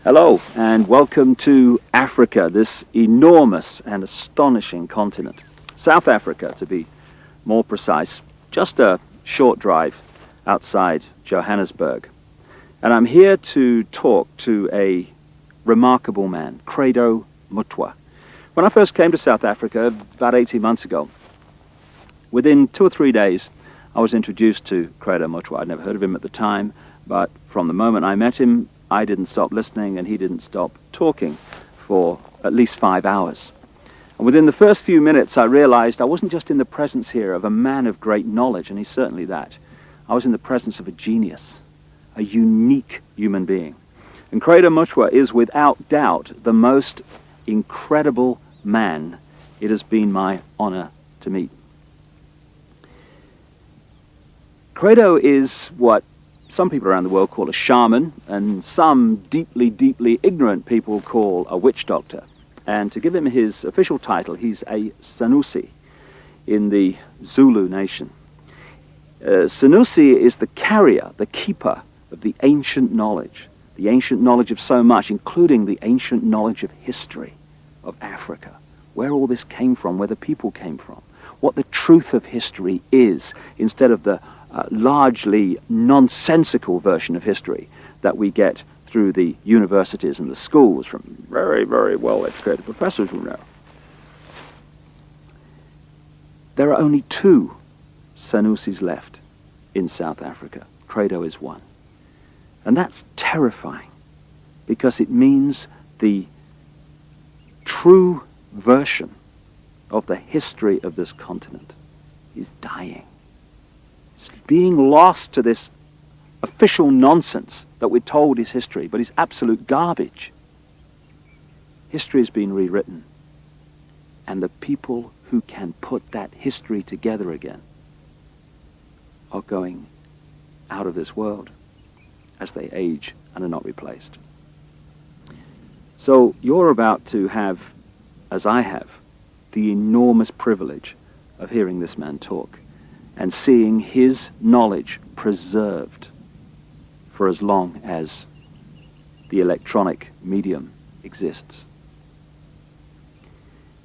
Hello and welcome to Africa, this enormous and astonishing continent. South Africa, to be more precise, just a short drive outside Johannesburg. And I'm here to talk to a remarkable man, Creto Mutwa. When I first came to South Africa about 18 months ago, within 2 or 3 days, I was introduced to Creto Mutwa. I'd never heard of him at the time, but from the moment I met him, I didn't stop listening and he didn't stop talking for at least 5 hours. And within the first few minutes, I realized I wasn't just in the presence here of a man of great knowledge, and he's certainly that. I was in the presence of a genius, a unique human being. And Creto Mutwa is without doubt the most incredible man it has been my honor to meet. Creto is what some people around the world call a Sharman, and some deeply, deeply ignorant people call a witch doctor. And to give him his official title, he's a Sanusi in the Zulu nation. Sanusi is the carrier, the keeper of the ancient knowledge of so much, including the ancient knowledge of history of Africa, where all this came from, where the people came from, what the truth of history is, instead of the largely nonsensical version of history that we get through the universities and the schools from very, very well-educated professors, you know. There are only 2 Sanusis left in South Africa. Creto is one. And that's terrifying, because it means the true version of the history of this continent is dying. It's being lost to this official nonsense that we're told is history, but it's absolute garbage. History has been rewritten, and the people who can put that history together again are going out of this world as they age and are not replaced. So you're about to have, as I have, the enormous privilege of hearing this man talk and seeing his knowledge preserved for as long as the electronic medium exists.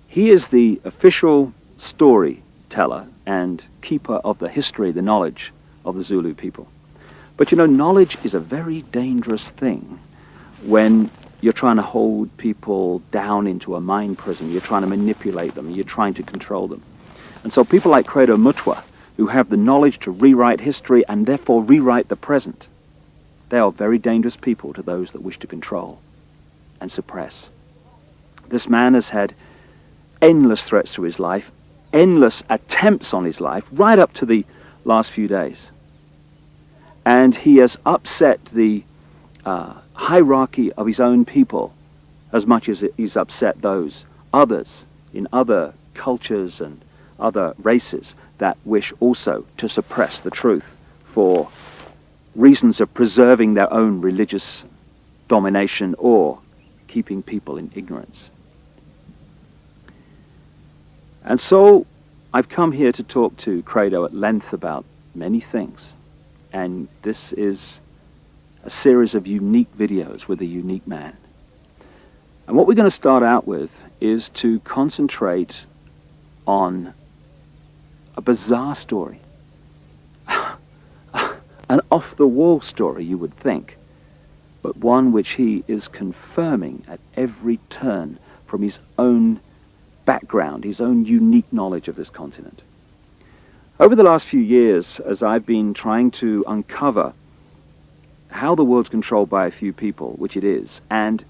He is the official storyteller and keeper of the history, the knowledge of the Zulu people. But you know, knowledge is a very dangerous thing when you're trying to hold people down into a mind prison, you're trying to manipulate them, you're trying to control them. And so people like Creto Mutwa, who have the knowledge to rewrite history and therefore rewrite the present, they are very dangerous people to those that wish to control and suppress. This man has had endless threats to his life, endless attempts on his life, right up to the last few days. And he has upset the hierarchy of his own people as much as he's upset those others in other cultures and other races that wish also to suppress the truth for reasons of preserving their own religious domination or keeping people in ignorance. And so I've come here to talk to Creto at length about many things. And this is a series of unique videos with a unique man. And what we're going to start out with is to concentrate on a bizarre story. An off-the-wall story, you would think, but one which he is confirming at every turn from his own background, his own unique knowledge of this continent. Over the last few years, as I've been trying to uncover how the world's controlled by a few people, which it is, and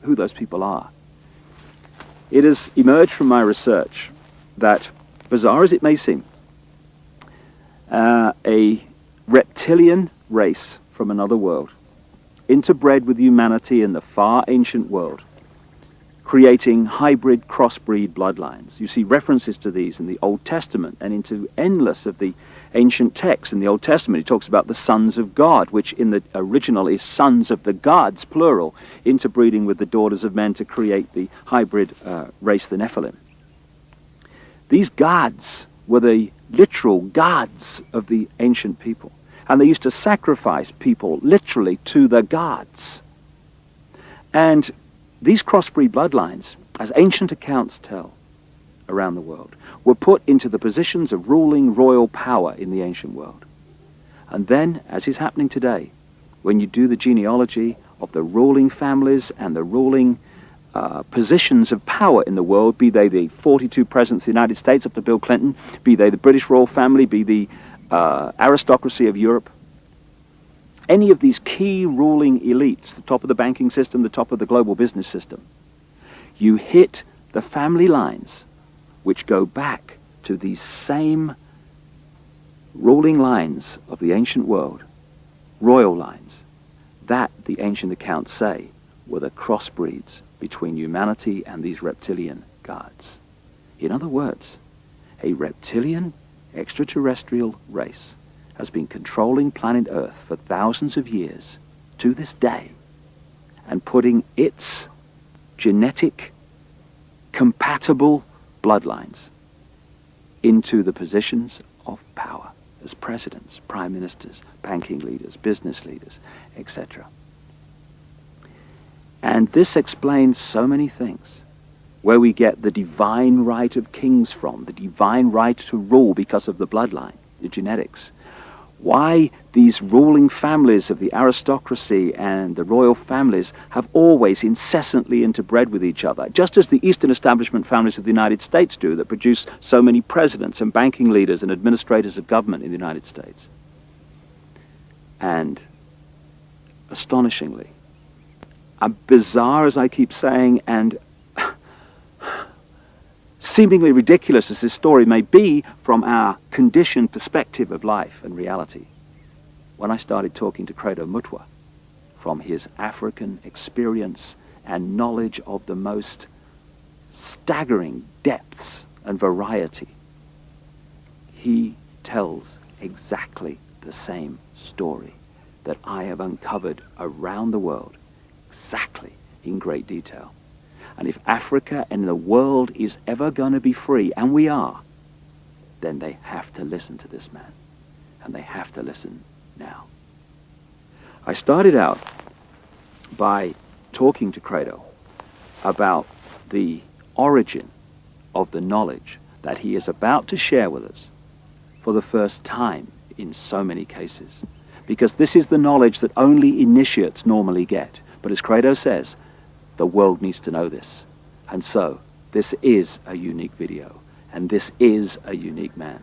who those people are, it has emerged from my research that, bizarre as it may seem, a reptilian race from another world, interbred with humanity in the far ancient world, creating hybrid crossbreed bloodlines. You see references to these in the Old Testament and into endless of the ancient texts. In the Old Testament, he talks about the sons of God, which in the original is sons of the gods, plural, interbreeding with the daughters of men to create the hybrid race, the Nephilim. These gods were the literal gods of the ancient people. And they used to sacrifice people literally to the gods. And these crossbreed bloodlines, as ancient accounts tell around the world, were put into the positions of ruling royal power in the ancient world. And then, as is happening today, when you do the genealogy of the ruling families and the ruling positions of power in the world, be they the 42 presidents of the United States up to Bill Clinton, be they the British royal family, be the aristocracy of Europe, any of these key ruling elites, the top of the banking system, the top of the global business system, you hit the family lines which go back to these same ruling lines of the ancient world, royal lines, that the ancient accounts say were the crossbreeds between humanity and these reptilian gods. In other words, a reptilian extraterrestrial race has been controlling planet Earth for thousands of years to this day and putting its genetic compatible bloodlines into the positions of power as presidents, prime ministers, banking leaders, business leaders, etc. And this explains so many things, where we get the divine right of kings from, the divine right to rule because of the bloodline, the genetics. Why these ruling families of the aristocracy and the royal families have always incessantly interbred with each other, just as the Eastern establishment families of the United States do, that produce so many presidents and banking leaders and administrators of government in the United States. And astonishingly, bizarre as I keep saying, and seemingly ridiculous as this story may be from our conditioned perspective of life and reality, when I started talking to Creto Mutwa from his African experience and knowledge of the most staggering depths and variety, he tells exactly the same story that I have uncovered around the world, exactly in great detail. And if Africa and the world is ever going to be free, and we are, then they have to listen to this man. And they have to listen now. I started out by talking to Creto about the origin of the knowledge that he is about to share with us for the first time in so many cases. Because this is the knowledge that only initiates normally get. But as Creto says, the world needs to know this. And so, this is a unique video. And this is a unique man.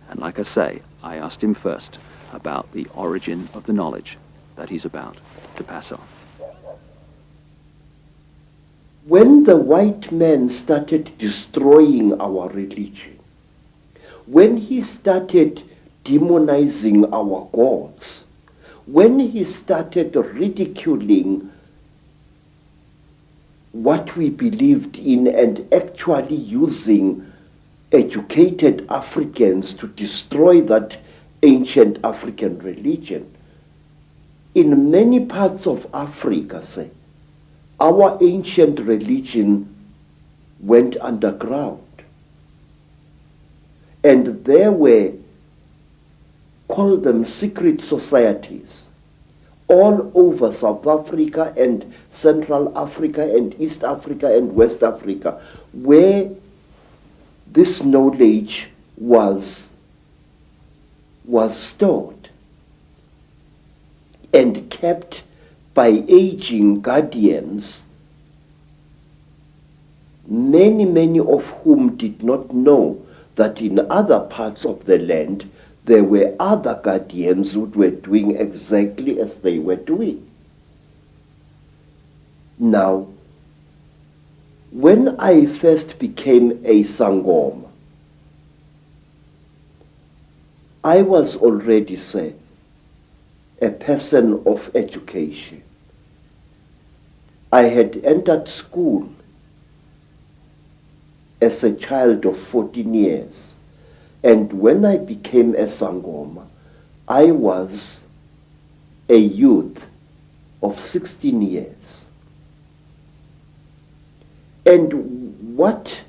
And like I say, I asked him first about the origin of the knowledge that he's about to pass on. When the white man started destroying our religion, when he started demonizing our gods, when he started ridiculing what we believed in and actually using educated Africans to destroy that ancient African religion, in many parts of Africa, say, our ancient religion went underground. And there were, call them secret societies, all over South Africa and Central Africa and East Africa and West Africa, where this knowledge was stored and kept by aging guardians, many of whom did not know that in other parts of the land there were other guardians who were doing exactly as they were doing. Now, when I first became a Sangoma, I was already, say, a person of education. I had entered school as a child of 14 years. And when I became a Sangoma, I was a youth of 16 years. And what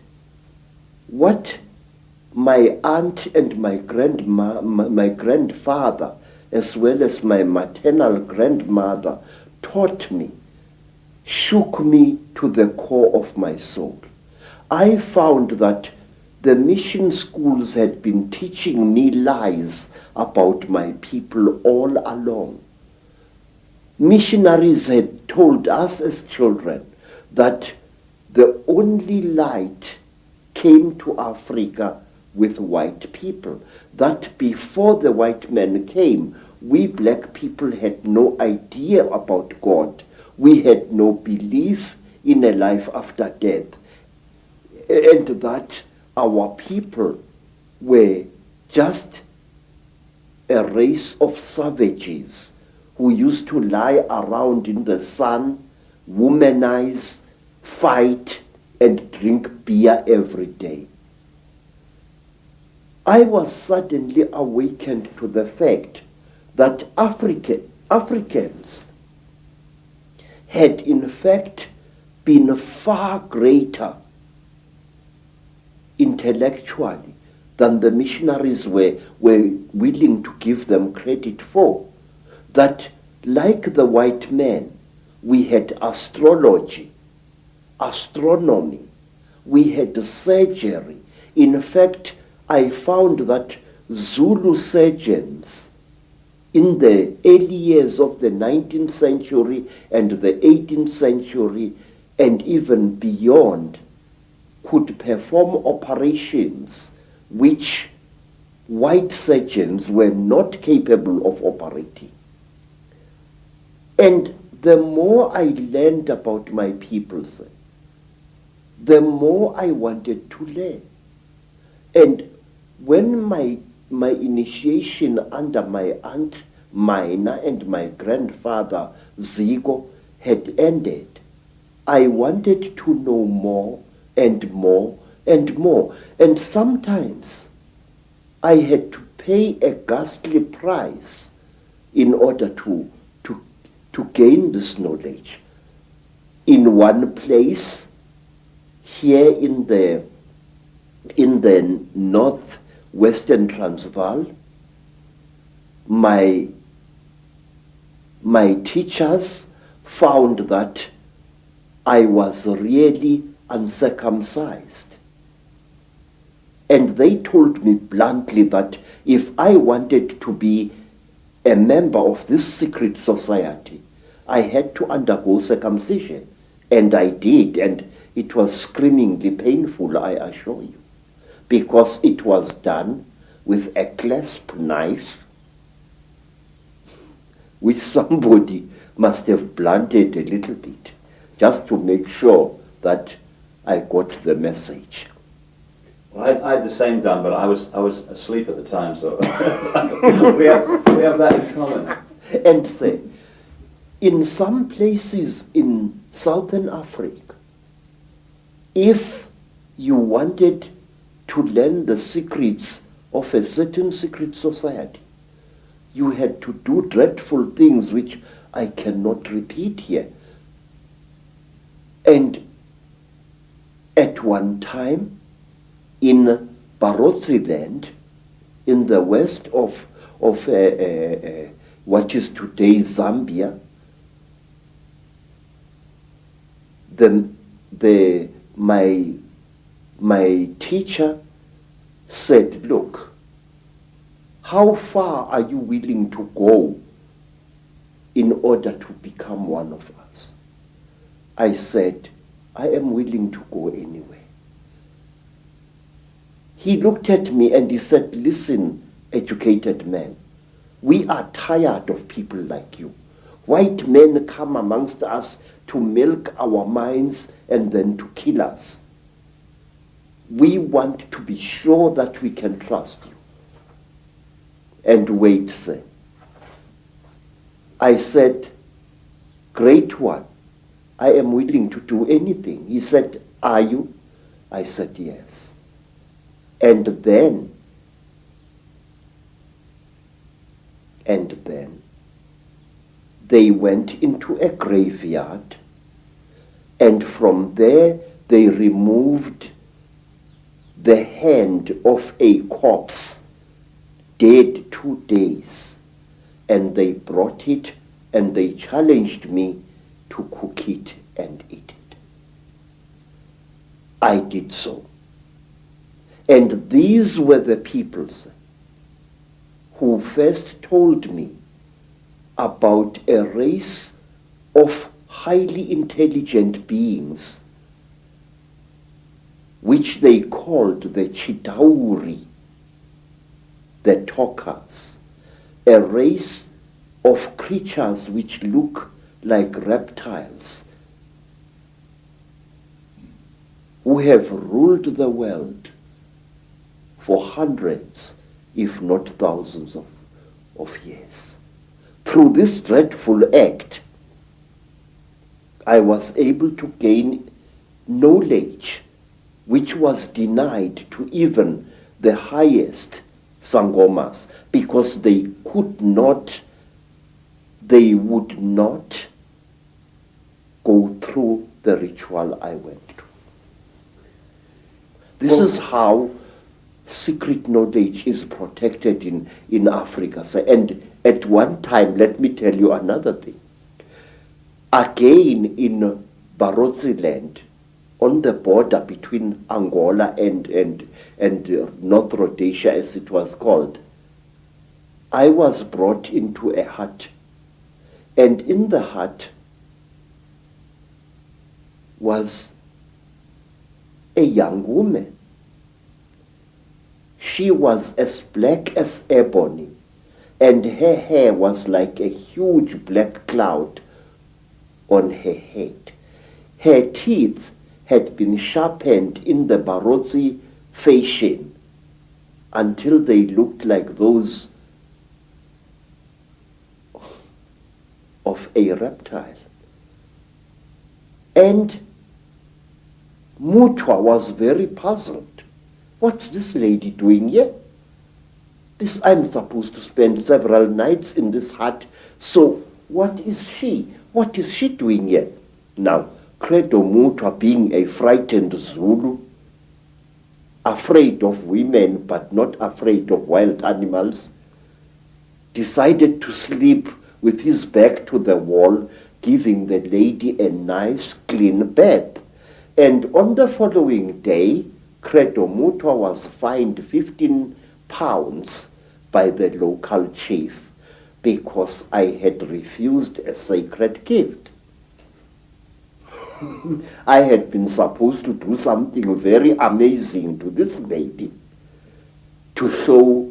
my aunt and my grandfather, as well as my maternal grandmother, taught me, shook me to the core of my soul. I found that the mission schools had been teaching me lies about my people all along. Missionaries had told us as children that the only light came to Africa with white people, that before the white men came, we black people had no idea about God. We had no belief in a life after death, and that our people were just a race of savages who used to lie around in the sun, womanize, fight, and drink beer every day. I was suddenly awakened to the fact that Africans had in fact been far greater intellectually than the missionaries were willing to give them credit for. That, like the white men, we had astrology, astronomy, we had surgery. In fact, I found that Zulu surgeons in the early years of the 19th century and the 18th century and even beyond could perform operations which white surgeons were not capable of operating. And the more I learned about my people, the more I wanted to learn. And when my initiation under my aunt Mina and my grandfather Zigo had ended, I wanted to know more and more and more. And sometimes I had to pay a ghastly price in order to gain this knowledge. In one place, here in the northwestern Transvaal, my teachers found that I was really uncircumcised. And they told me bluntly that if I wanted to be a member of this secret society, I had to undergo circumcision. And I did, and it was screamingly painful, I assure you, because it was done with a clasp knife, which somebody must have blunted a little bit, just to make sure that I got the message. Well, I had the same done, but I was asleep at the time, so we have that in common. And say, in some places in Southern Africa, if you wanted to learn the secrets of a certain secret society, you had to do dreadful things which I cannot repeat here. And at one time, in Barotse land, in the west of what is today Zambia, my teacher said, look, how far are you willing to go in order to become one of us? I said, I am willing to go anywhere. He looked at me and he said, listen, educated man, we are tired of people like you. White men come amongst us to milk our minds and then to kill us. We want to be sure that we can trust you. And wait, sir. I said, great one, I am willing to do anything. He said, are you? I said, yes. And then they went into a graveyard, and from there they removed the hand of a corpse, dead 2 days, and they brought it and they challenged me to cook it and eat it. I did so. And these were the peoples who first told me about a race of highly intelligent beings which they called the Chitauri, the talkers, a race of creatures which look like reptiles, who have ruled the world for hundreds, if not thousands of years. Through this dreadful act, I was able to gain knowledge which was denied to even the highest Sangomas, because they would not go through the ritual I went to. This is how secret knowledge is protected in Africa. So, and at one time, let me tell you another thing. Again in Barotse land, on the border between Angola and North Rhodesia, as it was called, I was brought into a hut. And in the hut was a young woman. She was as black as ebony, and her hair was like a huge black cloud on her head. Her teeth had been sharpened in the Barotse fashion until they looked like those of a reptile. And Mutwa was very puzzled. What's this lady doing here? I'm supposed to spend several nights in this hut, so what is she? What is she doing here? Now, Creto Mutwa, being a frightened Zulu, afraid of women but not afraid of wild animals, decided to sleep with his back to the wall, giving the lady a nice clean bath. And on the following day, Creto Mutwa was fined 15 pounds by the local chief because I had refused a sacred gift. I had been supposed to do something very amazing to this lady to show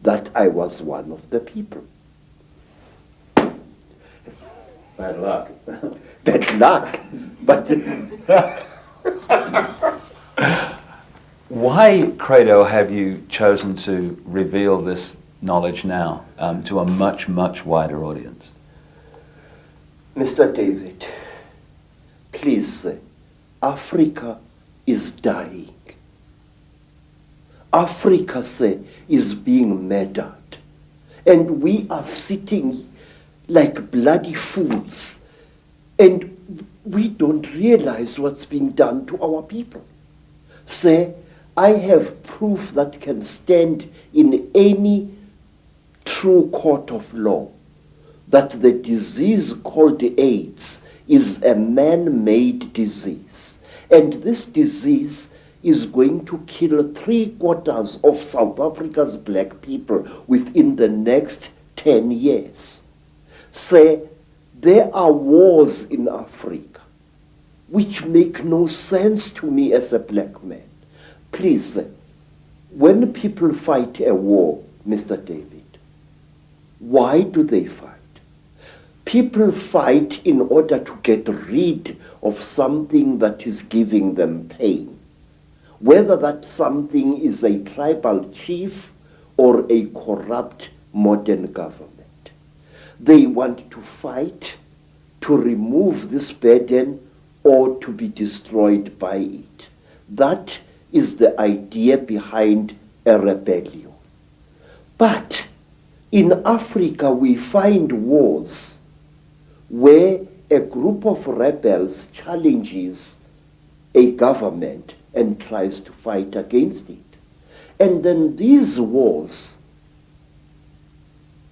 that I was one of the people. Bad luck. Bad luck. But why, Creto, have you chosen to reveal this knowledge now to a much, much wider audience? Mr. David, please, Africa is dying. Africa, is being murdered. And we are sitting like bloody fools. And we don't realize what's being done to our people. I have proof that can stand in any true court of law that the disease called AIDS is a man-made disease. And this disease is going to kill 3/4 of South Africa's black people within the next 10 years. There are wars in Africa which make no sense to me as a black man. Please, when people fight a war, Mr. David, why do they fight? People fight in order to get rid of something that is giving them pain. Whether that something is a tribal chief or a corrupt modern government. They want to fight to remove this burden or to be destroyed by it. That is the idea behind a rebellion. But in Africa we find wars where a group of rebels challenges a government and tries to fight against it. And then these wars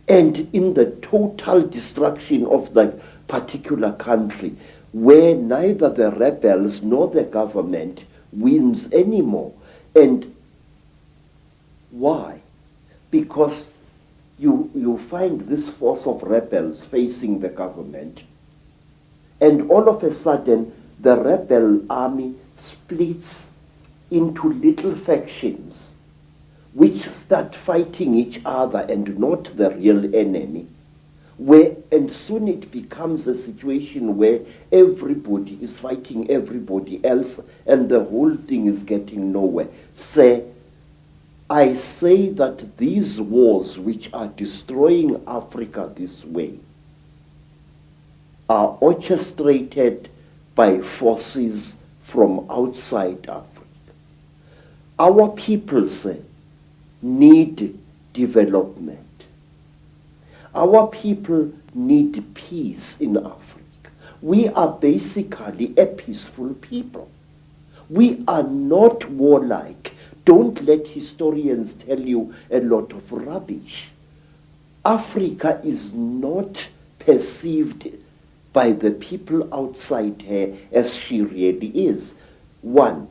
end in the total destruction of the particular country where neither the rebels nor the government wins anymore. And why? Because you find this force of rebels facing the government, and all of a sudden the rebel army splits into little factions which start fighting each other and not the real enemy. And soon it becomes a situation where everybody is fighting everybody else and the whole thing is getting nowhere. I say that these wars which are destroying Africa this way are orchestrated by forces from outside Africa. Our peoples need development. Our people need peace in Africa. We are basically a peaceful people. We are not warlike. Don't let historians tell you a lot of rubbish. Africa is not perceived by the people outside her as she really is. One,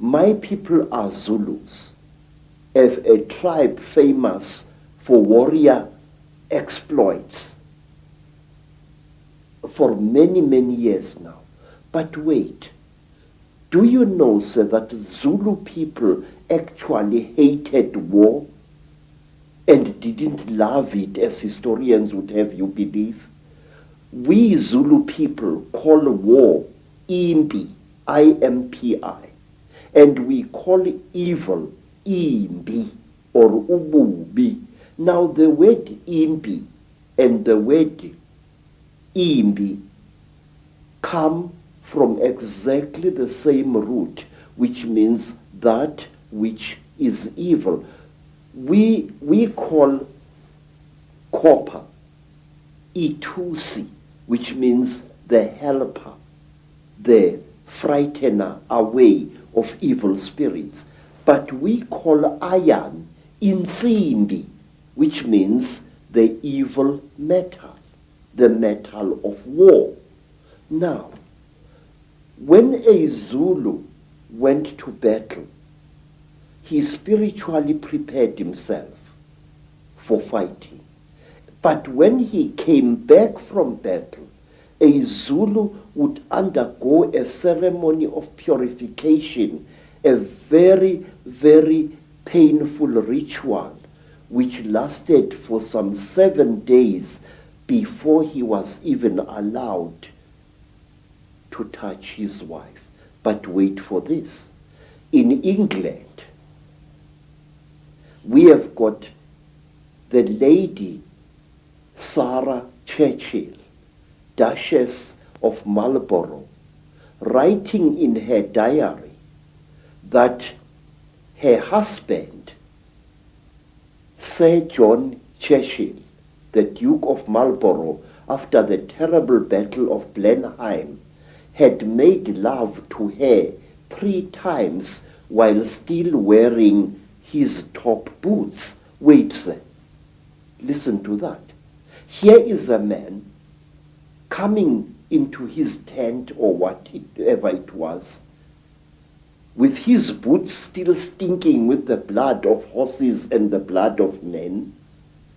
my people are Zulus, a tribe famous for warrior exploits for many, many years now. But wait, do you know, sir, that Zulu people actually hated war and didn't love it, as historians would have you believe? We Zulu people call war impi, I-M-P-I, and we call evil imbi or ububi. Now the word impi and the word imbi come from exactly the same root, which means that which is evil. We call copper itusi, which means the helper, the frightener away of evil spirits. But we call iron insimbi, which means the evil metal, the metal of war. Now, when a Zulu went to battle, he spiritually prepared himself for fighting. But when he came back from battle, a Zulu would undergo a ceremony of purification, a very, very painful ritual, which lasted for some 7 days before he was even allowed to touch his wife. But wait for this. In England, we have got the lady Sarah Churchill, Duchess of Marlborough, writing in her diary that her husband, Sir John Churchill, the Duke of Marlborough, after the terrible Battle of Blenheim, had made love to her 3 times while still wearing his top boots. Wait, sir. Listen to that. Here is a man coming into his tent or whatever it was, with his boots still stinking with the blood of horses and the blood of men,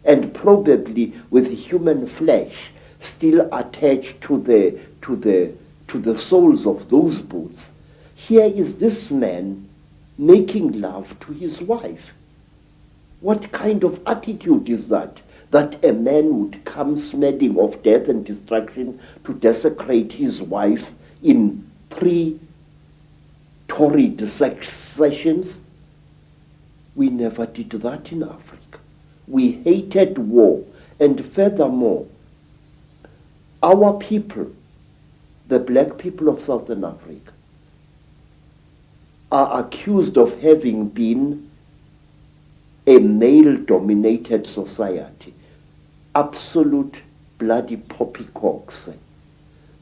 and probably with human flesh still attached to the soles of those boots. Here is this man making love to his wife. What kind of attitude is that? That a man would come smelling of death and destruction to desecrate his wife in 3 torrid sessions? We never did that in Africa. We hated war. And furthermore, our people, the black people of Southern Africa, are accused of having been a male-dominated society. Absolute bloody poppycocks.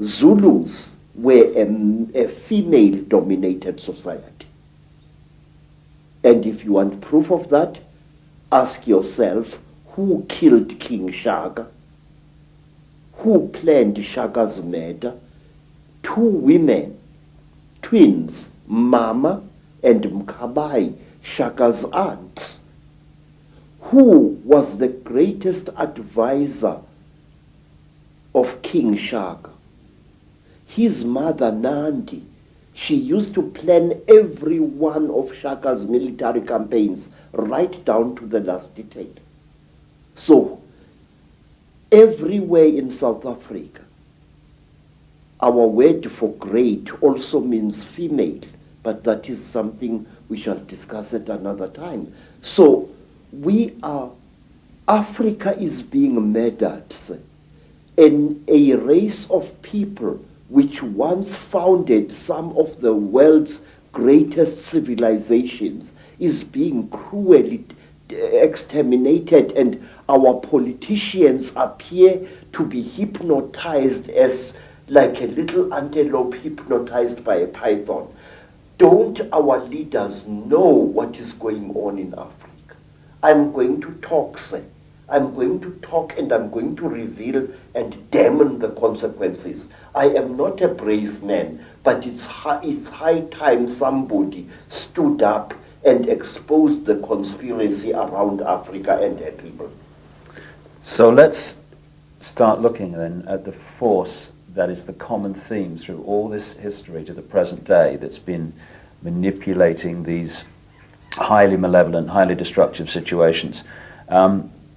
Zulus were a female-dominated society. And if you want proof of that, ask yourself, who killed King Shaka? who planned Shaka's murder, two women, twins, Mama and Mkabai, Shaka's aunts, who was the greatest advisor of King Shaka. His mother, Nandi, she used to plan every one of Shaka's military campaigns right down to the last detail. So, everywhere in South Africa, our word for great also means female, but that is something we shall discuss at another time. So, Africa is being murdered, and a race of people which once founded some of the world's greatest civilizations is being cruelly exterminated, and our politicians appear to be hypnotized as like a little antelope hypnotized by a python. Don't our leaders know what is going on in Africa? I'm going to talk, sir. I'm going to talk, and I'm going to reveal and damn the consequences. I am not a brave man, but it's high time somebody stood up and exposed the conspiracy around Africa and her people. So let's start looking then at the force that is the common theme through all this history to the present day that's been manipulating these highly malevolent, highly destructive situations.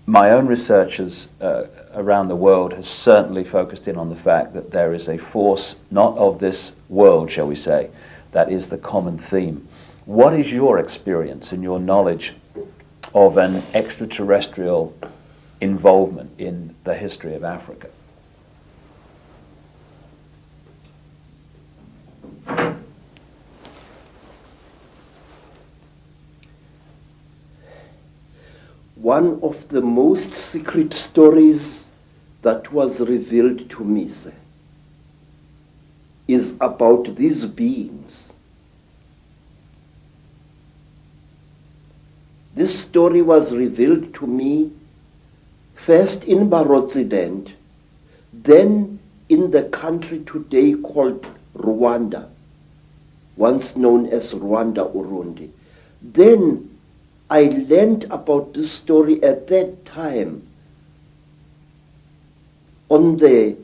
My own research around the world has certainly focused in on the fact that there is a force, not of this world, shall we say, that is the common theme. What is your experience and your knowledge of an extraterrestrial involvement in the history of Africa? One of the most secret stories that was revealed to me, sir, is about these beings. This story was revealed to me first in Barotsident, then in the country today called Rwanda, once known as Rwanda Urundi. Then I learned about this story at that time on the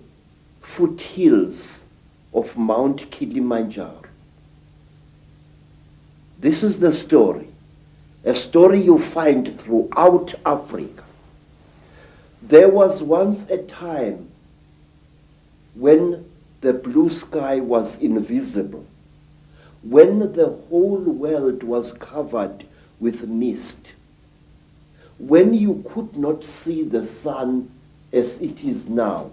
foothills of Mount Kilimanjaro. This is the story, a story you find throughout Africa. There was once a time when the blue sky was invisible, when the whole world was covered with mist, when you could not see the sun as it is now,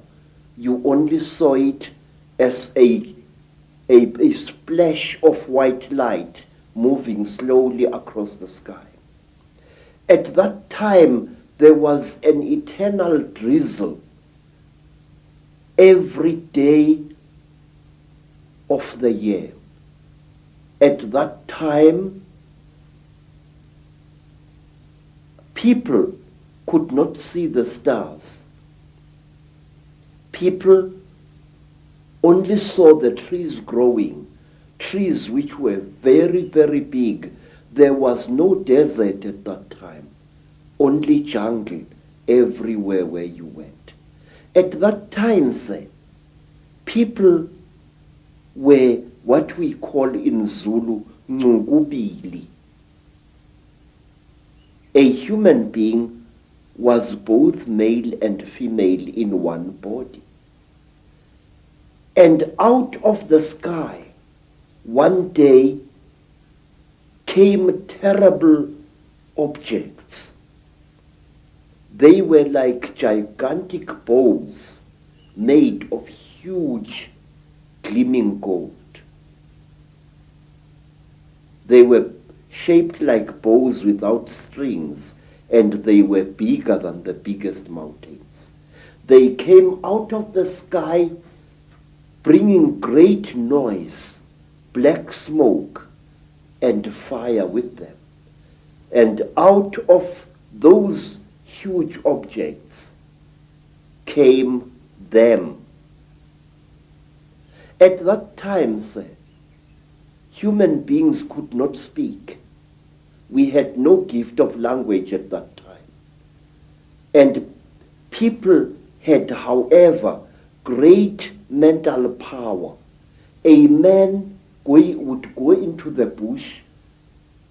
you only saw it as a splash of white light moving slowly across the sky. At that time, there was an eternal drizzle every day of the year. At that time, people could not see the stars. People only saw the trees growing, trees which were very, very big. There was no desert at that time, only jungle everywhere where you went. At that time, sir, people were what we call in Zulu, ngubili. A human being was both male and female in one body. And out of the sky, one day came terrible objects. They were like gigantic bows made of huge gleaming gold. They were shaped like bows without strings, and they were bigger than the biggest mountains. They came out of the sky bringing great noise, black smoke, and fire with them. And out of those huge objects came them. At that time, sir, human beings could not speak. We had no gift of language at that time. And people had, however, great mental power. A man would go into the bush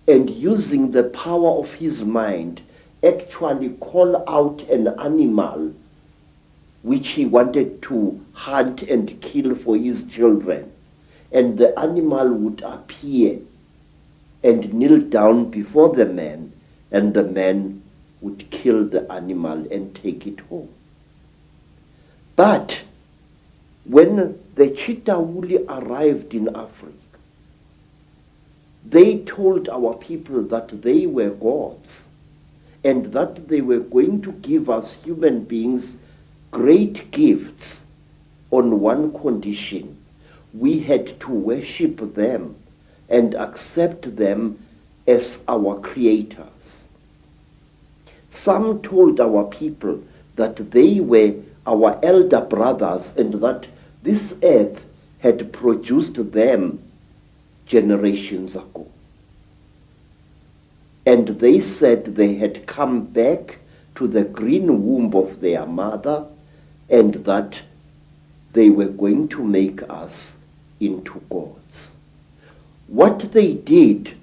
and, using the power of his mind, actually call out an animal which he wanted to hunt and kill for his children. And the animal would appear and kneel down before the man, and the man would kill the animal and take it home. But when the Chitauri arrived in Africa, they told our people that they were gods and that they were going to give us human beings great gifts on one condition. We had to worship them and accept them as our creators. Some told our people that they were our elder brothers and that this earth had produced them generations ago. And they said they had come back to the green womb of their mother and that they were going to make us into gods. What they did,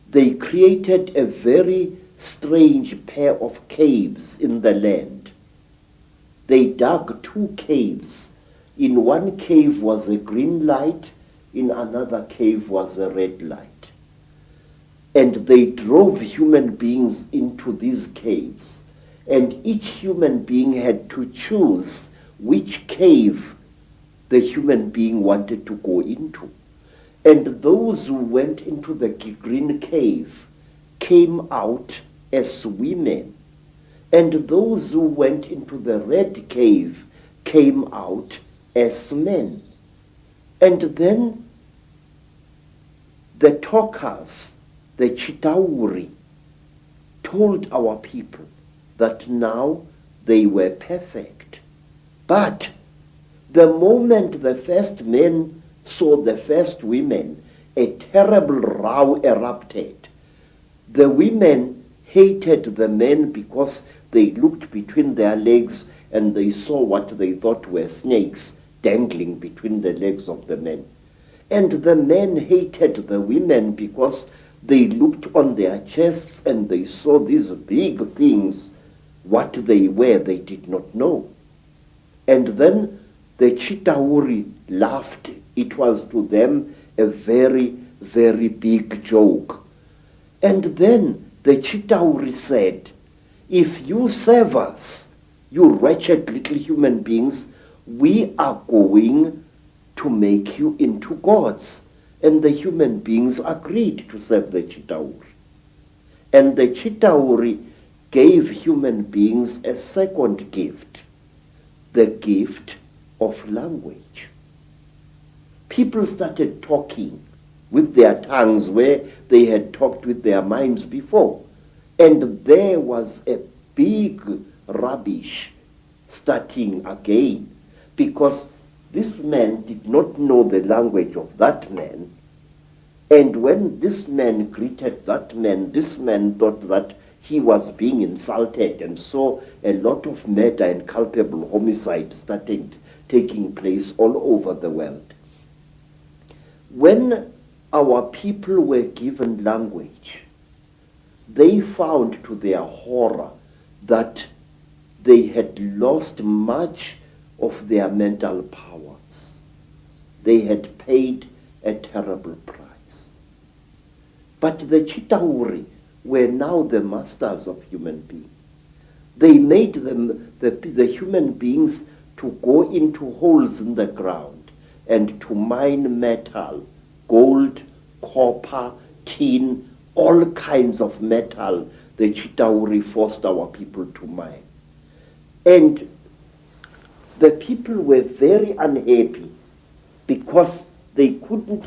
they created a very strange pair of caves in the land. They dug 2 caves. In one cave was a green light, in another cave was a red light. And they drove human beings into these caves. And each human being had to choose which cave the human being wanted to go into. And those who went into the green cave came out as women. And those who went into the red cave came out as men. And then the talkers, the Chitauri, told our people that now they were perfect. But the moment the first men saw the first women, a terrible row erupted. The women hated the men because they looked between their legs and they saw what they thought were snakes dangling between the legs of the men. And the men hated the women because they looked on their chests and they saw these big things. What they were, they did not know. And then the Chitauri laughed. It was to them a very, very big joke. And then the Chitauri said, if you serve us, you wretched little human beings, we are going to make you into gods. And the human beings agreed to serve the Chitauri. And the Chitauri gave human beings a second gift, the gift of language. People started talking with their tongues where they had talked with their minds before. And there was a big rubbish starting again, because this man did not know the language of that man. And when this man greeted that man, this man thought that he was being insulted, and so a lot of murder and culpable homicide started taking place all over the world. When our people were given language, they found to their horror that they had lost much of their mental powers. They had paid a terrible price. But the Chitauri were now the masters of human beings. They made them, the human beings, to go into holes in the ground and to mine metal, gold, copper, tin, all kinds of metal the Chitauri forced our people to mine. And the people were very unhappy because they couldn't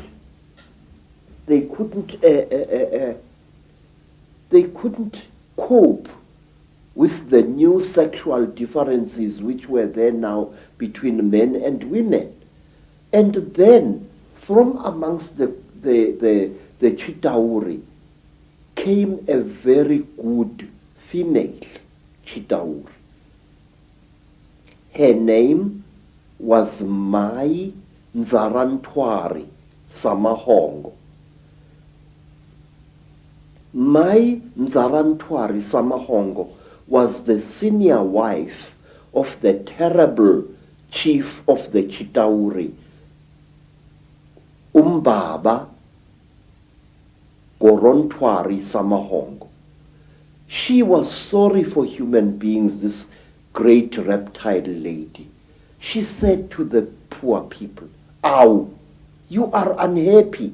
cope with the new sexual differences which were there now between men and women. And then from amongst the Chitauri came a very good female Chitauri. Her name was Mai Nzarantwari Samahongo. Mai Nzarantwari Samahongo was the senior wife of the terrible chief of the Chitauri, Umbaba Gorontwari Samahongo. She was sorry for human beings, this great reptile lady. She said to the poor people, "Ow, you are unhappy."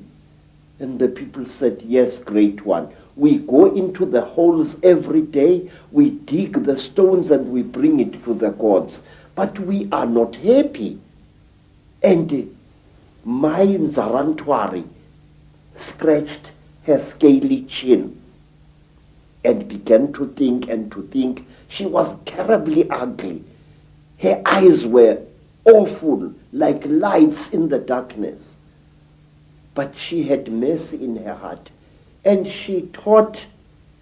And the people said, "Yes, great one. We go into the holes every day, we dig the stones and we bring it to the gods, but we are not happy." And Mai Nzarantwari scratched her scaly chin and began to think and to think. She was terribly ugly. Her eyes were awful, like lights in the darkness. But she had mercy in her heart, and she taught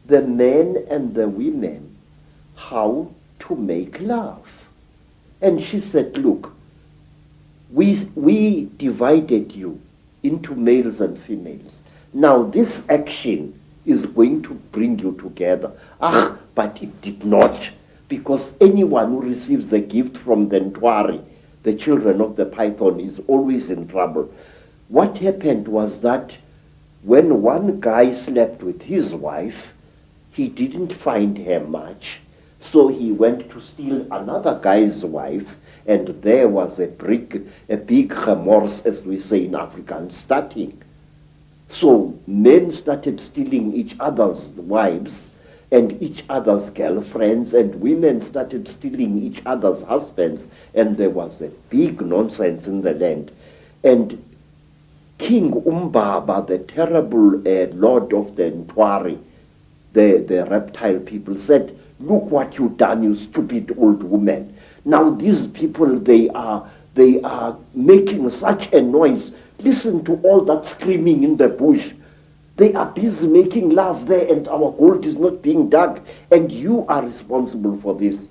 the men and the women how to make love. And she said, "Look, we divided you into males and females. Now this action is going to bring you together." But it did not, because anyone who receives a gift from the Ntwari, the children of the python, is always in trouble. What happened was that when one guy slept with his wife, he didn't find her much, so he went to steal another guy's wife, and there was a big remorse, as we say in Afrikaans, starting. So men started stealing each other's wives and each other's girlfriends, and women started stealing each other's husbands, and there was a big nonsense in the land. And King Umbaba, the terrible lord of the Ntwari, the reptile people, said, "Look what you've done, you stupid old woman. Now these people, they are making such a noise. Listen to all that screaming in the bush. They are busy making love there, and our gold is not being dug, and you are responsible for this."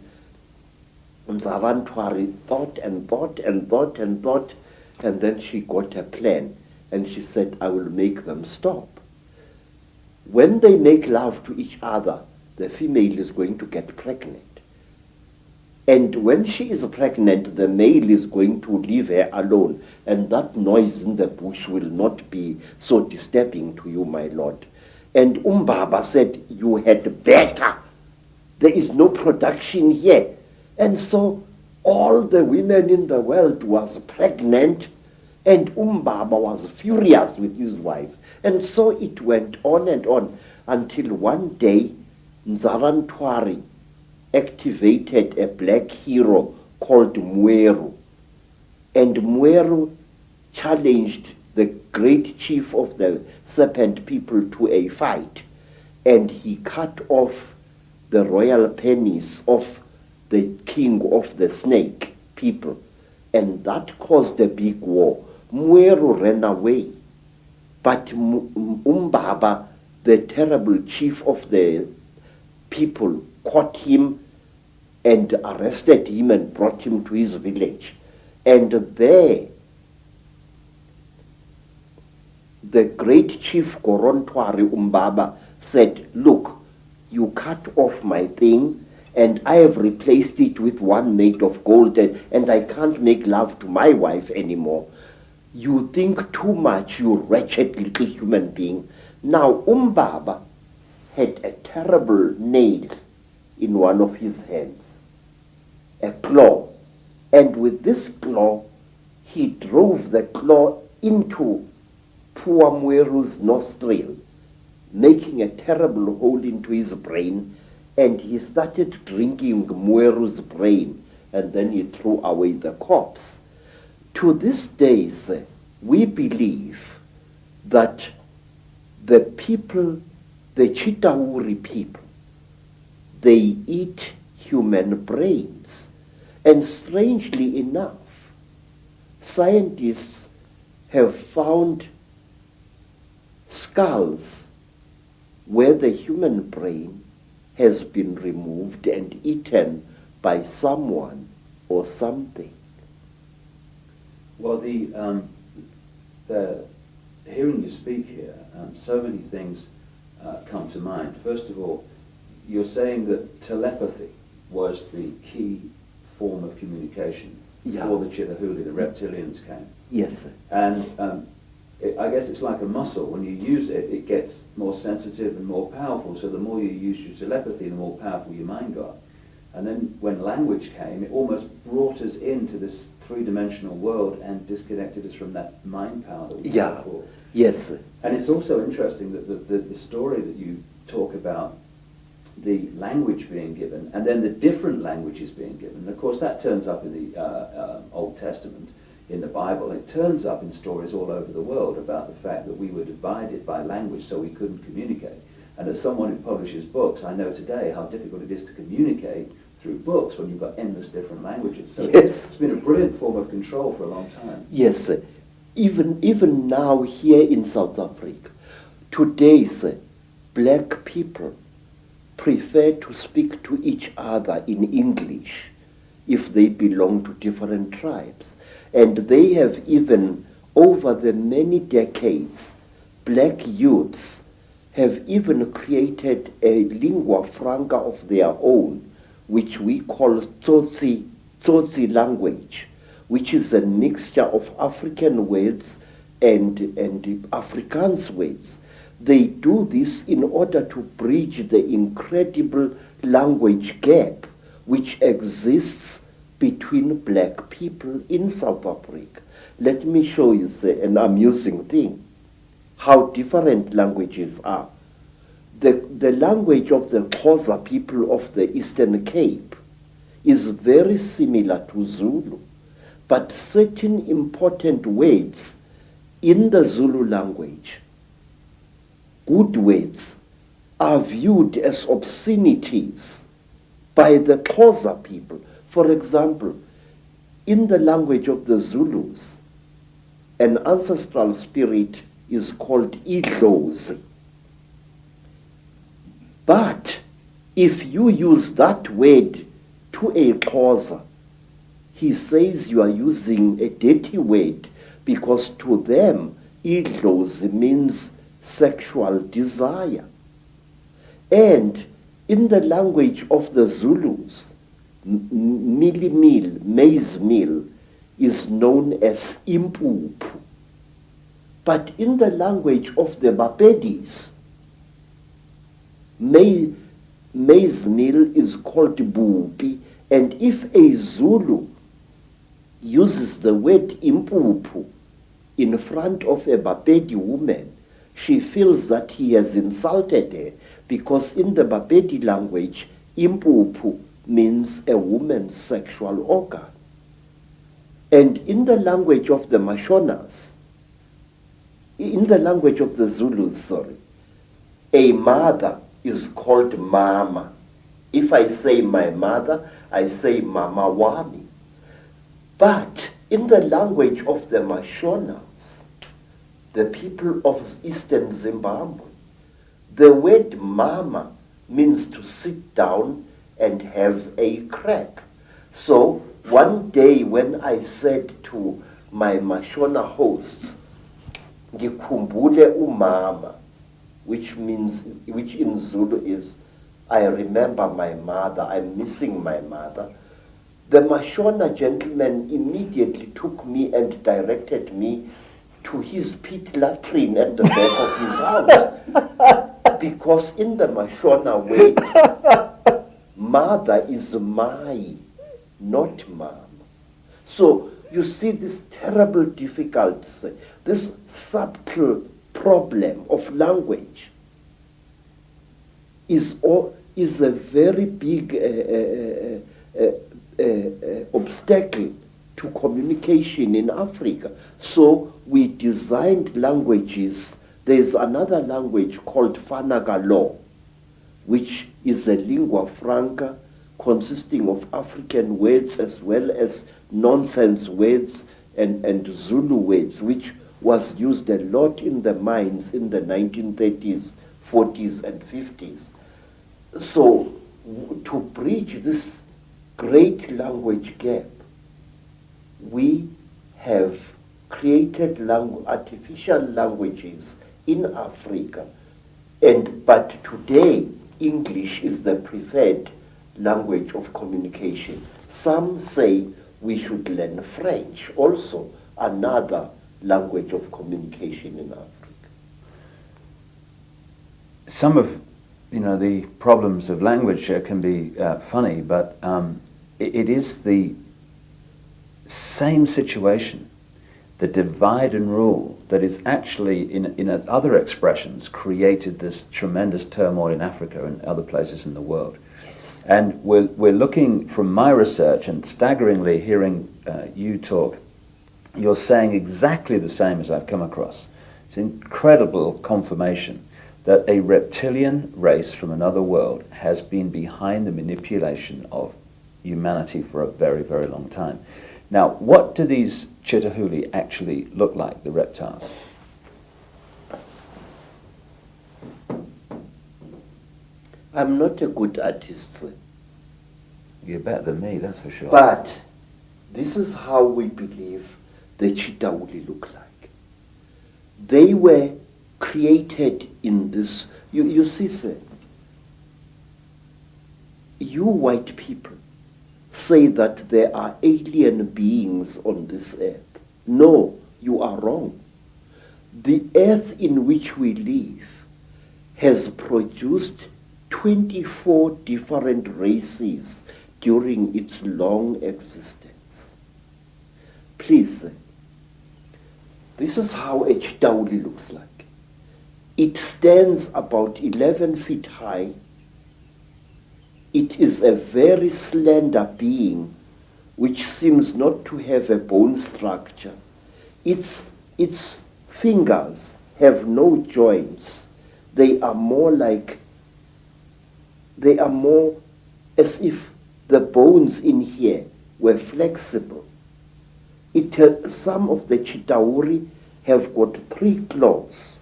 Nzarantwari thought and thought and thought and thought, and then she got a plan, and she said, "I will make them stop. When they make love to each other, the female is going to get pregnant. And when she is pregnant, the male is going to leave her alone, and that noise in the bush will not be so disturbing to you, my lord." And Umbaba said, "You had better. There is no production here." And so all the women in the world was pregnant, and Umbaba was furious with his wife. And so it went on and on, until one day Nzarantwari activated a black hero called Mweru. And Mweru challenged the great chief of the serpent people to a fight. And he cut off the royal penis of the king of the snake people. And that caused a big war. Mweru ran away. But Umbaba, the terrible chief of the people, caught him and arrested him and brought him to his village. And there, the great chief Gorontwari Umbaba said, "Look, you cut off my thing, and I have replaced it with one made of gold, and I can't make love to my wife anymore. You think too much, you wretched little human being." Now Umbaba had a terrible nail in one of his hands, a claw. And with this claw, he drove the claw into poor Mweru's nostril, making a terrible hole into his brain, and he started drinking Mweru's brain, and then he threw away the corpse. To this day, we believe that the people, the Chitauri people, they eat human brains. And strangely enough, scientists have found skulls where the human brain has been removed and eaten by someone or something. Well, the hearing you speak here, so many things come to mind. First of all, you're saying that telepathy was the key form of communication before the Chitahuli, the reptilians came. Yes, sir. And I guess it's like a muscle. When you use it, it gets more sensitive and more powerful. So the more you use your telepathy, the more powerful your mind got. And then when language came, it almost brought us into this three-dimensional world and disconnected us from that mind power that we had before. Yes, sir. And it's also interesting that the story that you talk about, the language being given, and then the different languages being given. And of course, that turns up in the Old Testament, in the Bible. It turns up in stories all over the world about the fact that we were divided by language, so we couldn't communicate. And as someone who publishes books, I know today how difficult it is to communicate through books when you've got endless different languages. So it's been a brilliant form of control for a long time. Yes, sir. Even now here in South Africa, today, sir, black people prefer to speak to each other in English if they belong to different tribes. And they have even, over the many decades, black youths have even created a lingua franca of their own, which we call Tsotsi language, which is a mixture of African words and Afrikaans words. They do this in order to bridge the incredible language gap which exists between black people in South Africa. Let me show you an amusing thing, how different languages are. The language of the Xhosa people of the Eastern Cape is very similar to Zulu, but certain important words in the Zulu language, good words, are viewed as obscenities by the Xhosa people. For example, in the language of the Zulus, an ancestral spirit is called Idlozi. But if you use that word to a Xhosa, he says you are using a dirty word, because to them, Idlozi means sexual desire. And in the language of the Zulus, mealie meal, maize meal, is known as impuphu. But in the language of the Bapedis, maize meal is called bupi, and if a Zulu uses the word impuphu in front of a Bapedi woman, she feels that he has insulted her, because in the Bapedi language, impuphu means a woman's sexual organ. And in the language of the Mashonas, in the language of the Zulus, a mother is called mama. If I say my mother, I say mama wami. But in the language of the Mashonas, the people of Eastern Zimbabwe, the word mama means to sit down and have a crap. So one day when I said to my Mashona hosts, ngikhumbule umama, which in Zulu is, I remember my mother, I'm missing my mother, the Mashona gentleman immediately took me and directed me to his pit latrine at the back of his house. Because in the Mashona way, mother is mai, not mom. So you see this terrible difficulty, this subtle problem of language is a very big obstacle to communication in Africa. So we designed languages. There's another language called Fanagalo. which is a lingua franca consisting of African words as well as nonsense words and Zulu words, which was used a lot in the mines in the 1930s, 40s, and 50s. So to bridge this great language gap, we have created artificial languages in Africa, but today English is the preferred language of communication. Some say we should learn French, also another language of communication in Africa. Some of the problems of language can be funny, but it is the same situation, the divide and rule, that is actually, in other expressions, created this tremendous turmoil in Africa and other places in the world. Yes. And we're looking from my research, and staggeringly hearing you talk, you're saying exactly the same as I've come across. It's incredible confirmation that a reptilian race from another world has been behind the manipulation of humanity for a very, very long time. Now, what do these Chitahuli actually look like, the reptiles? I'm not a good artist, sir. You're better than me, that's for sure. But this is how we believe the Chitahuli look like. They were created in this. You see, sir, you white people say that there are alien beings on this earth. No, you are wrong. The earth in which we live has produced 24 different races during its long existence. Please, sir, this is how a Chitauli looks like. It stands about 11 feet high. It is a very slender being which seems not to have a bone structure. Its fingers have no joints. They are more as if the bones in here were flexible. Some of the Chitauri have got 3 claws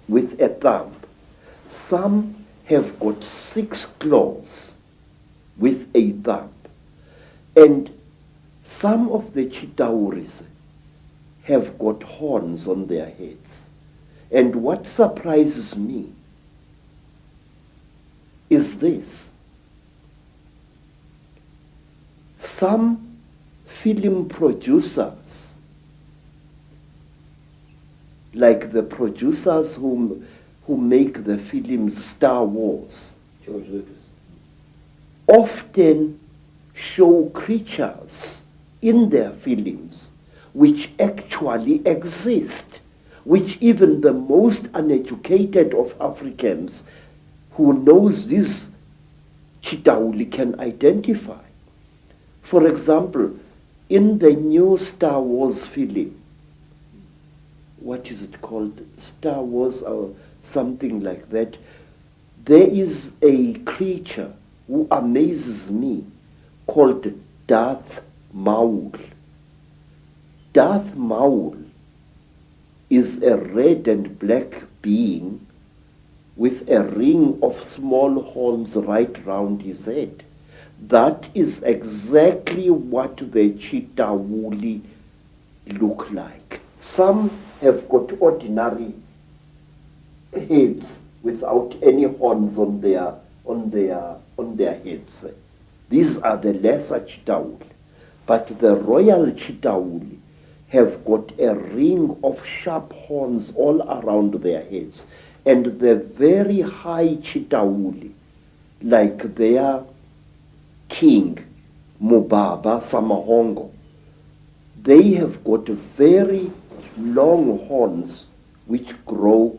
with a thumb. Some have got 6 claws with a thumb. And some of the Chitauris have got horns on their heads. And what surprises me is this. Some film producers, like the producers who make the films Star Wars, George Lucas, often show creatures in their films which actually exist, which even the most uneducated of Africans who knows this Chitauli can identify. For example, in the new Star Wars film, what is it called? Star Wars or something like that. There is a creature who amazes me called Darth Maul. Darth Maul is a red and black being with a ring of small horns right round his head. That is exactly what the Chitauli look like. Some have got ordinary heads without any horns on their heads. These are the lesser Chitauli. But the royal Chitauli have got a ring of sharp horns all around their heads. And the very high Chitauli, like their king, Mubaba Samahongo, they have got very long horns which grow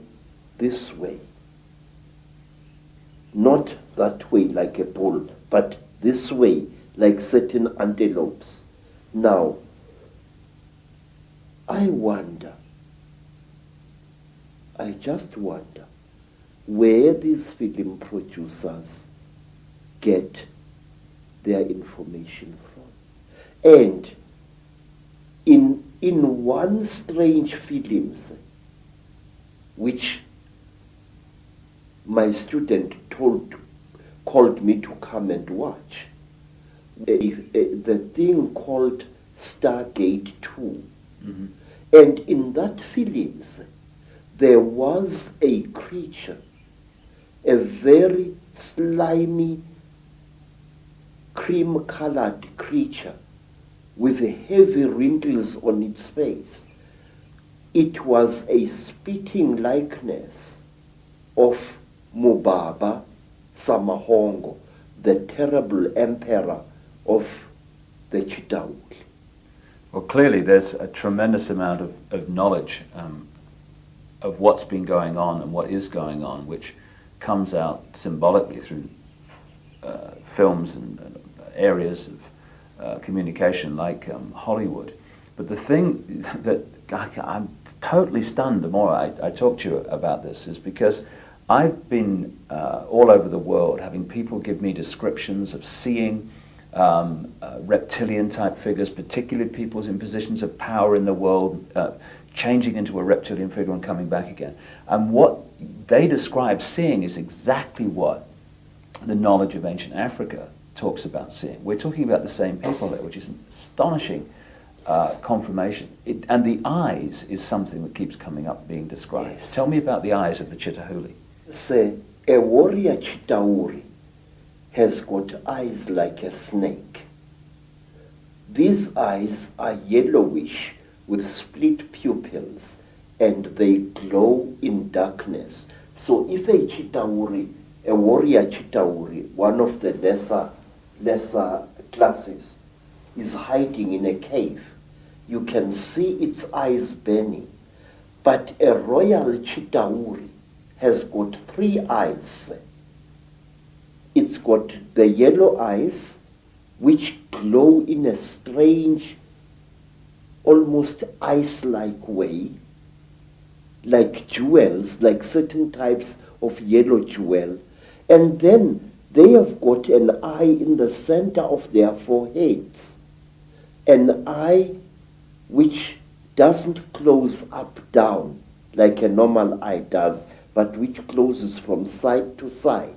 this way. Not that way like a bull, but this way like certain antelopes. Now, I just wonder, where these film producers get their information from. And in one strange films, which my student called me to come and watch, the thing called Stargate 2. Mm-hmm. And in that films, there was a creature, a very slimy, cream-colored creature with heavy wrinkles on its face. It was a spitting likeness of Mubaba Samahongo, the terrible emperor of the Chitauri. Well, clearly there's a tremendous amount of knowledge of what's been going on and what is going on, which comes out symbolically through films and areas of communication like Hollywood. But the thing that I'm totally stunned the more I talk to you about this is because I've been all over the world having people give me descriptions of seeing reptilian type figures, particularly people in positions of power in the world, changing into a reptilian figure and coming back again. And what they describe seeing is exactly what the knowledge of ancient Africa talks about seeing. We're talking about the same people there, which is an astonishing confirmation. And the eyes is something that keeps coming up being described. Yes. Tell me about the eyes of the Chitahuli. Say, a warrior Chitauri has got eyes like a snake. These eyes are yellowish with split pupils and they glow in darkness. So if a Chitauri, a warrior Chitauri, one of the lesser classes, is hiding in a cave, you can see its eyes burning. But a royal Chitauri has got 3 eyes. It's got the yellow eyes, which glow in a strange, almost ice-like way, like jewels, like certain types of yellow jewel. And then they have got an eye in the center of their foreheads, an eye which doesn't close up down like a normal eye does, but which closes from side to side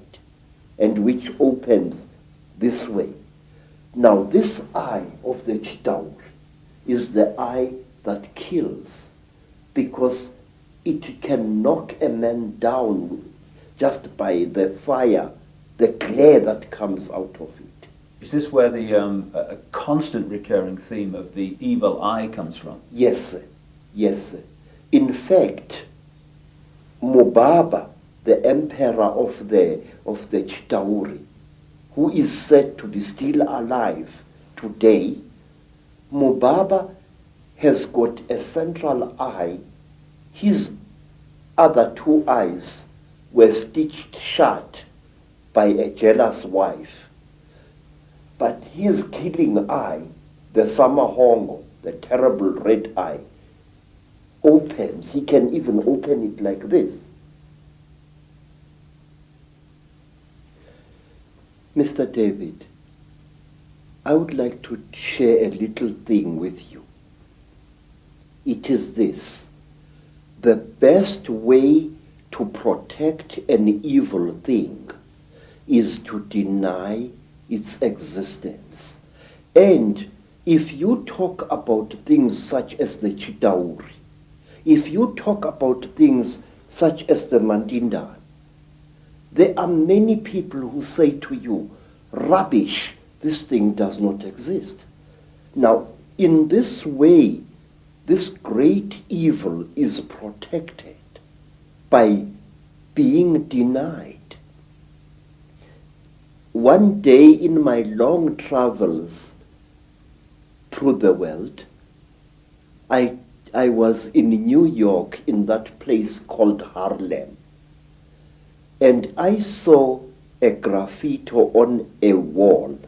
and which opens this way. Now this eye of the Chitauri is the eye that kills, because it can knock a man down just by the fire, the glare that comes out of it. Is this where the a constant recurring theme of the evil eye comes from? Yes, sir. Yes, sir. In fact, Mubaba, the emperor of the Chitauri, who is said to be still alive today, Mubaba has got a central eye. His other 2 eyes were stitched shut by a jealous wife. But his killing eye, the Samahongo, the terrible red eye, opens. He can even open it like this. Mr. David, I would like to share a little thing with you. It is this: the best way to protect an evil thing is to deny its existence. And if you talk about things such as the Chitauri, if you talk about things such as the Mandinda, there are many people who say to you, rubbish, this thing does not exist. Now, in this way, this great evil is protected by being denied. One day in my long travels through the world, I was in New York in that place called Harlem. And I saw a graffiti on a wall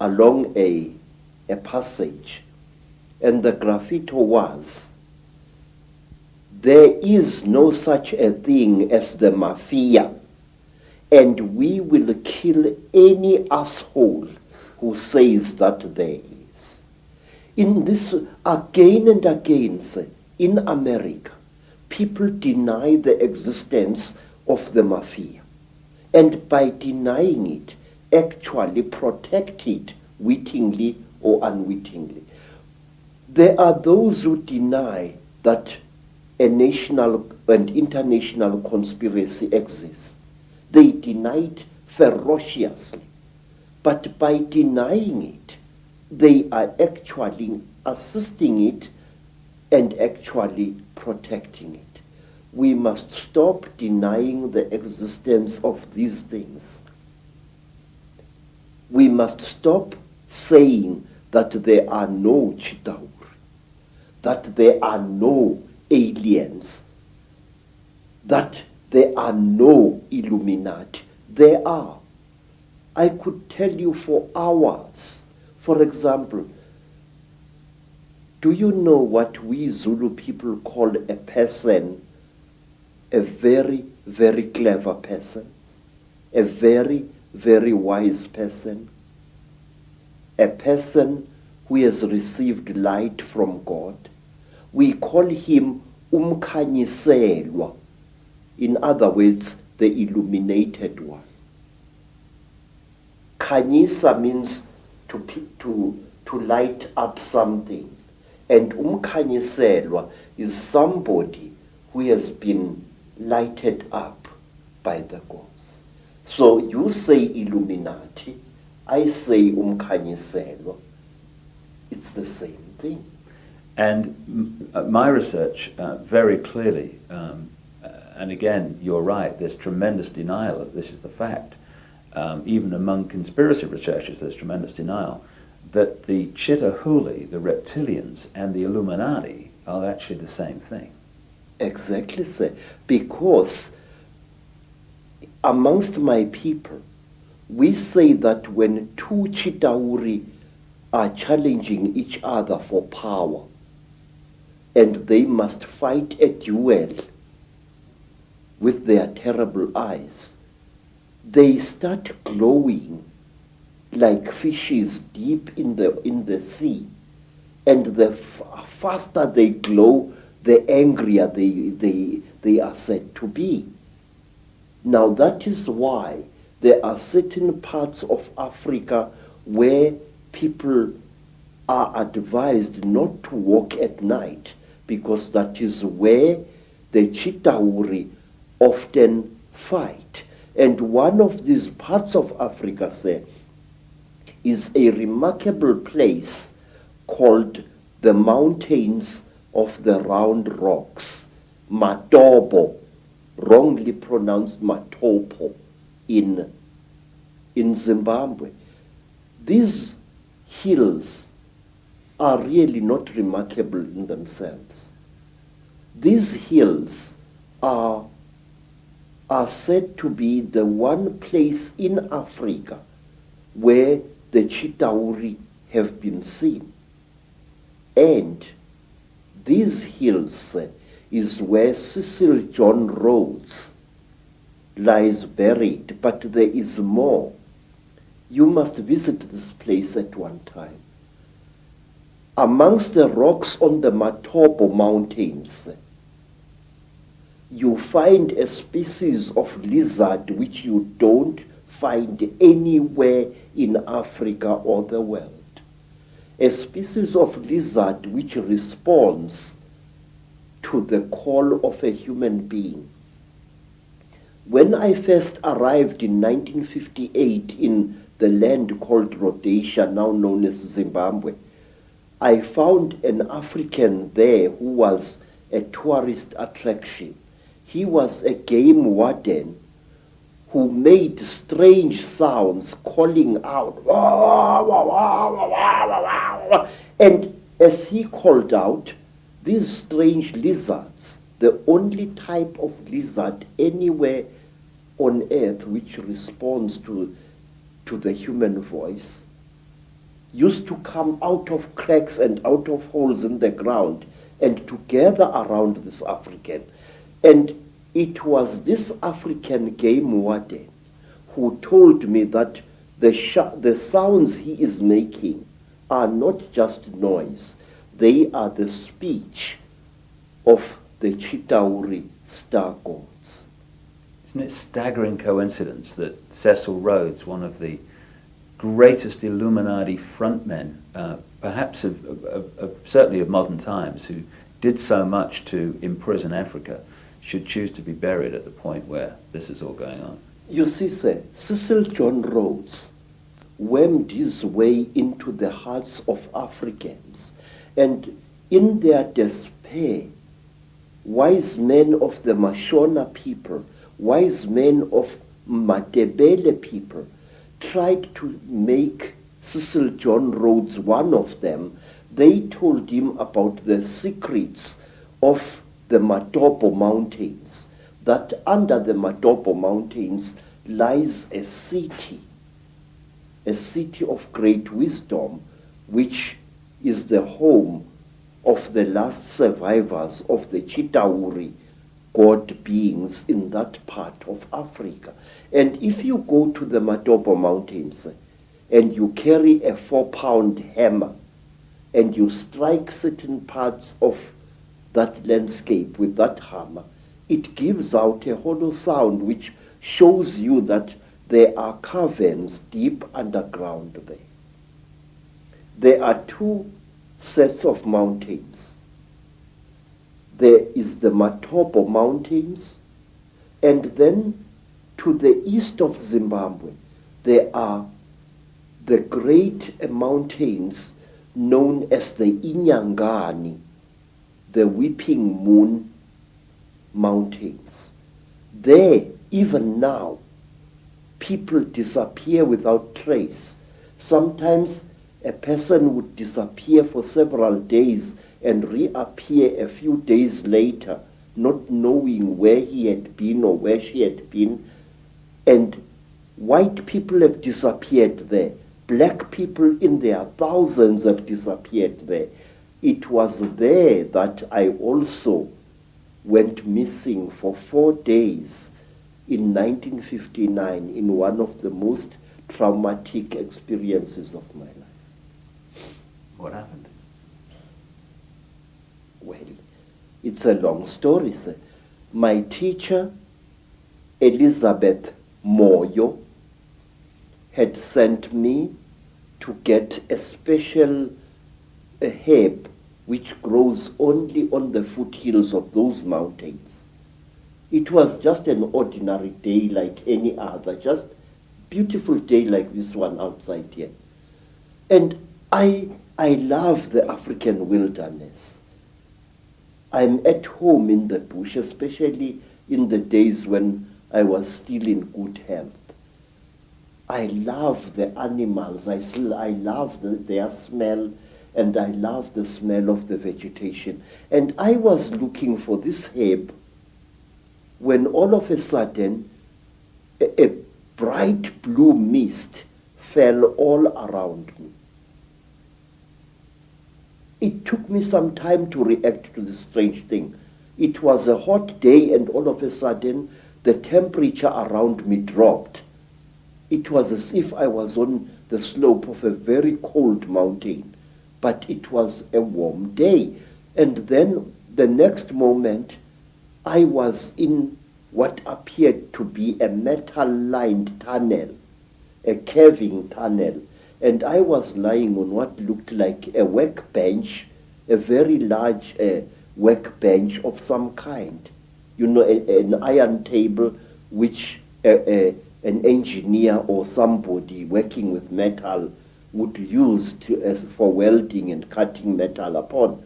along a passage. And the graffiti was, there is no such a thing as the mafia, and we will kill any asshole who says that there is. In this, again and again, in America, people deny the existence of the mafia, and by denying it, actually protect it wittingly or unwittingly. There are those who deny that a national and international conspiracy exists. They deny it ferociously. But by denying it, they are actually assisting it and actually protecting it. We must stop denying the existence of these things. We must stop saying that there are no Chitauri, that there are no aliens, that there are no Illuminati. There are. I could tell you for hours. For example, do you know what we Zulu people call a person? A very, very clever person, a very, very wise person, a person who has received light from God. We call him umkhanyiselwa, in other words, the illuminated one. Khanyisa means to light up something, and umkhanyiselwa is somebody who has been lighted up by the gods. So you say Illuminati, I say umkhanyiselwa. It's the same thing. And my research very clearly, and again, you're right, there's tremendous denial of this is the fact. Even among conspiracy researchers, there's tremendous denial that the Chitahuli, the Reptilians, and the Illuminati are actually the same thing. Exactly, sir. Because amongst my people, we say that when two Chitauri are challenging each other for power, and they must fight a duel with their terrible eyes, they start glowing like fishes deep in the sea. And the faster they glow, the angrier they are said to be. Now that is why there are certain parts of Africa where people are advised not to walk at night, because that is where the Chitauri often fight. And one of these parts of Africa, say, is a remarkable place called the Mountains of the Round Rocks, Matobo, wrongly pronounced Matopo, in Zimbabwe. These hills are really not remarkable in themselves. These hills are said to be the one place in Africa where the Chitauri have been seen. And these hills is where Cecil John Rhodes lies buried, but there is more. You must visit this place at one time. Amongst the rocks on the Matobo Mountains, you find a species of lizard which you don't find anywhere in Africa or the world. A species of lizard which responds to the call of a human being. When I first arrived in 1958 in the land called Rhodesia, now known as Zimbabwe, I found an African there who was a tourist attraction. He was a game warden who made strange sounds calling out. And as he called out, these strange lizards, the only type of lizard anywhere on earth which responds to the human voice, used to come out of cracks and out of holes in the ground and to gather around this African. And it was this African game warden who told me that the sounds he is making are not just noise, they are the speech of the Chitauri star gods. Isn't it a staggering coincidence that Cecil Rhodes, one of the greatest Illuminati frontmen, perhaps certainly of modern times, who did so much to imprison Africa, should choose to be buried at the point where this is all going on? You see, sir, Cecil John Rhodes wormed his way into the hearts of Africans, and in their despair, wise men of the Mashona people, wise men of Matebele people, tried to make Cecil John Rhodes one of them. They told him about the secrets of the Matopo Mountains, that under the Matopo Mountains lies a city of great wisdom, which is the home of the last survivors of the Chitauri god beings in that part of Africa. And if you go to the Matopo Mountains and you carry a 4-pound hammer and you strike certain parts of that landscape with that hammer, it gives out a hollow sound which shows you that there are caverns deep underground there. There are two sets of mountains. There is the Matopo Mountains, and then to the east of Zimbabwe, there are the great mountains known as the Inyangani, the Weeping Moon Mountains. There, even now, people disappear without trace. Sometimes a person would disappear for several days and reappear a few days later, not knowing where he had been or where she had been. And white people have disappeared there. Black people in their thousands have disappeared there. It was there that I also went missing for 4 days in 1959 in one of the most traumatic experiences of my life. What happened? Well, it's a long story, sir. My teacher, Elizabeth Moyo, had sent me to get a special herb which grows only on the foothills of those mountains. It was just an ordinary day like any other, just beautiful day like this one outside here. And I love the African wilderness. I'm at home in the bush, especially in the days when I was still in good health. I love the animals. I love their smell, and I love the smell of the vegetation. And I was looking for this herb when all of a sudden a bright blue mist fell all around me. It took me some time to react to this strange thing. It was a hot day, and all of a sudden the temperature around me dropped. It was as if I was on the slope of a very cold mountain, but it was a warm day. And then the next moment, I was in what appeared to be a metal-lined tunnel, a caving tunnel, and I was lying on what looked like a workbench, a very large workbench of some kind. You know, an iron table which an engineer or somebody working with metal would use for welding and cutting metal upon.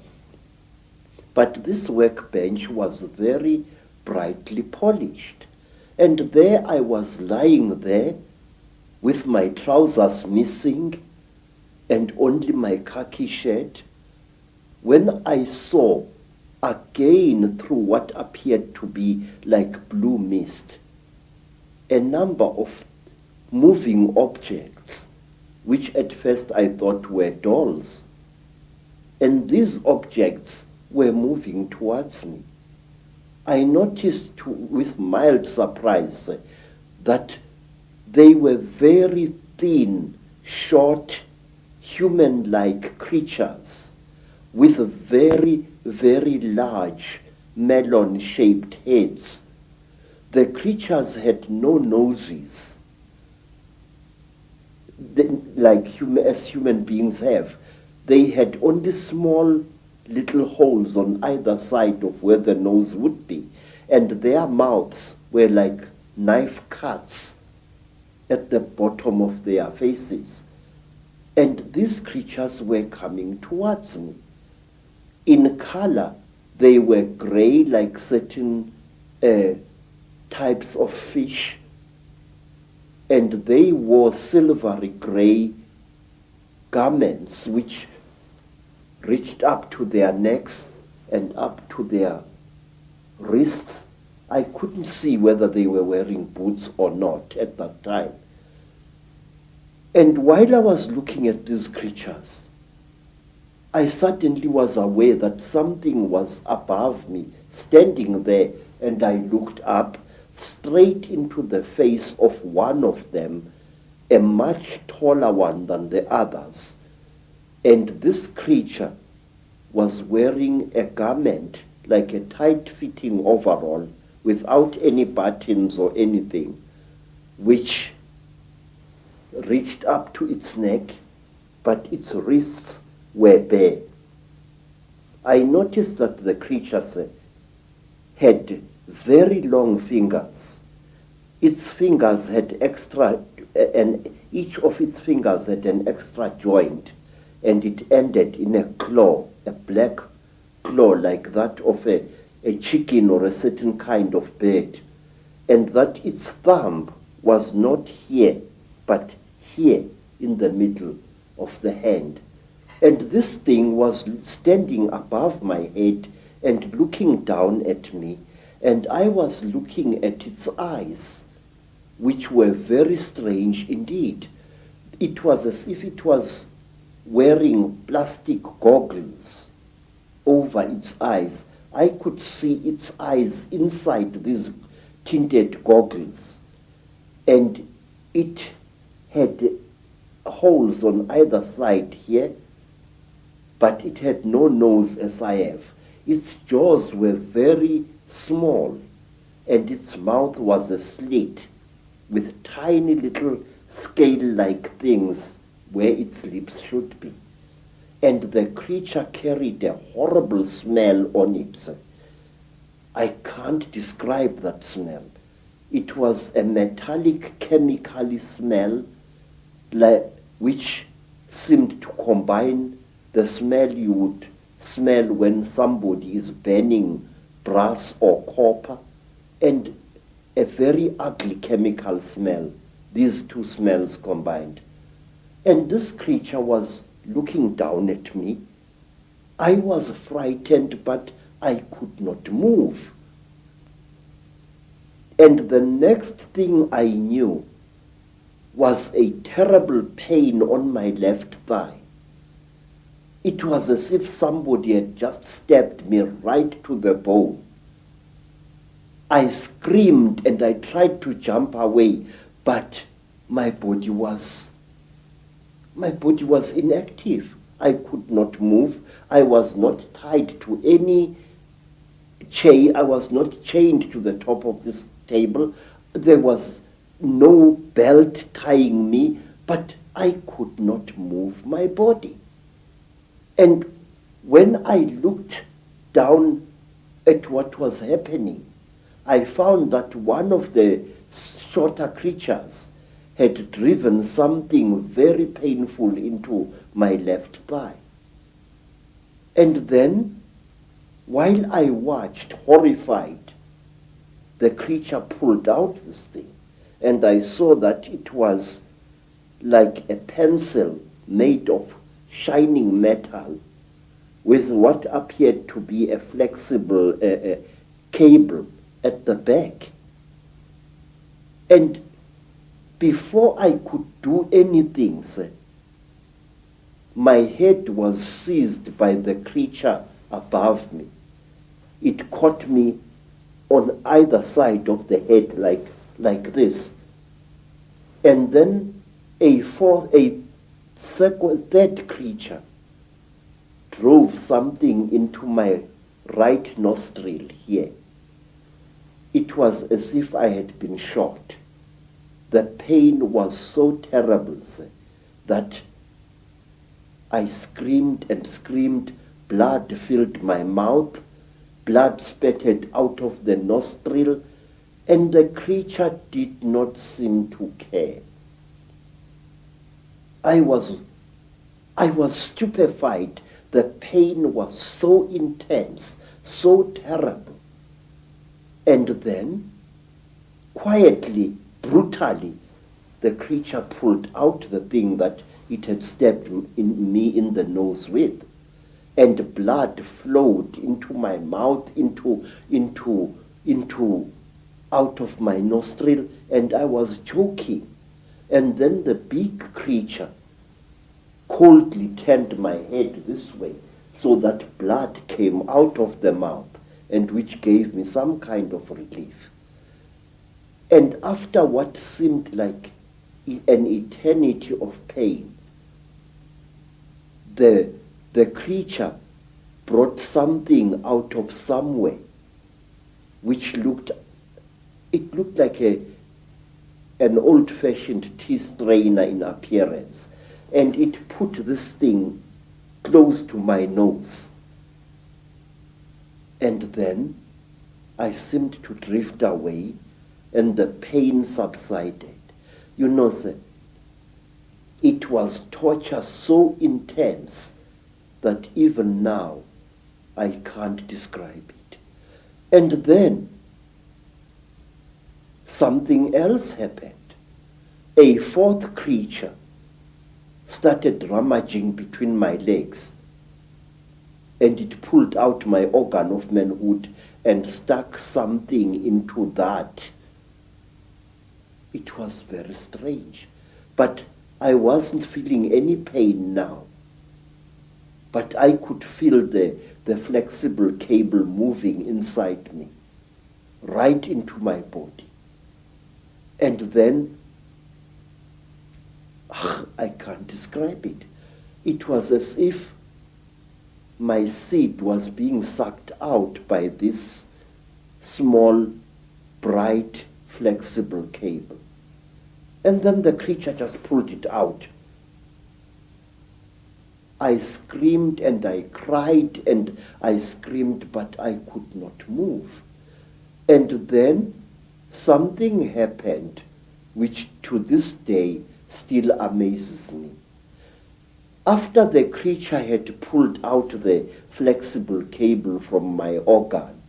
But this workbench was very brightly polished. And there I was lying there with my trousers missing and only my khaki shirt, when I saw again through what appeared to be like blue mist a number of moving objects, which at first I thought were dolls. And these objects were moving towards me. I noticed with mild surprise that they were very thin, short, human-like creatures with very, very large melon-shaped heads. The creatures had no noses, as human beings have. They had only small little holes on either side of where the nose would be, and their mouths were like knife cuts at the bottom of their faces. And these creatures were coming towards me. In color, they were gray like certain types of fish, and they wore silvery gray garments which reached up to their necks and up to their wrists. I couldn't see whether they were wearing boots or not at that time. And while I was looking at these creatures, I suddenly was aware that something was above me, standing there, and I looked up straight into the face of one of them, a much taller one than the others. And this creature was wearing a garment like a tight-fitting overall without any buttons or anything, which reached up to its neck, but its wrists were bare. I noticed that the creatures had very long fingers. Its fingers had and each of its fingers had an extra joint, and it ended in a claw, a black claw like that of a chicken or a certain kind of bird, and that its thumb was not here, but here in the middle of the hand. And this thing was standing above my head and looking down at me, and I was looking at its eyes, which were very strange indeed. It was as if it was wearing plastic goggles over its eyes. I could see its eyes inside these tinted goggles, and it had holes on either side here, but it had no nose as I have. Its jaws were very small, and its mouth was a slit with tiny little scale-like things where its lips should be. And the creature carried a horrible smell on it. I can't describe that smell. It was a metallic, chemical smell which seemed to combine the smell you would smell when somebody is burning brass or copper, and a very ugly chemical smell, these two smells combined. And this creature was looking down at me. I was frightened, but I could not move. And the next thing I knew was a terrible pain on my left thigh. It was as if somebody had just stabbed me right to the bone. I screamed and I tried to jump away, but my body was inactive. I could not move. I was not tied to any chain. I was not chained to the top of this table. There was no belt tying me, but I could not move my body. And when I looked down at what was happening, I found that one of the shorter creatures had driven something very painful into my left thigh. And then, while I watched, horrified, the creature pulled out this thing, and I saw that it was like a pencil made of shining metal with what appeared to be a flexible cable at the back. And before I could do anything, my head was seized by the creature above me. It caught me on either side of the head like this. And then a third creature drove something into my right nostril here. It was as if I had been shot. The pain was so terrible, sir, that I screamed and screamed. Blood filled my mouth, blood spattered out of the nostril, and the creature did not seem to care. I was stupefied. The pain was so intense, so terrible. And then, quietly, brutally, the creature pulled out the thing that it had stabbed me in the nose with, and blood flowed into my mouth, out of my nostril, and I was choking. And then the big creature coldly turned my head this way, so that blood came out of the mouth, and which gave me some kind of relief. And after what seemed like an eternity of pain, the creature brought something out of somewhere, which looked like an old-fashioned tea strainer in appearance, and it put this thing close to my nose. And then I seemed to drift away, and the pain subsided. You know, sir, it was torture so intense that even now I can't describe it. And then something else happened. A fourth creature started rummaging between my legs, and it pulled out my organ of manhood and stuck something into that. It was very strange, but I wasn't feeling any pain now. But I could feel the flexible cable moving inside me, right into my body. And then, I can't describe it. It was as if my seed was being sucked out by this small, bright, flexible cable. And then the creature just pulled it out. I screamed and I cried and I screamed, but I could not move. And then something happened which to this day still amazes me. After the creature had pulled out the flexible cable from my organ,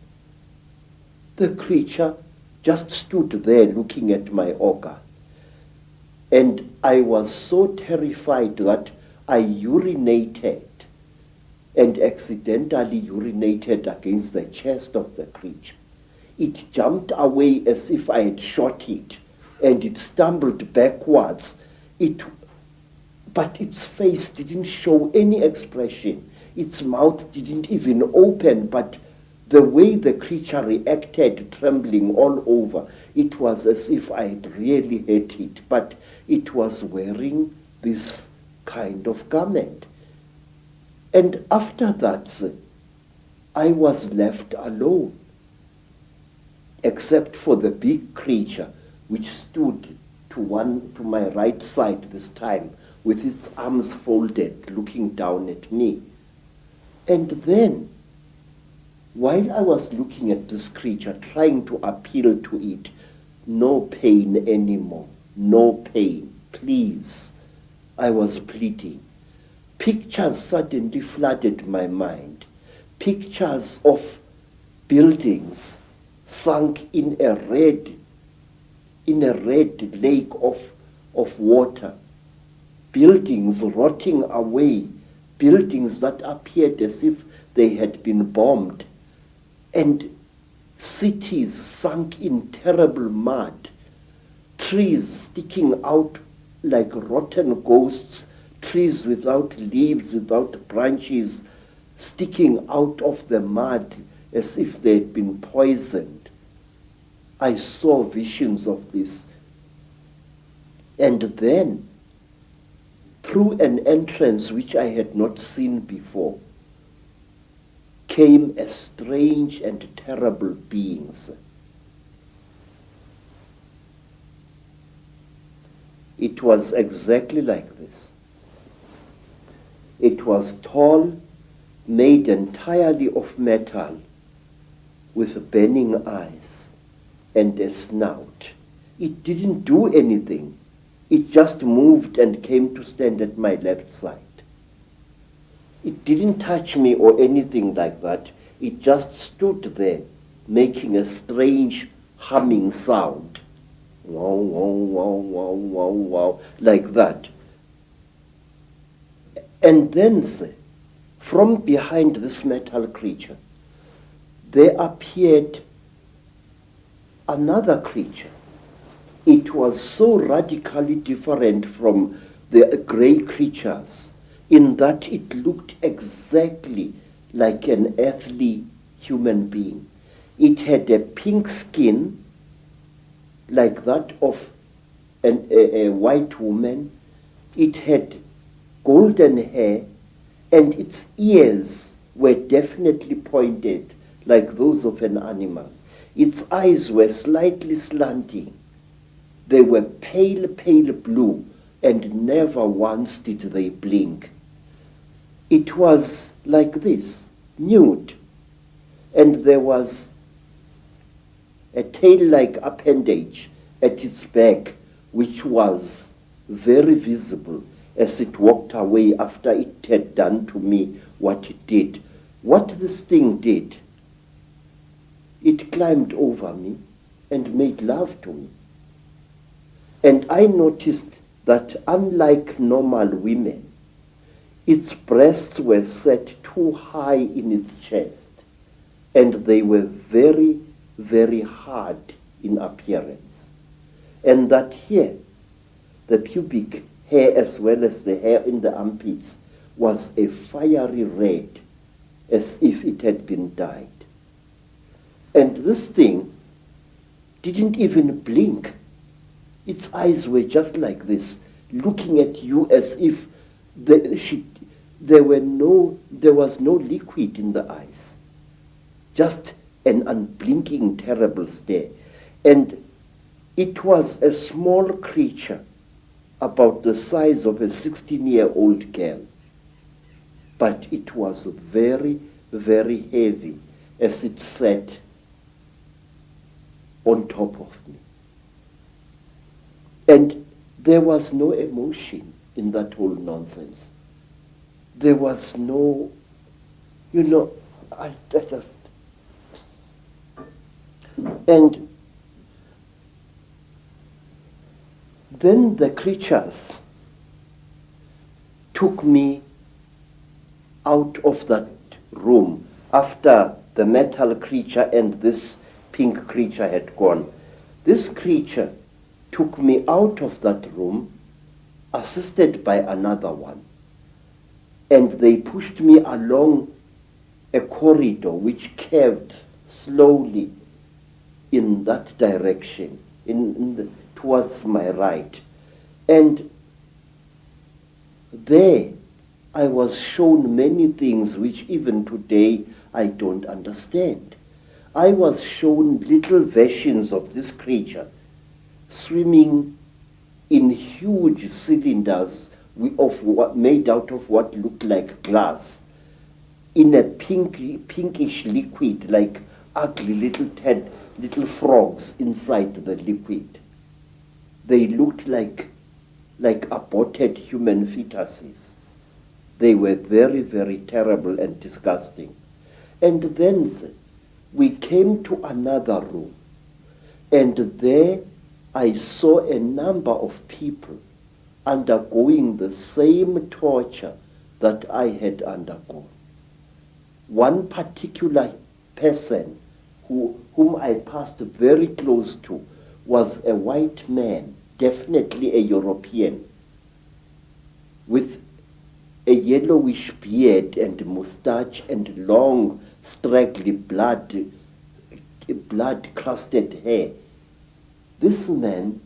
the creature just stood there looking at my organ. And I was so terrified that I urinated, and accidentally urinated against the chest of the creature. It jumped away as if I had shot it, and it stumbled backwards. But its face didn't show any expression. Its mouth didn't even open, but the way the creature reacted, trembling all over, it was as if I had really hurt it, but it was wearing this kind of garment. And after that, I was left alone, except for the big creature, which stood to my right side this time, with its arms folded, looking down at me. And then, while I was looking at this creature, trying to appeal to it, no pain anymore, no pain, please, I was pleading. Pictures suddenly flooded my mind. Pictures of buildings sunk in a red lake of water. Buildings rotting away. Buildings that appeared as if they had been bombed. And cities sunk in terrible mud. Trees sticking out like rotten ghosts. Trees without leaves, without branches, sticking out of the mud as if they had been poisoned. I saw visions of this. And then, through an entrance which I had not seen before, came a strange and terrible beings. It was exactly like this. It was tall, made entirely of metal, with burning eyes and a snout. It didn't do anything. It just moved and came to stand at my left side. It didn't touch me or anything like that. It just stood there, making a strange humming sound. Wow, wow, wow, wow, wow, wow, like that. And then, from behind this metal creature, there appeared another creature. It was so radically different from the gray creatures in that it looked exactly like an earthly human being. It had a pink skin like that of a white woman. It had golden hair, and its ears were definitely pointed like those of an animal. Its eyes were slightly slanting. They were pale, pale blue, and never once did they blink. It was like this, nude, and there was a tail-like appendage at its back, which was very visible as it walked away after it had done to me what it did. What this thing did, it climbed over me and made love to me. And I noticed that unlike normal women, its breasts were set too high in its chest, and they were very, very hard in appearance. And that here, the pubic hair as well as the hair in the armpits was a fiery red, as if it had been dyed. And this thing didn't even blink. Its eyes were just like this, looking at you as if there was no liquid in the eyes, just an unblinking, terrible stare. And it was a small creature, about the size of a 16-year-old girl, but it was very, very heavy as it sat on top of me. And there was no emotion in that whole nonsense. There was no, I just... And then the creatures took me out of that room after the metal creature and this pink creature had gone. This creature took me out of that room, assisted by another one. And they pushed me along a corridor which curved slowly in that direction, towards my right. And there I was shown many things which even today I don't understand. I was shown little versions of this creature swimming in huge cylinders made out of what looked like glass, in a pinkish liquid, like ugly little frogs inside the liquid. They looked like aborted human fetuses. They were very, very terrible and disgusting. And then we came to another room, and there I saw a number of people undergoing the same torture that I had undergone. One particular person whom I passed very close to was a white man, definitely a European, with a yellowish beard and moustache and long, straggly blood-crusted hair. This man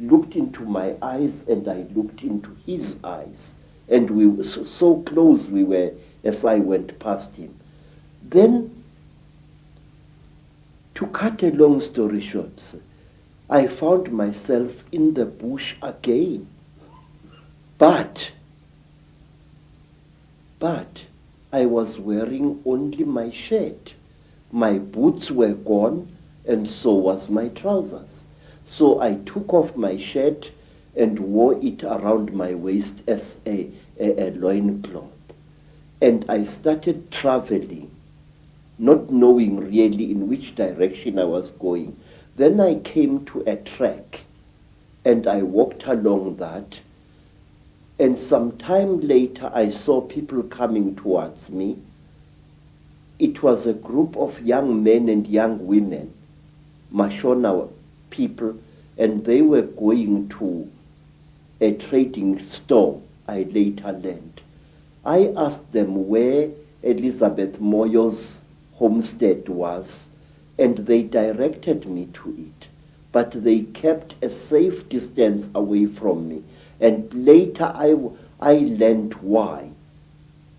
looked into my eyes and I looked into his eyes. And we were so close we were as I went past him. Then, to cut a long story short, I found myself in the bush again. But I was wearing only my shirt. My boots were gone and so was my trousers. So I took off my shirt and wore it around my waist as a loincloth. And I started traveling, not knowing really in which direction I was going. Then I came to a track and I walked along that. And some time later I saw people coming towards me. It was a group of young men and young women, Mashona people, and they were going to a trading store, I later learned. I asked them where Elizabeth Moyo's homestead was, and they directed me to it. But they kept a safe distance away from me. And later I learned why.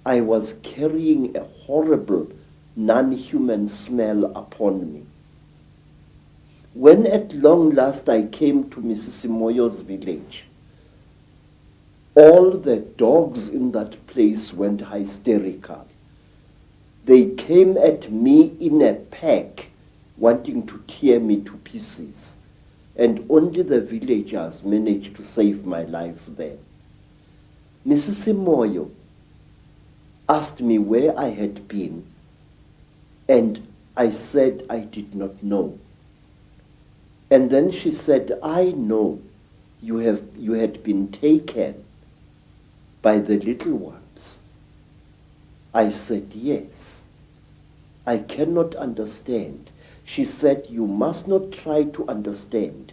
I was carrying a horrible, non-human smell upon me. When at long last I came to Mrs. Moyo's village, all the dogs in that place went hysterical. They came at me in a pack, wanting to tear me to pieces. And only the villagers managed to save my life then. Mrs. Moyo asked me where I had been, and I said I did not know. And then she said, I know you had been taken by the little ones. I said, yes. I cannot understand. She said, you must not try to understand.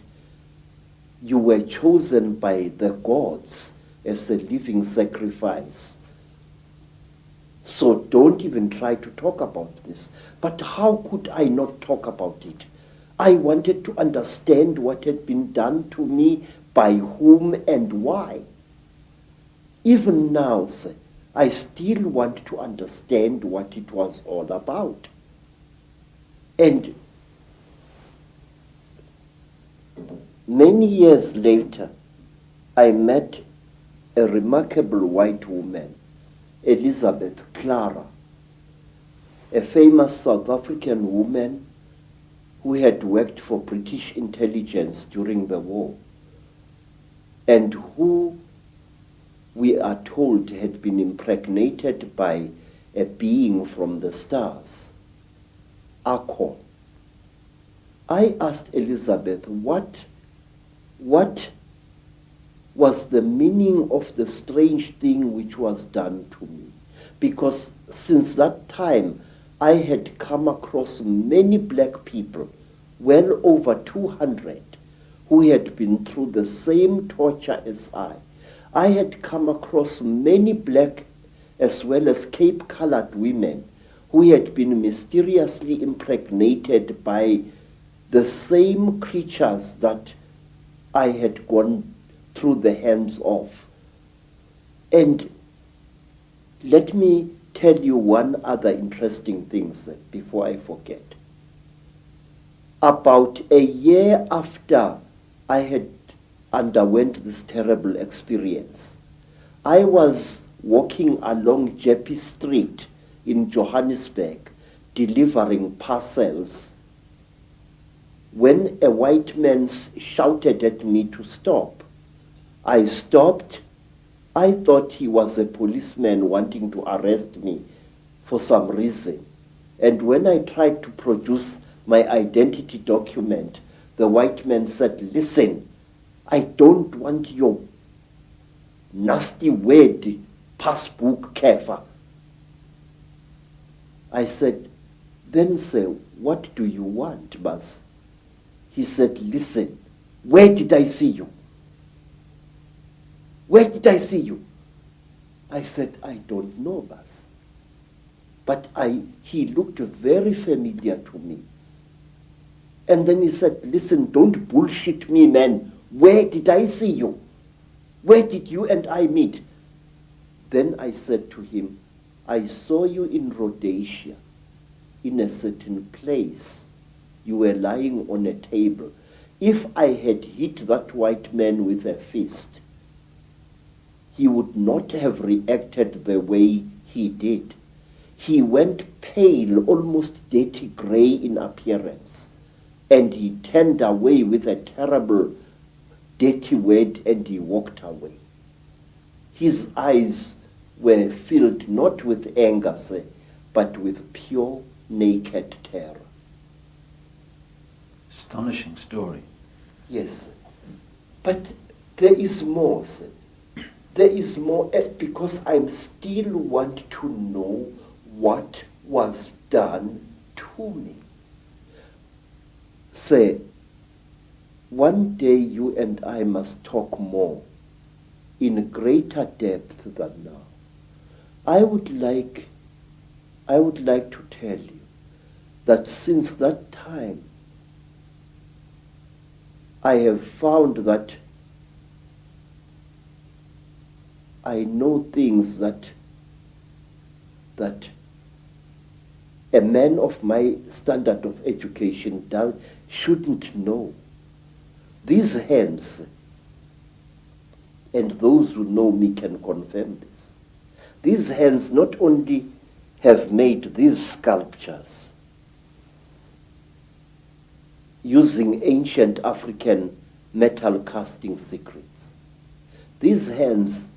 You were chosen by the gods as a living sacrifice. So don't even try to talk about this. But how could I not talk about it? I wanted to understand what had been done to me, by whom and why. Even now, sir, I still want to understand what it was all about. And many years later, I met a remarkable white woman, Elizabeth Clara, a famous South African woman who had worked for British intelligence during the war, and who, we are told, had been impregnated by a being from the stars, Icke. I asked Elizabeth what was the meaning of the strange thing which was done to me. Because since that time, I had come across many black people, well over 200, who had been through the same torture as I. I had come across many black as well as Cape-colored women who had been mysteriously impregnated by the same creatures that I had gone through the hands of. And let me tell you one other interesting thing before I forget. About a year after I had underwent this terrible experience, I was walking along Jeppe Street in Johannesburg delivering parcels when a white man shouted at me to stop. I stopped. I thought he was a policeman wanting to arrest me for some reason. And when I tried to produce my identity document, the white man said, listen, I don't want your nasty word passbook kefa. I said, then sir, what do you want, Bas? He said, listen, where did I see you? Where did I see you? I said, I don't know, Bas. But he looked very familiar to me. And then he said, listen, don't bullshit me, man. Where did I see you? Where did you and I meet? Then I said to him, I saw you in Rhodesia, in a certain place. You were lying on a table. If I had hit that white man with a fist, he would not have reacted the way he did. He went pale, almost dirty gray in appearance, and he turned away with a terrible, dirty word, and he walked away. His eyes were filled not with anger, sir, but with pure, naked terror. Astonishing story. Yes, sir. But there is more, sir. There is more, because I still want to know what was done to me. Say, one day you and I must talk more, in greater depth than now. I would like to tell you that since that time, I have found that I know things that a man of my standard of education shouldn't know. These hands, and those who know me can confirm this, these hands not only have made these sculptures using ancient African metal casting secrets. These hands,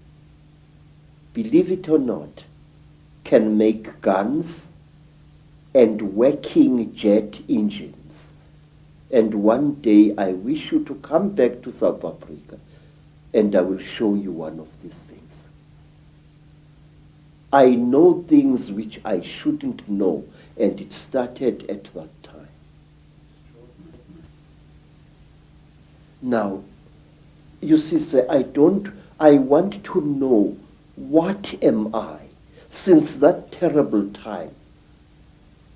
believe it or not, can make guns and working jet engines. And one day I wish you to come back to South Africa and I will show you one of these things. I know things which I shouldn't know, and it started at that time. Now, you see, sir, I want to know, what am I? Since that terrible time,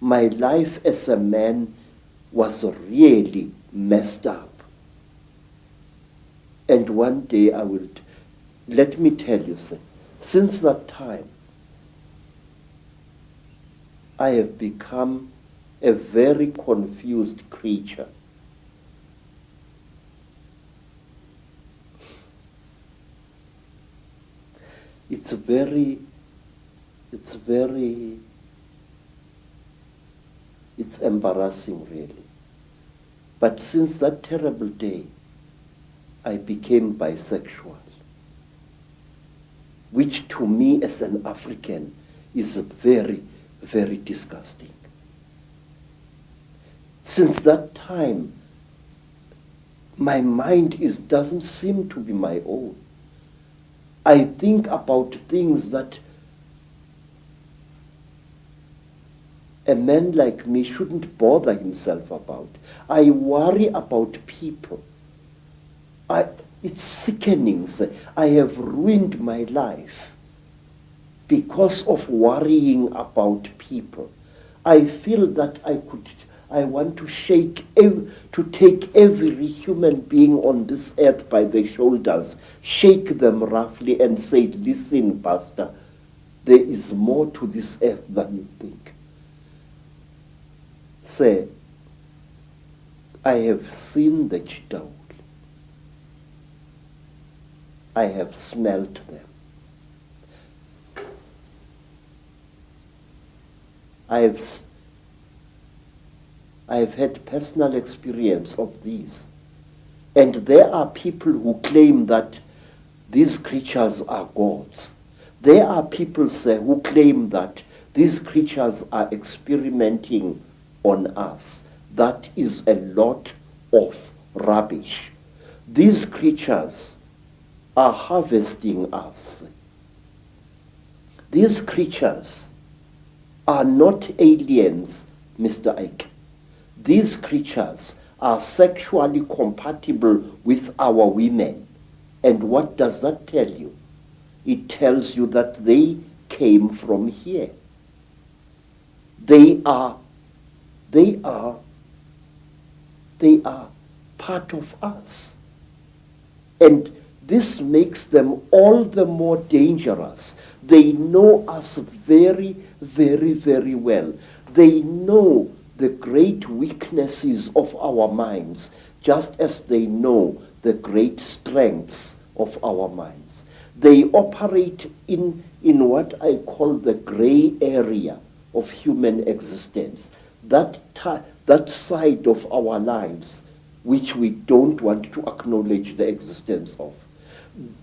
my life as a man was really messed up. And one day let me tell you, sir, since that time, I have become a very confused creature. It's embarrassing, really. But since that terrible day, I became bisexual, which to me as an African is very, very disgusting. Since that time, my mind doesn't seem to be my own. I think about things that a man like me shouldn't bother himself about. I worry about people. It's sickening. I have ruined my life because of worrying about people. I feel that I want to take every human being on this earth by the shoulders, shake them roughly and say, listen, Pastor, there is more to this earth than you think. Say, I have seen the Chitauli. I have smelt them. I have had personal experience of these. And there are people who claim that these creatures are gods. There are people, sir, who claim that these creatures are experimenting on us. That is a lot of rubbish. These creatures are harvesting us. These creatures are not aliens, Mr. Icke. These creatures are sexually compatible with our women. And what does that tell you? it tells you that they came from here. They are part of us. And this makes them all the more dangerous. They know us very, very, very well. They know the great weaknesses of our minds, just as they know the great strengths of our minds. They operate in what I call the gray area of human existence, that side of our lives which we don't want to acknowledge the existence of.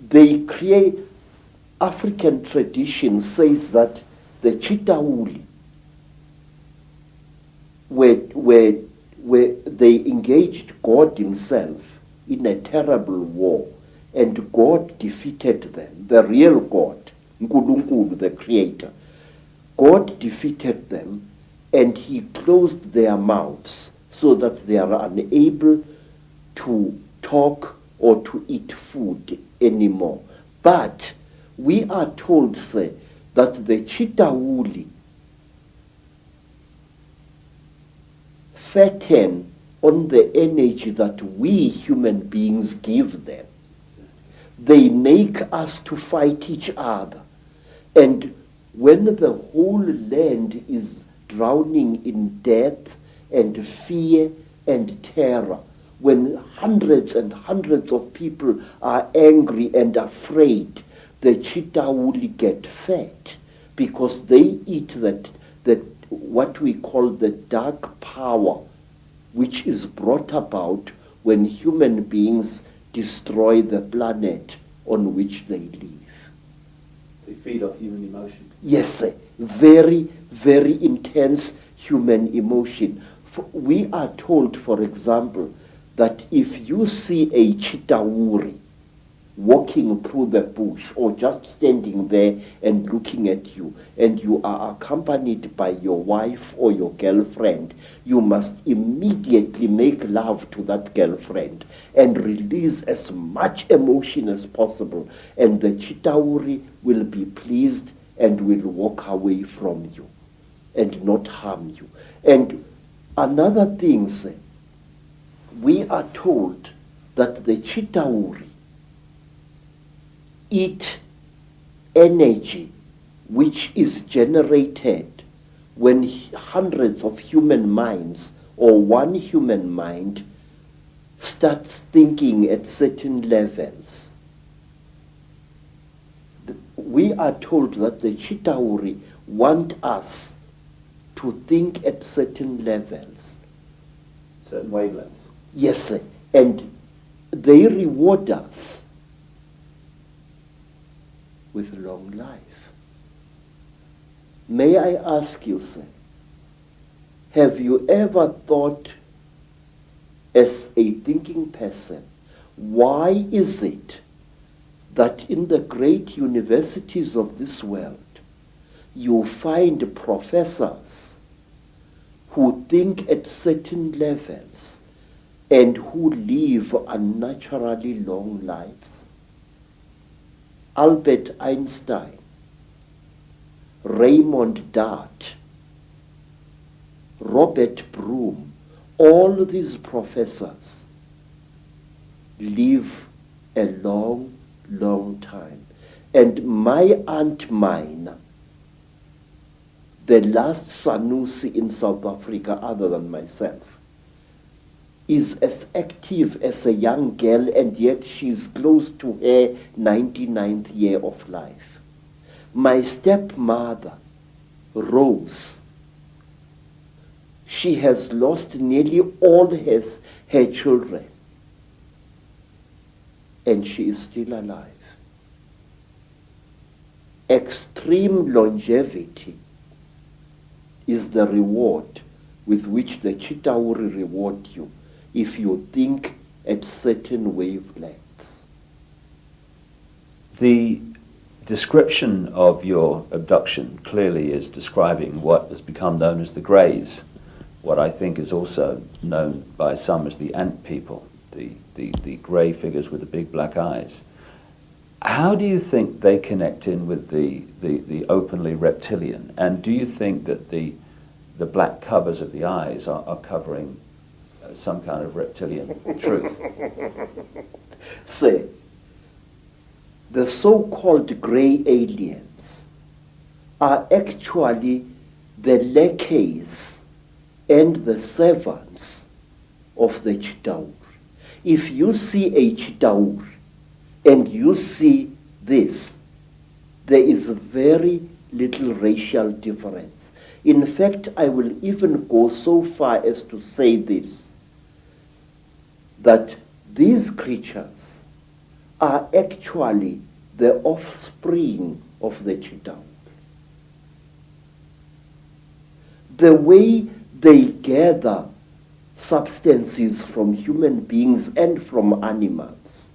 They create, African tradition says that the Chitauli, where they engaged God himself in a terrible war, and God defeated them, the real God, Nkulunkulu, the Creator. God defeated them, and he closed their mouths so that they are unable to talk or to eat food anymore. But we are told, say, that the Chitauli fatten on the energy that we human beings give them. They make us to fight each other. And when the whole land is drowning in death and fear and terror, when hundreds and hundreds of people are angry and afraid, the Chitauli get fat because they eat that what we call the dark power, which is brought about when human beings destroy the planet on which they live. They feed off human emotion. Yes, very, very intense human emotion. We are told, for example, that if you see a Chitauri walking through the bush or just standing there and looking at you, and you are accompanied by your wife or your girlfriend, you must immediately make love to that girlfriend and release as much emotion as possible, and the Chitauri will be pleased and will walk away from you and not harm you. And another thing, say, we are told that the Chitauri eat energy which is generated when hundreds of human minds or one human mind starts thinking at certain levels. We are told that the Chitauri want us to think at certain levels. Certain wavelengths. Yes, sir. And they reward us with long life. May I ask you, sir, have you ever thought as a thinking person, why is it that in the great universities of this world you find professors who think at certain levels and who live unnaturally long lives? Albert Einstein, Raymond Dart, Robert Broom, all these professors live a long, long time. And my Aunt Mina, the last Sanusi in South Africa other than myself, is as active as a young girl, and yet she's close to her 99th year of life. My stepmother, Rose, she has lost nearly all her children, and she is still alive. Extreme longevity is the reward with which the Chitauri reward you if you think at certain wavelengths. The description of your abduction clearly is describing what has become known as the Greys, what I think is also known by some as the Ant people, the grey figures with the big black eyes. How do you think they connect in with the openly reptilian? And do you think that the black covers of the eyes are covering some kind of reptilian truth? Say, the so-called grey aliens are actually the lackeys and the servants of the Chitaur. If you see a Chitaur and you see this, there is very little racial difference. In fact, I will even go so far as to say this, that these creatures are actually the offspring of the Chitaur. The way they gather substances from human beings and from animals,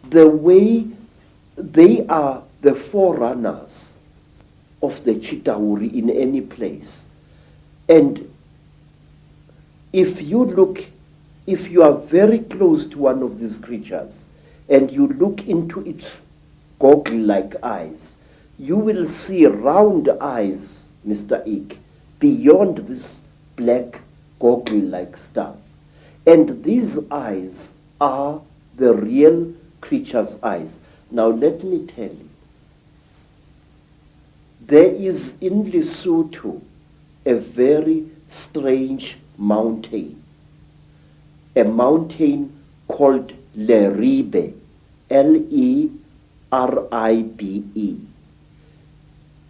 the way they are the forerunners of the Chitauri in any place. And if you are very close to one of these creatures and you look into its goggle-like eyes, you will see round eyes, Mr. Icke, beyond this black goggle-like stuff. And these eyes are the real creature's eyes. Now let me tell you, there is in Lesotho a very strange mountain, a mountain called Leribe, Leribe.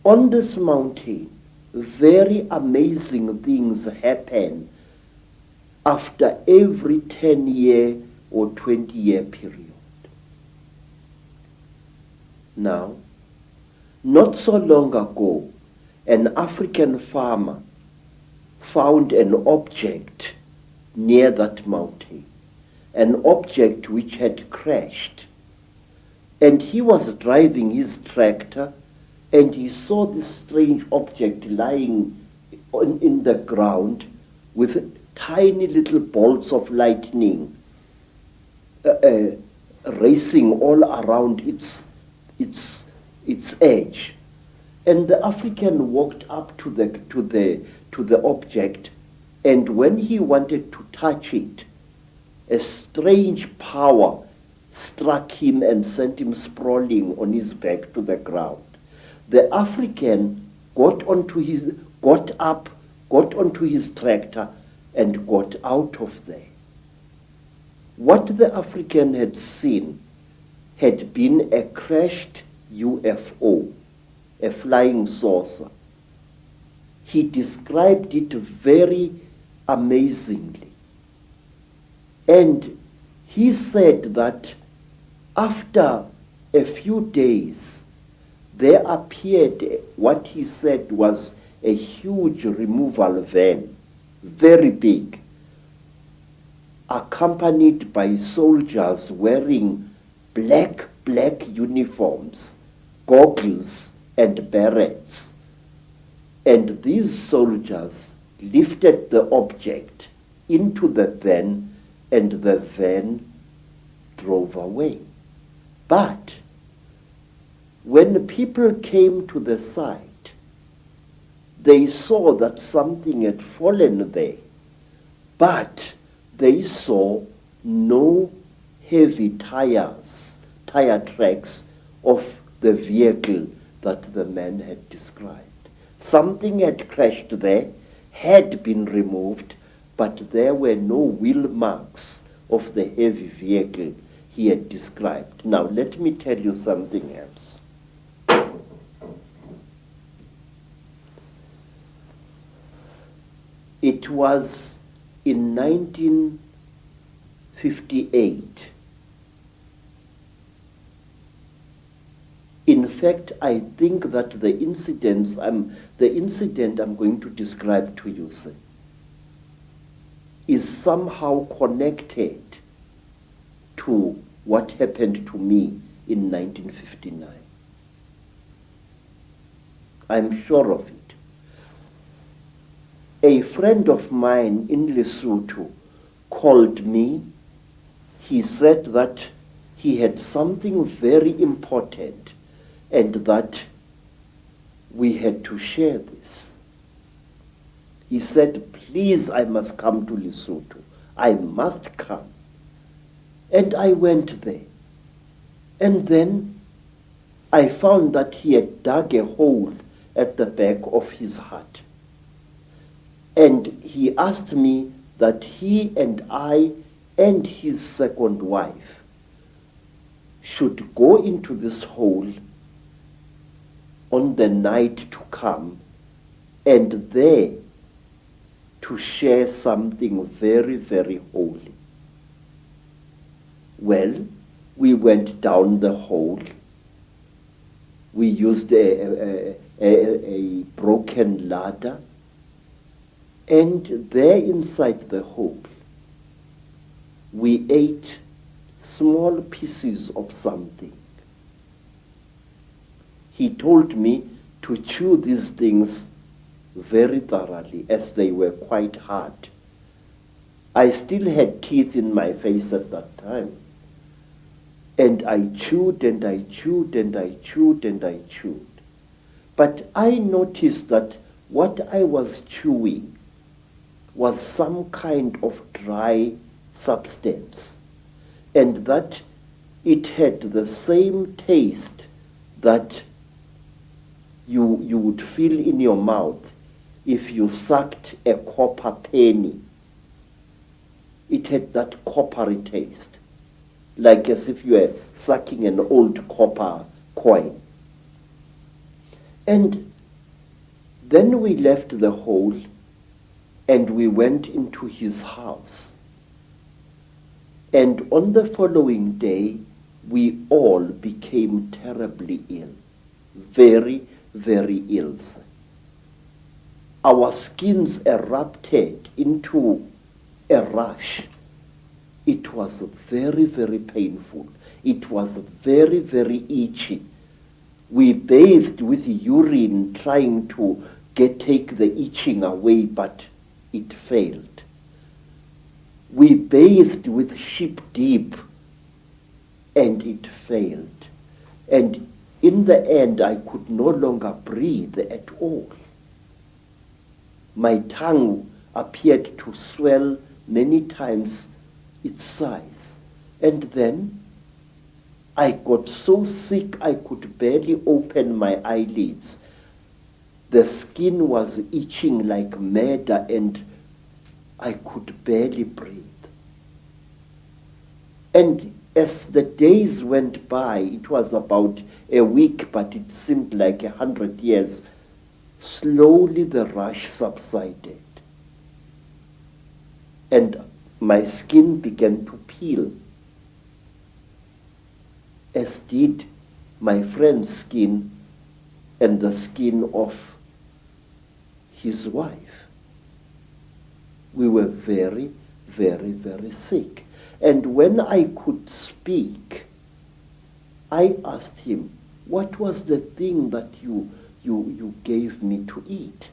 On this mountain, very amazing things happen after every 10-year or 20-year period. Now, not so long ago, an African farmer found an object near that mountain, an object which had crashed. And he was driving his tractor and he saw this strange object lying in the ground with tiny little bolts of lightning racing all around its edge. And the African walked up to the object, and when he wanted to touch it, a strange power struck him and sent him sprawling on his back to the ground. The African got onto his tractor and got out of there. What the African had seen had been a crashed UFO, a flying saucer. He described it very amazingly. And he said that after a few days, there appeared what he said was a huge removal van, very big, accompanied by soldiers wearing black uniforms, goggles and berets. And these soldiers lifted the object into the van, and the van drove away. But when people came to the site, they saw that something had fallen there, but they saw no heavy tire tracks of the vehicle that the man had described. Something had crashed there, had been removed, but there were no wheel marks of the heavy vehicle he had described. Now let me tell you something else. It was in 1958. In fact, I think that the incident I'm going to describe to you, sir, is somehow connected to what happened to me in 1959. I'm sure of it. A friend of mine in Lesotho called me. He said that he had something very important and that we had to share this. He said, please, I must come to Lesotho. I must come. And I went there. And then I found that he had dug a hole at the back of his hut. And he asked me that he and I and his second wife should go into this hole on the night to come and there to share something very, very holy. Well, we went down the hole. We used a broken ladder, and there inside the hole, we ate small pieces of something. He told me to chew these things very thoroughly, as they were quite hard. I still had teeth in my face at that time. And I chewed and I chewed and I chewed and I chewed. But I noticed that what I was chewing was some kind of dry substance, and that it had the same taste that you would feel in your mouth if you sucked a copper penny. It had that coppery taste, like as if you were sucking an old copper coin. And then we left the hole and we went into his house. And on the following day, we all became terribly ill, very, very ill. Our skins erupted into a rash. It was very, very painful. It was very, very itchy. We bathed with urine trying to take the itching away, but it failed. We bathed with sheep dip, and it failed. And in the end, I could no longer breathe at all. My tongue appeared to swell many times its size. And then I got so sick I could barely open my eyelids. The skin was itching like mad and I could barely breathe. And as the days went by, it was about a week, but it seemed like 100 years, slowly the rash subsided. And my skin began to peel, as did my friend's skin and the skin of his wife. We were very, very, very sick. And when I could speak, I asked him, what was the thing that you gave me to eat?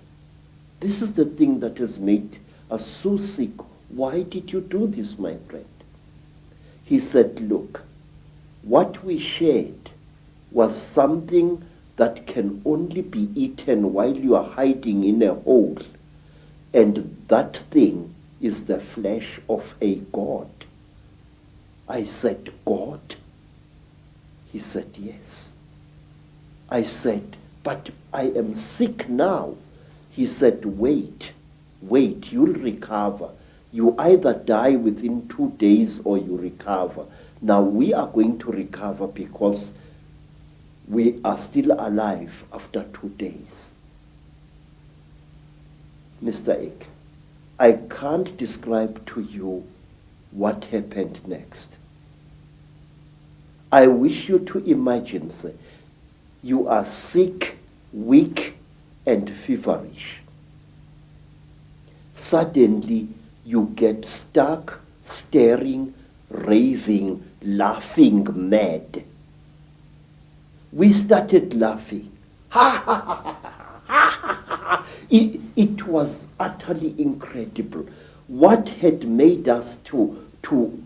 This is the thing that has made us so sick. Why did you do this, my friend? He said, look, what we shared was something that can only be eaten while you are hiding in a hole. And that thing is the flesh of a god. I said, God? He said, yes. I said, but I am sick now. He said, wait, you'll recover. You either die within 2 days or you recover. Now we are going to recover because we are still alive after 2 days. Mr. Icke, I can't describe to you what happened next. I wish you to imagine, sir, you are sick, weak, and feverish. Suddenly, you get stuck, staring, raving, laughing mad. We started laughing. Ha ha ha ha ha ha ha. It was utterly incredible. What had made us to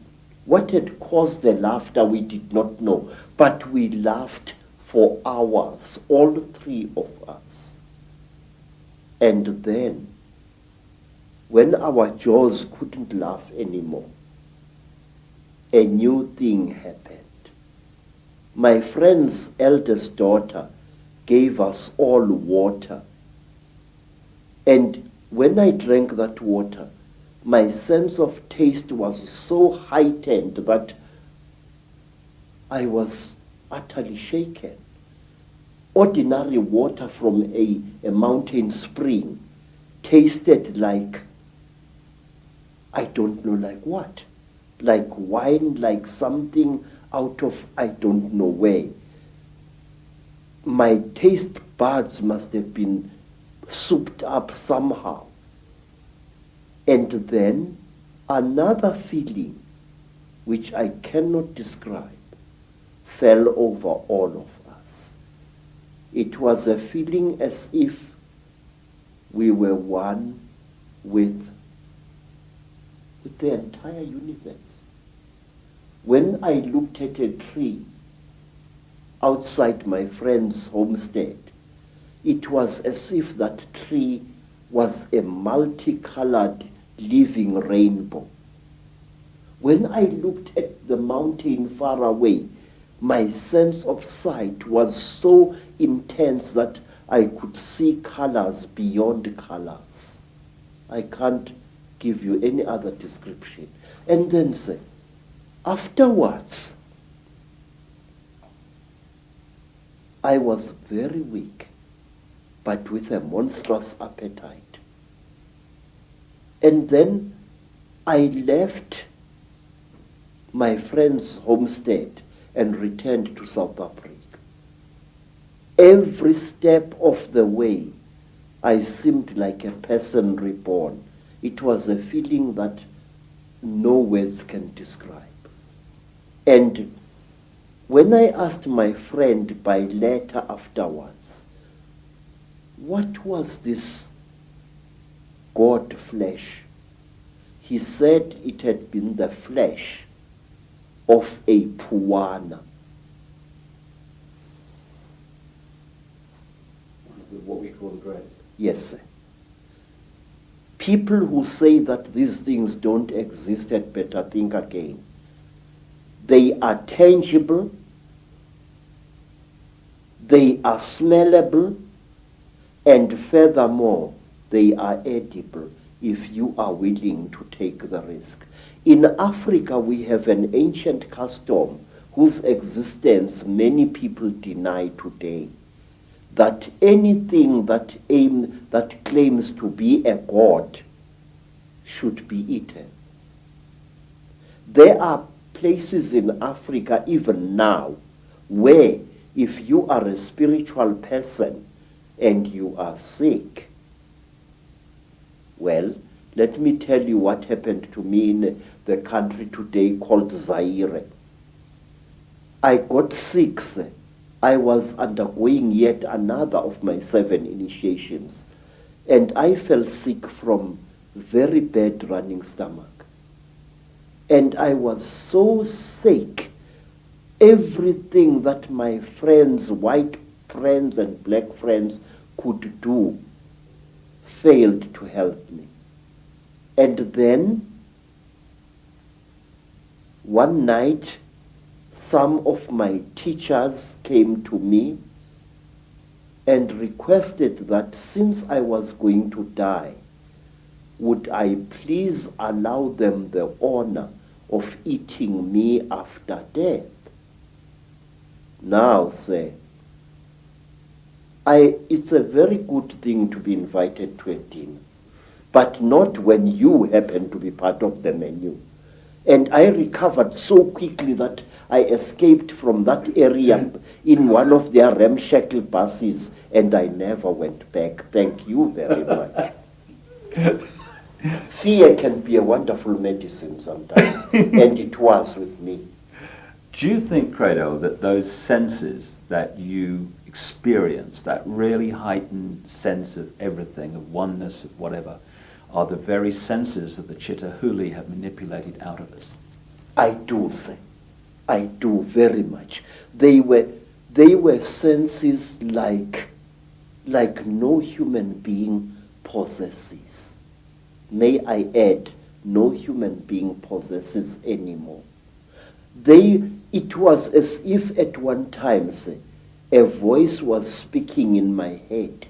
What had caused the laughter we did not know, but we laughed for hours, all three of us. And then, when our jaws couldn't laugh anymore, a new thing happened. My friend's eldest daughter gave us all water. And when I drank that water, my sense of taste was so heightened that I was utterly shaken. Ordinary water from a mountain spring tasted like, I don't know like what, like wine, like something out of I don't know where. My taste buds must have been souped up somehow. And then another feeling, which I cannot describe, fell over all of us. It was a feeling as if we were one with the entire universe. When I looked at a tree outside my friend's homestead, it was as if that tree was a multicolored living rainbow. When I looked at the mountain far away, my sense of sight was so intense that I could see colors beyond colors. I can't give you any other description. And then say, afterwards, I was very weak, but with a monstrous appetite. And then I left my friend's homestead and returned to South Africa. Every step of the way, I seemed like a person reborn. It was a feeling that no words can describe. And when I asked my friend by letter afterwards, what was this God flesh? He said it had been the flesh of a puana. What we call grave. Yes, sir. People who say that these things don't exist had better think again. They are tangible, they are smellable, and furthermore, they are edible if you are willing to take the risk. In Africa, we have an ancient custom whose existence many people deny today, that anything that claims to be a god should be eaten. There are places in Africa even now where if you are a spiritual person and you are sick, well, let me tell you what happened to me in the country today called Zaire. I got sick, sir. I was undergoing yet another of my 7 initiations, and I fell sick from very bad running stomach. And I was so sick, everything that my friends, white friends and black friends could do failed to help me. And then, one night, some of my teachers came to me and requested that since I was going to die, would I please allow them the honor of eating me after death? Now, sir, it's a very good thing to be invited to a dinner, but not when you happen to be part of the menu. And I recovered so quickly that I escaped from that area in one of their ramshackle buses, and I never went back. Thank you very much. Fear can be a wonderful medicine sometimes, and it was with me. Do you think, Creto, that those senses that you experience, that really heightened sense of everything, of oneness, of whatever, are the very senses that the Chitta Huli have manipulated out of us? I do, sir. I do very much. They were senses like no human being possesses. May I add, no human being possesses anymore. It was as if at one time, say, a voice was speaking in my head,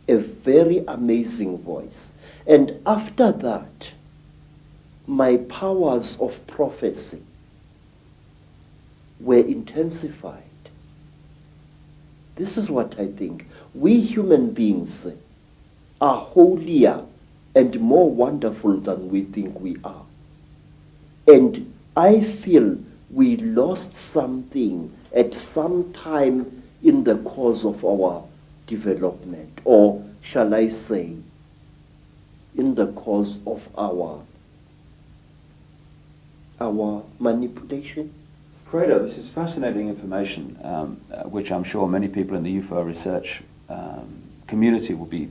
a very amazing voice. And after that, my powers of prophecy were intensified. This is what I think. We human beings are holier and more wonderful than we think we are. And I feel we lost something at some time in the course of our development, or shall I say, in the course of our manipulation. Creto, this is fascinating information, which I'm sure many people in the UFO research community will be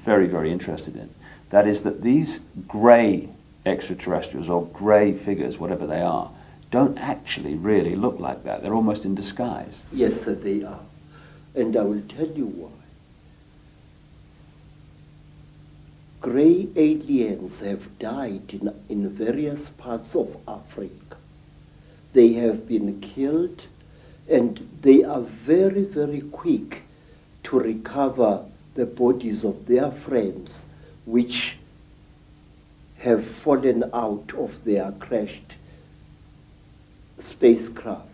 very, very interested in. That is that these grey extraterrestrials, or grey figures, whatever they are, don't actually really look like that. They're almost in disguise. Yes, sir, they are. And I will tell you why. Grey aliens have died in various parts of Africa. They have been killed, and they are very, very quick to recover the bodies of their friends which have fallen out of their crashed spacecraft.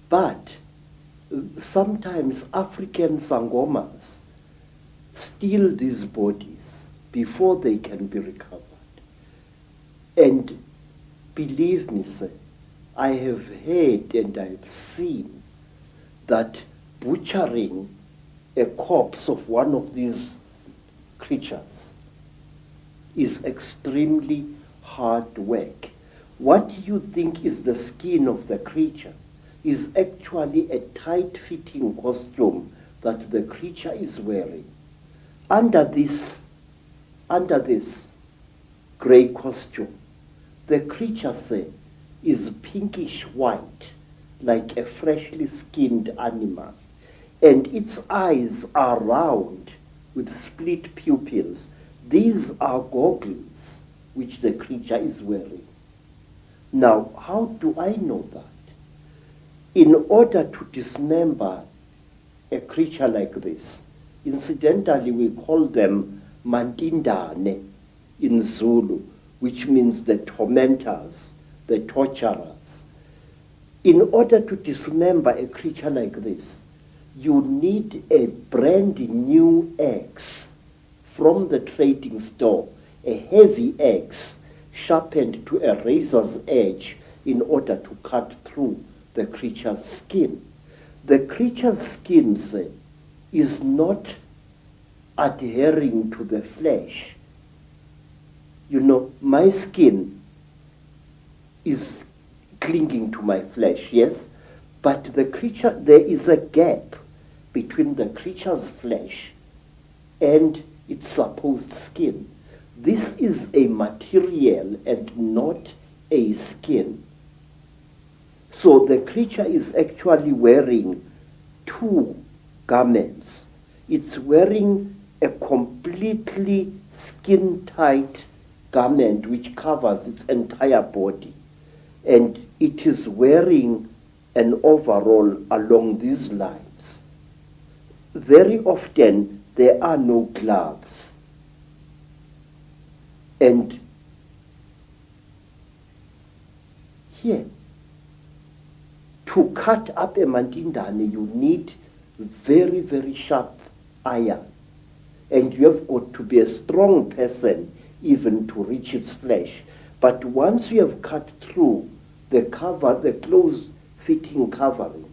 But sometimes African sangomas steal these bodies before they can be recovered. And believe me, sir, I have heard and I have seen that butchering a corpse of one of these creatures is extremely hard work. What you think is the skin of the creature is actually a tight-fitting costume that the creature is wearing. Under this grey costume, the creature, say, is pinkish white, like a freshly skinned animal, and its eyes are round with split pupils. These are goggles which the creature is wearing. Now, how do I know that? In order to dismember a creature like this, incidentally we call them mantindane in Zulu, which means the tormentors, the torturers. In order to dismember a creature like this, you need a brand new axe from the trading store, a heavy axe sharpened to a razor's edge in order to cut through the creature's skin. The creature's skin, say, is not adhering to the flesh. You know, my skin is clinging to my flesh, yes? But the creature, there is a gap between the creature's flesh and its supposed skin. This is a material and not a skin. So the creature is actually wearing two garments. It's wearing a completely skin-tight garment which covers its entire body. And it is wearing an overall along these lines. Very often there are no gloves. And here, to cut up a mantindane, you need very, very sharp iron. And you have got to be a strong person even to reach its flesh. But once you have cut through the cover, the close-fitting covering,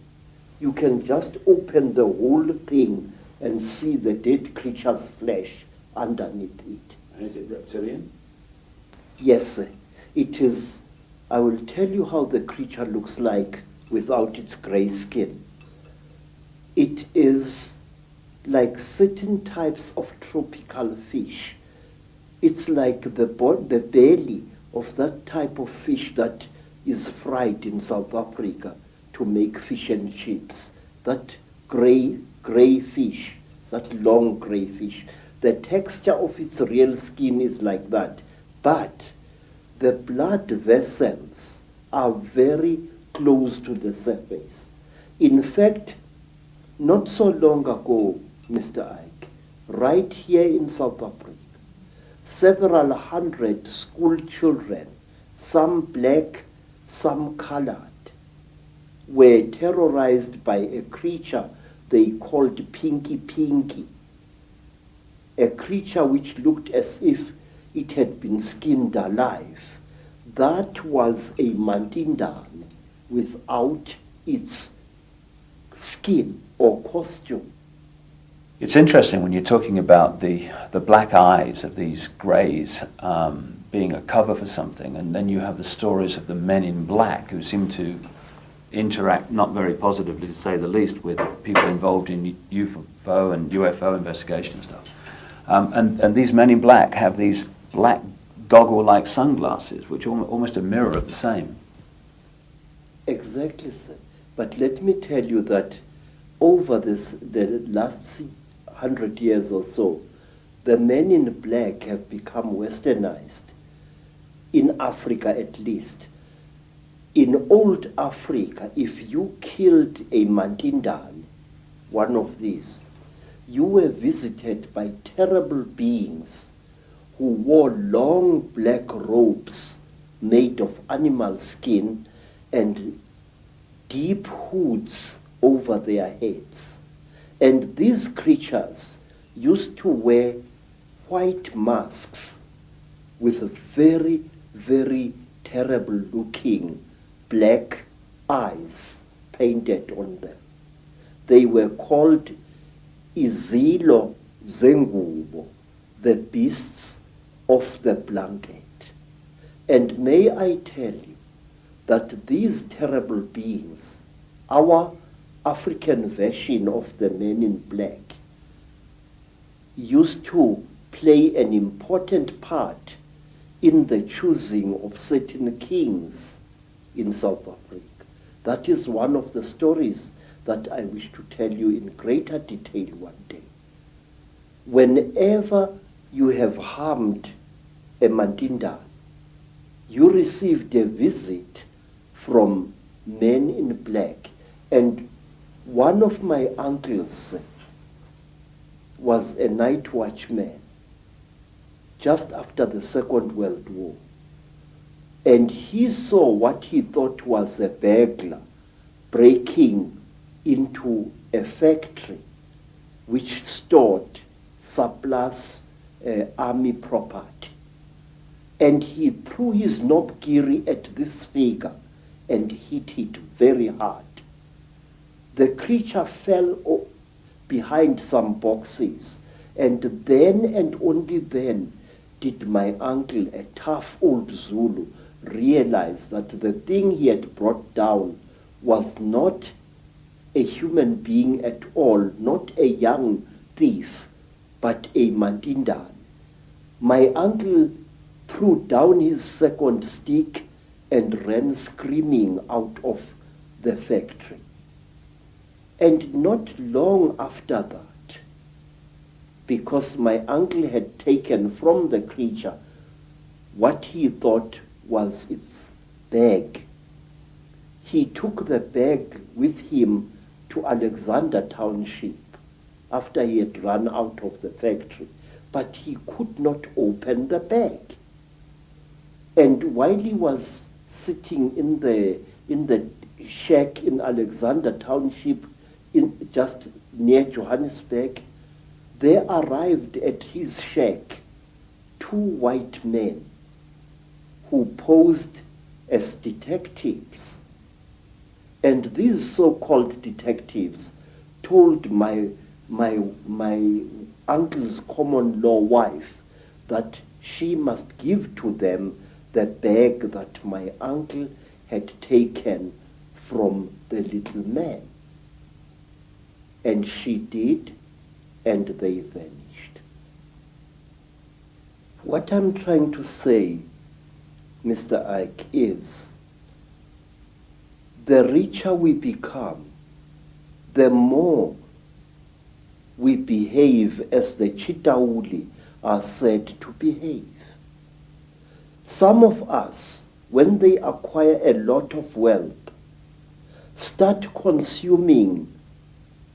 you can just open the whole thing and see the dead creature's flesh underneath it. And is it reptilian? Yes, sir. It is. I will tell you how the creature looks like without its grey skin. It is like certain types of tropical fish. It's like the belly of that type of fish that is fried in South Africa to make fish and chips. That grey fish, that long grey fish, the texture of its real skin is like that, but the blood vessels are very close to the surface. In fact, not so long ago, Mr. Icke, right here in South Africa, several hundred school children, some black, some colored, were terrorized by a creature they called Pinky Pinky, a creature which looked as if it had been skinned alive. That was a Mantindan without its skin or costume. It's interesting when you're talking about the black eyes of these greys being a cover for something, and then you have the stories of the men in black who seem to interact not very positively, to say the least, with people involved in UFO and UFO investigation and stuff. And these men in black have these black goggle-like sunglasses, which are almost a mirror of the same. Exactly, sir. But let me tell you that over the last 100 years or so, the men in black have become westernized, in Africa at least. In old Africa, if you killed a Mantindan, one of these, you were visited by terrible beings who wore long black robes made of animal skin and deep hoods over their heads. And these creatures used to wear white masks with very, very terrible looking black eyes painted on them. They were called Izilo Zengubo, the beasts of the blanket. And may I tell you that these terrible beings, our African version of the men in black, used to play an important part in the choosing of certain kings in South Africa. That is one of the stories that I wish to tell you in greater detail one day. Whenever you have harmed a Mantinda, you received a visit from men in black. And one of my uncles was a night watchman just after the Second World War. And he saw what he thought was a burglar breaking into a factory which stored surplus army property. And he threw his knobgiri at this figure and hit it very hard. The creature fell behind some boxes, and then and only then did my uncle, a tough old Zulu, realize that the thing he had brought down was not a human being at all, not a young thief, but a Mantindan. My uncle threw down his second stick and ran screaming out of the factory. And not long after that, because my uncle had taken from the creature what he thought was its bag, he took the bag with him to Alexander Township after he had run out of the factory. But he could not open the bag. And while he was sitting in the shack in Alexander Township, just near Johannesburg, there arrived at his shack 2 white men who posed as detectives. And these so-called detectives told my uncle's common law wife that she must give to them the bag that my uncle had taken from the little man. And she did, and they vanished. What I'm trying to say, Mr. Icke, is the richer we become, the more we behave as the Chitauli are said to behave. Some of us, when they acquire a lot of wealth, start consuming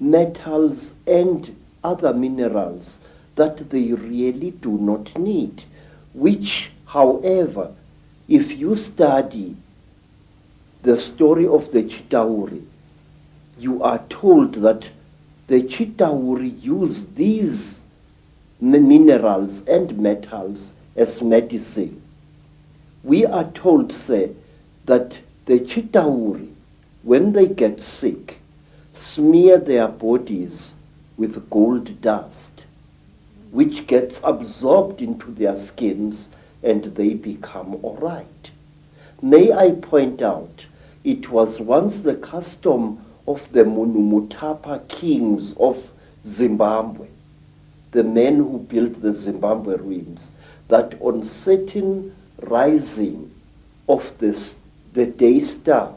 metals and other minerals that they really do not need, which, however, if you study the story of the Chitauri, you are told that the Chitauri use these minerals and metals as medicine. We are told, say, that the Chitauri, when they get sick, smear their bodies with gold dust, which gets absorbed into their skins and they become all right. May I point out, it was once the custom of the Munumutapa kings of Zimbabwe, the men who built the Zimbabwe ruins, that on certain rising of the day star,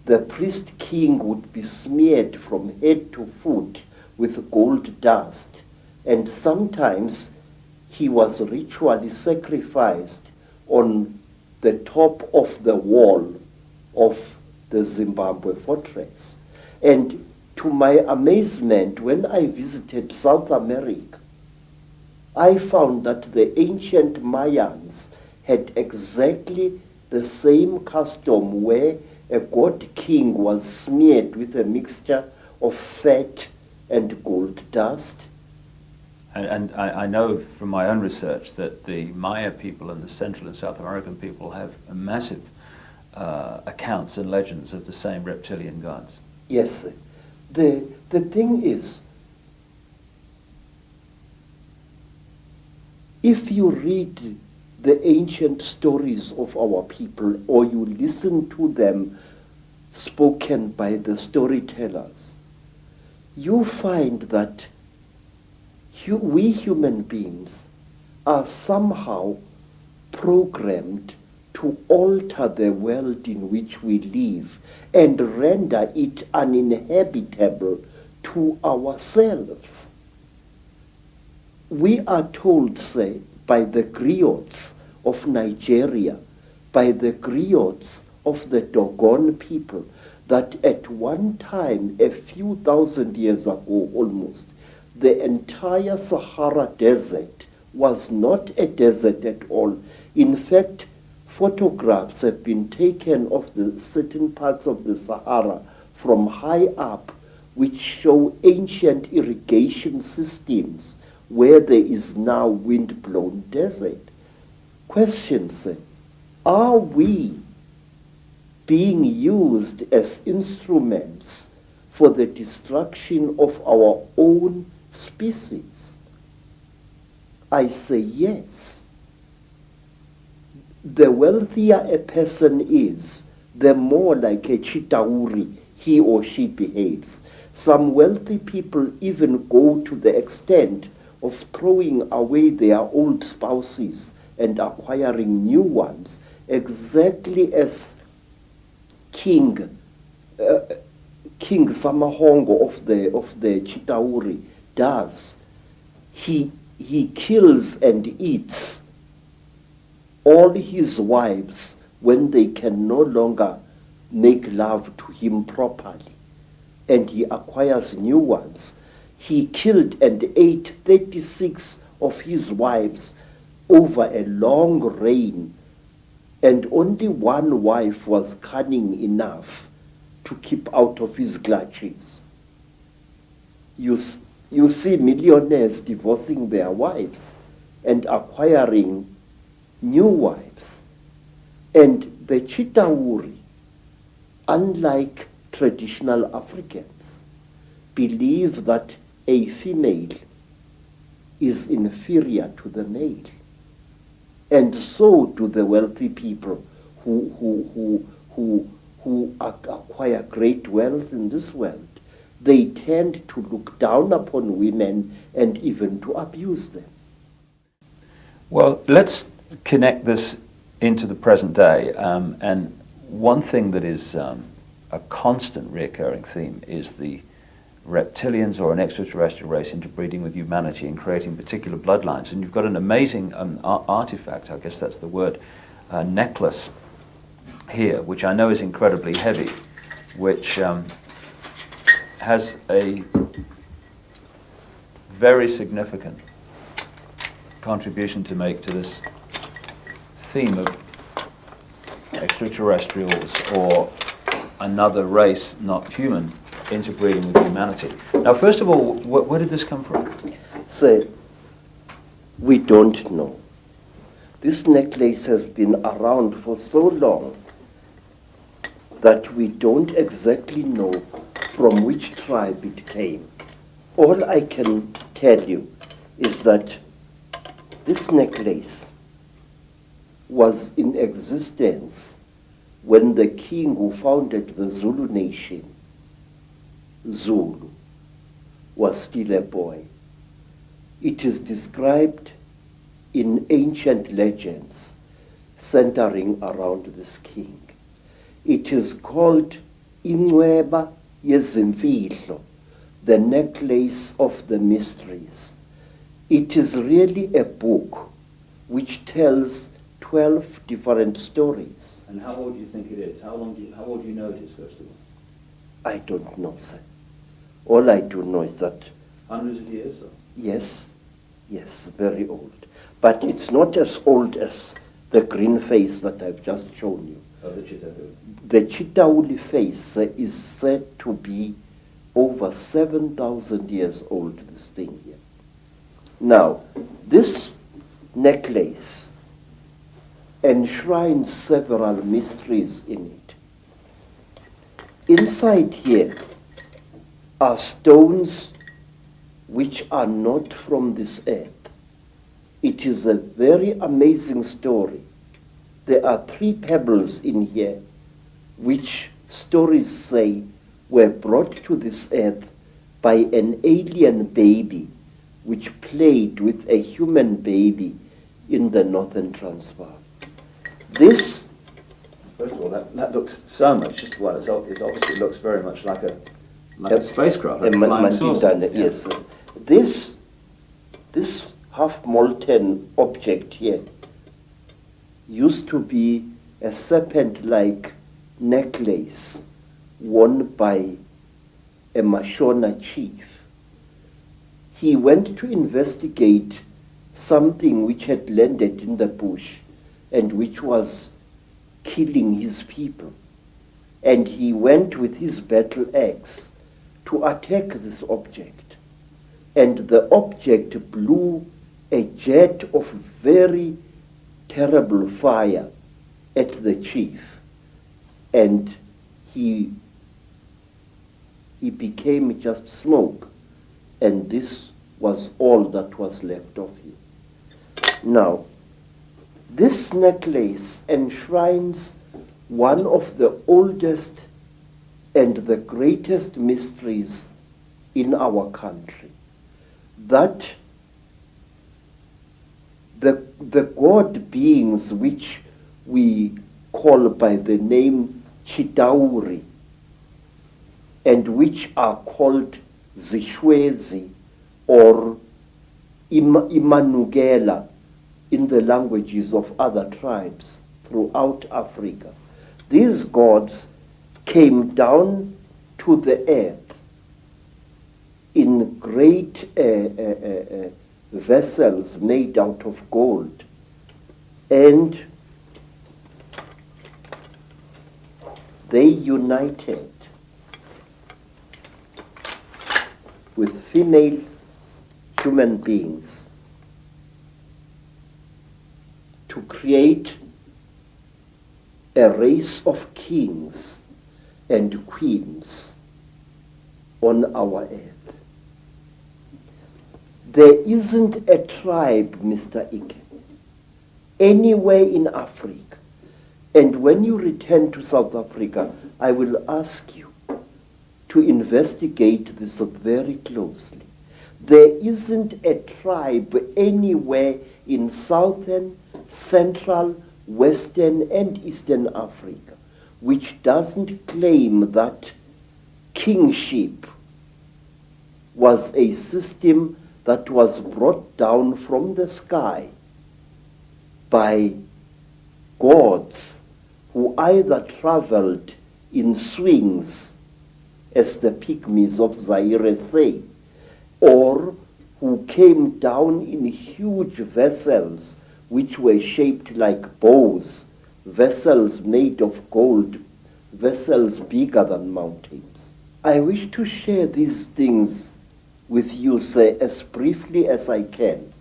the priest king would be smeared from head to foot with gold dust, and sometimes he was ritually sacrificed on the top of the wall of the Zimbabwe fortress. And to my amazement, when I visited South America, I found that the ancient Mayans had exactly the same custom where a god king was smeared with a mixture of fat and gold dust. And I know from my own research that the Maya people and the Central and South American people have a massive accounts and legends of the same reptilian gods. Yes. The thing is, if you read the ancient stories of our people or you listen to them spoken by the storytellers, you find that we human beings are somehow programmed to alter the world in which we live and render it uninhabitable to ourselves. We are told, say, by the griots of Nigeria, by the griots of the Dogon people, that at one time, a few thousand years ago almost, the entire Sahara Desert was not a desert at all. In fact, photographs have been taken of the certain parts of the Sahara from high up, which show ancient irrigation systems where there is now wind-blown desert. Questions: are we being used as instruments for the destruction of our own species? I say yes. The wealthier a person is, the more like a Chitauri he or she behaves. Some wealthy people even go to the extent of throwing away their old spouses and acquiring new ones, exactly as King Samahongo of the Chitauri does. He kills and eats all his wives when they can no longer make love to him properly, and he acquires new ones. He killed and ate 36 of his wives over a long reign, and only one wife was cunning enough to keep out of his clutches. You see millionaires divorcing their wives and acquiring new wives. And the Chitauri, unlike traditional Africans, believe that a female is inferior to the male. And so do the wealthy people who acquire great wealth in this world. They tend to look down upon women and even to abuse them. Well, let's connect this into the present day. And one thing that is a constant recurring theme is the reptilians or an extraterrestrial race interbreeding with humanity and creating particular bloodlines. And you've got an amazing artifact, I guess that's the word, necklace here, which I know is incredibly heavy, which has a very significant contribution to make to this theme of extraterrestrials or another race, not human, interbreeding with humanity. Now, first of all, where did this come from? Sir, we don't know. This necklace has been around for so long that we don't exactly know from which tribe it came. All I can tell you is that this necklace was in existence when the king who founded the Zulu nation, Zulu, was still a boy. It is described in ancient legends centering around this king. It is called Inweba Yezimfihlo, the necklace of the mysteries. It is really a book which tells 12 different stories. And how old do you think it is? How old do you know it is, first of all? I don't know, sir. All I do know is that... Hundreds of years? Or? Yes, very old. But it's not as old as the green face that I've just shown you. Oh, the Chitauri. The Chitauri face is said to be over 7,000 years old, this thing here. Now, this necklace enshrines several mysteries in it. Inside here are stones which are not from this earth. It is a very amazing story. There are 3 pebbles in here which stories say were brought to this earth by an alien baby which played with a human baby in the northern Transvaal. This... First of all, that looks so much, just well, it obviously looks very much like a spacecraft, like a flying saucer. Yes. This half-molten object here used to be a serpent-like necklace worn by a Mashona chief. He went to investigate something which had landed in the bush and which was killing his people. And he went with his battle axe to attack this object. And the object blew a jet of very terrible fire at the chief. And he became just smoke. And this was all that was left of him. Now, this necklace enshrines one of the oldest and the greatest mysteries in our country, that the god beings which we call by the name Chitauri and which are called Zishwezi or Imanugela in the languages of other tribes throughout Africa. These gods came down to the earth in great vessels made out of gold, and they united with female human beings to create a race of kings and queens on our earth. There isn't a tribe, Mr. Icke, anywhere in Africa. And when you return to South Africa, I will ask you to investigate this very closely. There isn't a tribe anywhere in southern, central, western, and eastern Africa which doesn't claim that kingship was a system that was brought down from the sky by gods who either traveled in swings, as the pygmies of Zaire say, or who came down in huge vessels which were shaped like bows, vessels made of gold, vessels bigger than mountains. I wish to share these things with you, sir, as briefly as I can.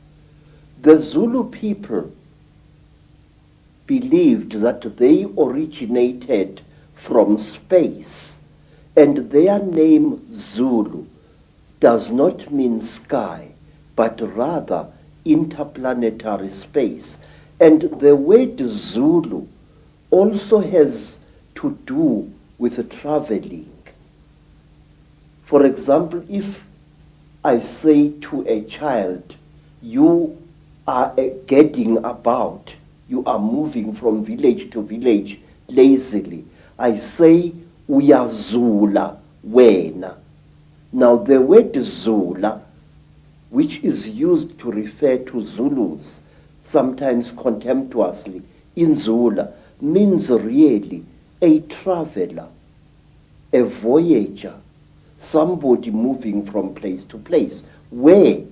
The Zulu people believed that they originated from space, and their name Zulu does not mean sky, but rather interplanetary space. And the word Zulu also has to do with traveling. For example, if I say to a child, you are getting about, you are moving from village to village lazily, I say, uyazula wena. Now the word Zula, which is used to refer to Zulus, sometimes contemptuously, in Zula, means really a traveler, a voyager, somebody moving from place to place. Where?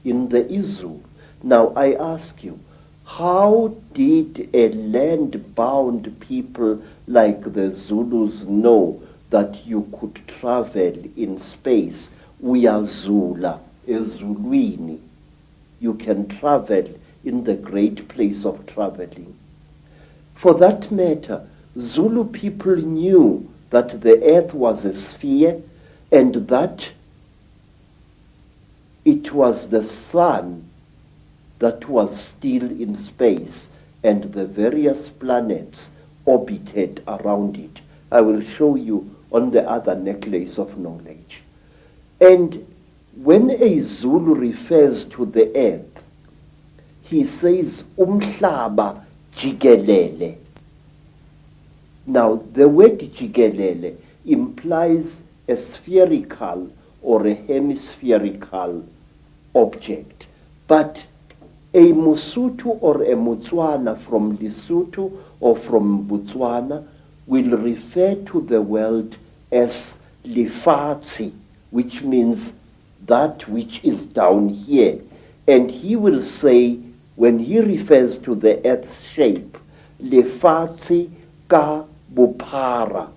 In the Izu. Now I ask you, how did a land-bound people like the Zulus know that you could travel in space? Uyazula, ezulwini. You can travel in the great place of traveling. For that matter, Zulu people knew that the earth was a sphere and that it was the sun that was still in space and the various planets orbited around it. I will show you on the other necklace of knowledge. And when a Zulu refers to the earth, he says umhlaba jikelele. Now, the word jikelele implies a spherical or a hemispherical object. But a Musutu or a Mutswana from Lesotho or from Botswana will refer to the world as Lefatshe, which means that which is down here. And he will say, when he refers to the earth's shape, Lefatshe ka bophara.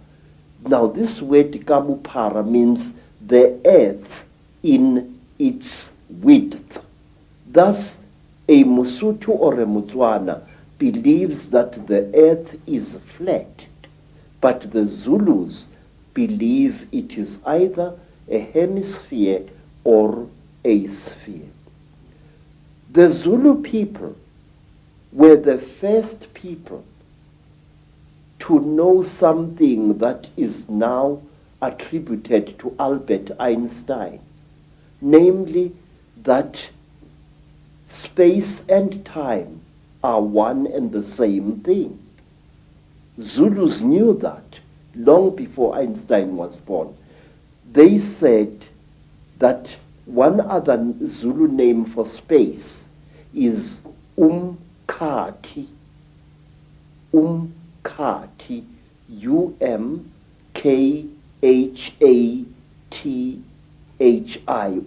Now this word ka bophara means the earth in its width. Thus, a Musutu or a Mutswana believes that the earth is flat, but the Zulus believe it is either a hemisphere or a sphere. The Zulu people were the first people to know something that is now attributed to Albert Einstein, namely that space and time are one and the same thing. Zulus knew that long before Einstein was born. They said that one other Zulu name for space is Umkhati. Umkhati, U-M-K-H-A-T-H-I,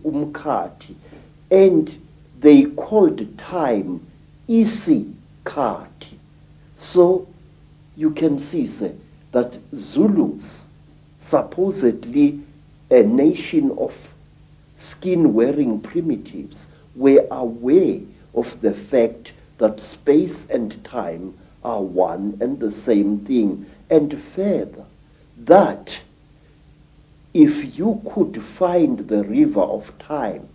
Umkhati. And they called time Isikati. So you can see, sir, that Zulus, supposedly a nation of skin-wearing primitives, were aware of the fact that space and time are one and the same thing. And further, that if you could find the river of time,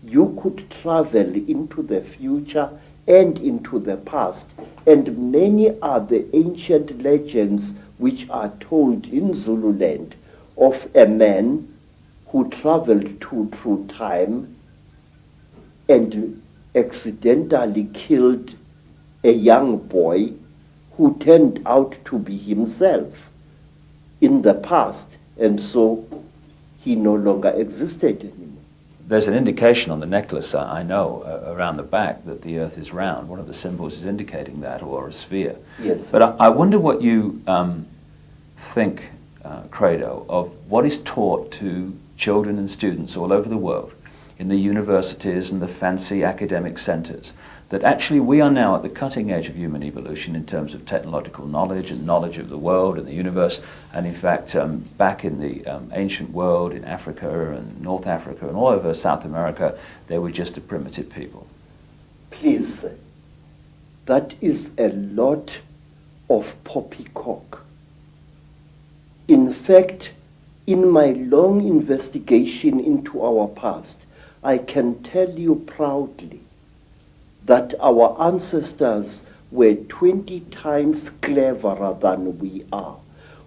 you could travel into the future and into the past. And many are the ancient legends which are told in Zululand of a man who traveled through time and accidentally killed a young boy who turned out to be himself in the past, and so he no longer existed anymore. There's an indication on the necklace, I know, around the back that the Earth is round. One of the symbols is indicating that, or a sphere. Yes. But I wonder what you think, Creto, of what is taught to children and students all over the world in the universities and the fancy academic centers, that actually we are now at the cutting edge of human evolution in terms of technological knowledge and knowledge of the world and the universe. And in fact, back in the ancient world, in Africa and North Africa and all over South America, they were just a primitive people. Please, that is a lot of poppycock. In fact, in my long investigation into our past, I can tell you proudly that our ancestors were 20 times cleverer than we are.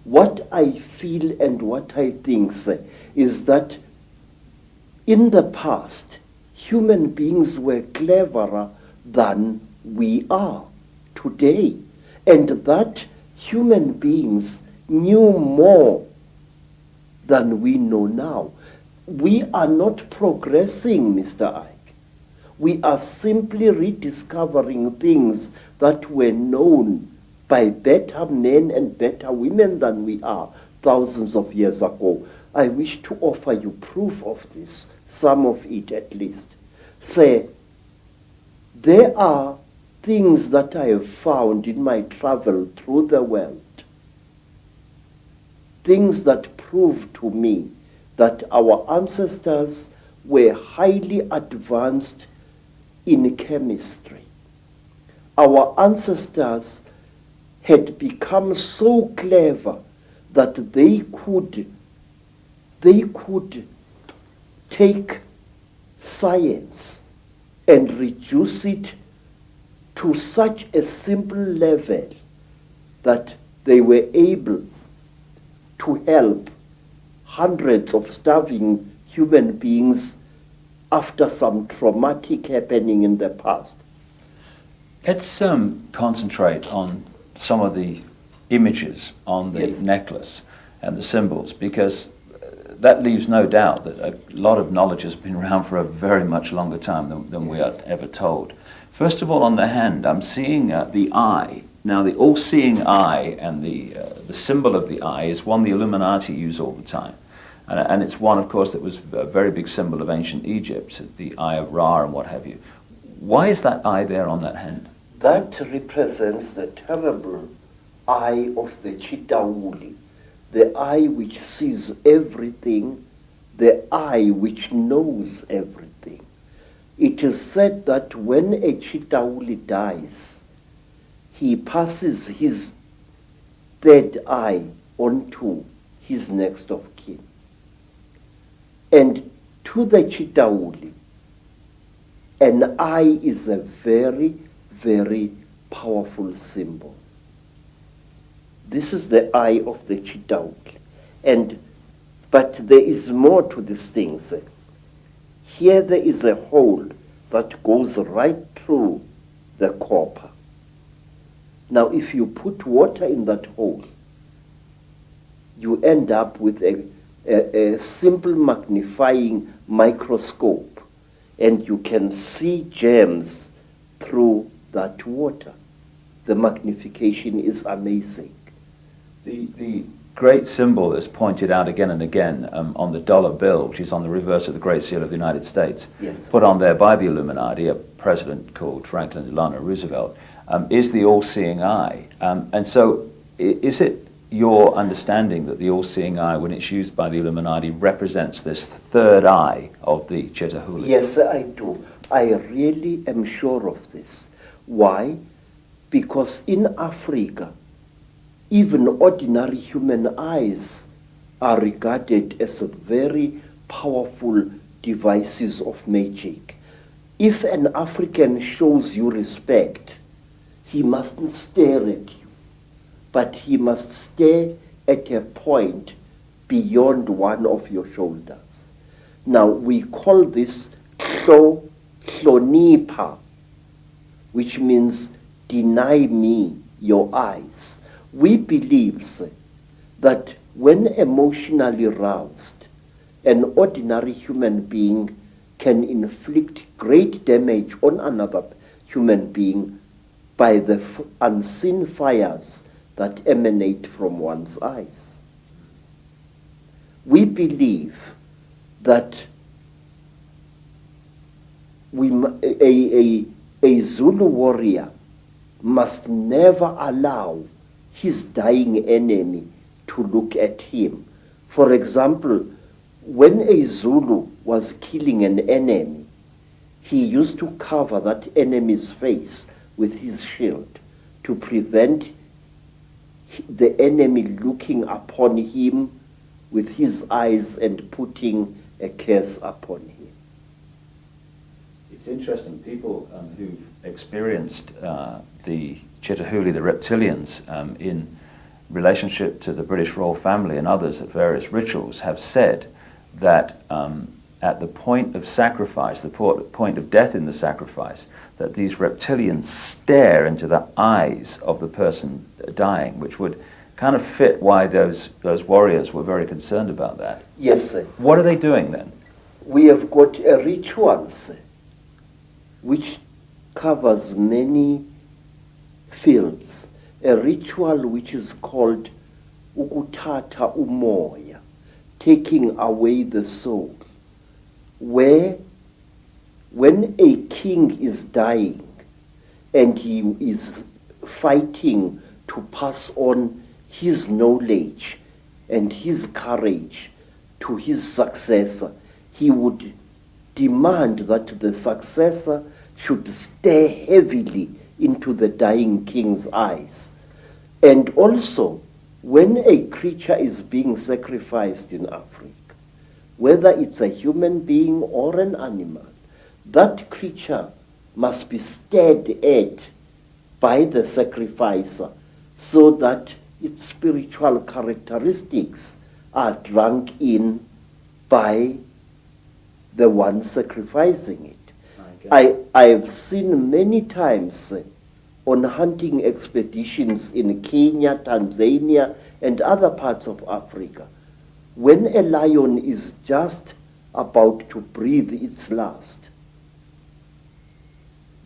What I feel and what I think is that in the past, human beings were cleverer than we are today, and that human beings knew more than we know now. We are not progressing, Mr. Icke. We are simply rediscovering things that were known by better men and better women than we are thousands of years ago. I wish to offer you proof of this, some of it at least. Say, there are things that I have found in my travel through the world, things that prove to me that our ancestors were highly advanced in chemistry. Our ancestors had become so clever that they could take science and reduce it to such a simple level that they were able to help hundreds of starving human beings after some traumatic happening in the past. Let's concentrate on some of the images on the necklace and the symbols, because that leaves no doubt that a lot of knowledge has been around for a very much longer time than we are ever told. First of all, on the hand, I'm seeing the eye. Now, the all-seeing eye and the symbol of the eye is one the Illuminati use all the time. And it's one, of course, that was a very big symbol of ancient Egypt, the Eye of Ra and what have you. Why is that eye there on that hand? That represents the terrible eye of the Chitauli, the eye which sees everything, the eye which knows everything. It is said that when a Chitauli dies, he passes his third eye onto his next of kin. And to the Chitauli, an eye is a very, very powerful symbol. This is the eye of the Chitauli. But there is more to these things. Here there is a hole that goes right through the copper. Now if you put water in that hole, you end up with a simple magnifying microscope, and you can see gems through that water. The magnification is amazing. The great symbol that's pointed out again and again on the dollar bill, which is on the reverse of the Great Seal of the United States, put on there by the Illuminati, a president called Franklin Delano Roosevelt, is the all-seeing eye. And so is it your understanding that the all-seeing eye, when it's used by the Illuminati, represents this third eye of the Chitauli? Yes, I do. I really am sure of this. Why? Because in Africa, even ordinary human eyes are regarded as very powerful devices of magic. If an African shows you respect, he mustn't stare at you, but he must stare at a point beyond one of your shoulders. Now, we call this hlonipa, which means deny me your eyes. We believe, sir, that when emotionally roused, an ordinary human being can inflict great damage on another human being by the unseen fires that emanate from one's eyes. We believe that a Zulu warrior must never allow his dying enemy to look at him. For example, when a Zulu was killing an enemy, he used to cover that enemy's face with his shield to prevent the enemy looking upon him with his eyes and putting a curse upon him. It's interesting, people who've experienced the Chitahuli, the reptilians, in relationship to the British royal family and others at various rituals, have said that at the point of sacrifice, the point of death in the sacrifice, that these reptilians stare into the eyes of the person dying, which would kind of fit why those warriors were very concerned about that. Yes, sir. What are they doing then? We have got a ritual, sir, which covers many fields. A ritual which is called ukuthatha umoya, taking away the soul, where when a king is dying and he is fighting to pass on his knowledge and his courage to his successor, he would demand that the successor should stare heavily into the dying king's eyes. And also, when a creature is being sacrificed in Africa, whether it's a human being or an animal, that creature must be stared at by the sacrificer so that its spiritual characteristics are drunk in by the one sacrificing it. I've seen many times on hunting expeditions in Kenya, Tanzania, and other parts of Africa, when a lion is just about to breathe its last,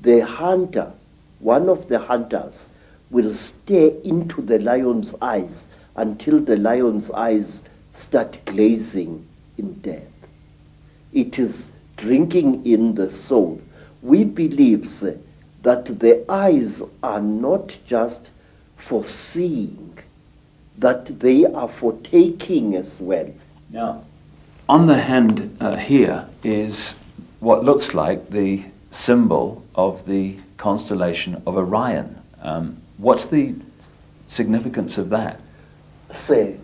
the hunter, one of the hunters, will stare into the lion's eyes until the lion's eyes start glazing in death. It is drinking in the soul. We believe, sir, that the eyes are not just for seeing, that they are for taking as well. Now, on the hand here is what looks like the symbol of the constellation of Orion. What's the significance of that? Sir,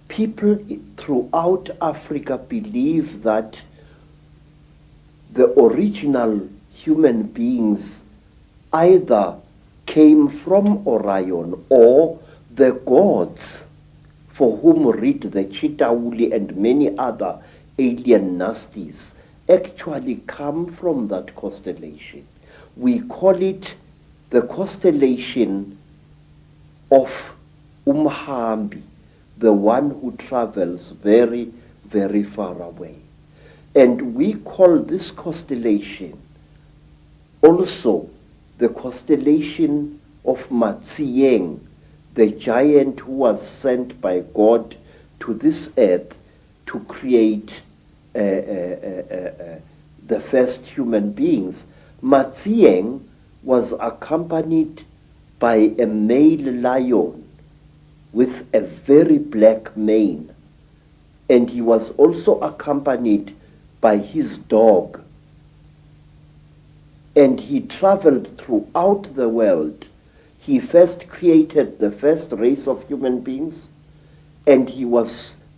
people throughout Africa believe that the original human beings either came from Orion or the gods for whom read the Chitahuli and many other alien nasties actually come from that constellation. We call it the constellation of Umhambi, the one who travels very, very far away. And we call this constellation also the constellation of Matsieng, the giant who was sent by God to this earth to create the first human beings. Matsieng was accompanied by a male lion with a very black mane, and he was also accompanied by his dog. And he traveled throughout the world. He first created the first race of human beings, and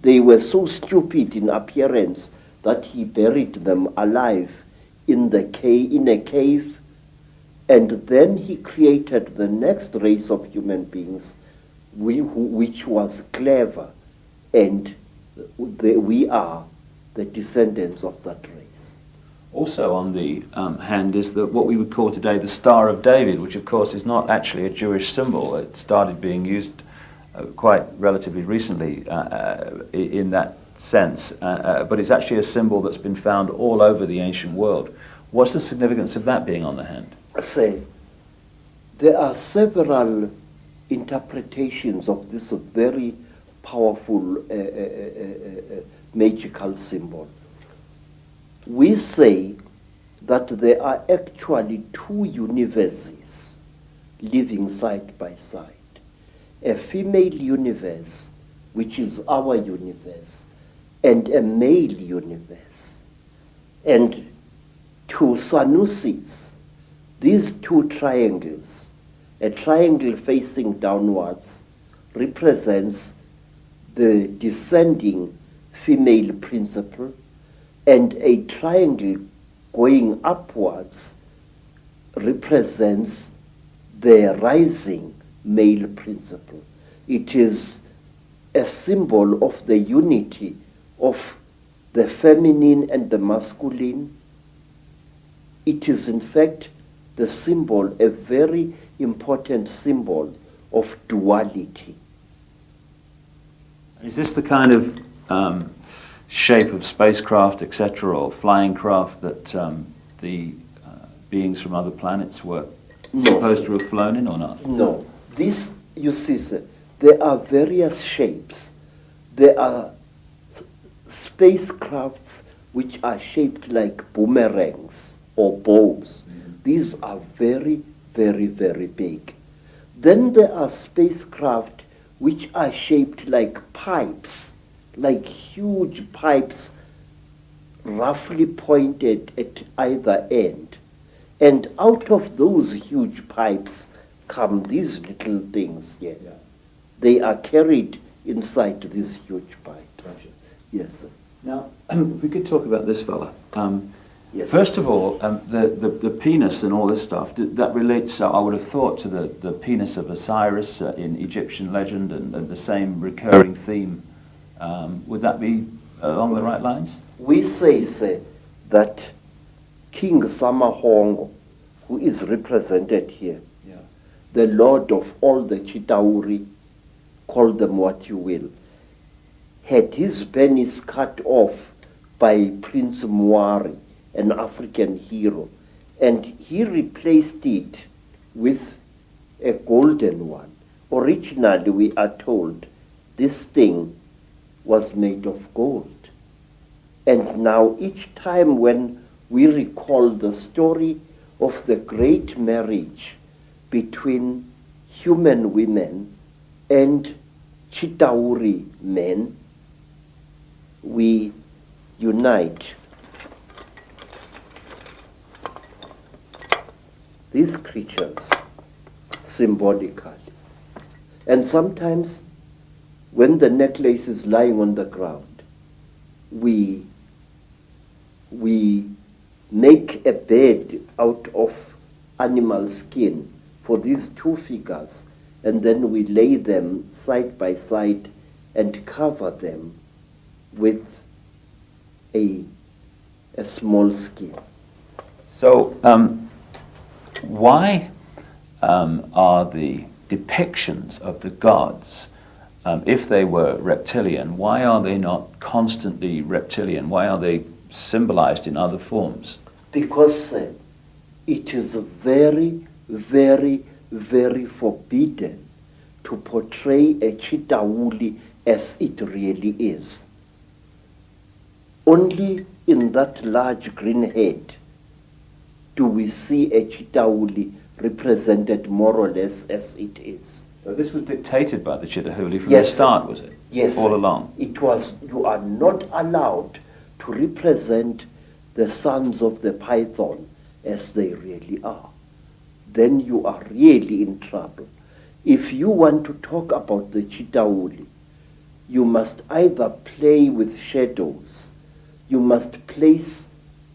they were so stupid in appearance that he buried them alive in a cave, and then he created the next race of human beings, which was clever, and we are the descendants of that race. Also on the hand is what we would call today the Star of David, which of course is not actually a Jewish symbol. It started being used quite relatively recently in that sense, but it's actually a symbol that's been found all over the ancient world. What's the significance of that being on the hand? Say, there are several interpretations of this very powerful magical symbol. We say that there are actually two universes living side by side. A female universe, which is our universe, and a male universe. And to Sanusis, these two triangles, a triangle facing downwards represents the descending female principle, and a triangle going upwards represents the rising male principle. It is a symbol of the unity of the feminine and the masculine. It is in fact the symbol, a very important symbol of duality. Is this the kind of shape of spacecraft, etc., or flying craft that the beings from other planets were supposed to have flown in, or not? No. This, you see, sir, there are various shapes. There are spacecrafts which are shaped like boomerangs or bows. These are very, very, very big. Then there are spacecraft which are shaped like pipes, like huge pipes roughly pointed at either end. And out of those huge pipes come these little things here. Yeah. They are carried inside these huge pipes. Gotcha. Yes, sir. Now, if we could talk about this fella. Yes. First of all, the penis and all this stuff, that relates, I would have thought, to the penis of Osiris in Egyptian legend, and the same recurring theme. Would that be along the right lines? We say that King Samahongo, who is represented here, yeah, the lord of all the Chitauri, call them what you will, had his penis cut off by Prince Muari, an African hero, and he replaced it with a golden one. Originally, we are told, this thing was made of gold. And now each time when we recall the story of the great marriage between human women and Chitauri men, we unite these creatures symbolically. And sometimes when the necklace is lying on the ground, we make a bed out of animal skin for these two figures, and then we lay them side by side and cover them with a small skin. So, why are the depictions of the gods, if they were reptilian, why are they not constantly reptilian? Why are they symbolized in other forms? Because it is very, very, very forbidden to portray a Chitauli as it really is. Only in that large green head do we see a Chitauli represented more or less as it is. So this was dictated by the Chitauli from Yes, the start, was it? Yes. All along? It was. You are not allowed to represent the sons of the python as they really are. Then you are really in trouble. If you want to talk about the Chitauli, you must either play with shadows, you must place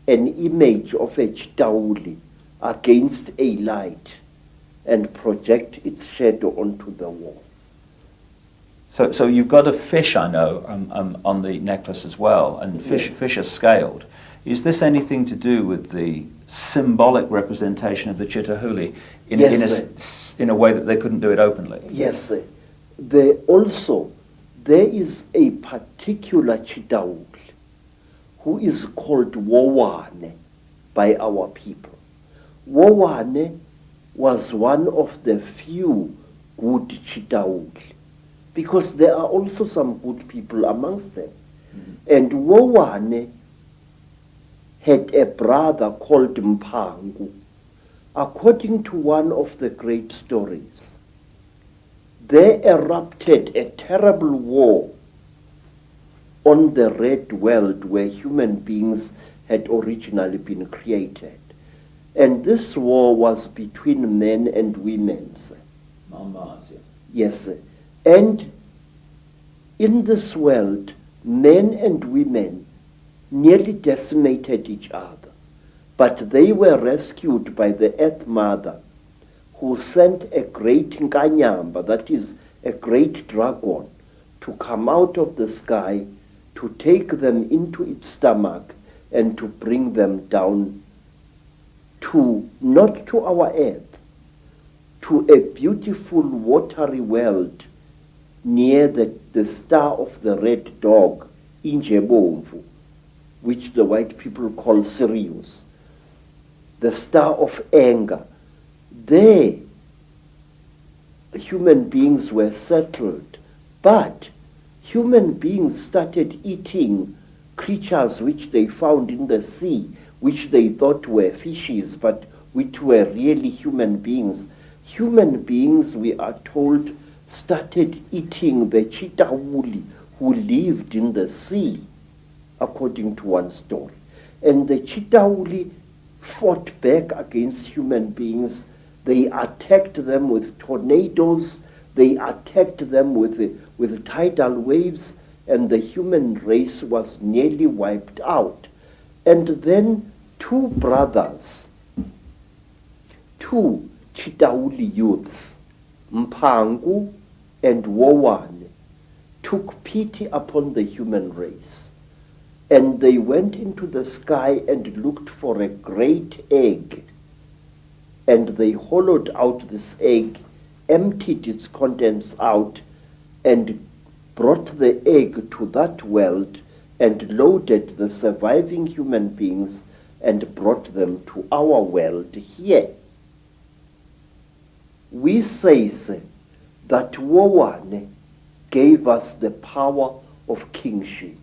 an image of a Chitauli against a light and project its shadow onto the wall. So you've got a fish, I know, on the necklace as well, and fish are scaled. Is this anything to do with the symbolic representation of the Chitahuli in a way that they couldn't do it openly? Yes. There is a particular Chitauli who is called Wowane by our people. Wowane was one of the few good Chitauli, because there are also some good people amongst them. Mm-hmm. And Wowane had a brother called Mpangu. According to one of the great stories, there erupted a terrible war on the red world where human beings had originally been created. And this war was between men and women. On Mars, yeah. Yes. And in this world, men and women nearly decimated each other. But they were rescued by the Earth Mother, who sent a great Nkanyamba, that is a great dragon, to come out of the sky, to take them into its stomach and to bring them down to, not to our earth, to a beautiful watery world near the star of the red dog, Injebomvu, which the white people call Sirius, the star of anger. There, human beings were settled, but human beings started eating creatures which they found in the sea, which they thought were fishes, but which were really human beings. Human beings, we are told, started eating the Chitahuli who lived in the sea, according to one story. And the Chitahuli fought back against human beings. They attacked them with tornadoes. They attacked them with tidal waves, and the human race was nearly wiped out. And then two brothers, two Chitahuli youths, Mpangu and Wowane, took pity upon the human race. And they went into the sky and looked for a great egg. And they hollowed out this egg, emptied its contents out, and brought the egg to that world and loaded the surviving human beings and brought them to our world here. We say that Wowane gave us the power of kingship.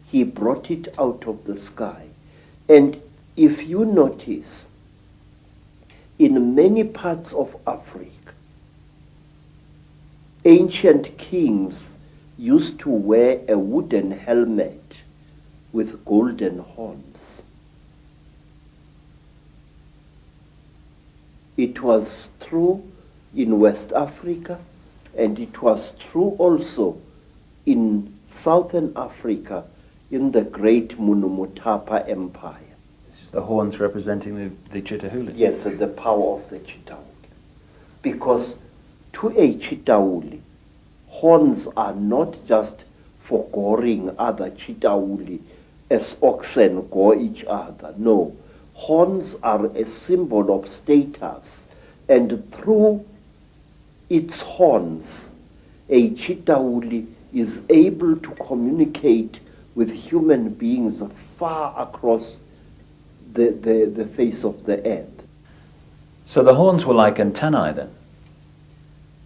He brought it out of the sky. And if you notice, in many parts of Africa, ancient kings used to wear a wooden helmet with golden horns. It was true in West Africa, and it was true also in Southern Africa in the great Mutwa Empire. This is the horns representing the Chitahuli. Yes, and the power of the Chitahuli. Because to a Chitahuli, horns are not just for goring other Chitahuli as oxen gore each other. No, horns are a symbol of status, and through its horns, a Chitahuli is able to communicate with human beings far across the face of the earth. So the horns were like antennae then?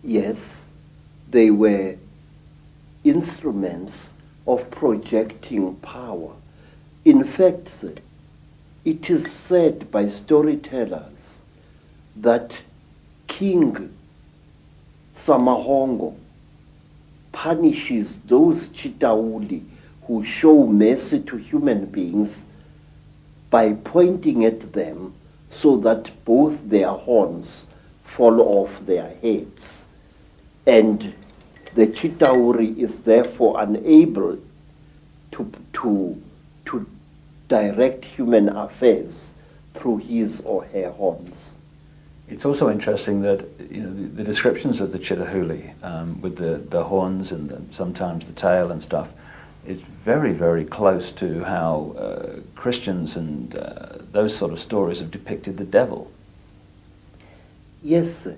Yes, they were instruments of projecting power. In fact, it is said by storytellers that King Samahongo punishes those Chitahuli who show mercy to human beings by pointing at them so that both their horns fall off their heads. And the Chitauri is therefore unable to direct human affairs through his or her horns. It's also interesting that the descriptions of the Chitahuli with the horns and sometimes the tail and stuff, is very, very close to how Christians and those sort of stories have depicted the devil. Yes, sir.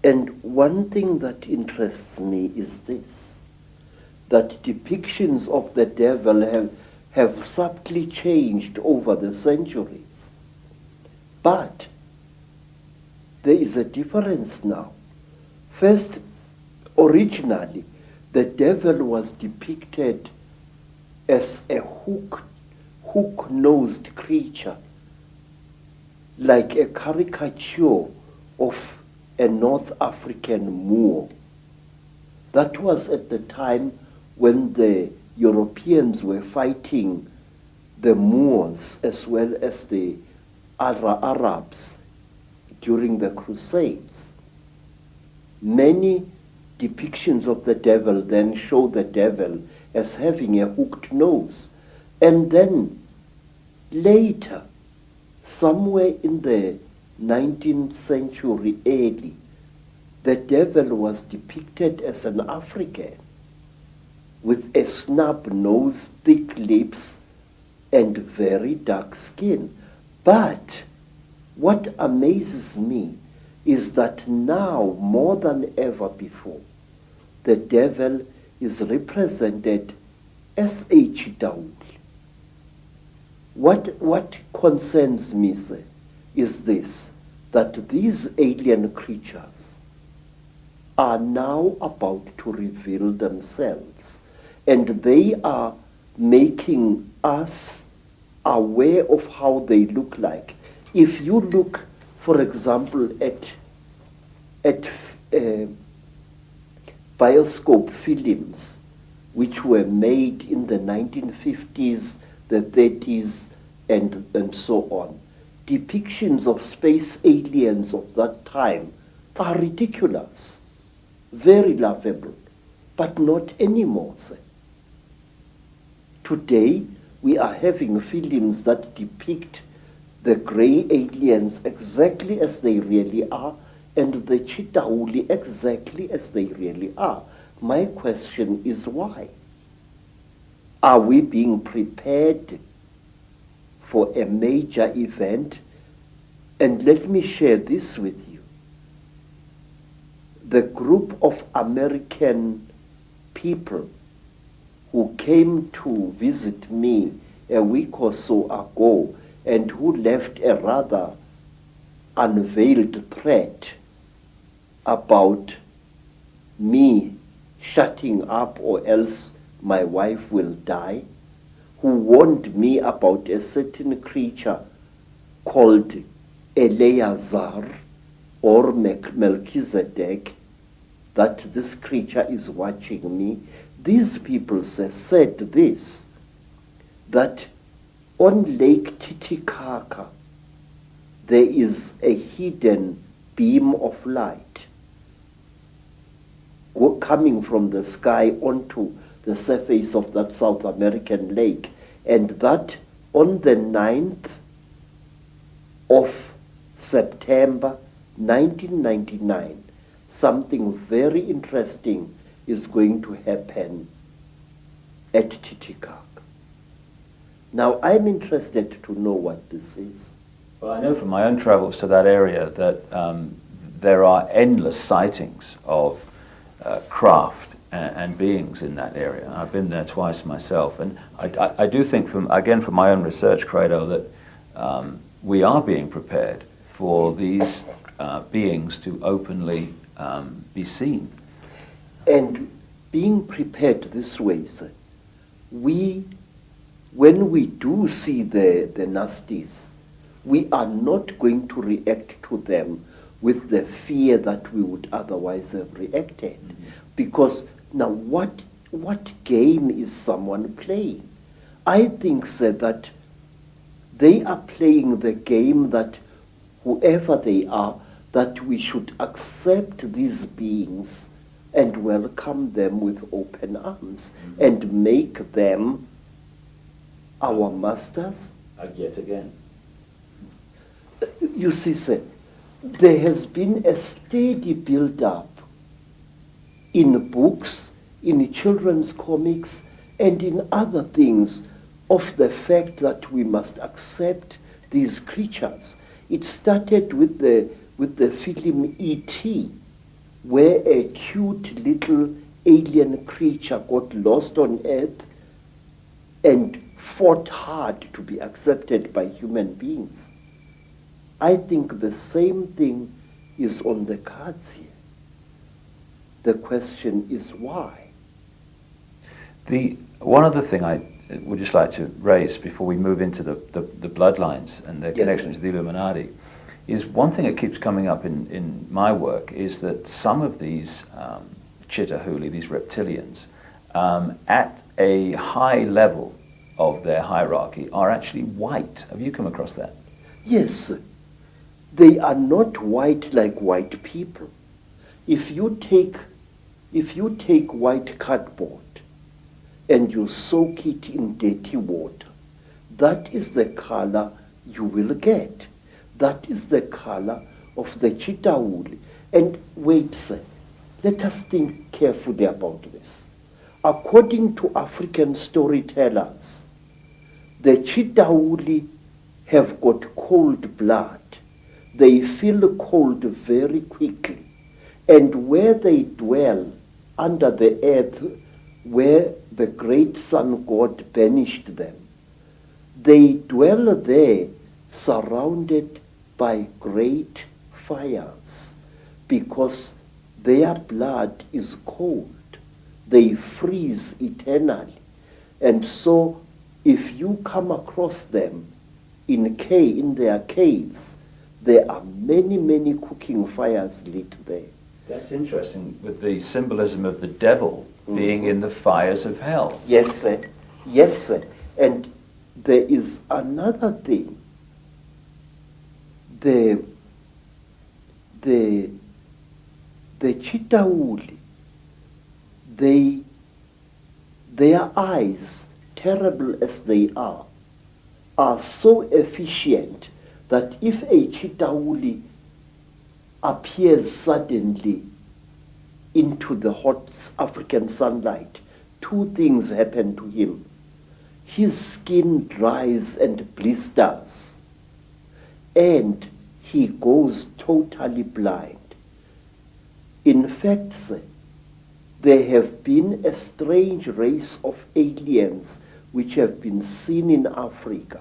And one thing that interests me is this, that depictions of the devil have subtly changed over the centuries. But there is a difference now. First, originally, the devil was depicted as a hook-nosed creature, like a caricature of a North African Moor. That was at the time when the Europeans were fighting the Moors as well as the Arabs during the Crusades. Many depictions of the devil then show the devil as having a hooked nose. And then later, somewhere in the 19th century early, the devil was depicted as an African with a snub nose, thick lips, and very dark skin. But what amazes me is that now, more than ever before, the devil is represented as a Chitauli. What concerns me, sir, is this, that these alien creatures are now about to reveal themselves, and they are making us aware of how they look like. If you look, for example, at bioscope films which were made in the 1950s, the 30s, and so on, depictions of space aliens of that time are ridiculous, very laughable, but not anymore, sir. Today, we are having films that depict the grey aliens exactly as they really are, and the Chitauli exactly as they really are. My question is why? Are we being prepared for a major event? And let me share this with you. The group of American people who came to visit me a week or so ago and who left a rather unveiled threat about me shutting up or else my wife will die, who warned me about a certain creature called Eleazar or Melchizedek, that this creature is watching me. These people said this, that on Lake Titicaca there is a hidden beam of light coming from the sky onto the surface of that South American lake, and that on the 9th of September 1999, something very interesting is going to happen at Titicaca. Now, I'm interested to know what this is. Well, I know from my own travels to that area that there are endless sightings of craft and beings in that area. I've been there twice myself, and I do think, from my own research, Creto, that we are being prepared for these beings to openly be seen. And being prepared this way, sir, when we do see the nasties, we are not going to react to them with the fear that we would otherwise have reacted. Mm-hmm. Because now what game is someone playing? I think, sir, that they are playing the game that whoever they are, that we should accept these beings and welcome them with open arms, mm-hmm. and make them our masters. Yet again. You see, sir, there has been a steady build-up in books, in children's comics, and in other things of the fact that we must accept these creatures. It started with the film E.T., where a cute little alien creature got lost on Earth and fought hard to be accepted by human beings. I think the same thing is on the cards here. The question is why? One other thing I would just like to raise before we move into the bloodlines and their connection to the Illuminati is one thing that keeps coming up in my work is that some of these Chitahuli, these reptilians, at a high level of their hierarchy are actually white. Have you come across that? Yes. They are not white like white people. If you take white cardboard and you soak it in dirty water, that is the color you will get. That is the color of the Chitahuli. And wait, sir, let us think carefully about this. According to African storytellers, the Chitahuli have got cold blood. They feel cold very quickly. And where they dwell under the earth, where the great sun god banished them, they dwell there surrounded by great fires because their blood is cold. They freeze eternally. And so if you come across them in their caves, there are many, many cooking fires lit there. That's interesting, with the symbolism of the devil being in the fires of hell. Yes, sir. Yes, sir. And there is another thing. The Chitahuli, their eyes, terrible as they are so efficient that if a Chitahuli appears suddenly into the hot African sunlight, two things happen to him. His skin dries and blisters, and he goes totally blind. In fact, sir, there have been a strange race of aliens which have been seen in Africa,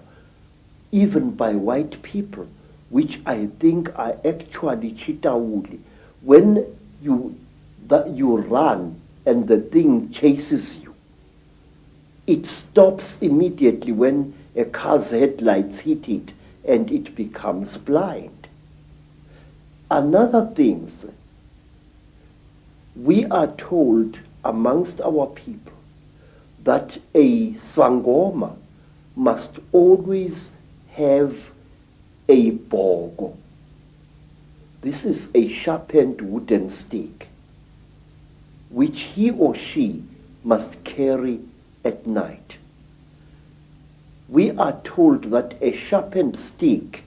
even by white people, which I think are actually Chitahuli. When you run and the thing chases you, it stops immediately when a car's headlights hit it and it becomes blind. Another thing, sir, we are told amongst our people that a Sangoma must always have a bogo. This is a sharpened wooden stick which he or she must carry at night. We are told that a sharpened stick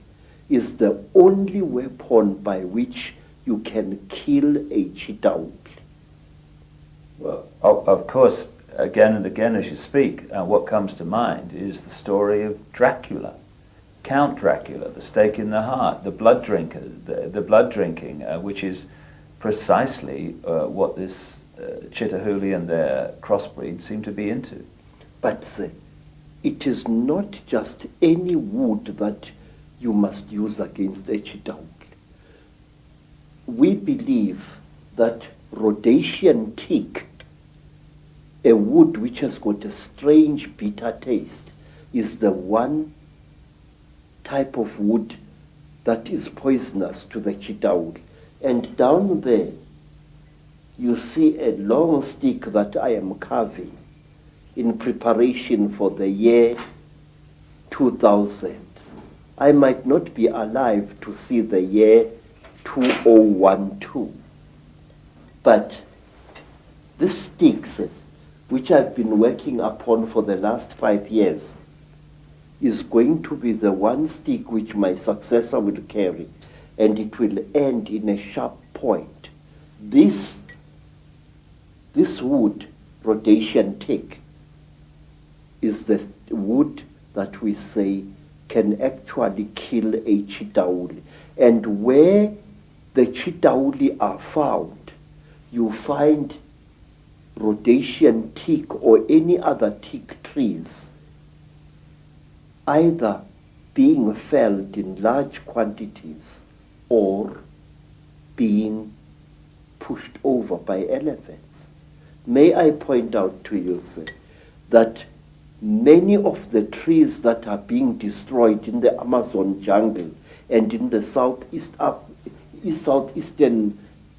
is the only weapon by which you can kill a Chitahuli. Well, of course, again and again as you speak, what comes to mind is the story of Dracula. Count Dracula, the stake in the heart, the blood drinker, the blood drinking, which is precisely what this Chitahuli and their crossbreed seem to be into. But it is not just any wood that you must use against a Chitahuli. We believe that Rhodesian teak, a wood which has got a strange bitter taste, is the one type of wood that is poisonous to the Chitahuli. And down there, you see a long stick that I am carving in preparation for the year 2000. I might not be alive to see the year 2012. But this sticks, which I've been working upon for the last 5 years, is going to be the one stick which my successor will carry, and it will end in a sharp point. This wood, Rhodesian teak, is the wood that we say can actually kill a chitauli. And where the chitauli are found, you find Rhodesian teak or any other teak trees either being felled in large quantities or being pushed over by elephants. May I point out to you, sir, that many of the trees that are being destroyed in the Amazon jungle and in the southeastern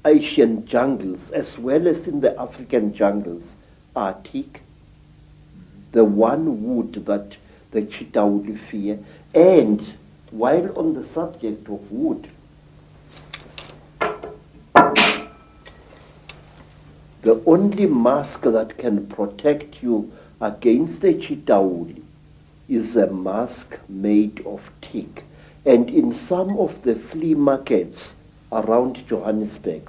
Asian jungles, as well as in the African jungles, are teak, the one wood that the chitauli fear. And while on the subject of wood, the only mask that can protect you against a chitauli is a mask made of teak. And in some of the flea markets around Johannesburg,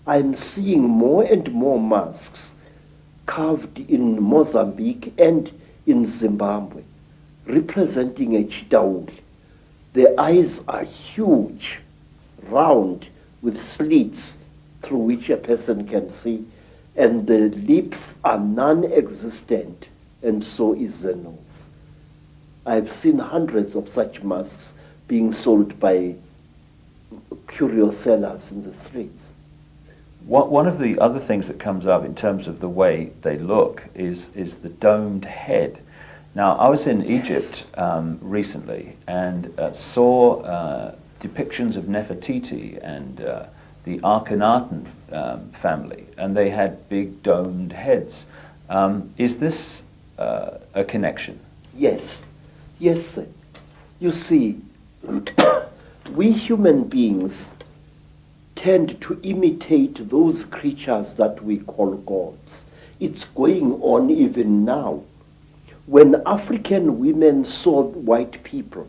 I'm seeing more and more masks carved in Mozambique and in Zimbabwe, representing a chitauli. The eyes are huge, round, with slits through which a person can see, and the lips are non-existent, and so is the nose. I've seen hundreds of such masks being sold by curio sellers in the streets. One of the other things that comes up in terms of the way they look is the domed head. Now, I was in Egypt recently and saw depictions of Nefertiti and the Akhenaten family, and they had big domed heads. Is this a connection? Yes, yes, sir. You see, we human beings tend to imitate those creatures that we call gods. It's going on even now. When African women saw white people,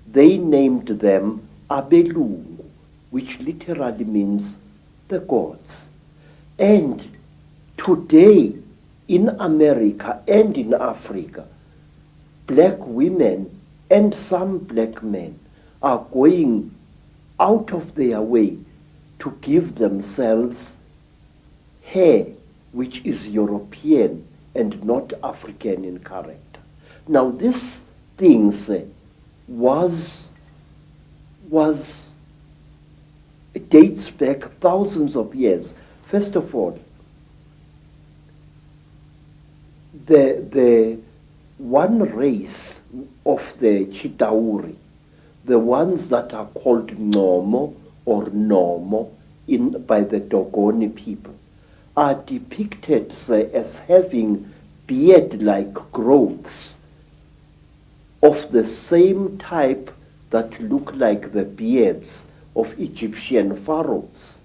they named them Abelungu, which literally means the gods. And today, in America and in Africa, black women and some black men are going out of their way to give themselves hair which is European and not African in character. Now this thing it dates back thousands of years. First of all, the one race of the Chitauri, the ones that are called Nomo or Nomo by the Dogoni people, are depicted as having beard-like growths of the same type that look like the beards of Egyptian pharaohs.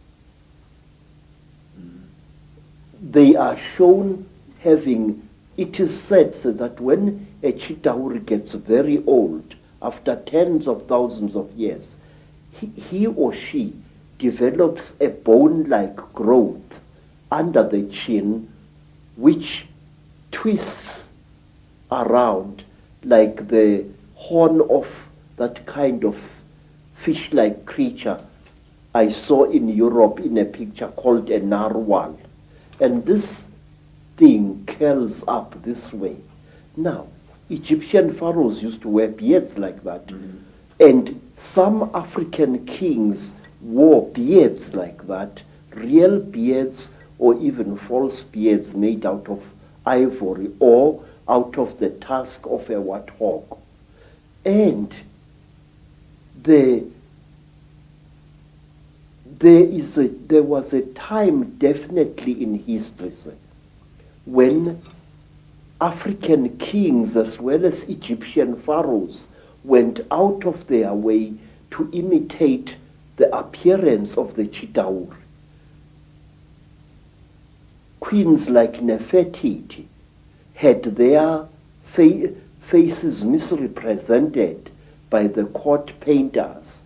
They are shown having, it is said that when a Chitauri gets very old, after tens of thousands of years, he or she develops a bone-like growth under the chin, which twists around like the horn of that kind of fish-like creature I saw in Europe in a picture called a narwhal. And this thing curls up this way. Now, Egyptian pharaohs used to wear beards like that. Mm-hmm. And some African kings wore beards like that, real beards or even false beards made out of ivory or out of the tusk of a warthog. And there was a time definitely in history when African kings as well as Egyptian pharaohs went out of their way to imitate the appearance of the Chitauri. Queens like Nefertiti had their faces misrepresented by the court painters.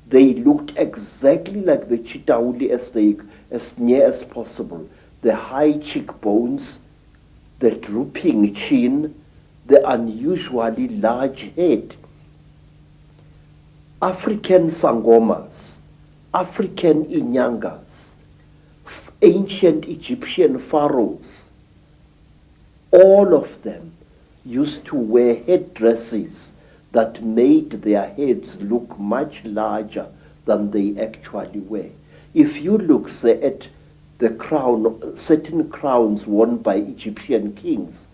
They looked exactly like the Chitauli as near as possible. The high cheekbones, the drooping chin, the unusually large head. African sangomas, African inyangas, ancient Egyptian pharaohs, all of them used to wear headdresses that made their heads look much larger than they actually were. If you look, say, at the crown, certain crowns worn by Egyptian kings,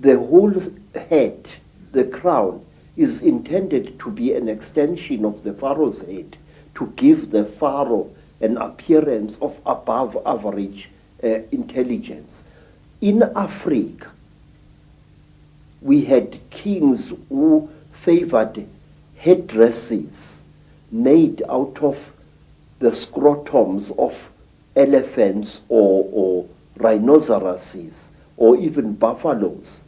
the whole head, the crown, is intended to be an extension of the pharaoh's head, to give the pharaoh an appearance of above average intelligence. In Africa, we had kings who favored headdresses made out of the scrotums of elephants or rhinoceroses or even buffaloes.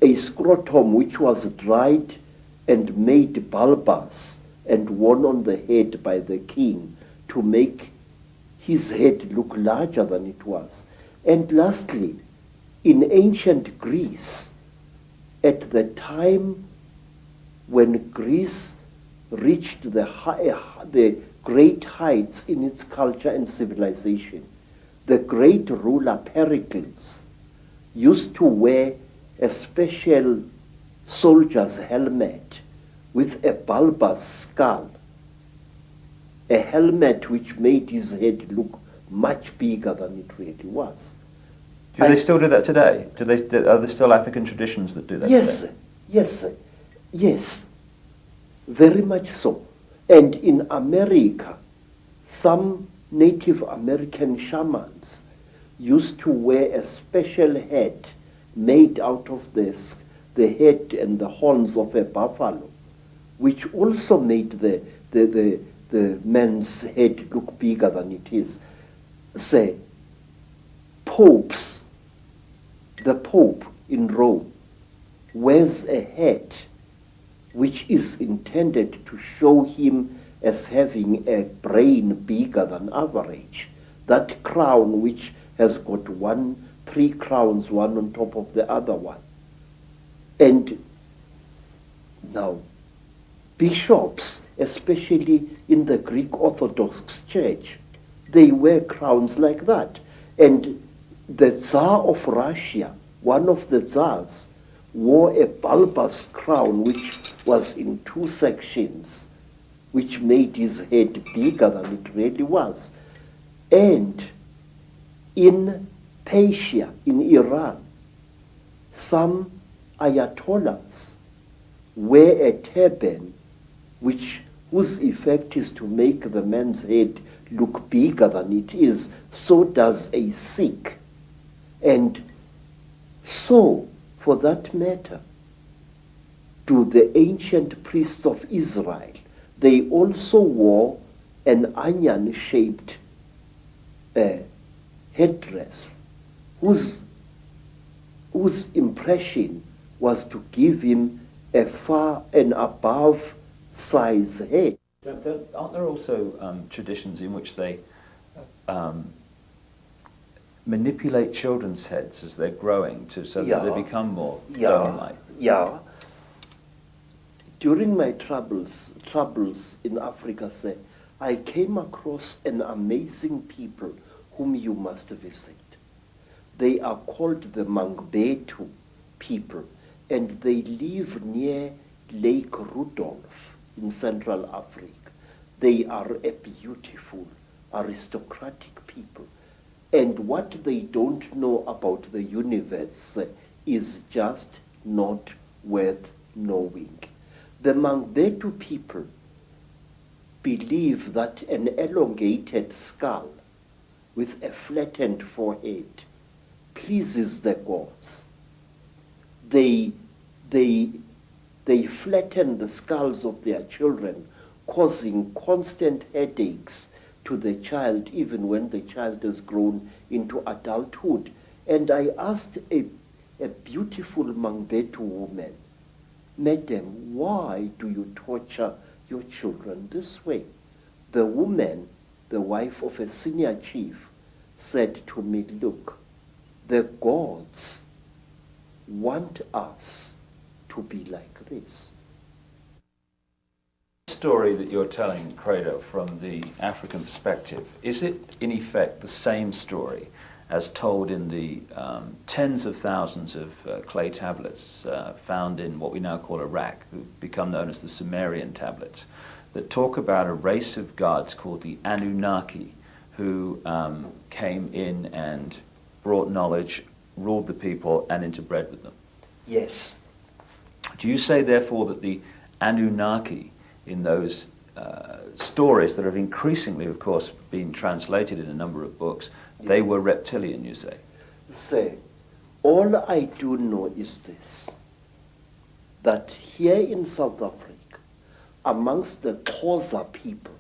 A scrotum which was dried and made bulbous and worn on the head by the king to make his head look larger than it was. And lastly, in ancient Greece, at the time when Greece reached the great heights in its culture and civilization, the great ruler Pericles used to wear a special soldier's helmet with a bulbous skull, a helmet which made his head look much bigger than it really was. Do they still do that today? Are there still African traditions that do that today? Yes, very much so. And in America, some Native American shamans used to wear a special head made out of this, the head and the horns of a buffalo, which also made the man's head look bigger than it is. Say, popes, the Pope in Rome wears a hat which is intended to show him as having a brain bigger than average. That crown which has got three crowns, one on top of the other one. And now, bishops, especially in the Greek Orthodox Church, they wear crowns like that. And the Tsar of Russia, one of the Tsars, wore a bulbous crown which was in two sections, which made his head bigger than it really was. And in Persia, in Iran, some ayatollahs wear a turban whose effect is to make the man's head look bigger than it is. So does a Sikh. And so, for that matter, to the ancient priests of Israel, they also wore an onion-shaped headdress, whose impression was to give him an above size head. Aren't there also traditions in which they manipulate children's heads as they're growing so that they become more stone-like? Yeah. During my travels in Africa, say, I came across an amazing people whom you must visit. They are called the Mangbetu people, and they live near Lake Rudolph in Central Africa. They are a beautiful, aristocratic people. And what they don't know about the universe is just not worth knowing. The Mangbetu people believe that an elongated skull with a flattened forehead pleases the gods. They flatten the skulls of their children, causing constant headaches to the child, even when the child has grown into adulthood. And I asked a beautiful Mangbetu woman, "Madam, why do you torture your children this way?" The woman, the wife of a senior chief, said to me, "Look, the gods want us to be like this. Story that you're telling, Creto, from the African perspective, is it in effect the same story as told in the tens of thousands of clay tablets found in what we now call Iraq, who become known as the Sumerian tablets, that talk about a race of gods called the Anunnaki, who came in and brought knowledge, ruled the people, and interbred with them? Yes. Do you say, therefore, that the Anunnaki in those stories that have increasingly, of course, been translated in a number of books, yes, they were reptilian, you say? Say, all I do know is this, that here in South Africa, amongst the Xhosa people,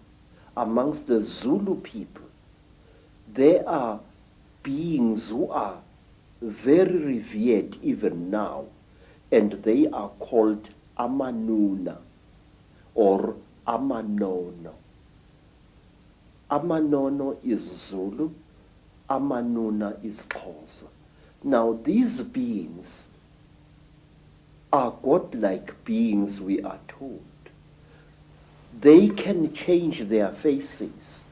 amongst the Zulu people, there are beings who are very revered even now, and they are called Amanuna or Amanono. Amanono is Zulu, Amanuna is Xhosa. Now these beings are godlike beings, we are told. They can change their faces.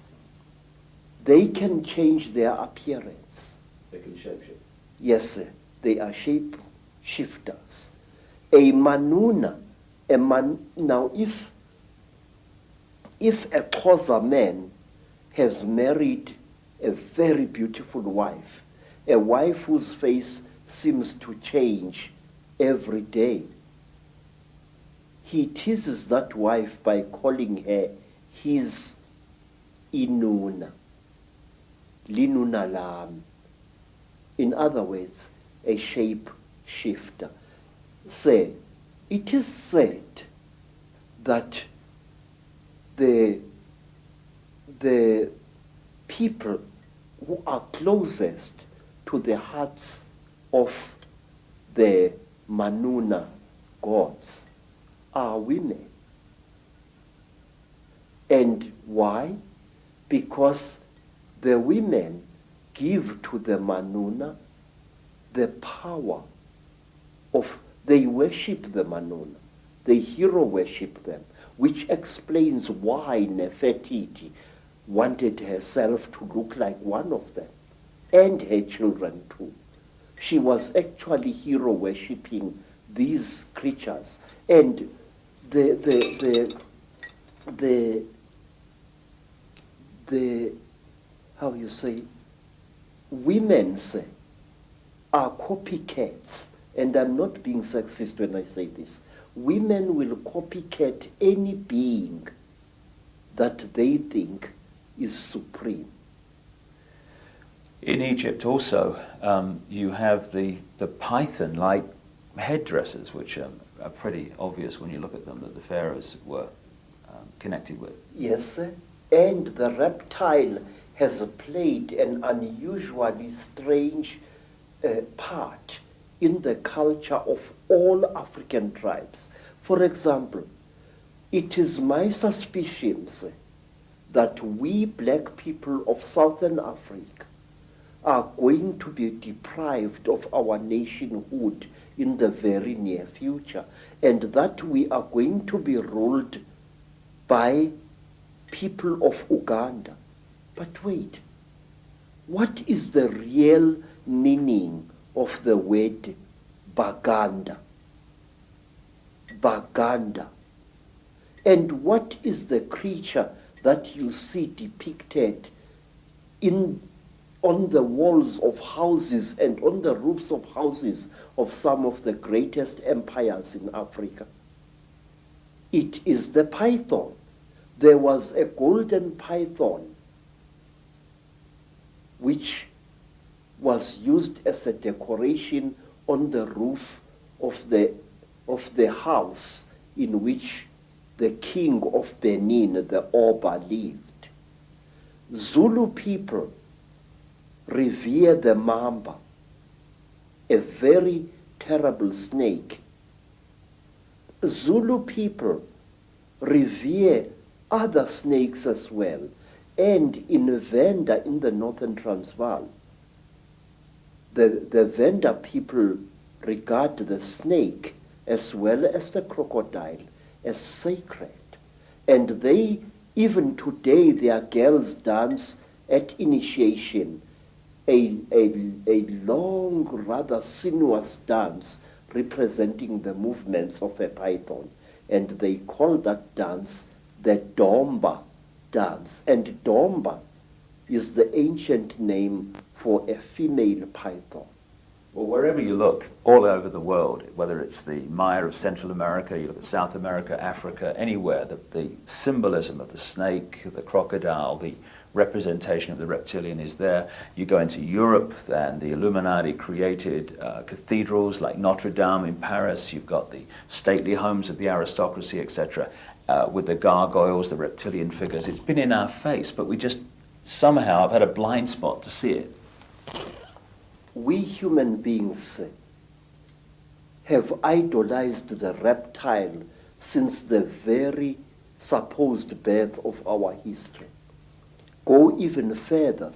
They can change their appearance. They can shapeshift. Yes, sir. They are shape shifters. A manuna, now if a Xhosa man has married a very beautiful wife, a wife whose face seems to change every day, he teases that wife by calling her his inuna, linuna lam. In other words, a shape shifter. Say, it is said that the people who are closest to the hearts of the Manuna gods are women. And why? Because the women give to the Manuna the power of, they worship the Manuna, they hero worship them, which explains why Nefertiti wanted herself to look like one of them, and her children too. She was actually hero worshipping these creatures, and the how you say, women say, are copycats, and I'm not being sexist when I say this. Women will copycat any being that they think is supreme. In Egypt also, you have the python-like headdresses, which are pretty obvious when you look at them, that the pharaohs were connected with. Yes, sir. And the reptile has played an unusually strange part in the culture of all African tribes. For example, it is my suspicion, sir, that we black people of Southern Africa are going to be deprived of our nationhood in the very near future, and that we are going to be ruled by people of Uganda. But wait, what is the real meaning of the word Baganda? Baganda. And what is the creature that you see depicted on the walls of houses and on the roofs of houses of some of the greatest empires in Africa? It is the python. There was a golden python which was used as a decoration on the roof of the house in which the king of Benin, the Oba, lived. Zulu people revere the mamba, a very terrible snake. Zulu people revere other snakes as well. And in Venda, in the northern Transvaal, the Venda people regard the snake as well as the crocodile as sacred. And they, even today, their girls dance at initiation, a long, rather sinuous dance representing the movements of a python. And they call that dance the Domba dance. And Domba is the ancient name for a female python. Well, wherever you look, all over the world, whether it's the Maya of Central America, you look at South America, Africa, anywhere, the symbolism of the snake, the crocodile, the representation of the reptilian is there. You go into Europe, and the Illuminati created cathedrals like Notre Dame in Paris. You've got the stately homes of the aristocracy, etc., with the gargoyles, the reptilian figures. It's been in our face, but we just somehow have had a blind spot to see it. We human beings have idolized the reptile since the very supposed birth of our history. Go even further,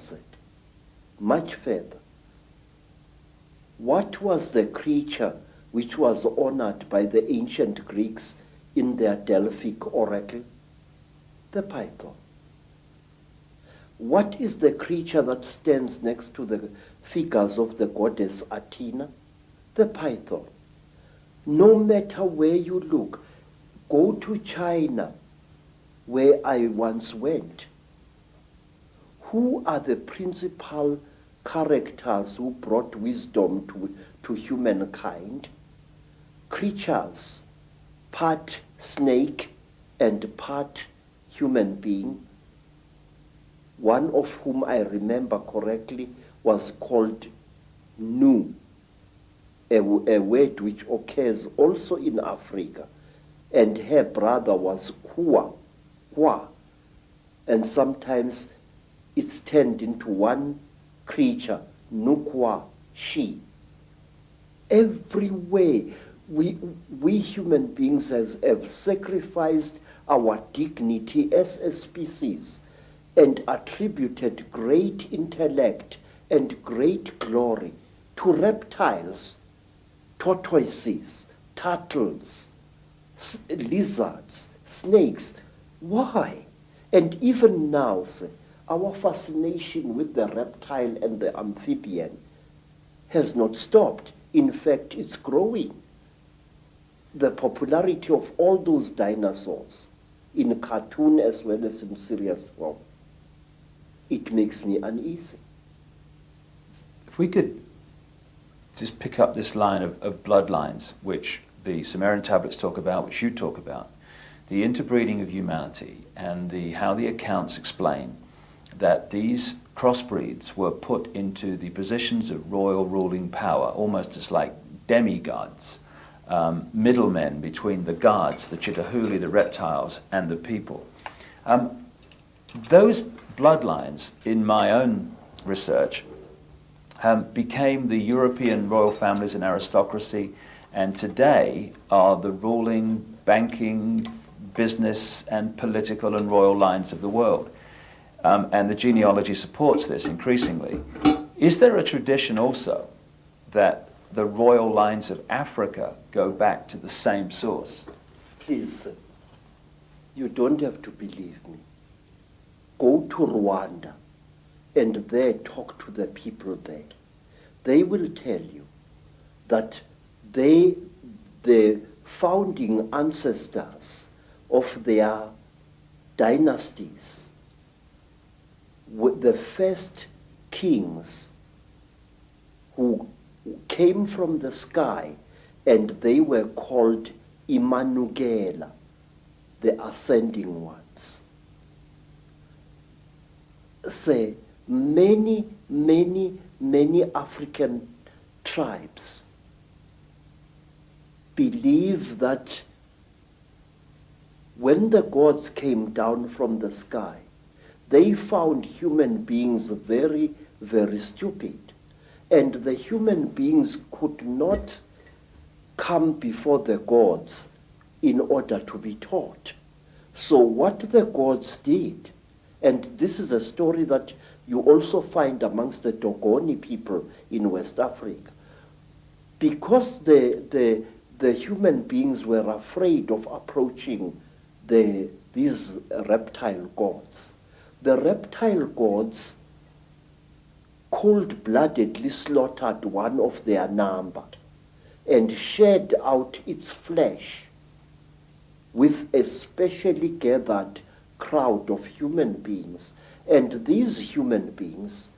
much further. What was the creature which was honored by the ancient Greeks in their Delphic oracle? The python. What is the creature that stands next to the figures of the goddess Athena? The python. No matter where you look, go to China, where I once went. Who are the principal characters who brought wisdom to humankind? Creatures, part snake and part human being. One of whom I remember correctly was called Nu, a word which occurs also in Africa. And her brother was Kwa, and sometimes it's turned into one creature, Nukwa, she. Everywhere we human beings have sacrificed our dignity as a species and attributed great intellect and great glory to reptiles, tortoises, turtles, lizards, snakes. Why? And even now, our fascination with the reptile and the amphibian has not stopped. In fact, it's growing. The popularity of all those dinosaurs, in cartoon as well as in serious form, it makes me uneasy. If we could just pick up this line of bloodlines, which the Sumerian tablets talk about, which you talk about, the interbreeding of humanity, and how the accounts explain that these crossbreeds were put into the positions of royal ruling power, almost as like demigods, middlemen between the gods, the Chitahuli, the reptiles, and the people. Those bloodlines, in my own research, became the European royal families and aristocracy, and today are the ruling, banking, business, and political and royal lines of the world. And the genealogy supports this increasingly. Is there a tradition also that the royal lines of Africa go back to the same source? Please, you don't have to believe me. Go to Rwanda and there talk to the people there. They will tell you that the founding ancestors of their dynasties, the first kings who came from the sky, and they were called Imanugela, the ascending ones. Say, many African tribes believe that when the gods came down from the sky, they found human beings very, very stupid. And the human beings could not come before the gods in order to be taught. So what the gods did, And this is a story that you also find amongst the Dogoni people in West Africa. Because the human beings were afraid of approaching these reptile gods, the reptile gods cold-bloodedly slaughtered one of their number and shed out its flesh with a specially gathered crowd of human beings. And these human beings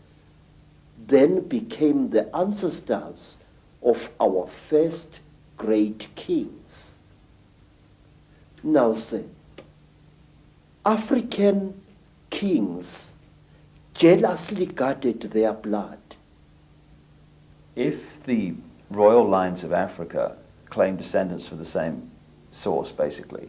then became the ancestors of our first great kings. Now say, African kings jealously guarded their blood. If the royal lines of Africa claim descendants from the same source, basically,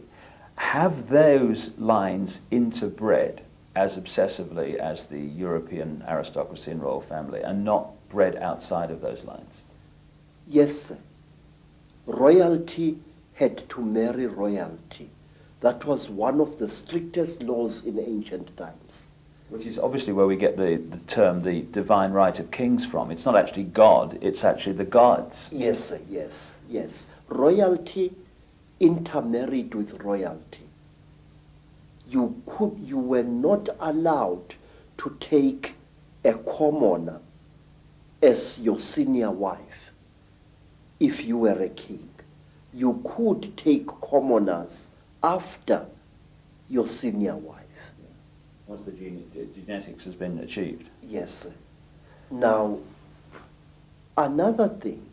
have those lines interbred as obsessively as the European aristocracy and royal family, and not bred outside of those lines? Yes, sir. Royalty had to marry royalty. That was one of the strictest laws in ancient times. Which is obviously where we get the term the divine right of kings from. It's not actually God, it's actually the gods. Yes, sir, yes, yes. Royalty intermarried with royalty. You were not allowed to take a commoner as your senior wife if you were a king. You could take commoners after your senior wife. Once the genetics has been achieved. Yes, sir. Now, another thing,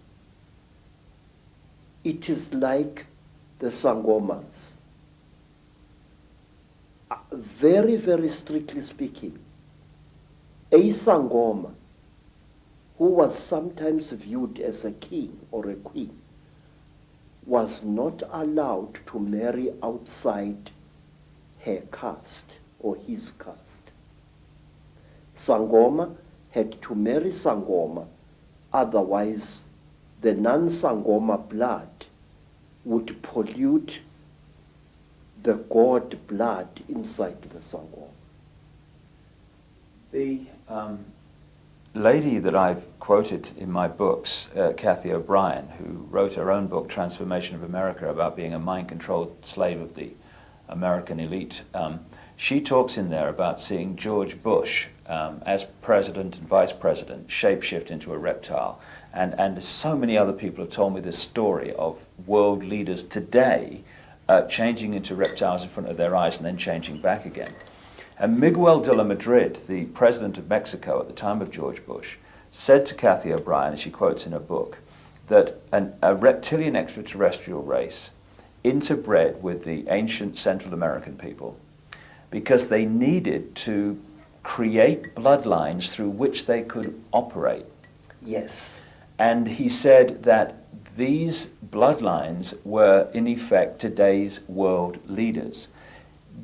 it is like the Sangomas. Very, very strictly speaking, a Sangoma who was sometimes viewed as a king or a queen was not allowed to marry outside her caste or his caste. Sangoma had to marry Sangoma, otherwise the non-Sangoma blood would pollute the god blood inside the Sangoma. The lady that I've quoted in my books, Cathy O'Brien, who wrote her own book, Transformation of America, about being a mind-controlled slave of the American elite, she talks in there about seeing George Bush as president and vice president shapeshift into a reptile. And so many other people have told me this story of world leaders today changing into reptiles in front of their eyes and then changing back again. And Miguel de la Madrid, the president of Mexico at the time of George Bush, said to Cathy O'Brien, as she quotes in her book, that a reptilian extraterrestrial race interbred with the ancient Central American people because they needed to create bloodlines through which they could operate. Yes. And he said that these bloodlines were, in effect, today's world leaders.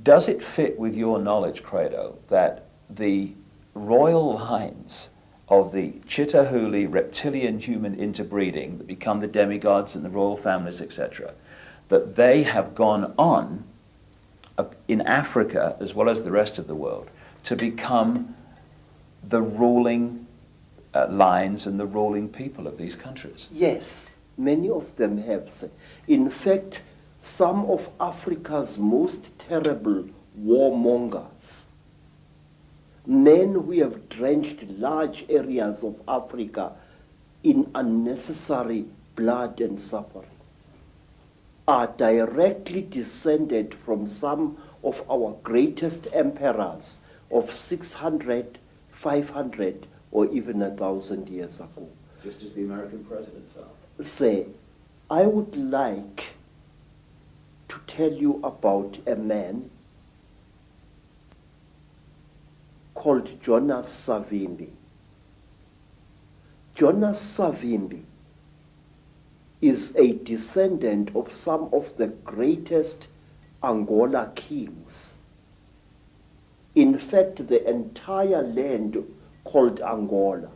Does it fit with your knowledge, Creto, that the royal lines of the Chitahuli reptilian human interbreeding that become the demigods and the royal families, etc., that they have gone on in Africa, as well as the rest of the world, to become the ruling lines and the ruling people of these countries? Yes, many of them have. In fact, some of Africa's most terrible warmongers, men who have drenched large areas of Africa in unnecessary blood and suffering, are directly descended from some of our greatest emperors of 600, 500, or even 1,000 years ago. Just as the American presidents are. Say, I would like to tell you about a man called Jonas Savimbi. Jonas Savimbi is a descendant of some of the greatest Angola kings. In fact, the entire land called Angola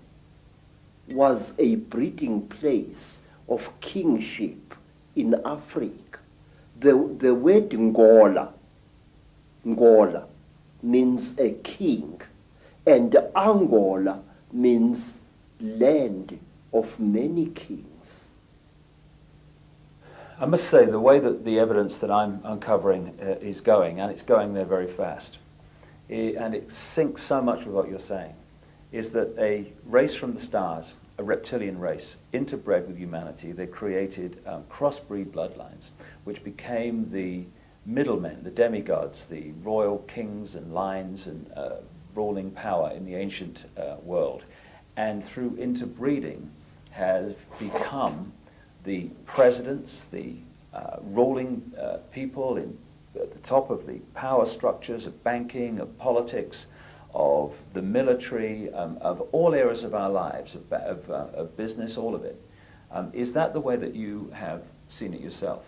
was a breeding place of kingship in Africa. The word Ngola means a king, and Angola means land of many kings. I must say, the way that the evidence that I'm uncovering is going, and it's going there very fast, and it syncs so much with what you're saying, is that a race from the stars, a reptilian race, interbred with humanity, they created crossbreed bloodlines, which became the middlemen, the demigods, the royal kings and lines and ruling power in the ancient world. And through interbreeding has become the presidents, the ruling people at the top of the power structures of banking, of politics, of the military, of all areas of our lives, of business, all of it. Is that the way that you have seen it yourself?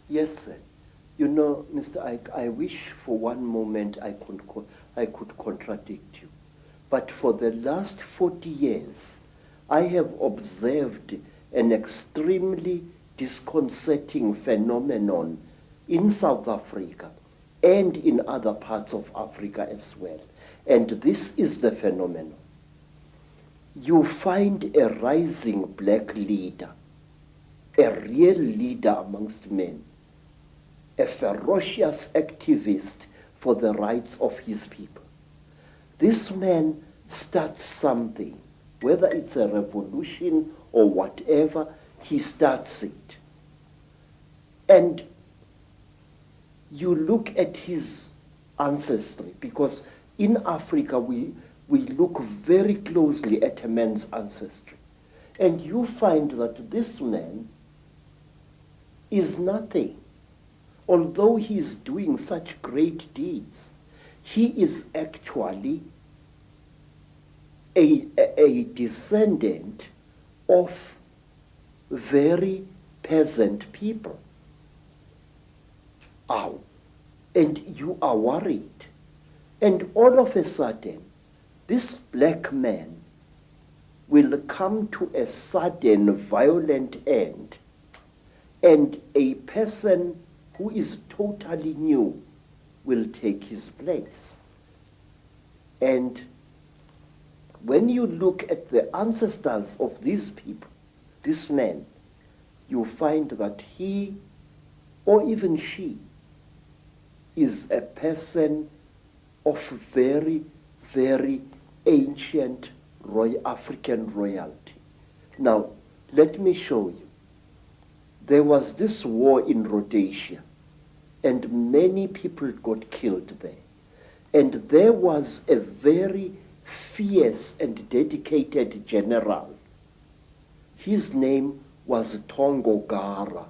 Yes, sir. You know, Mr. Icke, I wish for one moment I could contradict you. But for the last 40 years, I have observed an extremely disconcerting phenomenon in South Africa and in other parts of Africa as well. And this is the phenomenon. You find a rising black leader, a real leader amongst men, a ferocious activist for the rights of his people. This man starts something, whether it's a revolution or whatever, he starts it. And you look at his ancestry, because in Africa we look very closely at a man's ancestry. And you find that this man is nothing. Although he is doing such great deeds, he is actually a descendant of very peasant people. Ow. And you are worried. And all of a sudden, this black man will come to a sudden violent end, and a person who is totally new will take his place. And when you look at the ancestors of these people, this man, you find that he, or even she, is a person of very, very ancient African royalty. Now, let me show you. There was this war in Rhodesia, and many people got killed there. And there was a very fierce and dedicated general. His name was Tongogara.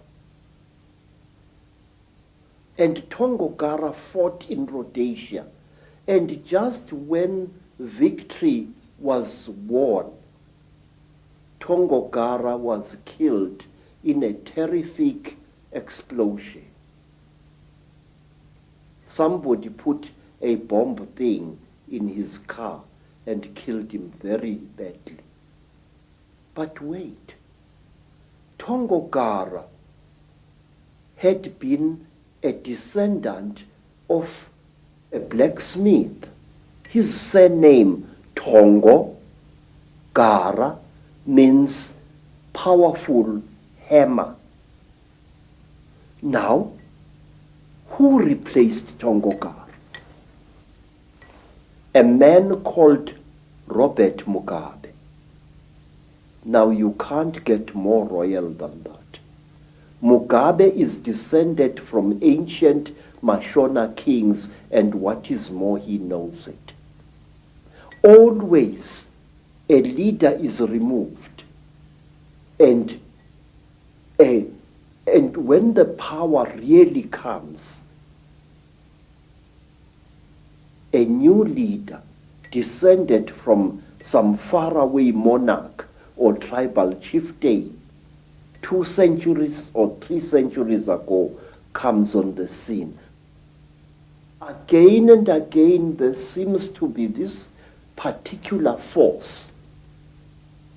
And Tongogara fought in Rhodesia. And just when victory was won, Tongogara was killed in a terrific explosion. Somebody put a bomb thing in his car and killed him very badly. But wait, Tongogara had been a descendant of a blacksmith. His surname, Tongo Gara, means powerful hammer. Now, who replaced Tongogara? A man called Robert Mugabe. Now, you can't get more royal than that. Mugabe is descended from ancient Mashona kings, and what is more, he knows it. Always a leader is removed, and when the power really comes, a new leader descended from some faraway monarch or tribal chieftain 2 centuries or 3 centuries ago comes on the scene. Again and again there seems to be this particular force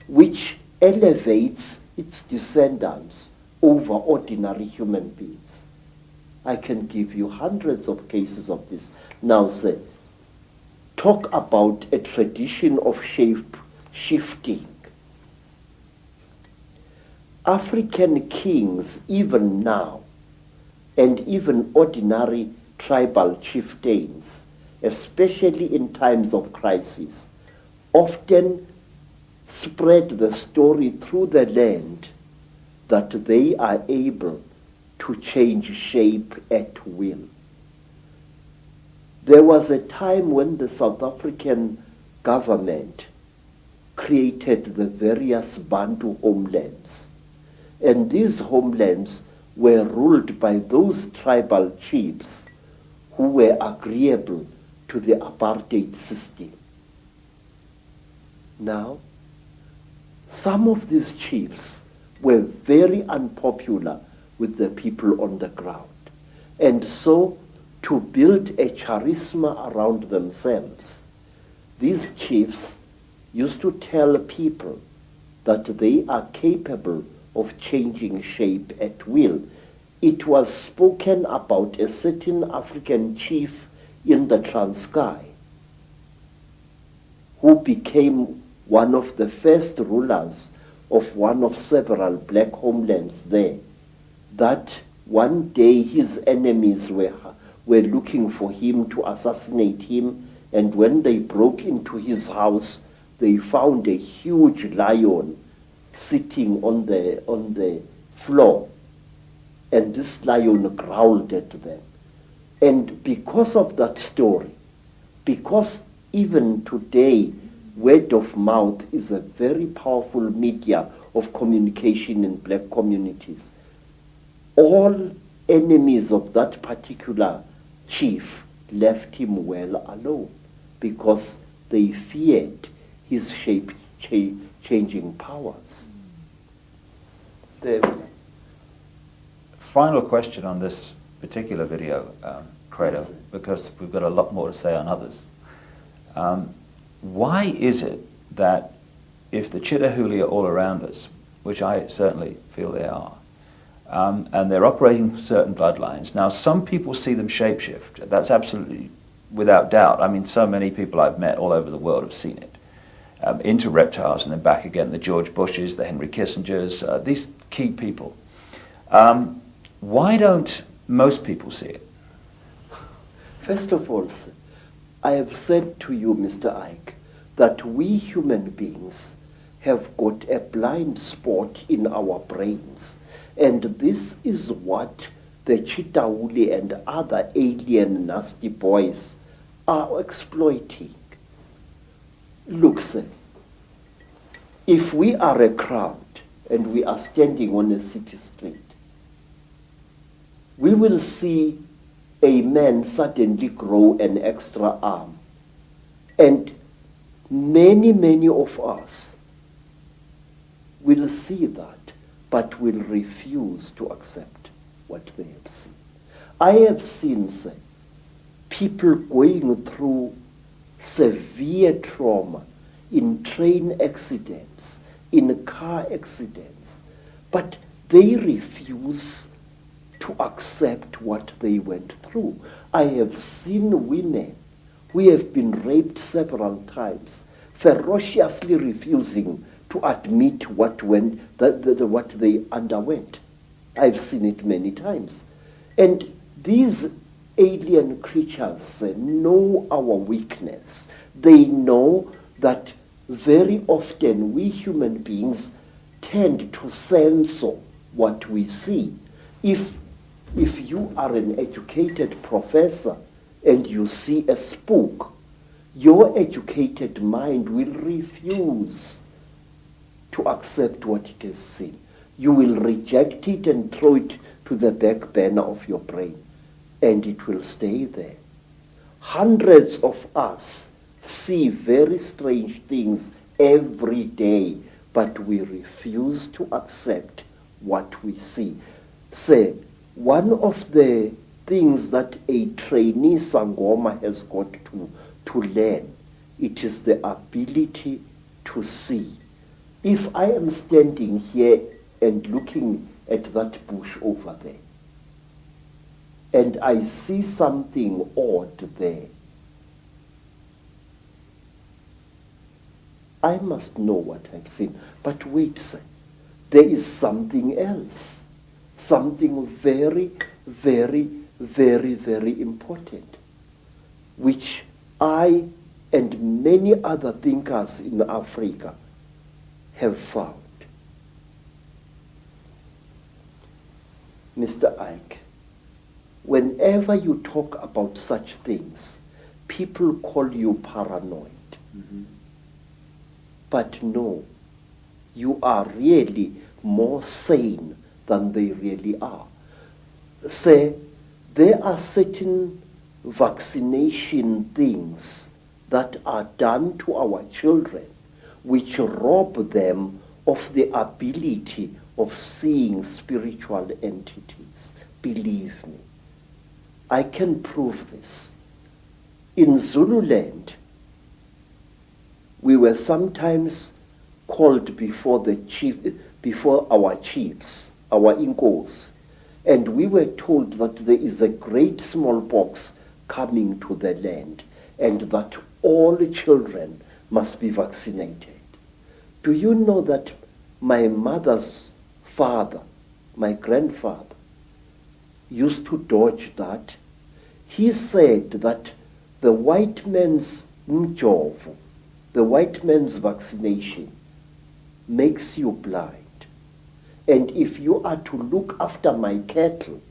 which elevates its descendants over ordinary human beings. I can give you hundreds of cases of this. Now say, talk about a tradition of shape shifting. African kings, even now, and even ordinary tribal chieftains, especially in times of crisis, often spread the story through the land that they are able to change shape at will. There was a time when the South African government created the various Bantu homelands, and these homelands were ruled by those tribal chiefs who were agreeable to the apartheid system. Now, some of these chiefs were very unpopular with the people on the ground. And so, to build a charisma around themselves, these chiefs used to tell people that they are capable of changing shape at will. It was spoken about a certain African chief in the Transkei who became one of the first rulers of one of several black homelands there, that one day his enemies were looking for him to assassinate him, and when they broke into his house, they found a huge lion sitting on the floor, and this lion growled at them. And because of that story, because even today word of mouth is a very powerful media of communication in black communities, all enemies of that particular chief left him well alone because they feared his shape-changing powers. The final question on this particular video, Creto, Yes, because we've got a lot more to say on others. Why is it that if the Chitahuli are all around us, which I certainly feel they are, and they're operating certain bloodlines, now some people see them shapeshift. That's absolutely without doubt. I mean, so many people I've met all over the world have seen it. Into reptiles and then back again, the George Bushes, the Henry Kissingers, these key people. Why don't most people see it? First of all, sir, I have said to you, Mr. Icke, that we human beings have got a blind spot in our brains. And this is what the Chitauli and other alien nasty boys are exploiting. Look, sir, if we are a crowd and we are standing on a city street, we will see a man suddenly grow an extra arm. And many of us will see that, but will refuse to accept what they have seen. I have seen, sir, people going through severe trauma in train accidents, in car accidents, but they refuse to accept what they went through. I have seen women who have been raped several times, ferociously refusing to admit what they underwent. I've seen it many times. And these alien creatures know our weakness. They know that very often we human beings tend to censor what we see. If you are an educated professor and you see a spook, your educated mind will refuse to accept what it has seen. You will reject it and throw it to the back burner of your brain, and it will stay there. Hundreds of us see very strange things every day, but we refuse to accept what we see. Say, one of the things that a trainee Sangoma has got to learn, it is the ability to see. If I am standing here and looking at that bush over there, and I see something odd there, I must know what I've seen. But wait, sir, there is something else, something very, very, very, very important, which I and many other thinkers in Africa have found. Mr. Icke, whenever you talk about such things, people call you paranoid. Mm-hmm. But no, you are really more sane than they really are. Say, there are certain vaccination things that are done to our children which rob them of the ability of seeing spiritual entities. Believe me, I can prove this. In Zululand, we were sometimes called before our chiefs, our inkos, and we were told that there is a great smallpox coming to the land and that all children must be vaccinated. Do you know that my mother's father, my grandfather, used to dodge that? He said that the white man's mjovo, the white man's vaccination, makes you blind. And if you are to look after my cattle,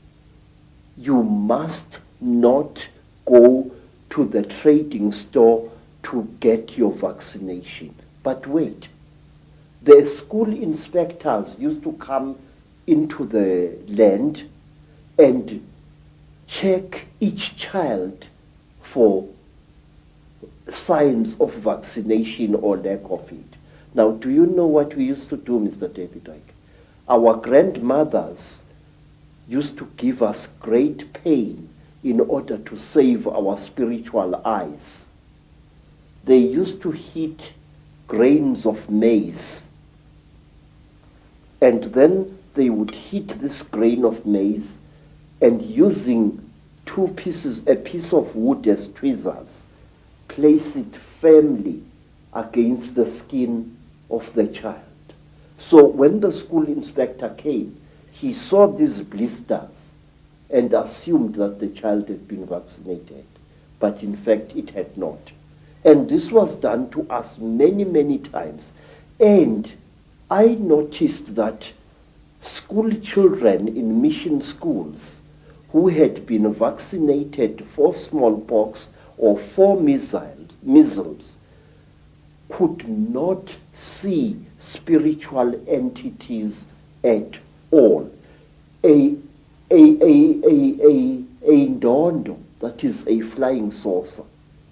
you must not go to the trading store to get your vaccination. But wait, the school inspectors used to come into the land and check each child for signs of vaccination or lack of it. Now, do you know what we used to do, Mr. David Icke? Our grandmothers used to give us great pain in order to save our spiritual eyes. They used to heat grains of maize, and then they would heat this grain of maize, and using a piece of wood as tweezers, place it firmly against the skin of the child. So when the school inspector came, he saw these blisters and assumed that the child had been vaccinated, but in fact it had not. And this was done to us many, many times. And I noticed that school children in mission schools who had been vaccinated for smallpox or for measles could not see spiritual entities at all. A ndondo, that is a flying saucer,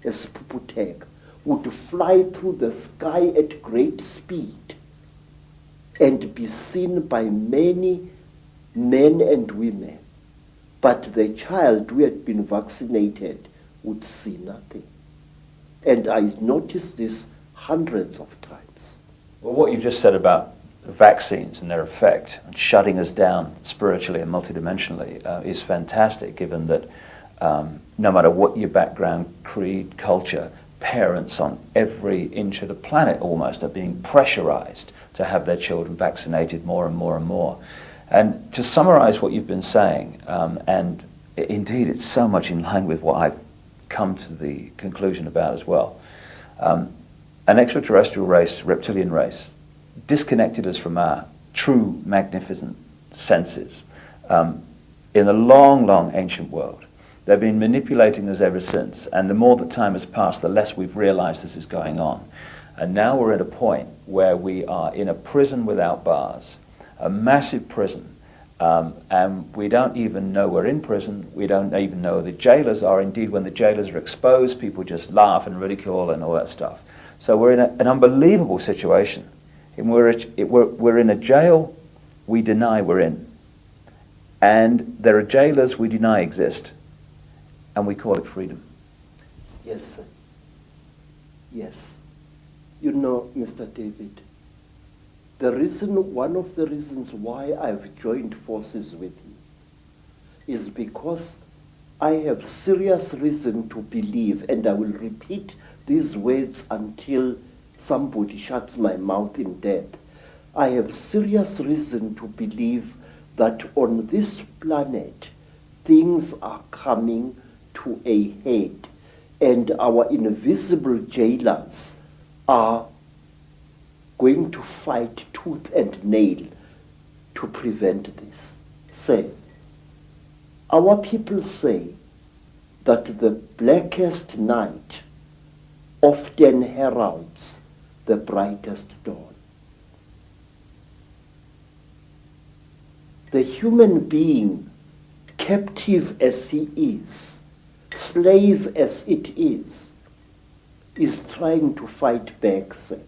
a spuputeg, would fly through the sky at great speed and be seen by many men and women. But the child who had been vaccinated would see nothing. And I noticed this hundreds of times. Well, what you've just said about vaccines and their effect and shutting us down spiritually and multidimensionally is fantastic, given that no matter what your background, creed, culture, parents on every inch of the planet almost are being pressurized to have their children vaccinated more and more and more. And to summarize what you've been saying, and indeed it's so much in line with what I've come to the conclusion about as well, an extraterrestrial race, reptilian race, disconnected us from our true magnificent senses in the long, long ancient world. They've been manipulating us ever since, and the more that time has passed, the less we've realized this is going on. And now we're at a point where we are in a prison without bars, a massive prison, and we don't even know we're in prison. We don't even know the jailers are. Indeed, when the jailers are exposed, people just laugh and ridicule and all that stuff. So we're in an unbelievable situation. And we're in a jail we deny we're in. And there are jailers we deny exist. And we call it freedom. Yes, sir. Yes. You know, Mr. David, one of the reasons why I've joined forces with you is because I have serious reason to believe, and I will repeat these words until somebody shuts my mouth in death, I have serious reason to believe that on this planet, things are coming to a head, and our invisible jailers are going to fight tooth and nail to prevent this. Say, our people say that the blackest night often heralds the brightest dawn. The human being, captive as he is, slave as it is trying to fight back, sir.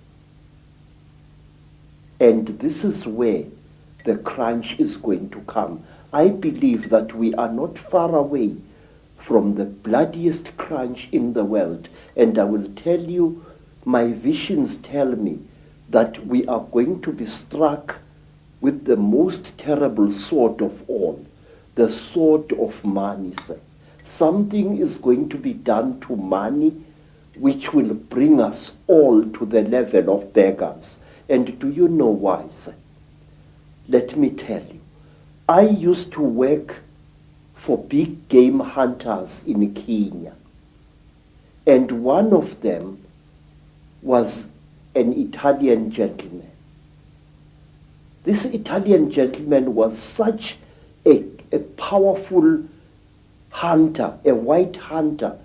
And this is where the crunch is going to come. I believe that we are not far away from the bloodiest crunch in the world. And I will tell you, my visions tell me that we are going to be struck with the most terrible sword of all, the sword of money, sir. Something is going to be done to money which will bring us all to the level of beggars. And do you know why, sir? Let me tell you. I used to work for big game hunters in Kenya. And one of them was an Italian gentleman. This Italian gentleman was such a powerful hunter, a white hunter.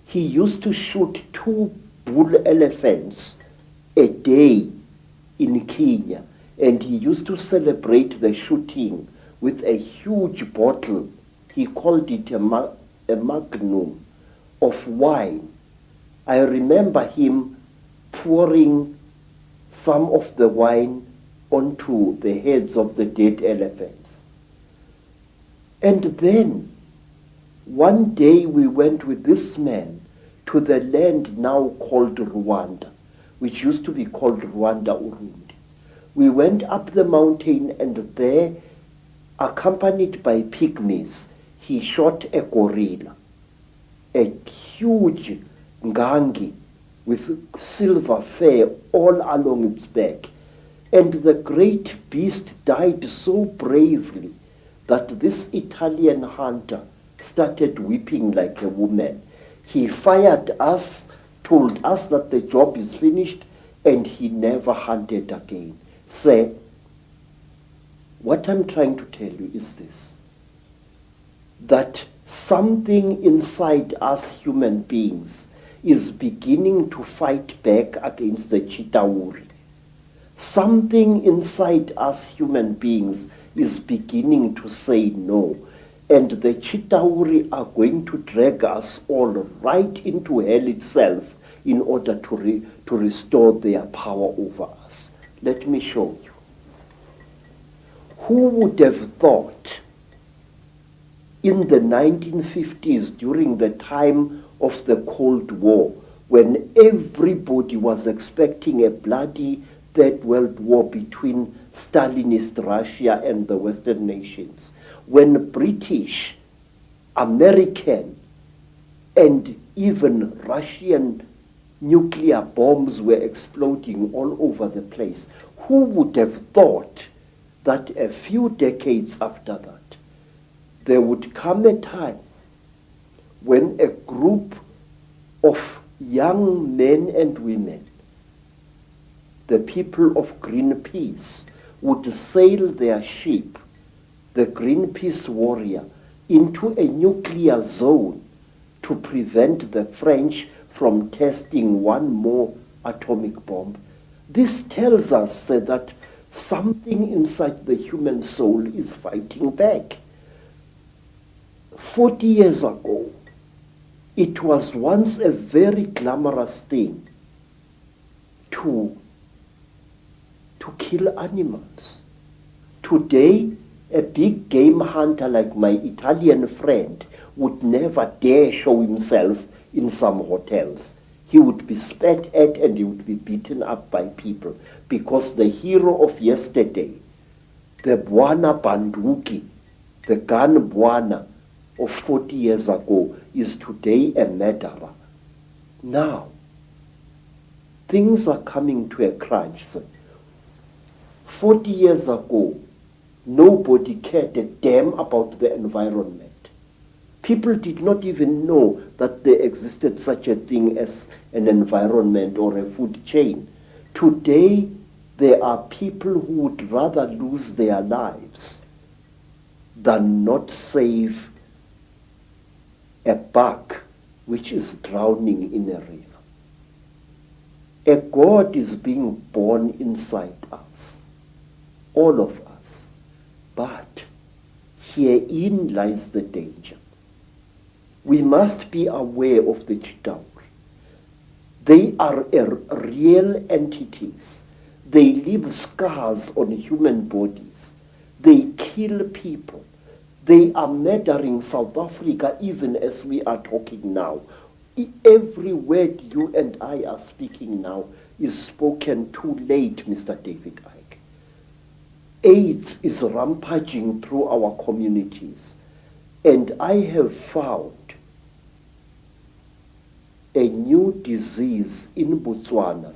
He used to shoot 2 bull elephants a day in Kenya, and he used to celebrate the shooting with a huge bottle. He called it a magnum of wine. I remember him pouring some of the wine onto the heads of the dead elephants. And then one day we went with this man to the land now called Rwanda, which used to be called Rwanda Urundi. We went up the mountain, and there, accompanied by pygmies, he shot a gorilla, a huge ngangi with silver fur all along its back. And the great beast died so bravely that this Italian hunter started weeping like a woman. He fired us, told us that the job is finished, and he never hunted again. Say, what I'm trying to tell you is this, that something inside us human beings is beginning to fight back against the Chitauri. Something inside us human beings is beginning to say no. And the Chitauri are going to drag us all right into hell itself in order to restore their power over us. Let me show you. Who would have thought in the 1950s, during the time of the Cold War, when everybody was expecting a bloody Third World War between Stalinist Russia and the Western nations, when British, American, and even Russian nuclear bombs were exploding all over the place, who would have thought that a few decades after that, there would come a time when a group of young men and women, the people of Greenpeace, would sail their ship, the Greenpeace Warrior, into a nuclear zone to prevent the French from testing one more atomic bomb. This tells us that something inside the human soul is fighting back. 40 years ago, it was once a very glamorous thing to kill animals. Today, a big game hunter like my Italian friend would never dare show himself in some hotels. He would be spat at and he would be beaten up by people because the hero of yesterday, the Bwana Banduki, the gun Bwana of 40 years ago, is today a murderer. Now, things are coming to a crunch. 40 years ago, nobody cared a damn about the environment. People did not even know that there existed such a thing as an environment or a food chain. Today, there are people who would rather lose their lives than not save a bug which is drowning in a river. A God is being born inside us, all of us. But herein lies the danger. We must be aware of the Chitauri. They are real entities. They leave scars on human bodies. They kill people. They are murdering South Africa even as we are talking now. Every word you and I are speaking now is spoken too late, Mr. David Icke. AIDS is rampaging through our communities. And I have found a new disease in Botswana,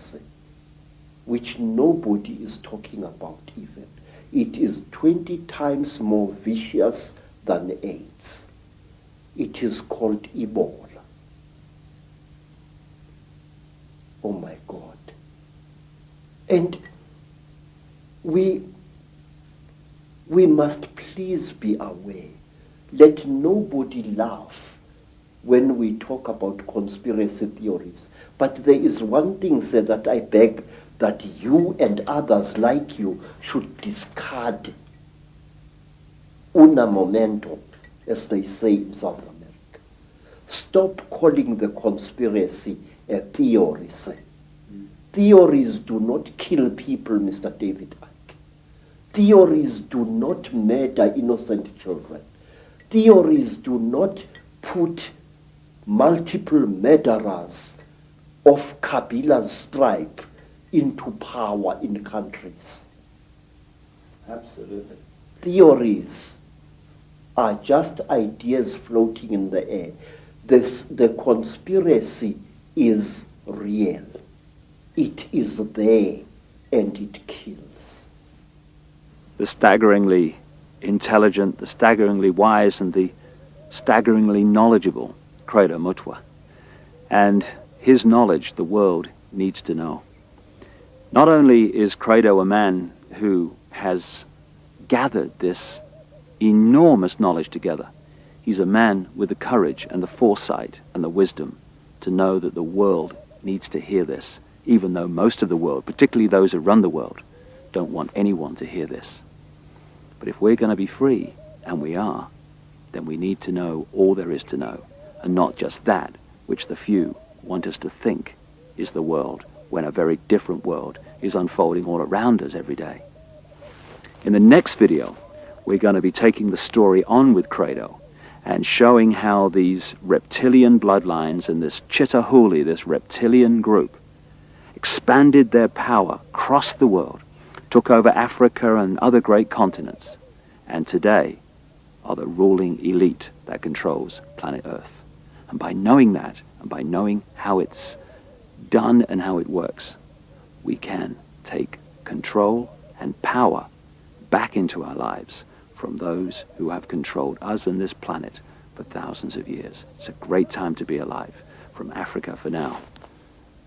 which nobody is talking about even. It is 20 times more vicious than AIDS. It is called Ebola. Oh my God. And we must please be aware. Let nobody laugh when we talk about conspiracy theories. But there is one thing, sir, that I beg that you and others like you should discard. Una momento, as they say in South America. Stop calling the conspiracy a theory, sir. Theories do not kill people, Mr. David Icke. Theories do not murder innocent children. Theories do not put multiple murderers of Kabila's stripe into power in countries. Absolutely. Theories are just ideas floating in the air. The conspiracy is real. It is there and it kills. The staggeringly intelligent, the staggeringly wise, and the staggeringly knowledgeable Creto Mutwa. And his knowledge the world needs to know. Not only is Creto a man who has gathered this enormous knowledge together, he's a man with the courage and the foresight and the wisdom to know that the world needs to hear this, even though most of the world, particularly those who run the world, don't want anyone to hear this. But if we're going to be free, and we are, then we need to know all there is to know, and not just that which the few want us to think is the world, when a very different world is unfolding all around us every day. In the next video, we're going to be taking the story on with Creto and showing how these reptilian bloodlines and this Chitahuli, this reptilian group, expanded their power across the world, took over Africa and other great continents, and today are the ruling elite that controls planet Earth. And by knowing that, and by knowing how it's done and how it works, we can take control and power back into our lives from those who have controlled us and this planet for thousands of years. It's a great time to be alive. From Africa for now.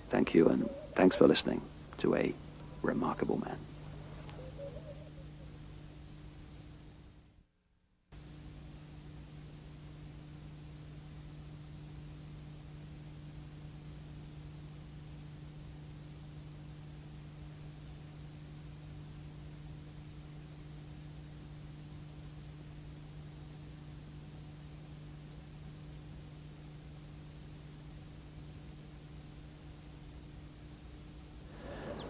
Thank you, and thanks for listening to A Remarkable Man.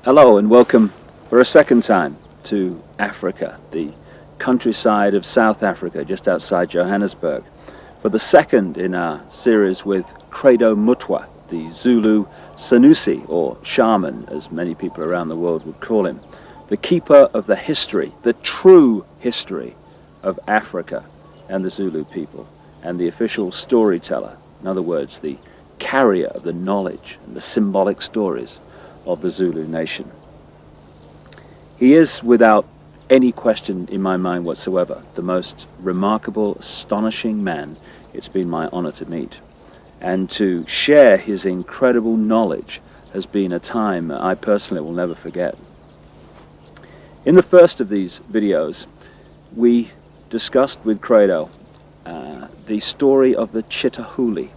Hello and welcome for a second time to Africa, the countryside of South Africa, just outside Johannesburg, for the second in our series with Creto Mutwa, the Zulu Sanusi, or Sharman, as many people around the world would call him, the keeper of the history, the true history of Africa and the Zulu people, and the official storyteller, in other words, the carrier of the knowledge and the symbolic stories of the Zulu nation. He is, without any question in my mind whatsoever, the most remarkable, astonishing man it's been my honor to meet. And to share his incredible knowledge has been a time I personally will never forget. In the first of these videos, we discussed with Creto the story of the Chitahuli,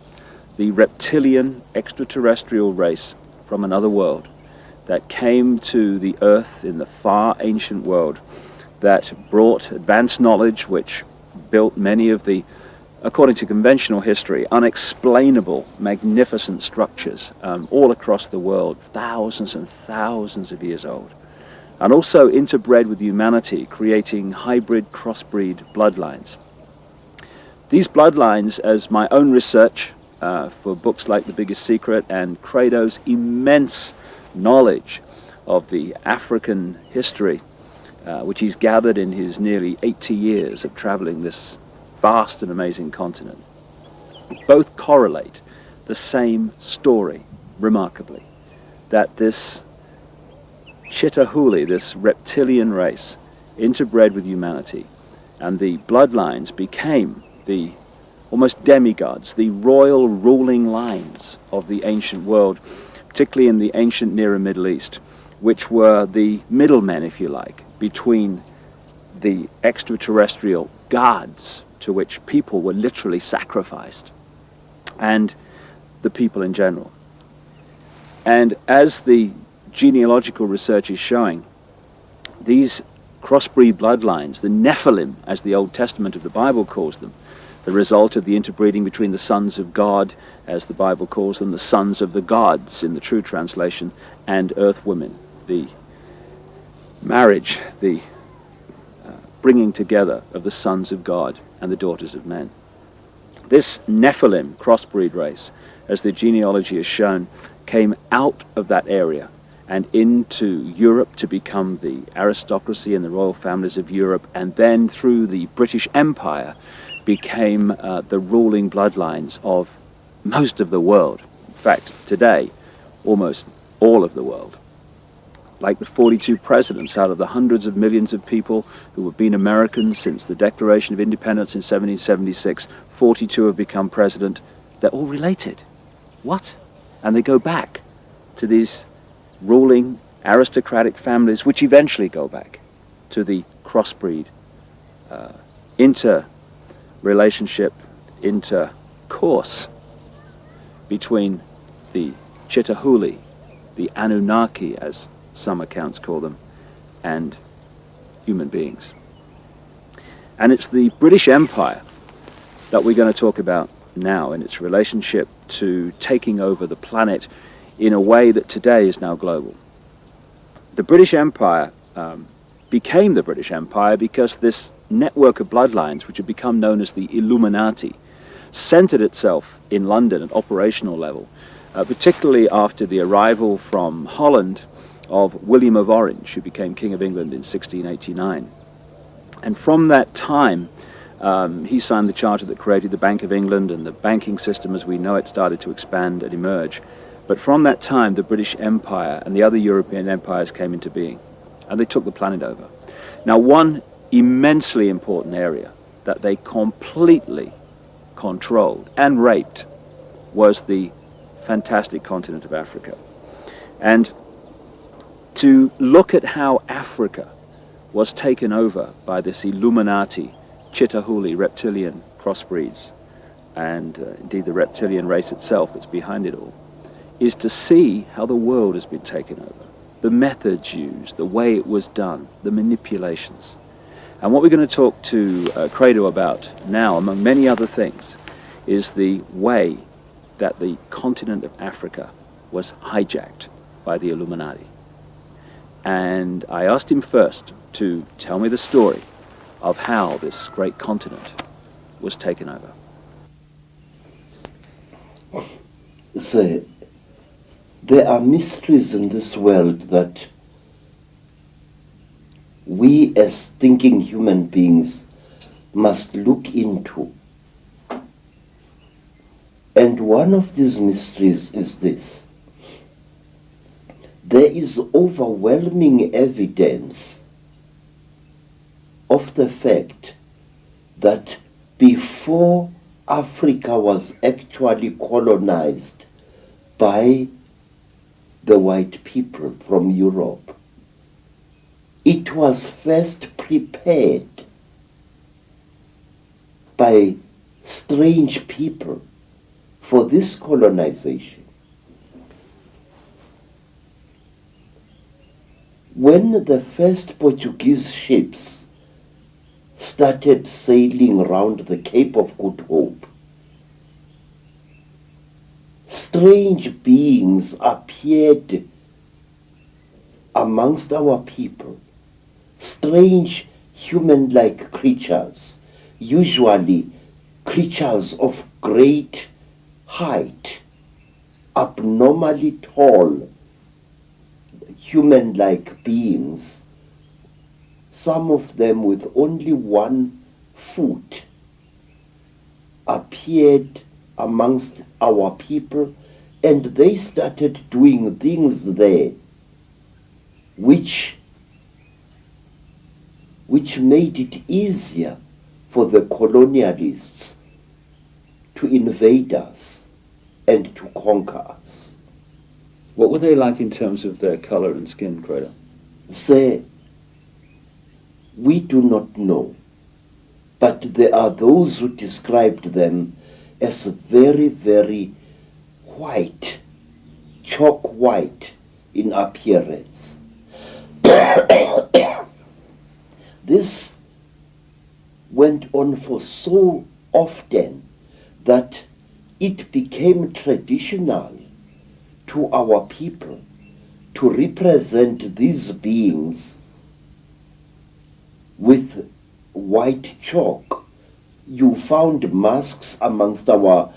the reptilian extraterrestrial race from another world that came to the earth in the far ancient world, that brought advanced knowledge which built many of the, according to conventional history, unexplainable, magnificent structures all across the world, thousands and thousands of years old, and also interbred with humanity, creating hybrid crossbreed bloodlines. These bloodlines, as my own research for books like The Biggest Secret and Creto's immense knowledge of the African history, which he's gathered in his nearly 80 years of traveling this vast and amazing continent, both correlate the same story, remarkably, that this Chitahuli, this reptilian race, interbred with humanity, and the bloodlines became the almost demigods, the royal ruling lines of the ancient world, particularly in the ancient Near and Middle East, which were the middlemen, if you like, between the extraterrestrial gods to which people were literally sacrificed and the people in general. And as the genealogical research is showing, these crossbreed bloodlines, the Nephilim, as the Old Testament of the Bible calls them, the result of the interbreeding between the sons of God, as the Bible calls them, the sons of the gods in the true translation, and earth women, the marriage, the bringing together of the sons of God and the daughters of men. This Nephilim crossbreed race, as the genealogy has shown, came out of that area and into Europe to become the aristocracy and the royal families of Europe, and then through the British Empire became the ruling bloodlines of most of the world. In fact, today, almost all of the world. Like the 42 presidents out of the hundreds of millions of people who have been Americans since the Declaration of Independence in 1776, 42 have become president. They're all related. What? And they go back to these ruling aristocratic families, which eventually go back to the crossbreed, intercourse between the Chitahuli, the Anunnaki, as some accounts call them, and human beings. And it's the British Empire that we're going to talk about now, in its relationship to taking over the planet in a way that today is now global. The British Empire became the British Empire because this network of bloodlines, which had become known as the Illuminati, centered itself in London at operational level, particularly after the arrival from Holland of William of Orange, who became King of England in 1689. And from that time, he signed the charter that created the Bank of England, and the banking system as we know it started to expand and emerge. But from that time, the British Empire and the other European empires came into being, and they took the planet over. Now, one immensely important area that they completely controlled and raped was the fantastic continent of Africa. And to look at how Africa was taken over by this Illuminati, Chitahuli, reptilian crossbreeds, and indeed the reptilian race itself that's behind it all, is to see how the world has been taken over, the methods used, the way it was done, the manipulations. And what we're going to talk to Creto about now, among many other things, is the way that the continent of Africa was hijacked by the Illuminati. And I asked him first to tell me the story of how this great continent was taken over. So, there are mysteries in this world that we as thinking human beings must look into. And one of these mysteries is this. there is overwhelming evidence of the fact that before Africa was actually colonized by the white people from Europe, it was first prepared by strange people for this colonization. When the first Portuguese ships started sailing around the Cape of Good Hope, strange beings appeared amongst our people, strange human-like creatures, usually creatures of great height, abnormally tall, human-like beings, some of them with only 1 foot, appeared amongst our people, and they started doing things there which made it easier for the colonialists to invade us and to conquer us. What were they like in terms of their color and skin, Creto? Say, we do not know, but there are those who described them as very, very white, chalk white in appearance. This went on for so often that it became traditional to our people to represent these beings with white chalk. You found masks amongst our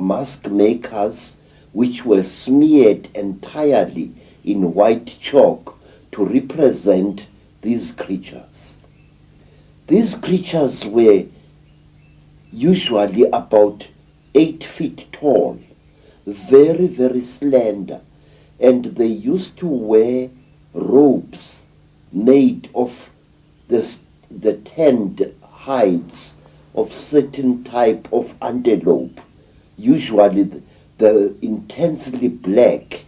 mask makers which were smeared entirely in white chalk to represent these creatures. These creatures were usually about 8 feet tall, very, very slender, and they used to wear robes made of the tanned hides of certain type of antelope, usually the intensely black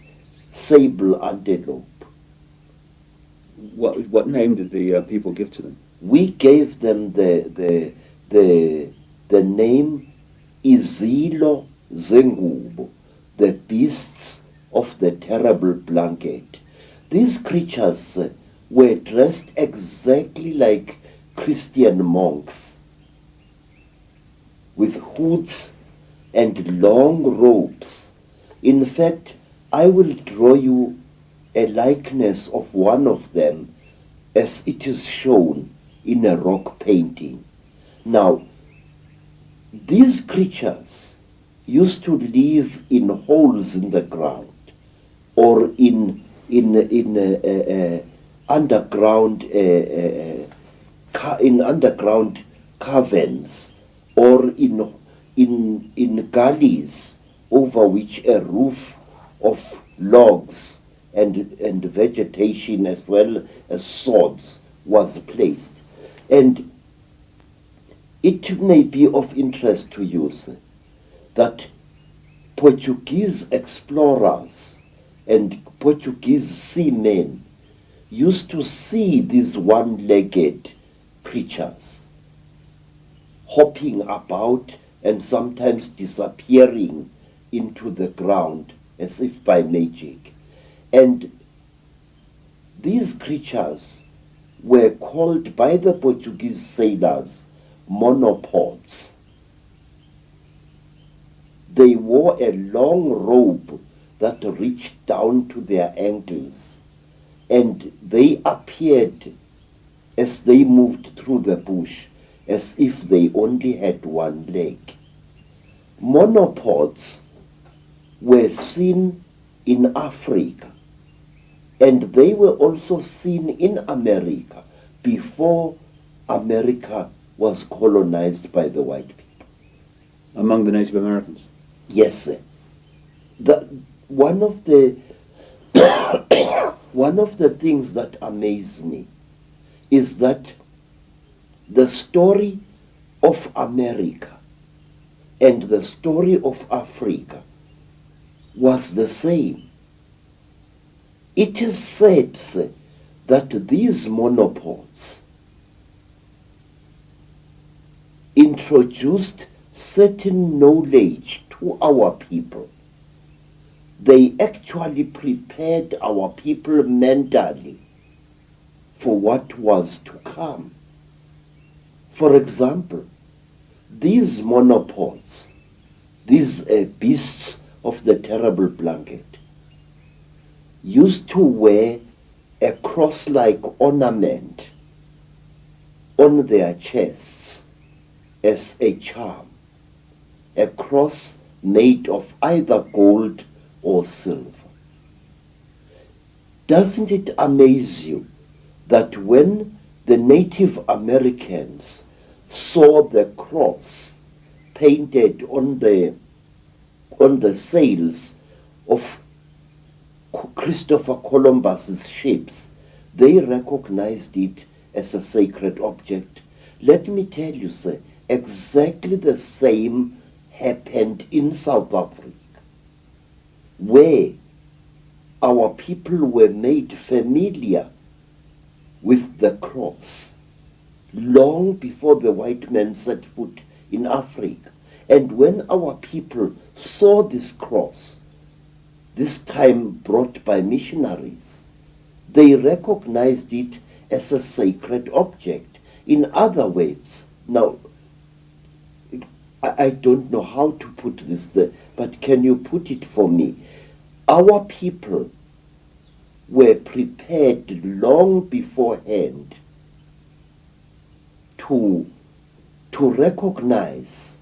sable antelope. What name did the people give to them? We gave them the name Izilo Zengubo, the beasts of the terrible blanket. These creatures were dressed exactly like Christian monks, with hoods and long robes. In fact, I will draw you a likeness of one of them as it is shown in a rock painting. Now, these creatures used to live in holes in the ground or in underground caverns or in gullies over which a roof of logs and vegetation as well as sods was placed. And it may be of interest to you, sir, that Portuguese explorers and Portuguese seamen used to see these one-legged creatures hopping about and sometimes disappearing into the ground as if by magic. And these creatures were called by the Portuguese sailors monopods. They wore a long robe that reached down to their ankles, and they appeared as they moved through the bush as if they only had one leg. Monopods were seen in Africa, and they were also seen in America before America was colonized by the white people. Among the Native Americans? Yes, sir. One of the one of the things that amaze me is that the story of America and the story of Africa was the same. It is said that these monopoles introduced certain knowledge to our people. They actually prepared our people mentally for what was to come. For example, these monopoles, these beasts of the terrible blanket, used to wear a cross-like ornament on their chests as a charm, a cross made of either gold or silver. Doesn't it amaze you that when the Native Americans saw the cross painted on the sails of Christopher Columbus's ships, they recognized it as a sacred object? Let me tell you, sir, exactly the same happened in South Africa, where our people were made familiar with the cross long before the white man set foot in Africa. And when our people saw this cross, this time brought by missionaries, they recognized it as a sacred object. In other words, now, I don't know how to put this there, but can you put it for me? Our people were prepared long beforehand to recognize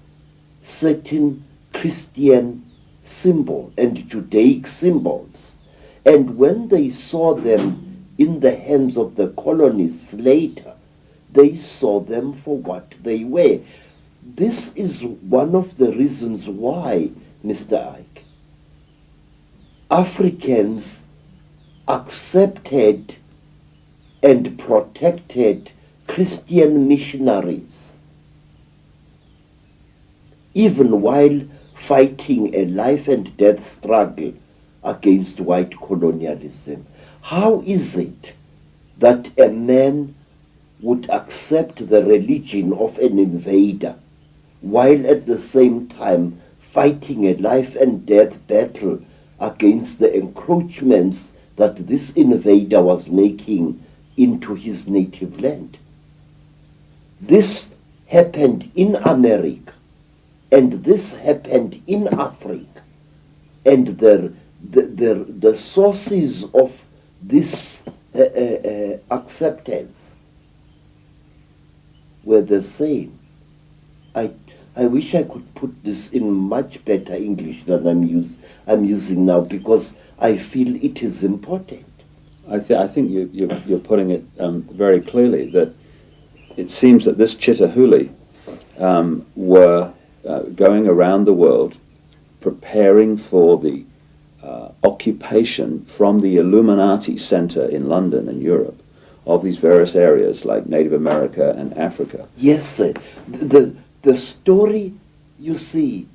certain Christian symbol and Judaic symbols. And when they saw them in the hands of the colonists later, they saw them for what they were. This is one of the reasons why, Mr. Icke, Africans accepted and protected Christian missionaries, even while fighting a life and death struggle against white colonialism. How is it that a man would accept the religion of an invader while at the same time fighting a life and death battle against the encroachments that this invader was making into his native land? This happened in America, and this happened in Africa, and the sources of this acceptance were the same. I wish I could put this in much better English than I'm using now, because I feel it is important. I think you're putting it very clearly, that it seems that this Chitahuli were going around the world preparing for the occupation from the Illuminati center in London and Europe of these various areas like Native America and Africa. Yes, sir. The story, you see,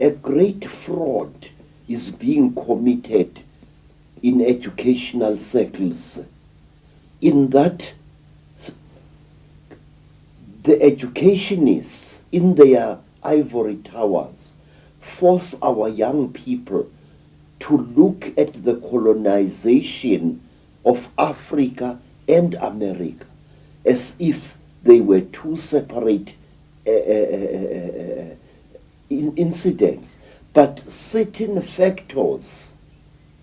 a great fraud is being committed in educational circles, in that the educationists in their ivory towers force our young people to look at the colonization of Africa and America as if they were two separate incidents. But certain factors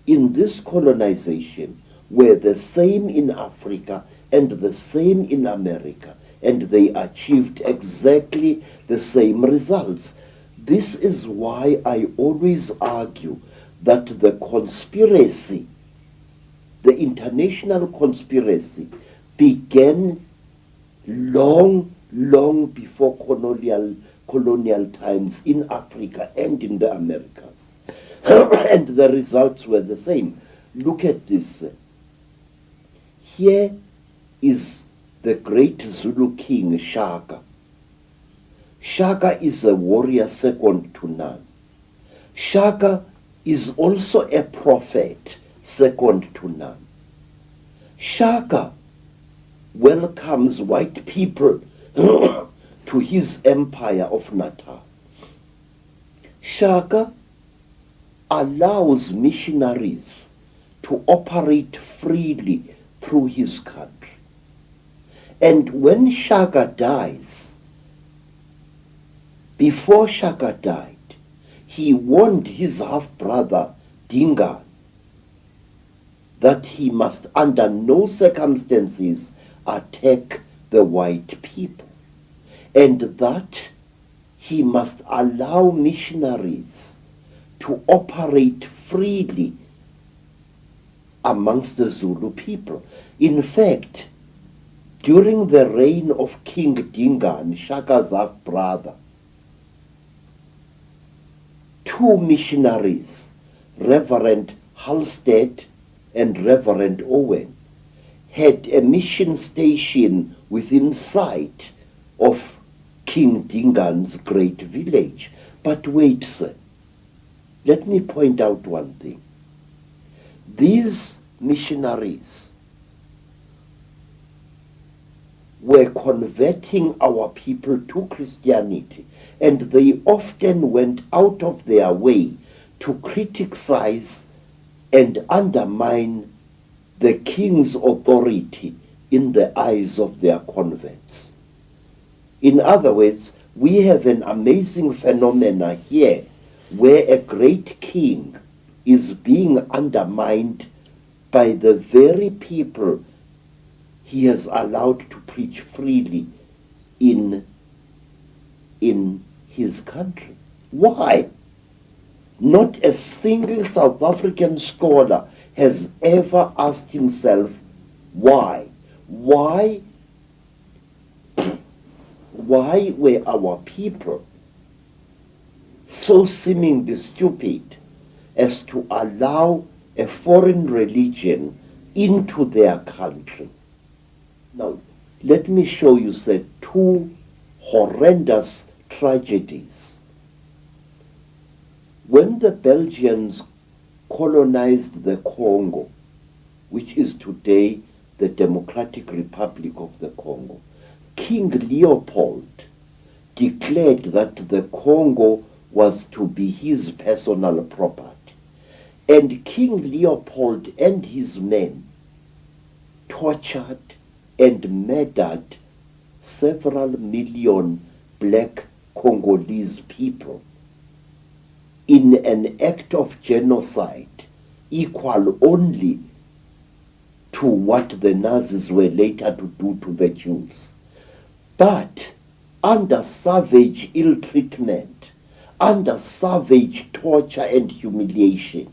in this colonization were the same in Africa and the same in America, and they achieved exactly the same results. This is why I always argue that the conspiracy, the international conspiracy, began long before colonial times in Africa and in the Americas. And the results were the same. Look at this. Here is the great Zulu king, Shaka. Shaka is a warrior second to none. Shaka is also a prophet second to none. Shaka welcomes white people to his empire of Natal. Shaka allows missionaries to operate freely through his country. And when Shaka dies, before Shaka died, he warned his half-brother Dinga that he must under no circumstances attack the white people, and that he must allow missionaries to operate freely amongst the Zulu people. In fact, during the reign of King Dingaan, Shaka's half-brother, two missionaries, Reverend Halstead and Reverend Owen, had a mission station within sight of King Dingaan's great village. But wait, sir, let me point out one thing. These missionaries were converting our people to Christianity, and they often went out of their way to criticize and undermine the king's authority in the eyes of their converts. In other words, we have an amazing phenomena here where a great king is being undermined by the very people he has allowed to preach freely in his country. Why? Not a single South African scholar has ever asked himself why. Why were our people so seemingly stupid as to allow a foreign religion into their country? Now, let me show you, sir, two horrendous tragedies. When the Belgians colonized the Congo, which is today the Democratic Republic of the Congo, King Leopold declared that the Congo was to be his personal property. And King Leopold and his men tortured and murdered several million black Congolese people in an act of genocide equal only to what the Nazis were later to do to the Jews. But under savage ill treatment, under savage torture and humiliation,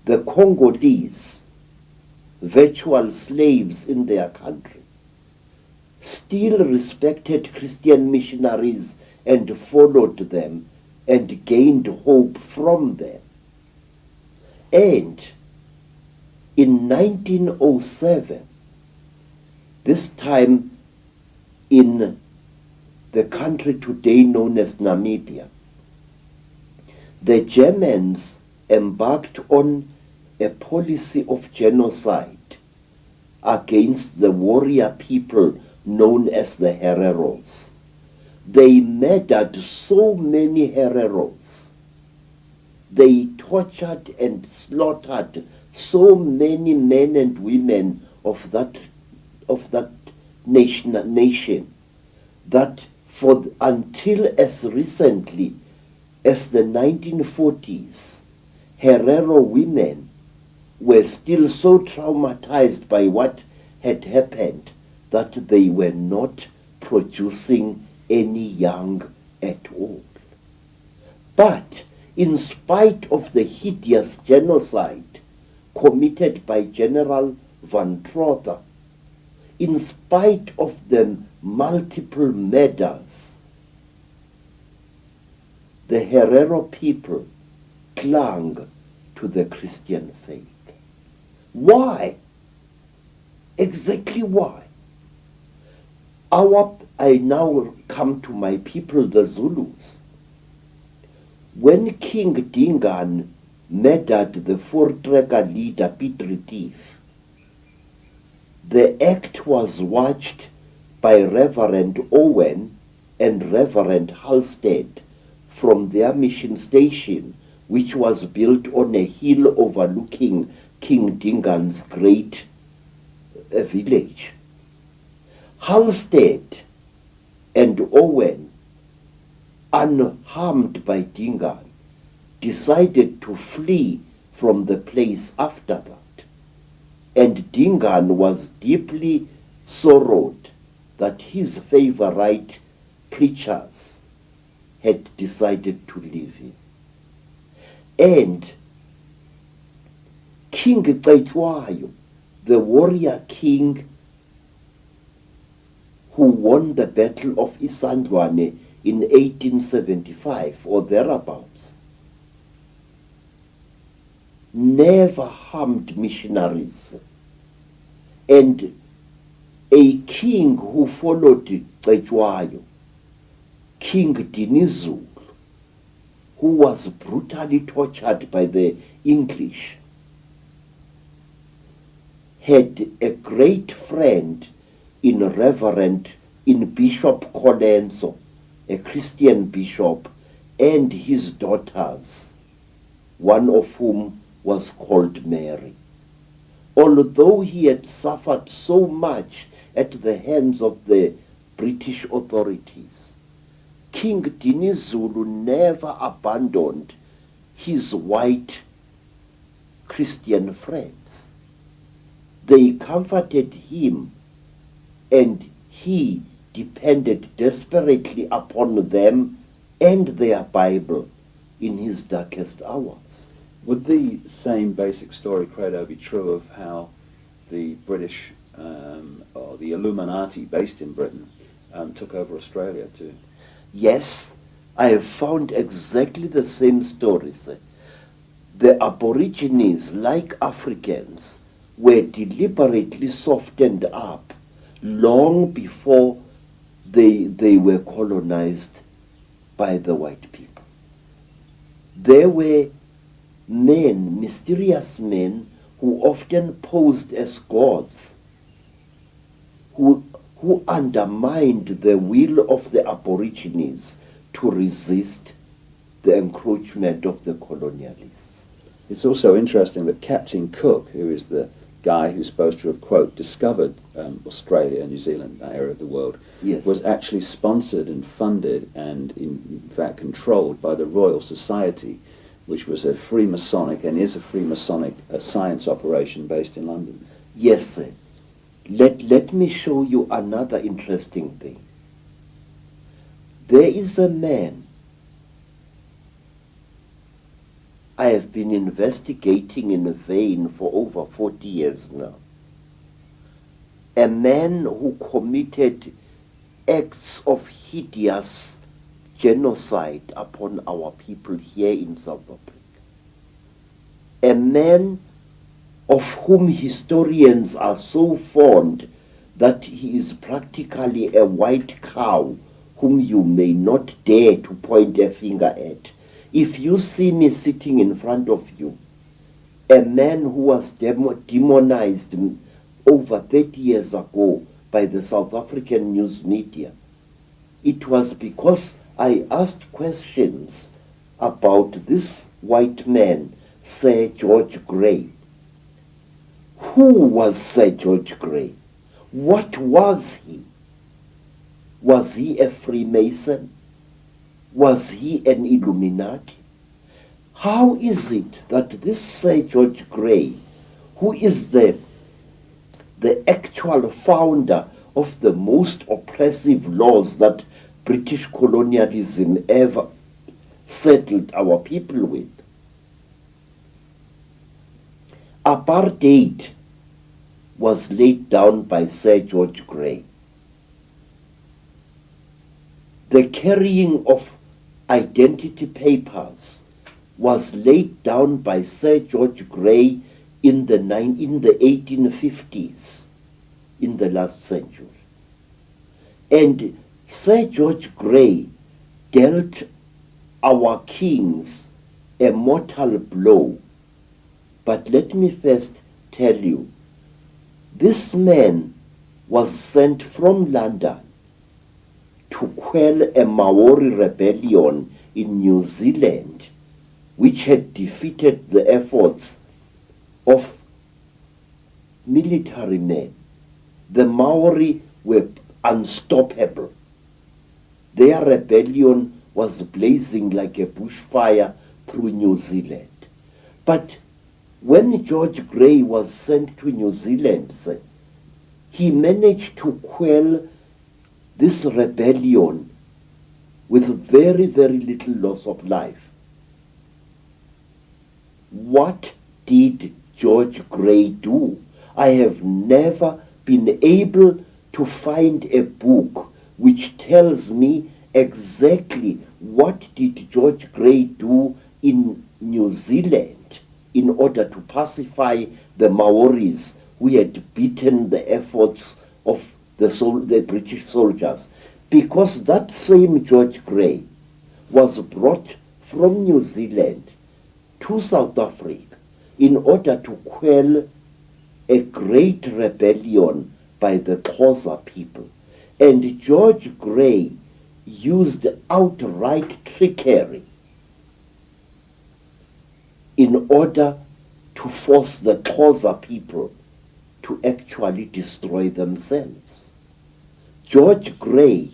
the Congolese, virtual slaves in their country, still respected Christian missionaries and followed them and gained hope from them. And in 1907, this time in the country today known as Namibia, the Germans embarked on a policy of genocide against the warrior people known as the Hereros. They murdered so many Hereros. They tortured and slaughtered so many men and women of that nation that until as recently as the 1940s, Herero women were still so traumatized by what had happened that they were not producing any young at all. But in spite of the hideous genocide committed by General Van Trotha, in spite of the multiple murders, the Herero people clung to the Christian faith. Why? Exactly why? I now come to my people, the Zulus. When King Dingaan murdered the four-tracker leader Piet Retief, the act was watched by Reverend Owen and Reverend Halstead from their mission station, which was built on a hill overlooking King Dingaan's great village. Halstead and Owen, unharmed by Dingaan, decided to flee from the place after that. And Dingaan was deeply sorrowed that his favorite preachers had decided to leave him. And King Cetshwayo, the warrior king who won the Battle of Isandlwane in 1875 or thereabouts, never harmed missionaries. And a king who followed Cetshwayo, King Dinizulu, who was brutally tortured by the English, had a great friend in Bishop Colenso, a Christian bishop, and his daughters, one of whom was called Mary. Although he had suffered so much at the hands of the British authorities, King Dinizulu never abandoned his white Christian friends. They comforted him, and he depended desperately upon them and their Bible in his darkest hours. Would the same basic story, Creto, be true of how the British or the Illuminati based in Britain took over Australia too? Yes, I have found exactly the same stories. The Aborigines, like Africans, were deliberately softened up long before they were colonized by the white people. There were men, mysterious men, who often posed as gods, who undermined the will of the Aborigines to resist the encroachment of the colonialists. It's also interesting that Captain Cook, who is the guy who's supposed to have, quote, discovered Australia and New Zealand, that area of the world, Yes. was actually sponsored and funded and in fact controlled by the Royal Society, which was a Freemasonic and is a Freemasonic science operation based in London. Yes, sir. Let me show you another interesting thing. There is a man I have been investigating in vain for over 40 years now. A man who committed acts of hideous genocide upon our people here in South Africa. A man of whom historians are so fond that he is practically a white cow whom you may not dare to point a finger at. If you see me sitting in front of you, a man who was demonized over 30 years ago by the South African news media, it was because I asked questions about this white man, Sir George Grey. Who was Sir George Grey? What was he? Was he a Freemason? Was he an Illuminati? How is it that this Sir George Grey, who is the actual founder of the most oppressive laws that British colonialism ever settled our people with, apartheid was laid down by Sir George Grey. The carrying of identity papers was laid down by Sir George Grey in the 1850s, in the last century. And Sir George Grey dealt our kings a mortal blow. But let me first tell you, this man was sent from London to quell a Maori rebellion in New Zealand, which had defeated the efforts of military men. The Maori were unstoppable. Their rebellion was blazing like a bushfire through New Zealand. But when George Grey was sent to New Zealand, he managed to quell this rebellion with very, very little loss of life. What did George Grey do? I have never been able to find a book which tells me exactly what did George Grey do in New Zealand in order to pacify the Maoris who had beaten the efforts of the British soldiers. Because that same George Grey was brought from New Zealand to South Africa in order to quell a great rebellion by the Xhosa people. And George Grey used outright trickery in order to force the Xhosa people to actually destroy themselves. George Grey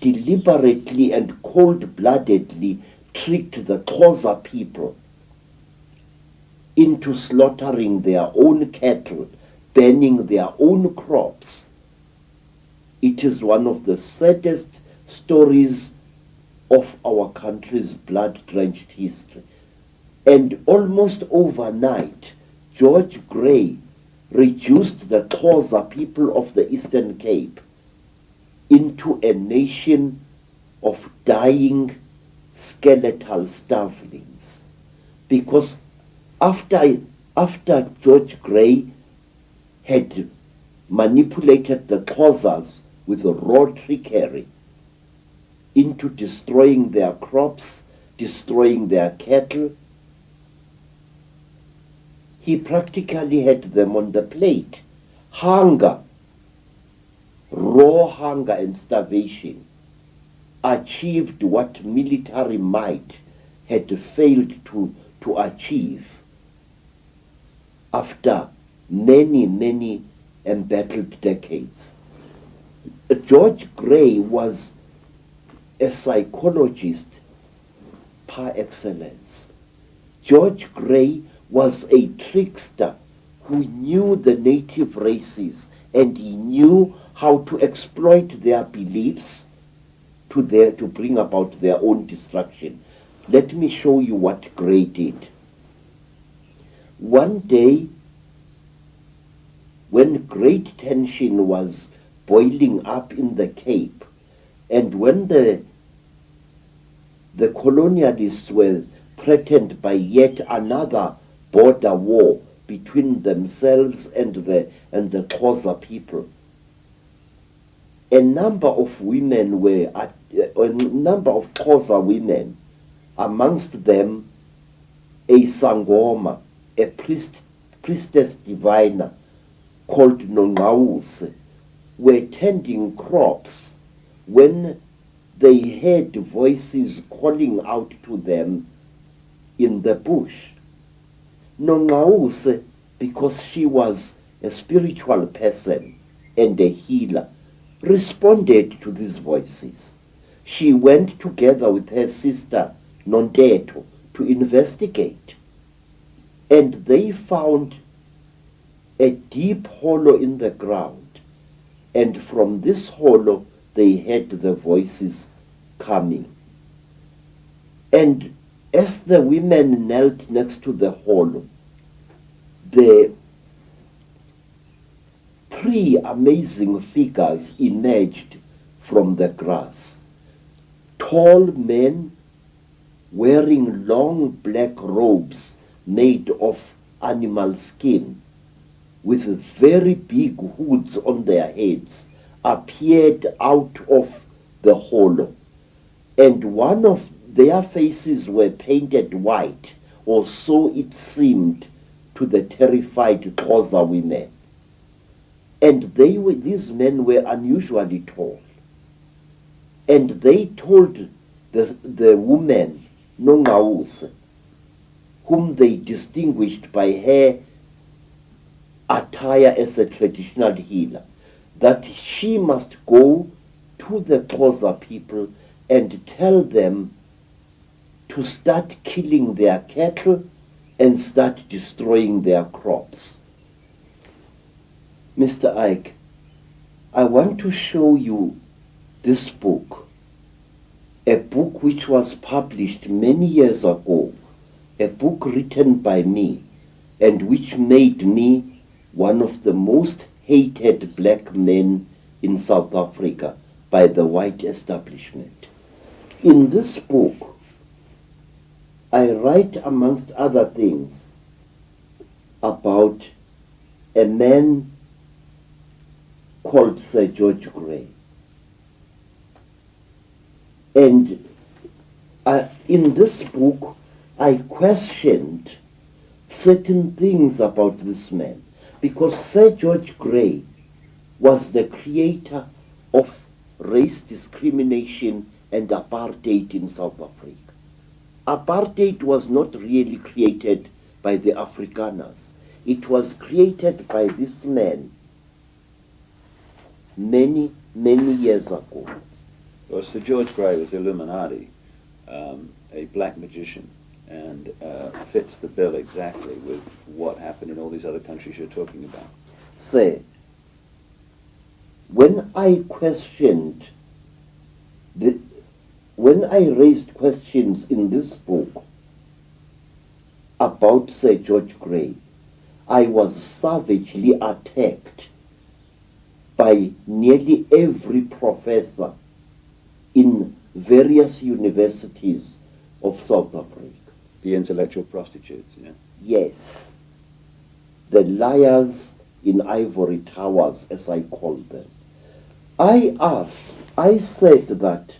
deliberately and cold-bloodedly tricked the Xhosa people into slaughtering their own cattle, burning their own crops. It is one of the saddest stories of our country's blood-drenched history. And almost overnight, George Grey reduced the Xhosa people of the Eastern Cape into a nation of dying skeletal starvelings. Because after George Grey had manipulated the Xhosas with raw trickery into destroying their crops, destroying their cattle, he practically had them on the plate. Hunger, raw hunger and starvation achieved what military might had failed to achieve after many, many embattled decades. George Grey was a psychologist par excellence. George Grey was a trickster who knew the native races, and he knew how to exploit their beliefs to bring about their own destruction. Let me show you what Grey did. One day, when great tension was boiling up in the Cape, and when the colonialists were threatened by yet another border war between themselves and the Xhosa people, a number of Xhosa women, amongst them a Sangoma, a priestess diviner called Nongawuse, were tending crops when they heard voices calling out to them in the bush. Nongawuse, because she was a spiritual person and a healer, responded to these voices. She went together with her sister Nonteto to investigate, and they found a deep hollow in the ground, and from this hollow they heard the voices coming. And as the women knelt next to the hollow, the three amazing figures emerged from the grass. Tall men wearing long black robes made of animal skin with very big hoods on their heads appeared out of the hollow, and one of their faces were painted white, or so it seemed to the terrified Xhosa women. And these men were unusually tall. And they told the woman, Nongawuse, whom they distinguished by her attire as a traditional healer, that she must go to the Xhosa people and tell them to start killing their cattle and start destroying their crops. Mr. Icke, I want to show you this book, a book which was published many years ago, a book written by me, and which made me one of the most hated black men in South Africa by the white establishment. In this book, I write, amongst other things, about a man called Sir George Grey. And in this book, I questioned certain things about this man, because Sir George Grey was the creator of race discrimination and apartheid in South Africa. Apartheid was not really created by the Afrikaners. It was created by this man many, many years ago. Well, Sir George Grey was Illuminati, a black magician, and fits the bill exactly with what happened in all these other countries you're talking about. Say, when I questioned, when I raised questions in this book about Sir George Grey, I was savagely attacked by nearly every professor in various universities of South Africa. The intellectual prostitutes, yeah. Yes. The liars in ivory towers, as I call them. I said that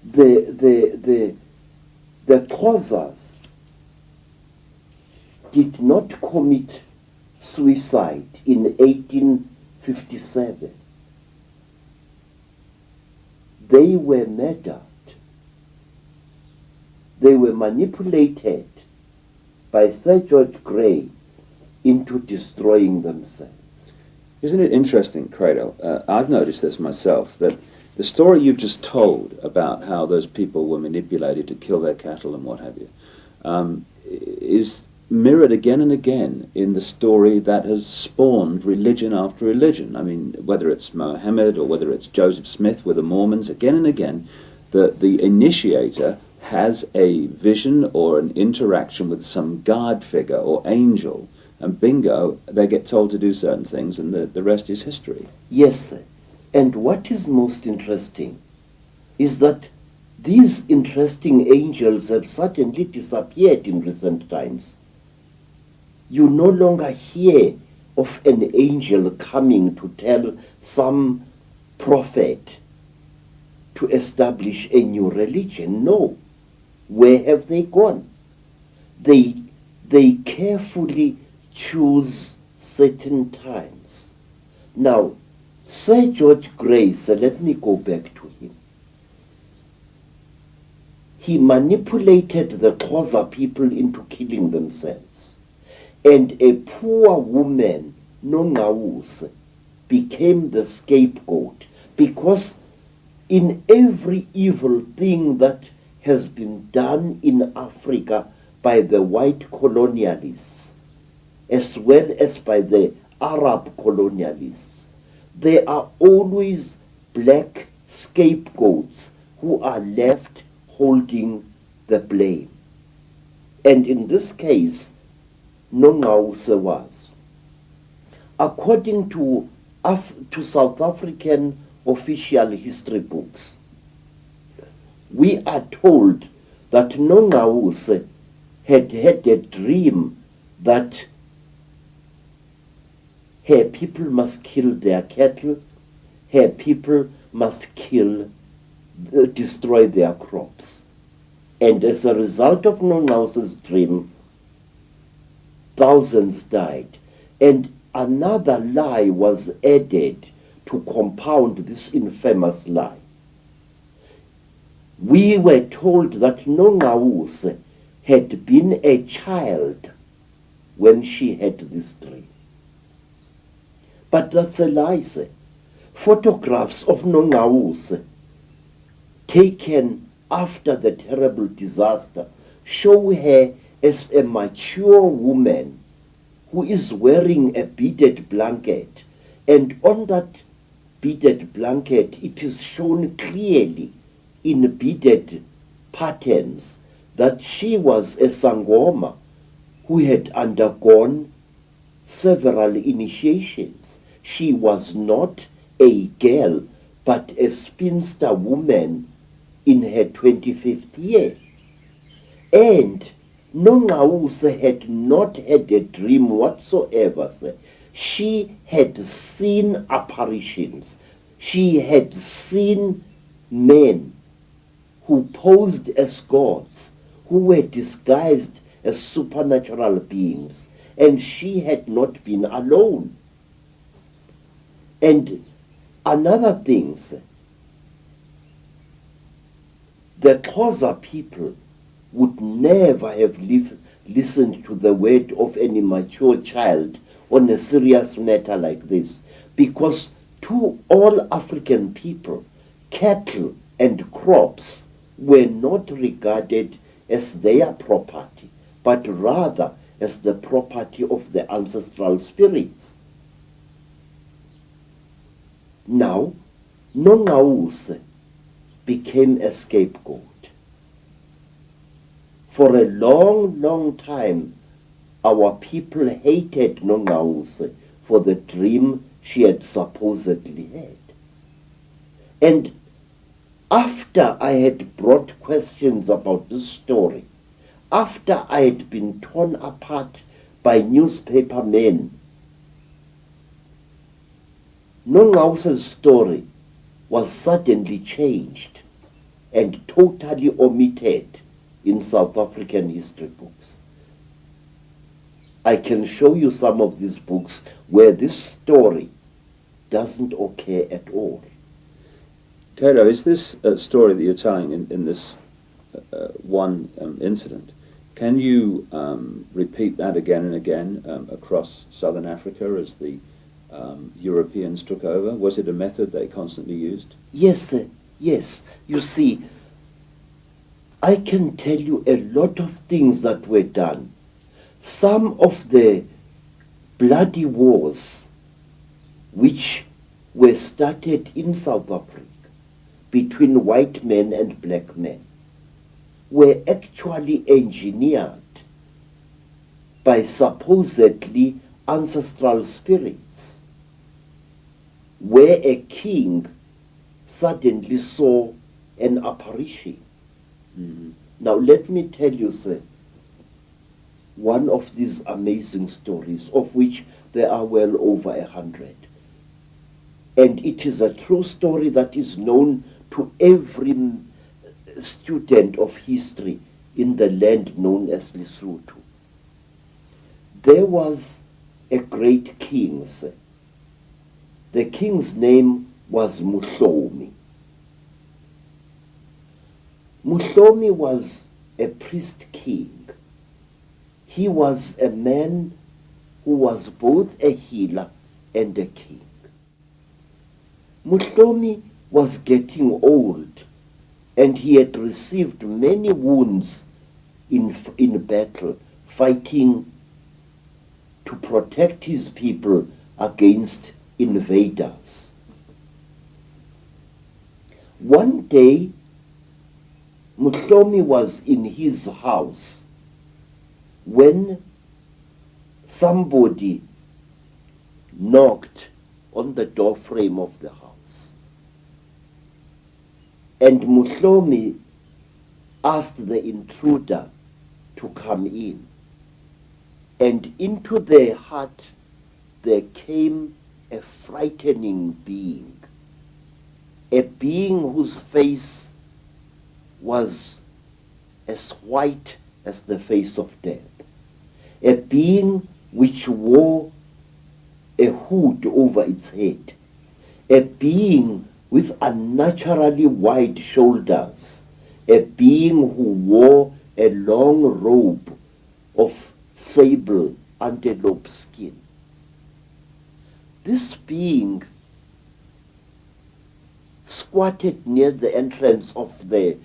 the Xhosas did not commit suicide in 1857. They were murdered. They were manipulated by Sir George Grey into destroying themselves. Isn't it interesting, Creto? I've noticed this myself, that the story you've just told about how those people were manipulated to kill their cattle and what have you, is mirrored again and again in the story that has spawned religion after religion. I mean, whether it's Mohammed or whether it's Joseph Smith with the Mormons, again and again, the initiator has a vision or an interaction with some guard figure or angel, and bingo, they get told to do certain things, and the rest is history. Yes, sir. And what is most interesting is that these interesting angels have suddenly disappeared in recent times. You no longer hear of an angel coming to tell some prophet to establish a new religion. No. Where have they gone? They carefully choose certain times. Now, Sir George Grey, so let me go back to him. He manipulated the Xhosa people into killing themselves. And a poor woman, Nongawuse, became the scapegoat, because in every evil thing that has been done in Africa by the white colonialists, as well as by the Arab colonialists, there are always black scapegoats who are left holding the blame. And in this case, Nongawuse was. According to South African official history books, we are told that Nongawuse had had a dream that her people must kill their cattle, her people must destroy their crops. And as a result of Nongause's dream, thousands died. And another lie was added to compound this infamous lie. We were told that Nongause had been a child when she had this dream. But that's a lie, sir. Photographs of Nongause taken after the terrible disaster show her as a mature woman who is wearing a beaded blanket, and on that beaded blanket it is shown clearly in beaded patterns that she was a Sangoma who had undergone several initiations. She was not a girl, but a spinster woman in her 25th year. And Nongause had not had a dream whatsoever, sir. She had seen apparitions. She had seen men who posed as gods, who were disguised as supernatural beings, and she had not been alone. And another thing, sir, the Xhosa people would never have listened to the word of any mature child on a serious matter like this, because to all African people, cattle and crops were not regarded as their property, but rather as the property of the ancestral spirits. Now, Nongause became a scapegoat. For a long, long time, our people hated Nongause for the dream she had supposedly had. And after I had brought questions about this story, after I had been torn apart by newspaper men, Nongause's story was suddenly changed and totally omitted in South African history books. I can show you some of these books where this story doesn't occur at all. Creto, is this story that you're telling in this one incident, can you repeat that again and again across southern Africa as the Europeans took over? Was it a method they constantly used? Yes, yes. You see, I can tell you a lot of things that were done. Some of the bloody wars which were started in South Africa between white men and black men were actually engineered by supposedly ancestral spirits, where a king suddenly saw an apparition. Mm-hmm. Now let me tell you, sir, one of these amazing stories, of which there are well over 100. And it is a true story that is known to every student of history in the land known as Lesotho. There was a great king, sir. The king's name was Muhlomi. Muhlomi was a priest king. He was a man who was both a healer and a king. Muhlomi was getting old, and he had received many wounds in battle, fighting to protect his people against invaders. One day, Muhlomi was in his house when somebody knocked on the door frame of the house. And Muhlomi asked the intruder to come in. and into their heart there came a frightening being, a being whose face was as white as the face of death, a being which wore a hood over its head, a being with unnaturally wide shoulders, a being who wore a long robe of sable antelope skin. This being squatted near the entrance of the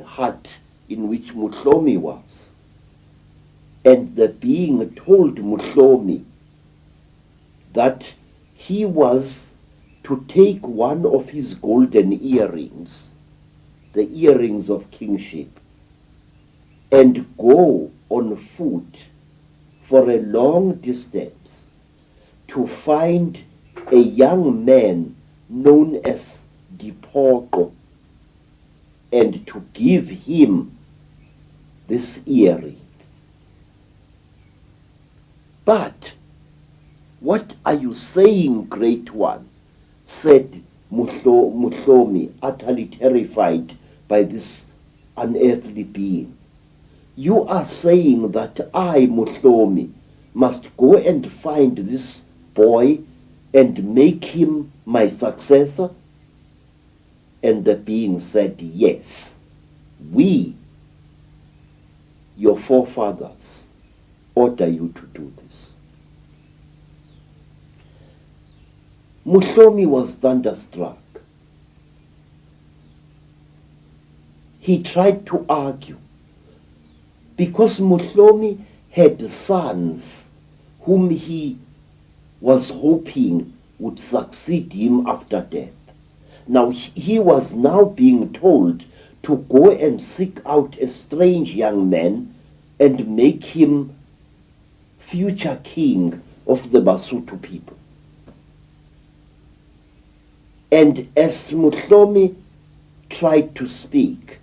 hut in which Mutlomi was. And the being told Mutlomi that he was to take one of his golden earrings, the earrings of kingship, and go on foot for a long distance to find a young man known as Dipoko, and to give him this earring. But what are you saying, Great One? Said Mutlomi, utterly terrified by this unearthly being. You are saying that I, Mutlomi, must go and find this boy and make him my successor? And the being said, yes, we, your forefathers, order you to do this. Mutlomi was thunderstruck. He tried to argue, because Mutlomi had sons whom he was hoping would succeed him after death. Now he was now being told to go and seek out a strange young man and make him future king of the Basotho people. And as Mutlomi tried to speak,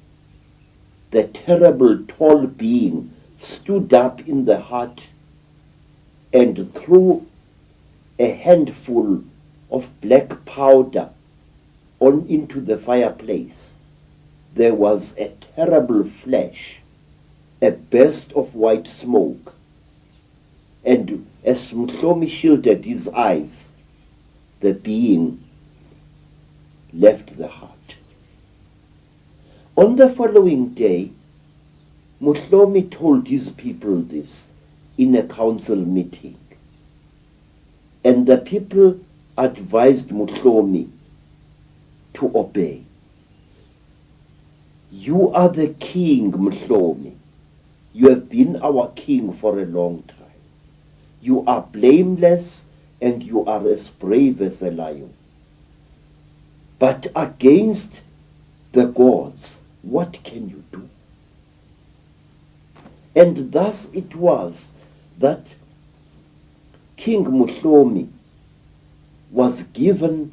the terrible tall being stood up in the hut and threw a handful of black powder on into the fireplace. There was a terrible flash, a burst of white smoke, and as Mutlomi shielded his eyes, the being left the hut. On the following day, Mutlomi told his people this in a council meeting, and the people advised Mutlomi to obey. You are the king, Mutlomi. You have been our king for a long time. You are blameless and you are as brave as a lion. But against the gods, what can you do? And thus it was that King Mutlomi was given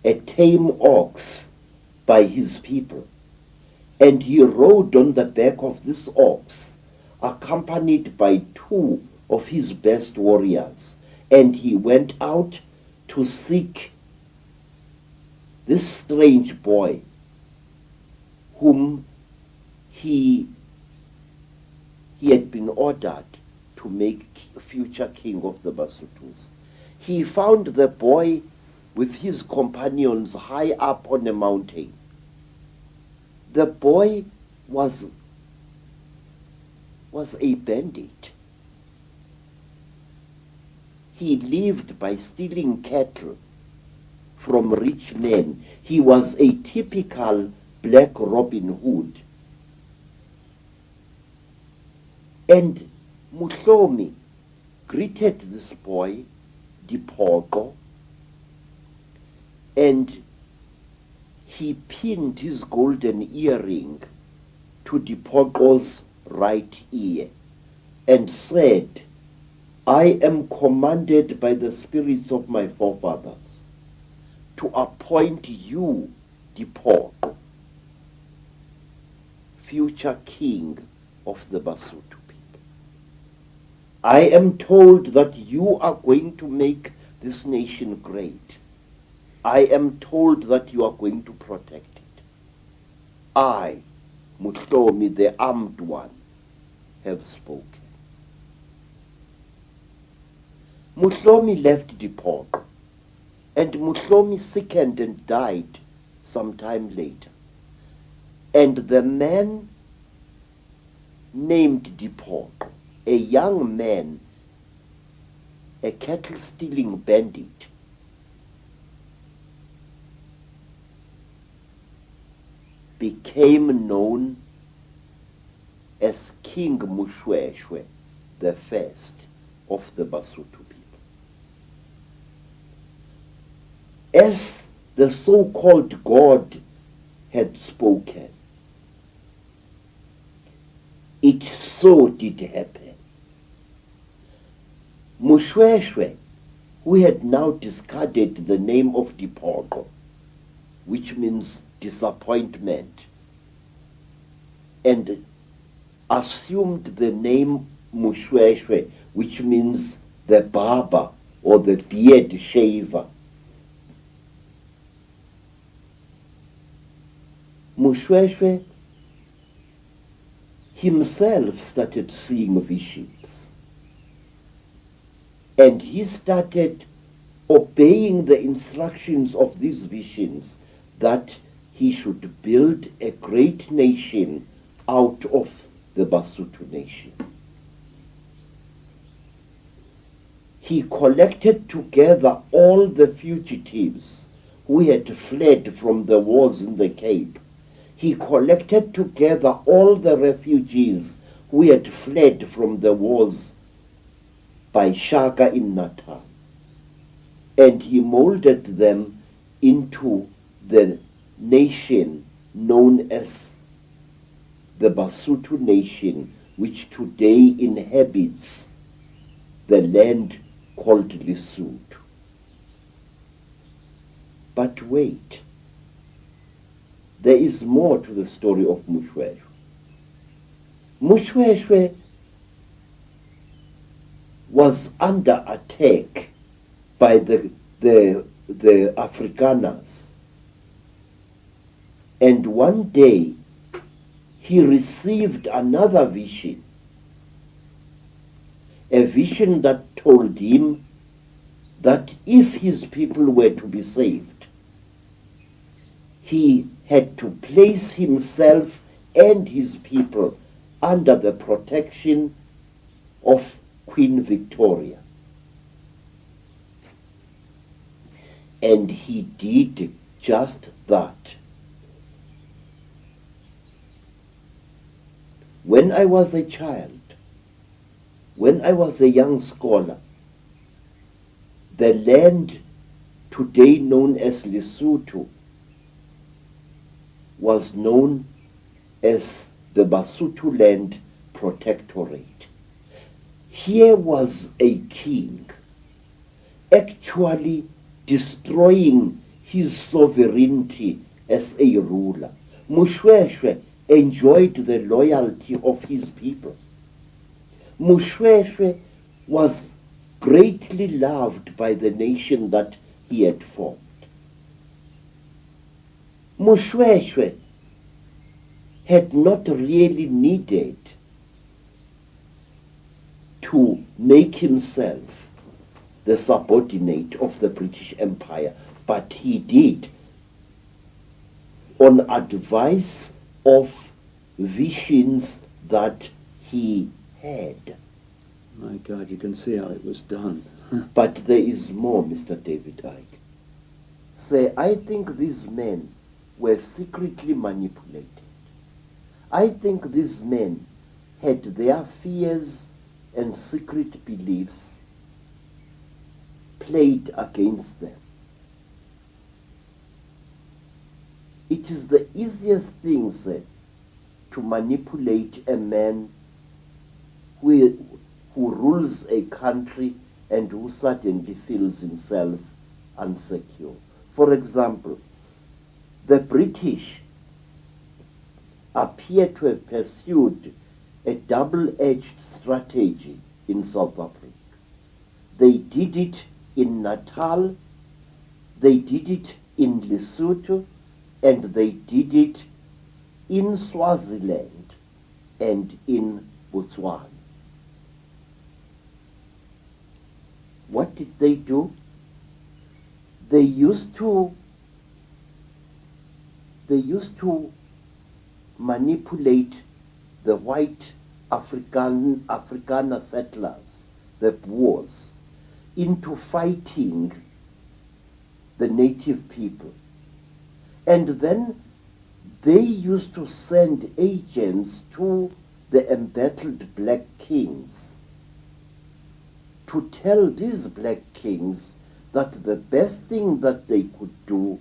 a tame ox by his people, and he rode on the back of this ox, accompanied by 2 of his best warriors, and he went out to seek this strange boy whom he had been ordered to make future king of the Basothos. He found the boy with his companions high up on a mountain. The boy was a bandit. He lived by stealing cattle from rich men. He was a typical black Robin Hood. And Mutlomi greeted this boy, Dipoko, and he pinned his golden earring to Dipoko's right ear and said, I am commanded by the spirits of my forefathers to appoint you, Dipoko, future king of the Basotho people. I am told that you are going to make this nation great. I am told that you are going to protect it. I, Mutlomi, the armed one, have spoken. Mutlomi left Dipoko, and Mutlomi sickened and died some time later. And the man named Dipoko, a young man, a cattle-stealing bandit, became known as King Mushweshwe, the first of the Basotho people. As the so-called God had spoken, it so did happen. Mushweshwe, who had now discarded the name of Dipoko, which means disappointment, and assumed the name Mushweshwe, which means the barber or the beard shaver. Mushweshwe himself started seeing visions, and he started obeying the instructions of these visions that he should build a great nation out of the Basotho nation. He collected together all the fugitives who had fled from the wars in the Cape. He collected together all the refugees who had fled from the wars by Shaka in Natal, and he molded them into the nation known as the Basotho nation, which today inhabits the land called Lesotho. But wait, there is more to the story of Mushweshwe. Mushweshwe was under attack by the Afrikaners. And one day, he received another vision, a vision that told him that if his people were to be saved, he had to place himself and his people under the protection of Queen Victoria. And he did just that. When I was a child, when I was a young scholar, the land today known as Lesotho was known as the Basotho Land Protectorate. Here was a king actually destroying his sovereignty as a ruler. Mushweshwe enjoyed the loyalty of his people. Mushweshwe was greatly loved by the nation that he had formed. Mushweshwe had not really needed to make himself the subordinate of the British Empire, but he did on advice of visions that he had. My God, you can see how it was done. But there is more, Mr. David Icke. Say, I think these men were secretly manipulated. I think these men had their fears and secret beliefs played against them. It is the easiest thing, sir, to manipulate a man who rules a country and who suddenly feels himself insecure. For example, the British appear to have pursued a double-edged strategy in South Africa. They did it in Natal, they did it in Lesotho, and they did it in Swaziland and in Botswana. What did they do? They used to manipulate the white Afrikaner settlers, the Boers, into fighting the native people. And then they used to send agents to the embattled black kings to tell these black kings that the best thing that they could do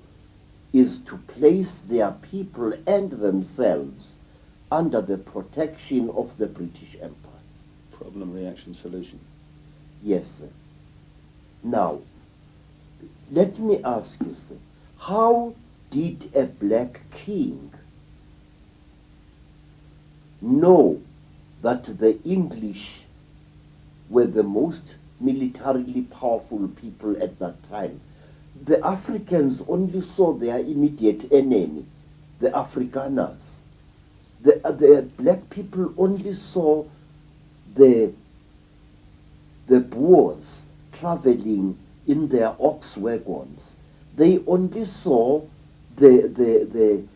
is to place their people and themselves under the protection of the British Empire. Problem, reaction, solution. Yes, sir. Now, let me ask you, sir, how did a black king know that the English were the most militarily powerful people at that time? The Africans only saw their immediate enemy, the Afrikaners. The black people only saw the Boers traveling in their ox wagons. They only saw the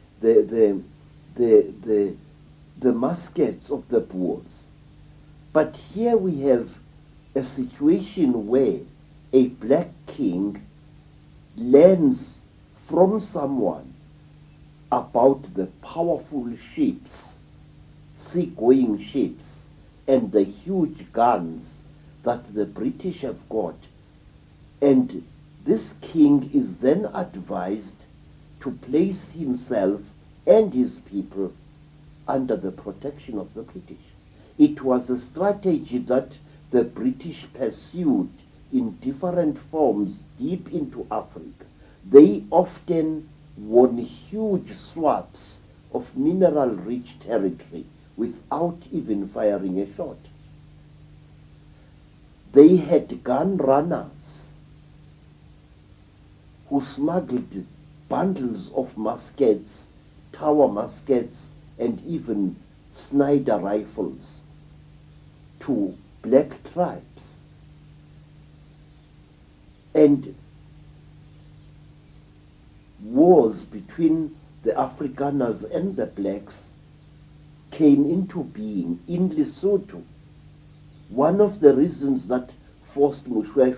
muskets of the Boers. But here we have a situation where a black king learns from someone about the powerful ships, sea-going ships, and the huge guns that the British have got. And this king is then advised to place himself and his people under the protection of the British. It was a strategy that the British pursued in different forms deep into Africa. They often won huge swaths of mineral-rich territory without even firing a shot. They had gun runners who smuggled bundles of muskets, tower muskets, and even Snider rifles to black tribes. And wars between the Afrikaners and the blacks came into being in Lesotho. One of the reasons that forced Mutwa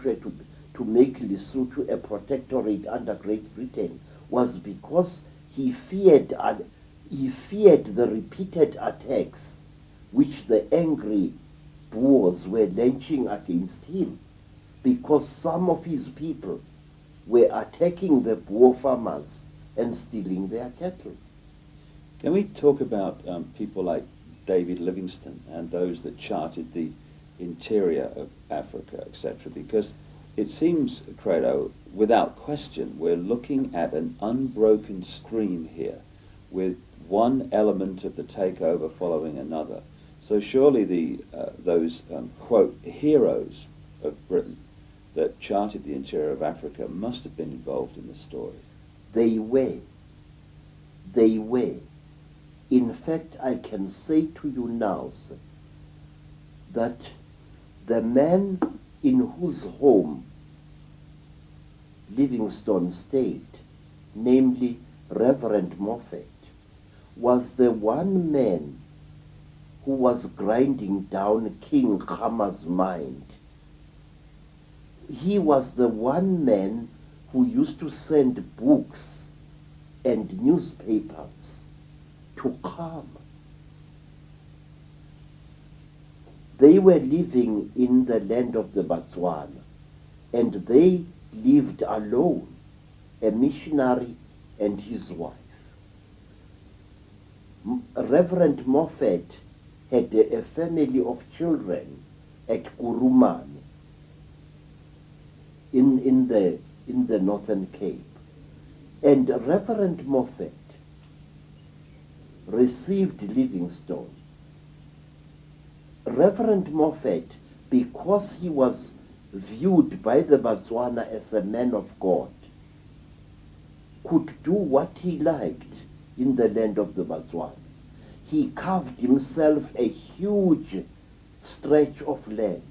to make Lesotho a protectorate under Great Britain was because he feared the repeated attacks which the angry Boers were launching against him, because some of his people were attacking the Boer farmers and stealing their cattle. Can we talk about people like David Livingstone and those that charted the interior of Africa, etc.? Because it seems, Creto, without question, we're looking at an unbroken stream here, with one element of the takeover following another. So surely those, quote, heroes of Britain that charted the interior of Africa must have been involved in the story. They were. They were. In fact, I can say to you now, sir, that the man in whose home Livingstone stayed, namely Reverend Moffat, was the one man who was grinding down King Khama's mind. He was the one man who used to send books and newspapers to Khama. They were living in the land of the Botswana, and they lived alone, a missionary and his wife. Reverend Moffat had a family of children at Kurumane in the Northern Cape. And Reverend Moffat received Livingstone. Reverend Moffat because he was viewed by the Batswana as a man of God, could do what he liked in the land of the Batswana. He carved himself a huge stretch of land.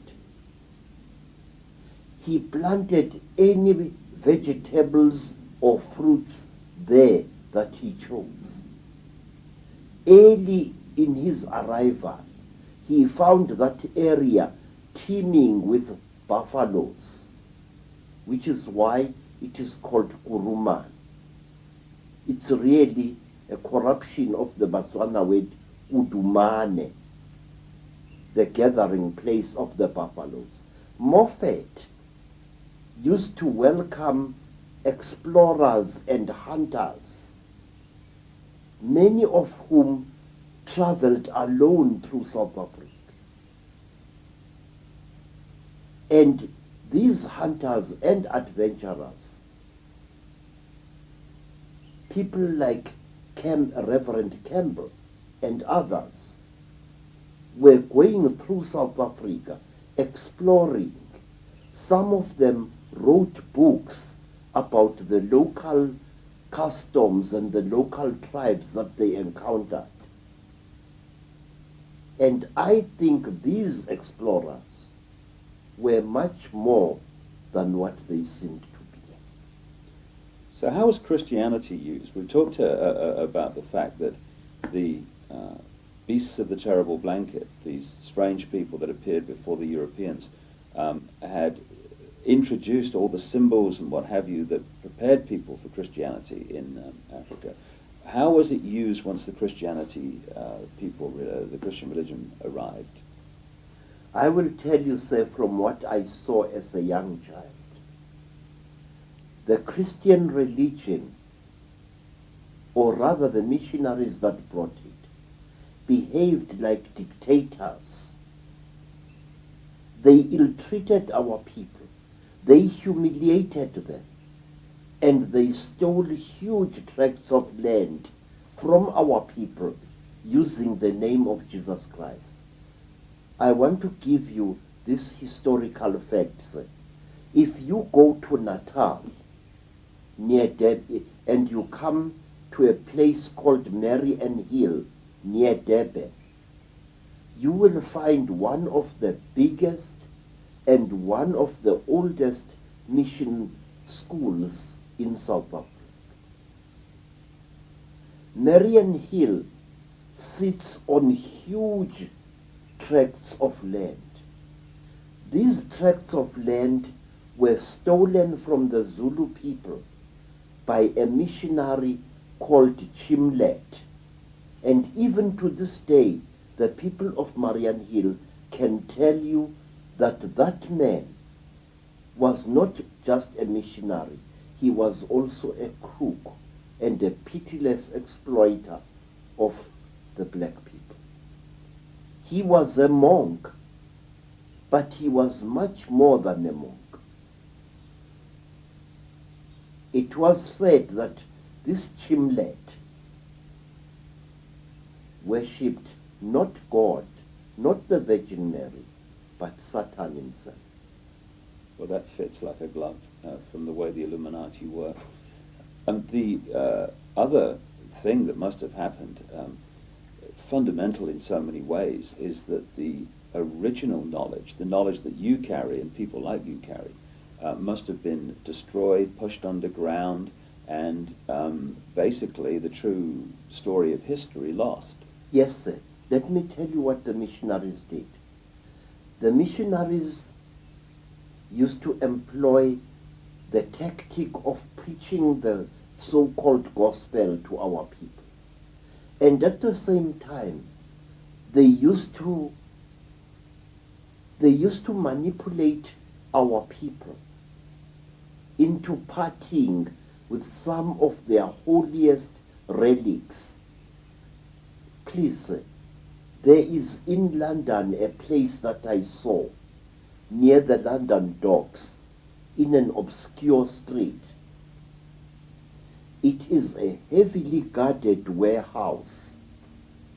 He planted any vegetables or fruits there that he chose. Early in his arrival, he found that area teeming with buffaloes, which is why it is called Kuruman. It's really a corruption of the Batswana word Udumane, the gathering place of the buffaloes. Moffat used to welcome explorers and hunters, many of whom traveled alone through South Africa. And these hunters and adventurers, people like Reverend Campbell and others, were going through South Africa, exploring. Some of them wrote books about the local customs and the local tribes that they encountered. And I think these explorers were much more than what they seemed to be. So how was Christianity used? We've talked about the fact that the beasts of the terrible blanket, these strange people that appeared before the Europeans, had introduced all the symbols and what have you that prepared people for Christianity in Africa. How was it used once the Christianity the Christian religion arrived? I will tell you, sir, from what I saw as a young child. The Christian religion, or rather the missionaries that brought it, behaved like dictators. They ill-treated our people. They humiliated them. And they stole huge tracts of land from our people using the name of Jesus Christ. I want to give you this historical fact, sir. If you go to Natal, near Durban, and you come to a place called Marian Hill, near Durban, you will find one of the biggest and one of the oldest mission schools in South Africa. Marian Hill sits on huge tracts of land. These tracts of land were stolen from the Zulu people by a missionary called Chimlet. And even to this day, the people of Marian Hill can tell you that that man was not just a missionary, he was also a crook and a pitiless exploiter of the black people. He was a monk, but he was much more than a monk. It was said that this Chimlet worshipped not God, not the Virgin Mary, but Satan himself. Well, that fits like a glove from the way the Illuminati work. And the other thing that must have happened, fundamental in so many ways, is that the original knowledge, the knowledge that you carry and people like you carry, must have been destroyed, pushed underground, and basically the true story of history lost. Yes, sir. Let me tell you what the missionaries did. The missionaries used to employ the tactic of preaching the so-called gospel to our people. And at the same time, they used to manipulate our people into partying with some of their holiest relics. Please, sir, there is in London a place that I saw near the London docks in an obscure street. It is a heavily guarded warehouse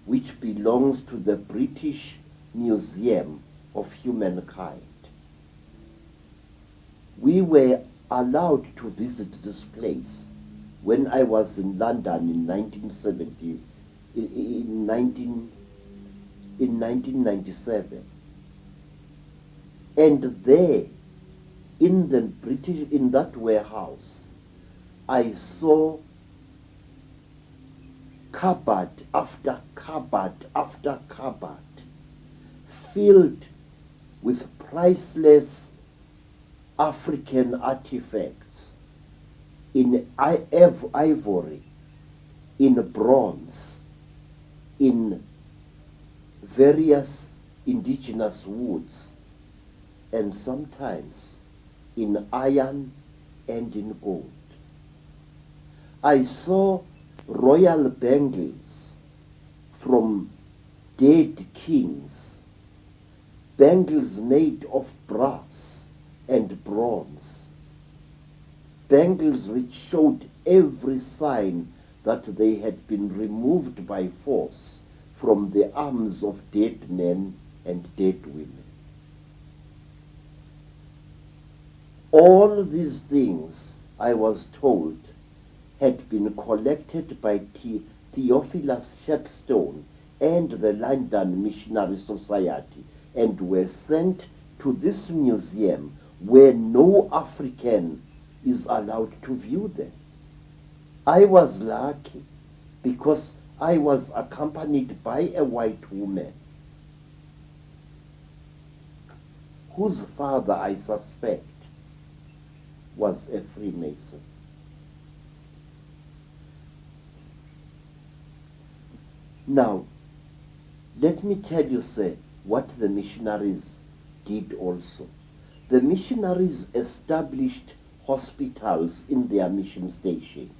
which belongs to the British Museum of humankind. We were allowed to visit this place when I was in London in 1970, in 1997. And there, in that warehouse, I saw cupboard after cupboard after cupboard filled with priceless African artifacts in ivory, in bronze, in various indigenous woods, and sometimes in iron and in gold. I saw royal bangles from dead kings, bangles made of brass and bronze, bangles which showed every sign that they had been removed by force from the arms of dead men and dead women. All these things, I was told, had been collected by Theophilus Shepstone and the London Missionary Society and were sent to this museum where no African is allowed to view them. I was lucky because I was accompanied by a white woman whose father, I suspect, was a Freemason. Now, let me tell you, sir, what the missionaries did also. The missionaries established hospitals in their mission station.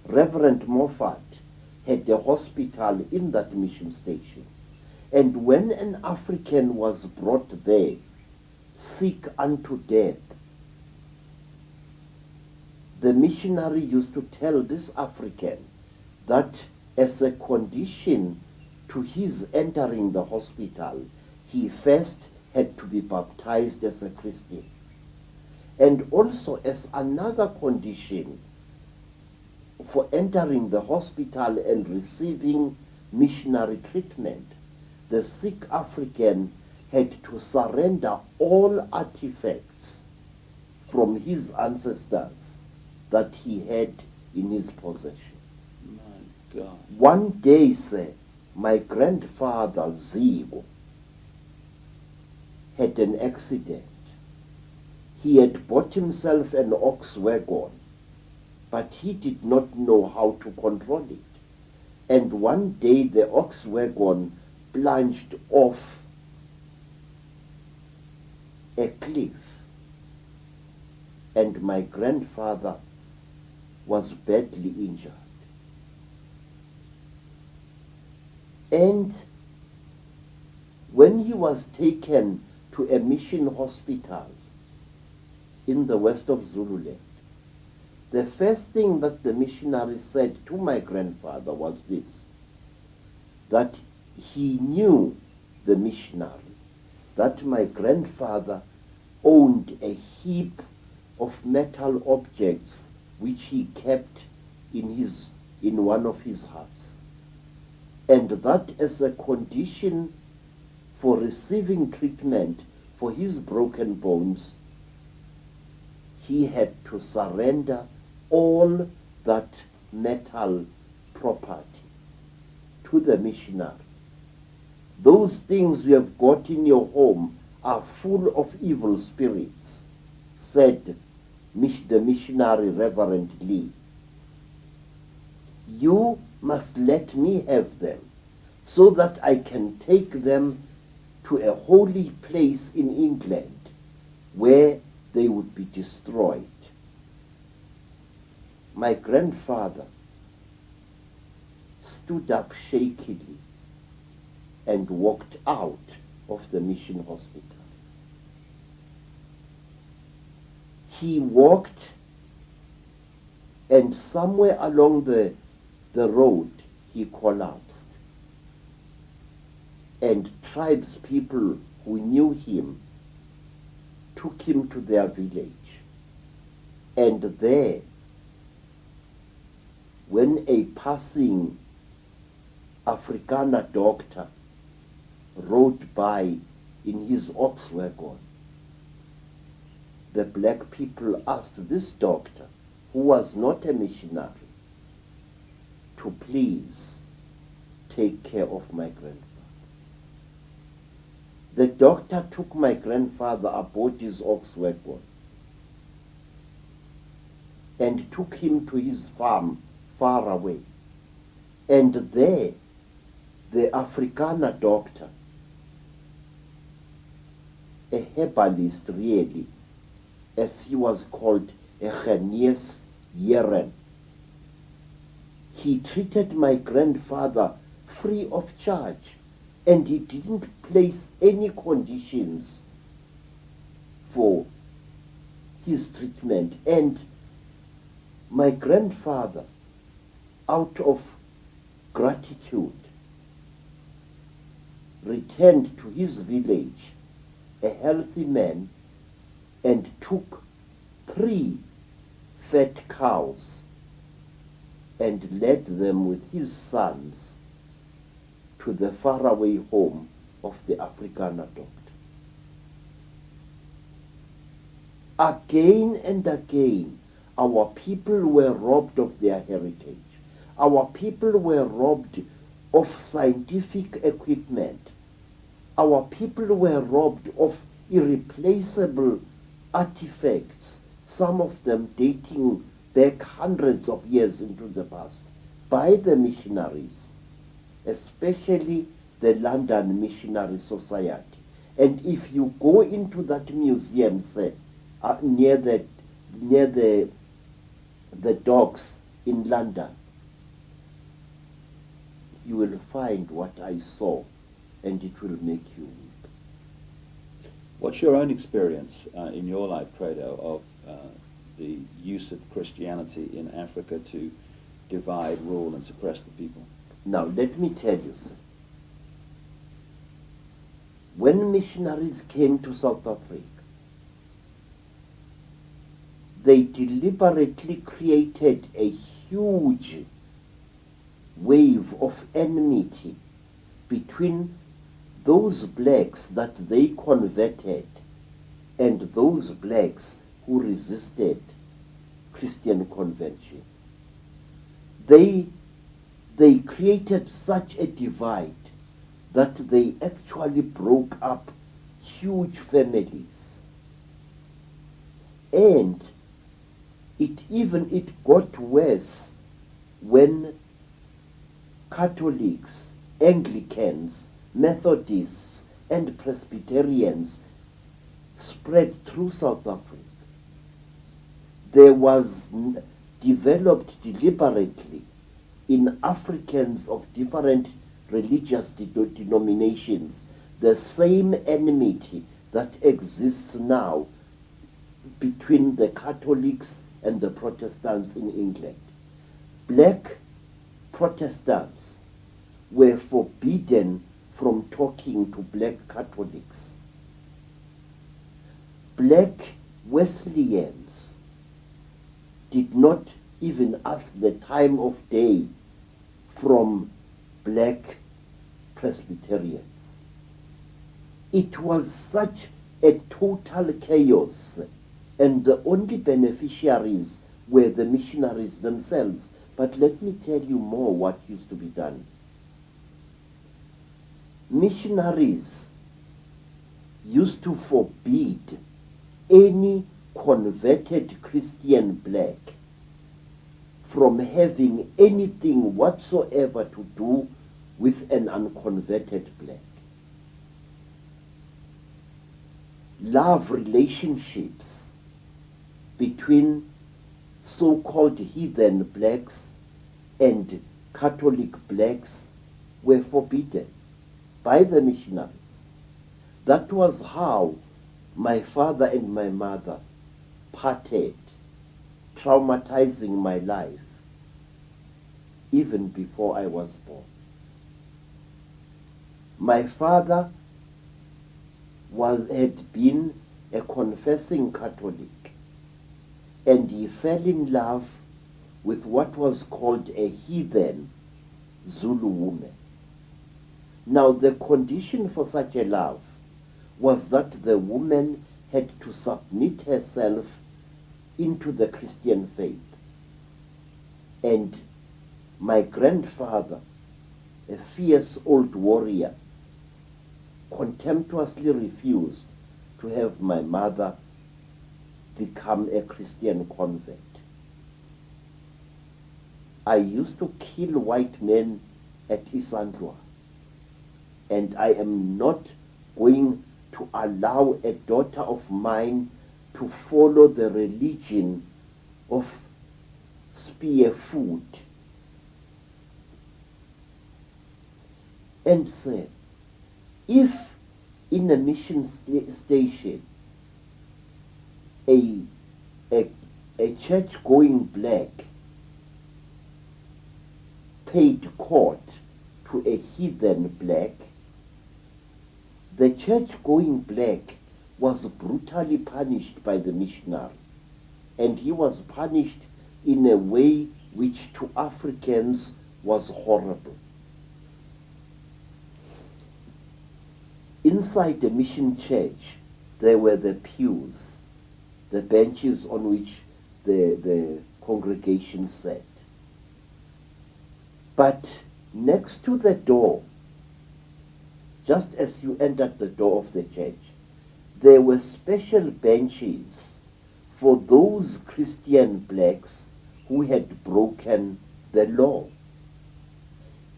Reverend Moffat had a hospital in that mission station. And when an African was brought there, sick unto death, the missionary used to tell this African that as a condition to his entering the hospital, he first had to be baptized as a Christian. And also as another condition for entering the hospital and receiving missionary treatment, the sick African had to surrender all artifacts from his ancestors that he had in his possession. My God. One day, sir, my grandfather, Zulu, had an accident. He had bought himself an ox wagon, but he did not know how to control it. And one day the ox wagon plunged off a cliff, and my grandfather was badly injured. And when he was taken to a mission hospital in the west of Zululand, the first thing that the missionary said to my grandfather was this, that he knew, the missionary, that my grandfather owned a heap of metal objects which he kept in one of his huts, and that as a condition for receiving treatment for his broken bones, he had to surrender all that metal property to the missionary. Those things you have got in your home are full of evil spirits, said the missionary Reverend Lee. You must let me have them so that I can take them to a holy place in England where they would be destroyed. My grandfather stood up shakily and walked out of the mission hospital. He walked, and somewhere along the road he collapsed. And tribespeople who knew him took him to their village. And there, when a passing Afrikaner doctor rode by in his ox wagon, the black people asked this doctor, who was not a missionary, to please take care of my grandfather. The doctor took my grandfather aboard his ox wagon and took him to his farm far away. And there, the Afrikaner doctor, a herbalist really, as he was called, a Genees Jeren, he treated my grandfather free of charge, and he didn't place any conditions for his treatment. And my grandfather, out of gratitude, returned to his village a healthy man and took 3 fat cows and led them with his sons to the faraway home of the Afrikaner doctor. Again and again, our people were robbed of their heritage. Our people were robbed of scientific equipment. Our people were robbed of irreplaceable artifacts, some of them dating back hundreds of years into the past, by the missionaries, especially the London Missionary Society. And if you go into that museum, say, near the docks in London, you will find what I saw, and it will make you weep. What's your own experience in your life, Creto, of the use of Christianity in Africa to divide, rule, and suppress the people? Now, let me tell you, sir. When missionaries came to South Africa, they deliberately created a huge wave of enmity between those blacks that they converted and those blacks who resisted Christian conversion. They created such a divide that they actually broke up huge families. And it got worse when Catholics, Anglicans, Methodists, and Presbyterians spread through South Africa. There was developed deliberately in Africans of different religious denominations the same enmity that exists now between the Catholics and the Protestants in England. Black Protestants were forbidden from talking to black Catholics. Black Wesleyans did not even ask the time of day from black Presbyterians. It was such a total chaos, and the only beneficiaries were the missionaries themselves. But let me tell you more what used to be done. Missionaries used to forbid any converted Christian black from having anything whatsoever to do with an unconverted black. Love relationships between so-called heathen blacks and Catholic blacks were forbidden by the missionaries. That was how my father and my mother parted, traumatizing my life even before I was born. My father had been a confessing Catholic, and he fell in love with what was called a heathen Zulu woman. Now, the condition for such a love was that the woman had to submit herself into the Christian faith. And my grandfather, a fierce old warrior, contemptuously refused to have my mother become a Christian convert. I used to kill white men at Isandlwa, and I am not going to allow a daughter of mine to follow the religion of spear food. And said, if in a mission station a church-going black paid court to a heathen black, the church-going black was brutally punished by the missionary, and he was punished in a way which to Africans was horrible. Inside the mission church, there were the pews, the benches on which the congregation sat. But next to the door, just as you entered the door of the church, there were special benches for those Christian blacks who had broken the law.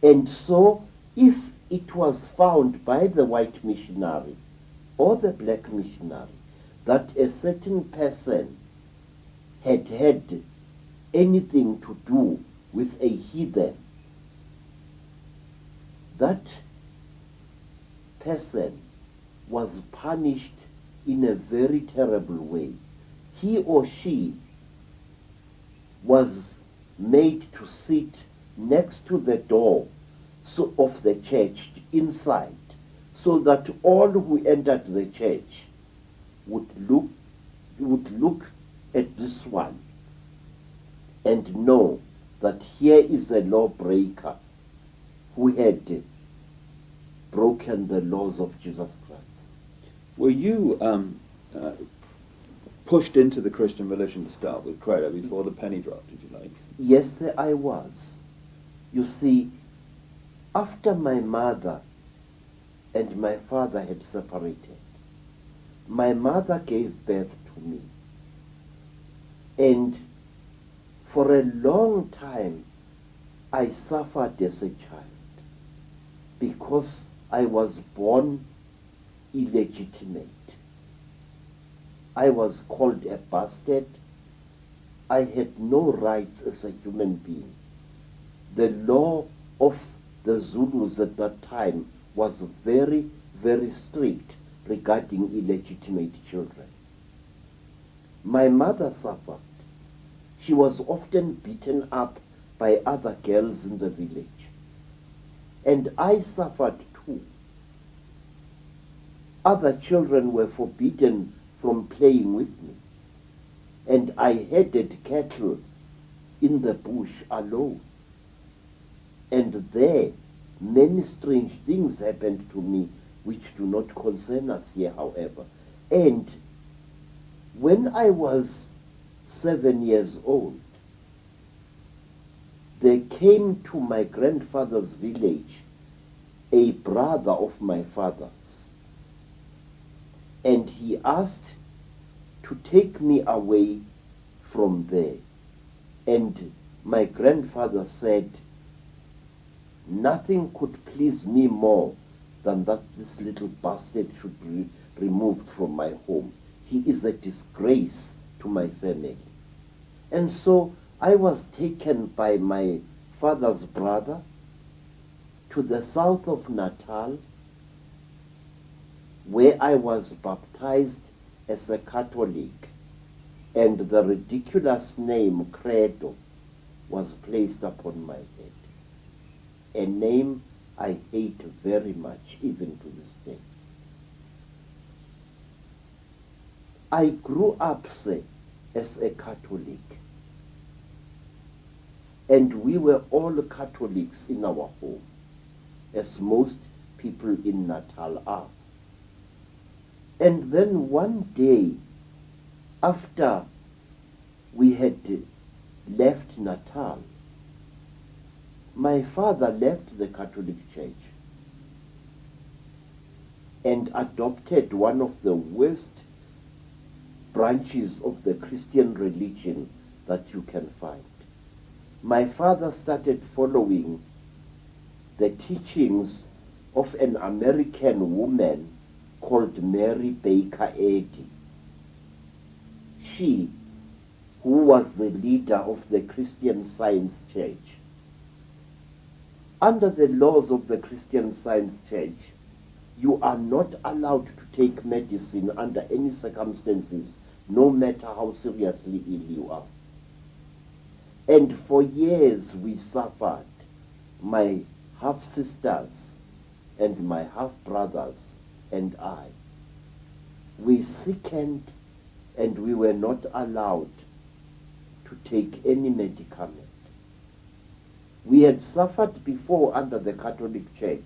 And so, if it was found by the white missionary or the black missionary that a certain person had had anything to do with a heathen, that person was punished in a very terrible way. He or she was made to sit next to the door of the church inside, so that all who entered the church would look at this one and know that here is a lawbreaker who had broken the laws of Jesus Christ. Were you pushed into the Christian religion to start with, Creto, before the penny dropped, if you like? Yes, sir, I was. You see, after my mother and my father had separated, my mother gave birth to me. And for a long time, I suffered as a child because I was born illegitimate. I was called a bastard. I had no rights as a human being. The law of the Zulus at that time was very, very strict regarding illegitimate children. My mother suffered. She was often beaten up by other girls in the village. And I suffered too. Other children were forbidden from playing with me. And I herded cattle in the bush alone. And there, many strange things happened to me which do not concern us here, however. And when I was 7 years old, there came to my grandfather's village a brother of my father's. And he asked to take me away from there. And my grandfather said, nothing could please me more than that this little bastard should be removed from my home. He is a disgrace to my family. And so I was taken by my father's brother to the south of Natal, where I was baptized as a Catholic, and the ridiculous name Creto was placed upon my head. A name I hate very much, even to this day. I grew up, say, as a Catholic. And we were all Catholics in our home, as most people in Natal are. And then one day, after we had left Natal, my father left the Catholic Church and adopted one of the worst branches of the Christian religion that you can find. My father started following the teachings of an American woman called Mary Baker Eddy. She, who was the leader of the Christian Science Church. Under the laws of the Christian Science Church, you are not allowed to take medicine under any circumstances, no matter how seriously ill you are. And for years we suffered, my half-sisters and my half-brothers and I. We sickened and we were not allowed to take any medicament. We had suffered before under the Catholic Church,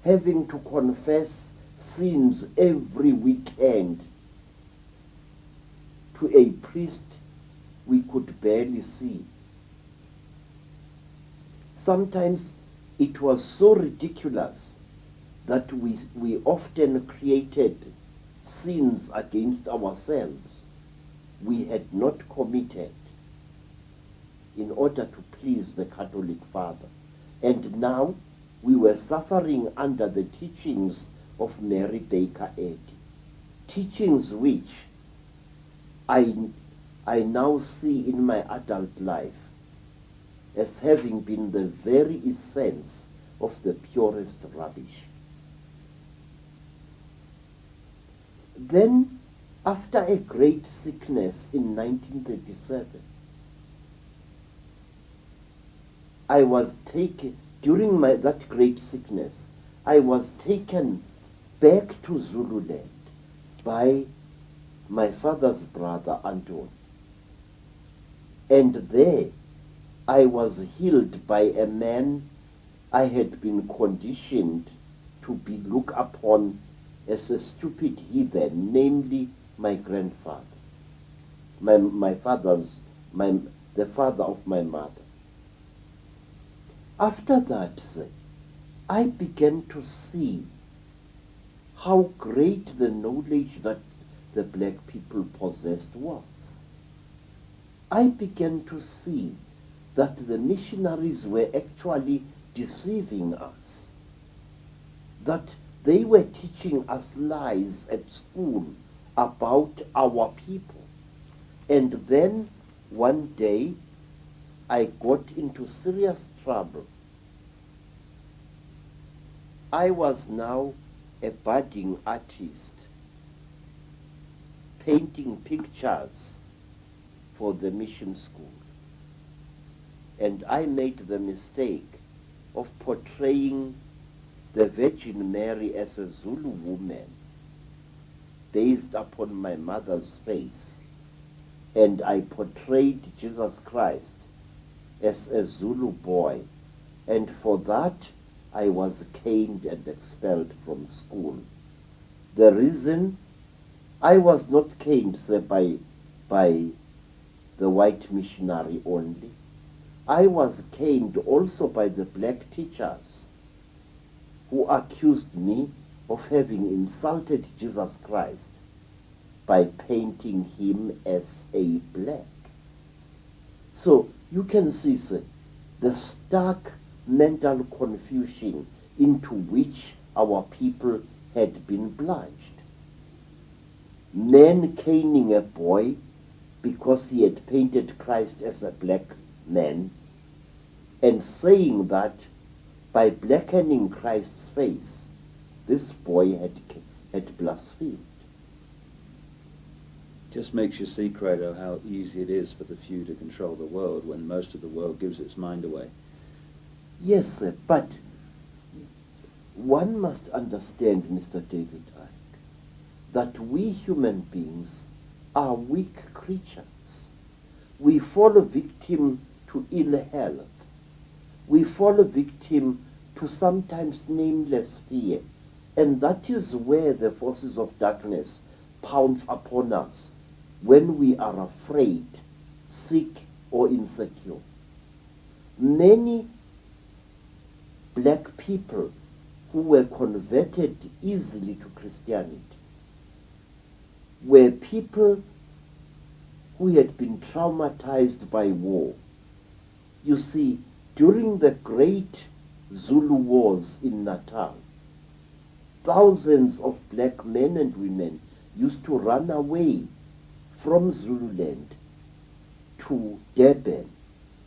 having to confess sins every weekend to a priest we could barely see. Sometimes it was so ridiculous that we often created sins against ourselves we had not committed in order to please the Catholic Father. And now we were suffering under the teachings of Mary Baker Eddy, teachings which I now see in my adult life as having been the very essence of the purest rubbish. Then, after a great sickness in 1937, I was taken, during that great sickness, I was taken back to Zululand by my father's brother, Anton. And there I was healed by a man I had been conditioned to be looked upon as a stupid heathen, namely my grandfather, the father of my mother. After that, I began to see how great the knowledge that the black people possessed was. I began to see that the missionaries were actually deceiving us, that they were teaching us lies at school about our people. And then one day I got into serious trouble. I was now a budding artist, painting pictures for the mission school. And I made the mistake of portraying the Virgin Mary as a Zulu woman based upon my mother's face. And I portrayed Jesus Christ as a Zulu boy. And for that, I was caned and expelled from school. The reason I was not caned, say, by the white missionary only. I was caned also by the black teachers who accused me of having insulted Jesus Christ by painting him as a black. So you can see, sir, the stark mental confusion into which our people had been plunged. Men caning a boy because he had painted Christ as a black man, and saying that by blackening Christ's face, this boy had blasphemed. Just makes you see, Creto, how easy it is for the few to control the world when most of the world gives its mind away. Yes, sir, but one must understand, Mr. David Icke, that we human beings are weak creatures. We fall victim to ill health. We fall victim to sometimes nameless fear. And that is where the forces of darkness pounce upon us when we are afraid, sick, or insecure. Many black people who were converted easily to Christianity were people who had been traumatized by war. You see, during the great Zulu wars in Natal, thousands of black men and women used to run away from Zululand to Durban,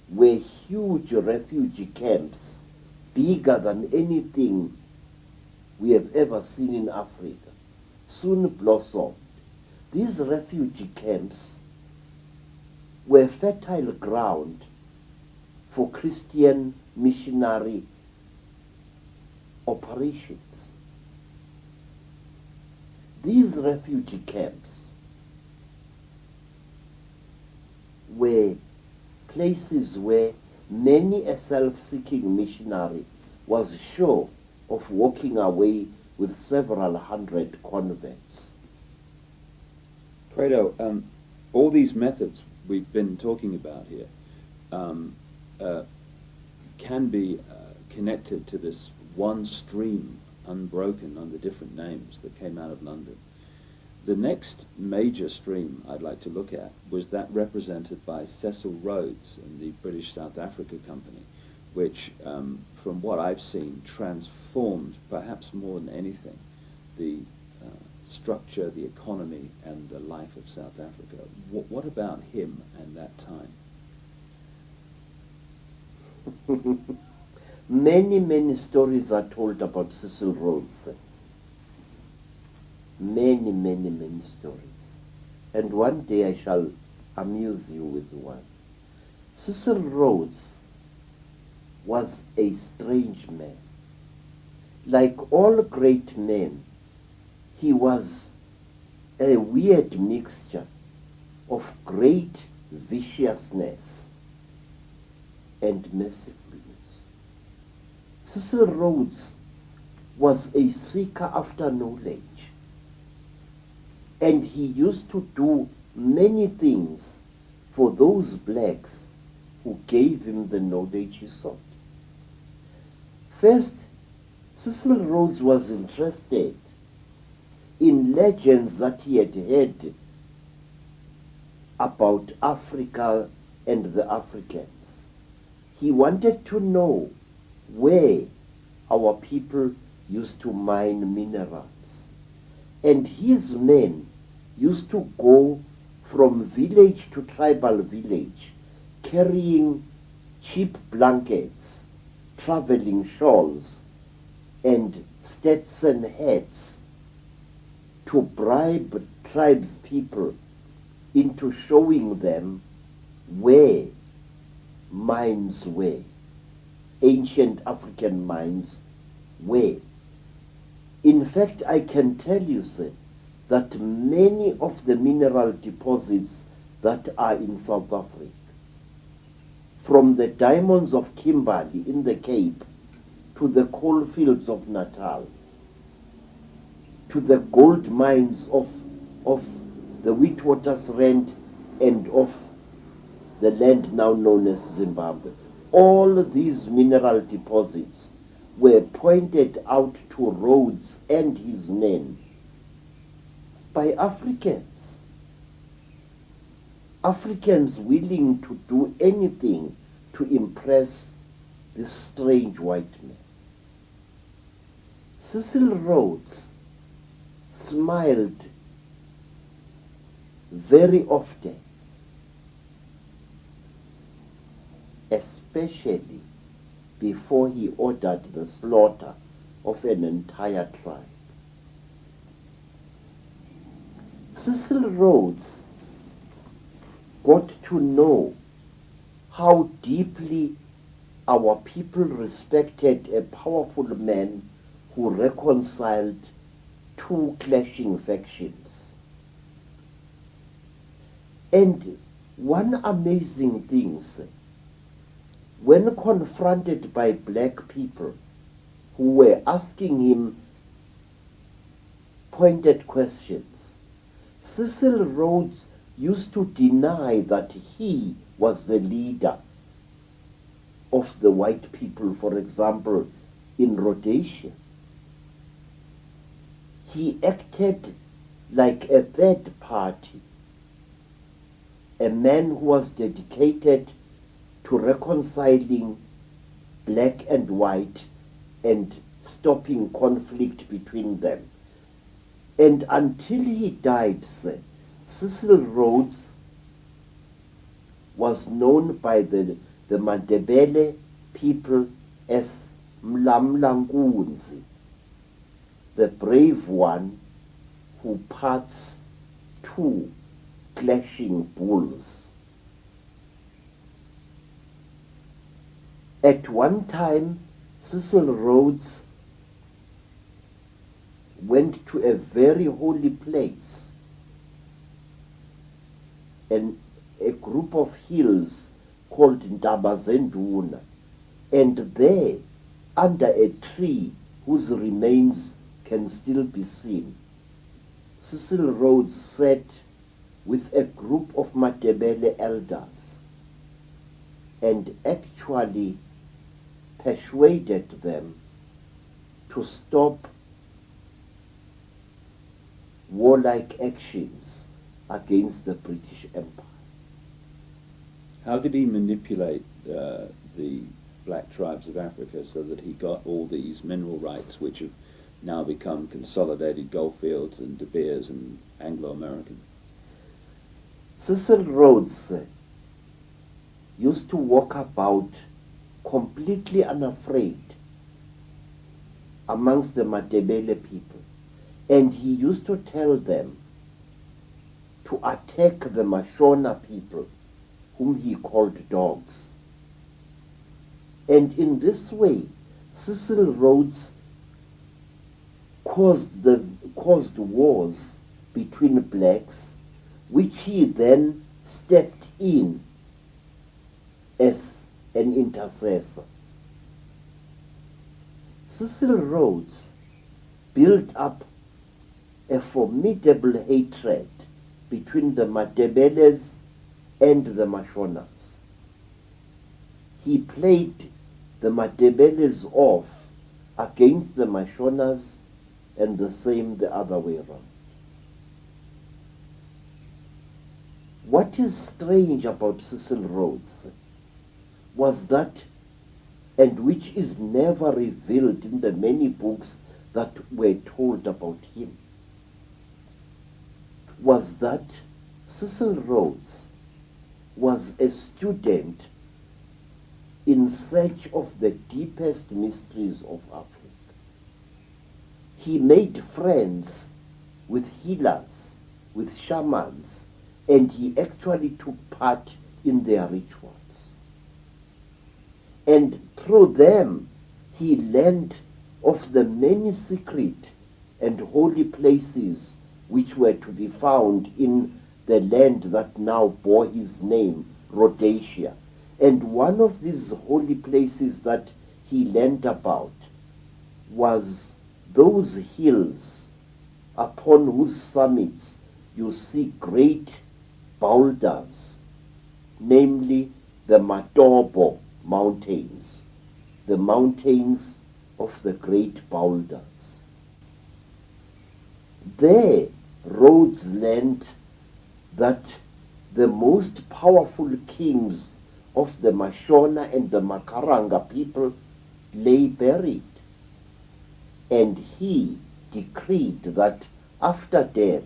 where huge refugee camps, bigger than anything we have ever seen in Africa, soon blossomed. These refugee camps were fertile ground for Christian missionary operations. These refugee camps were places where many a self-seeking missionary was sure of walking away with several hundred converts. Creto, all these methods we've been talking about here can be connected to this one stream, unbroken under different names, that came out of London. The next major stream I'd like to look at was that represented by Cecil Rhodes and the British South Africa Company, which, from what I've seen, transformed, perhaps more than anything, the structure, the economy, and the life of South Africa. What about him and that time? Many stories are told about Cecil Rhodes. Many stories. And one day I shall amuse you with one. Cecil Rhodes was a strange man. Like all great men, he was a weird mixture of great viciousness and mercifulness. Cecil Rhodes was a seeker after knowledge, and he used to do many things for those blacks who gave him the knowledge he sought. First, Cecil Rhodes was interested in legends that he had heard about Africa and the Africans. He wanted to know where our people used to mine minerals. And his men used to go from village to tribal village, carrying cheap blankets, traveling shawls, and Stetson hats to bribe tribes people into showing them where mines were, ancient African mines were. In fact, I can tell you, sir, that many of the mineral deposits that are in South Africa, from the diamonds of Kimberley in the Cape to the coal fields of Natal, to the gold mines of the Witwatersrand and of the land now known as Zimbabwe. All these mineral deposits were pointed out to Rhodes and his men by Africans. Africans willing to do anything to impress this strange white man. Cecil Rhodes smiled very often, especially before he ordered the slaughter of an entire tribe. Cecil Rhodes got to know how deeply our people respected a powerful man who reconciled two clashing factions. And one amazing thing, when confronted by black people who were asking him pointed questions, Cecil Rhodes used to deny that he was the leader of the white people, for example, in Rhodesia. He acted like a third party, a man who was dedicated to reconciling black and white and stopping conflict between them. And until he died, Cecil Rhodes was known by the Mandebele people as Mlamlankunzi, the brave one who parts two clashing bulls. At one time, Cecil Rhodes went to a very holy place, and a group of hills called Ndabazenduna, and there, under a tree whose remains can still be seen, Cecil Rhodes sat with a group of Matebele elders and actually persuaded them to stop warlike actions against the British Empire. How did he manipulate the black tribes of Africa so that he got all these mineral rights which have now become consolidated goldfields and De Beers and Anglo-American? Cecil Rhodes used to walk about completely unafraid amongst the Matebele people, and he used to tell them to attack the Mashona people, whom he called dogs. And in this way, Cecil Rhodes caused wars between blacks, which he then stepped in as an intercessor. Cecil Rhodes built up a formidable hatred between the Matebeles and the Mashonas. He played the Matebeles off against the Mashonas, and the same the other way around. What is strange about Cecil Rhodes was that, and which is never revealed in the many books that were told about him, was that Cecil Rhodes was a student in search of the deepest mysteries of Africa. He made friends with healers, with shamans, and he actually took part in their rituals. And through them, he learned of the many secret and holy places which were to be found in the land that now bore his name, Rhodesia. And one of these holy places that he learned about was those hills upon whose summits you see great boulders, namely the Matobo mountains, the mountains of the great boulders. There, Rhodes learned that the most powerful kings of the Mashona and the Makaranga people lay buried. And he decreed that after death,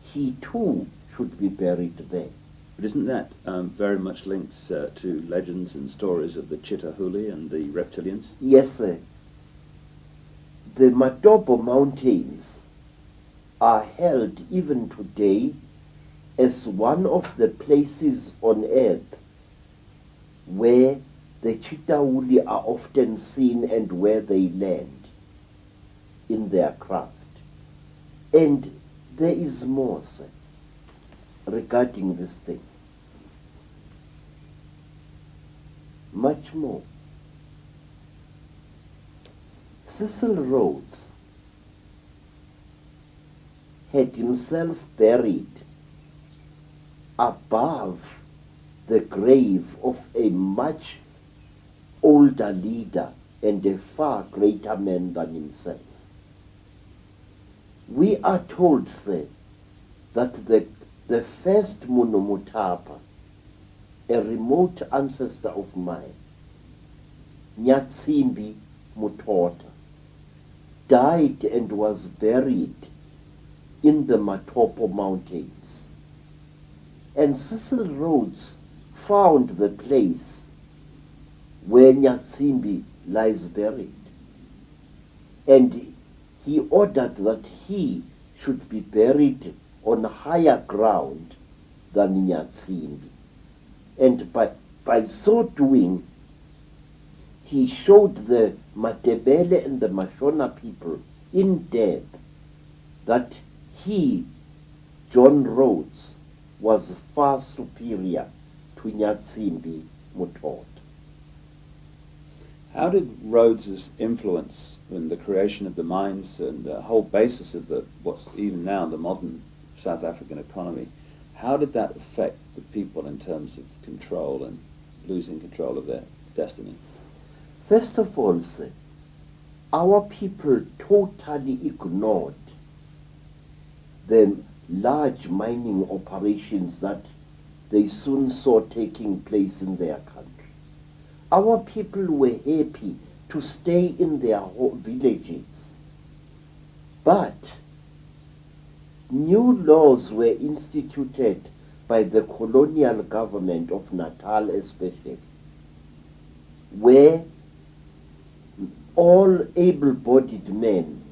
he too should be buried there. But isn't that very much linked to legends and stories of the Chitahuli and the Reptilians? Yes, sir. The Matobo Mountains are held even today as one of the places on earth where the Chitahuli are often seen and where they land in their craft. And there is more, sir. regarding this thing. Much more. Cecil Rhodes had himself buried above the grave of a much older leader and a far greater man than himself. We are told, sir, that the first Munomotapa, a remote ancestor of mine, Nyatsimbi Mutota, died and was buried in the Matopo Mountains. And Cecil Rhodes found the place where Nyatsimbi lies buried. And he ordered that he should be buried on higher ground than Nyatsimbi. And by so doing, he showed the Matebele and the Mashona people in depth that he, John Rhodes, was far superior to Nyatsimbi Mutota. How did Rhodes's influence in the creation of the mines and the whole basis of what's even now the modern South African economy, how did that affect the people in terms of control and losing control of their destiny? First of all, sir, our people totally ignored the large mining operations that they soon saw taking place in their country. Our people were happy to stay in their villages, but new laws were instituted by the colonial government of Natal especially, where all able-bodied men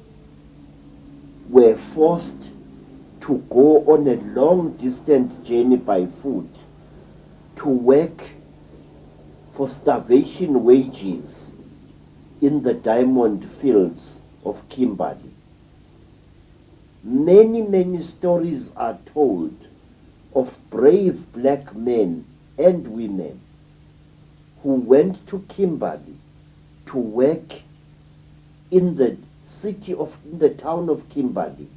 were forced to go on a long-distance journey by foot to work for starvation wages in the diamond fields of Kimberley. Many, many stories are told of brave black men and women who went to Kimberley to work in the town of Kimberley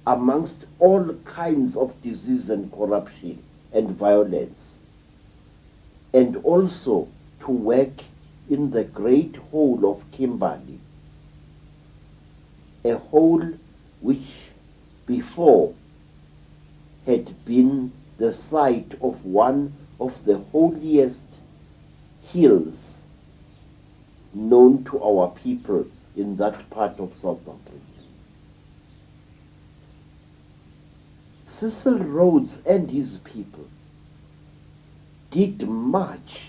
amongst all kinds of disease and corruption and violence, and also to work in the great hole of Kimberley, a hole which before had been the site of one of the holiest hills known to our people in that part of South Africa. Cecil Rhodes and his people did much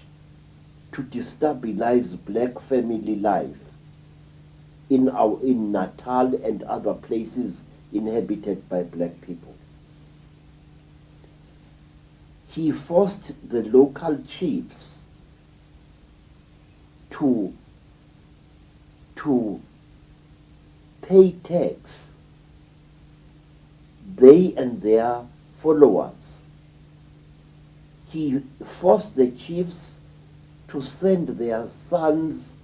to destabilize black family life in Natal and other places inhabited by black people. He forced the local chiefs to pay tax, they and their followers. He forced the chiefs to send their sons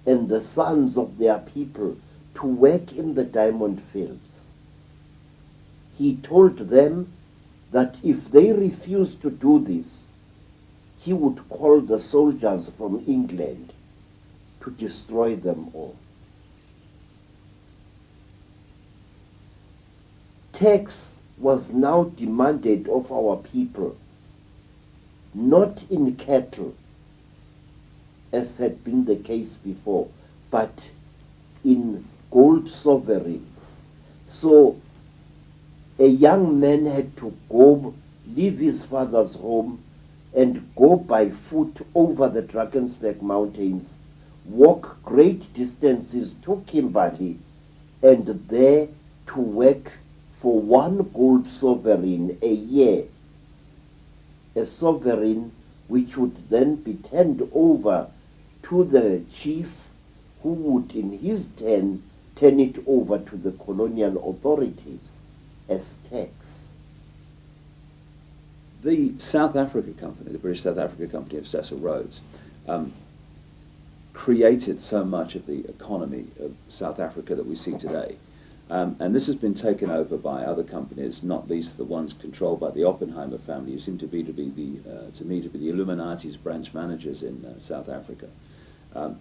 and the sons of their people to work in the diamond fields. He told them that if they refused to do this, he would call the soldiers from England to destroy them all. Tax was now demanded of our people, not in cattle, as had been the case before, but in gold sovereigns. So a young man had to go, leave his father's home, and go by foot over the Drakensberg Mountains, walk great distances to Kimberley, and there to work for one gold sovereign a year, a sovereign which would then be turned over to the chief, who would in his turn turn it over to the colonial authorities as tax. the South Africa company, the British South Africa company of Cecil Rhodes, created so much of the economy of South Africa that we see today. And this has been taken over by other companies, not least the ones controlled by the Oppenheimer family, who seem to me to be the Illuminati's branch managers in South Africa.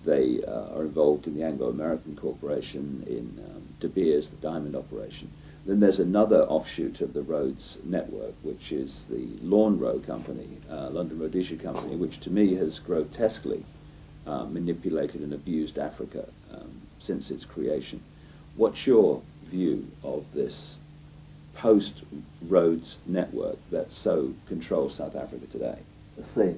They are involved in the Anglo-American Corporation, in De Beers, the diamond operation. Then there's another offshoot of the Rhodes network, which is the Lawn Row Company, London Rhodesia Company, which to me has grotesquely manipulated and abused Africa since its creation. What's your view of this post-Rhodes network that so controls South Africa today? Say,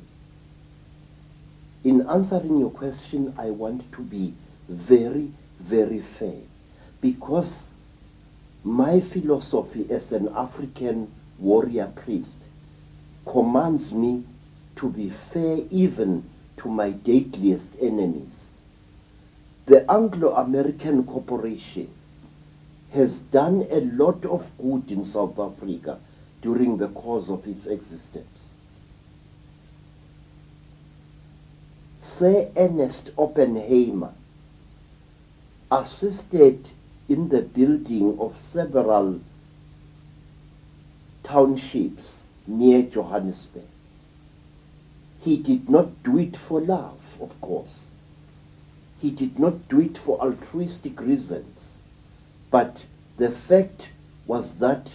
in answering your question, I want to be very, very fair, because my philosophy as an African warrior priest commands me to be fair even to my deadliest enemies. The Anglo-American Corporation has done a lot of good in South Africa during the course of its existence. Sir Ernest Oppenheimer assisted in the building of several townships near Johannesburg. He did not do it for love, of course. He did not do it for altruistic reasons. But the fact was that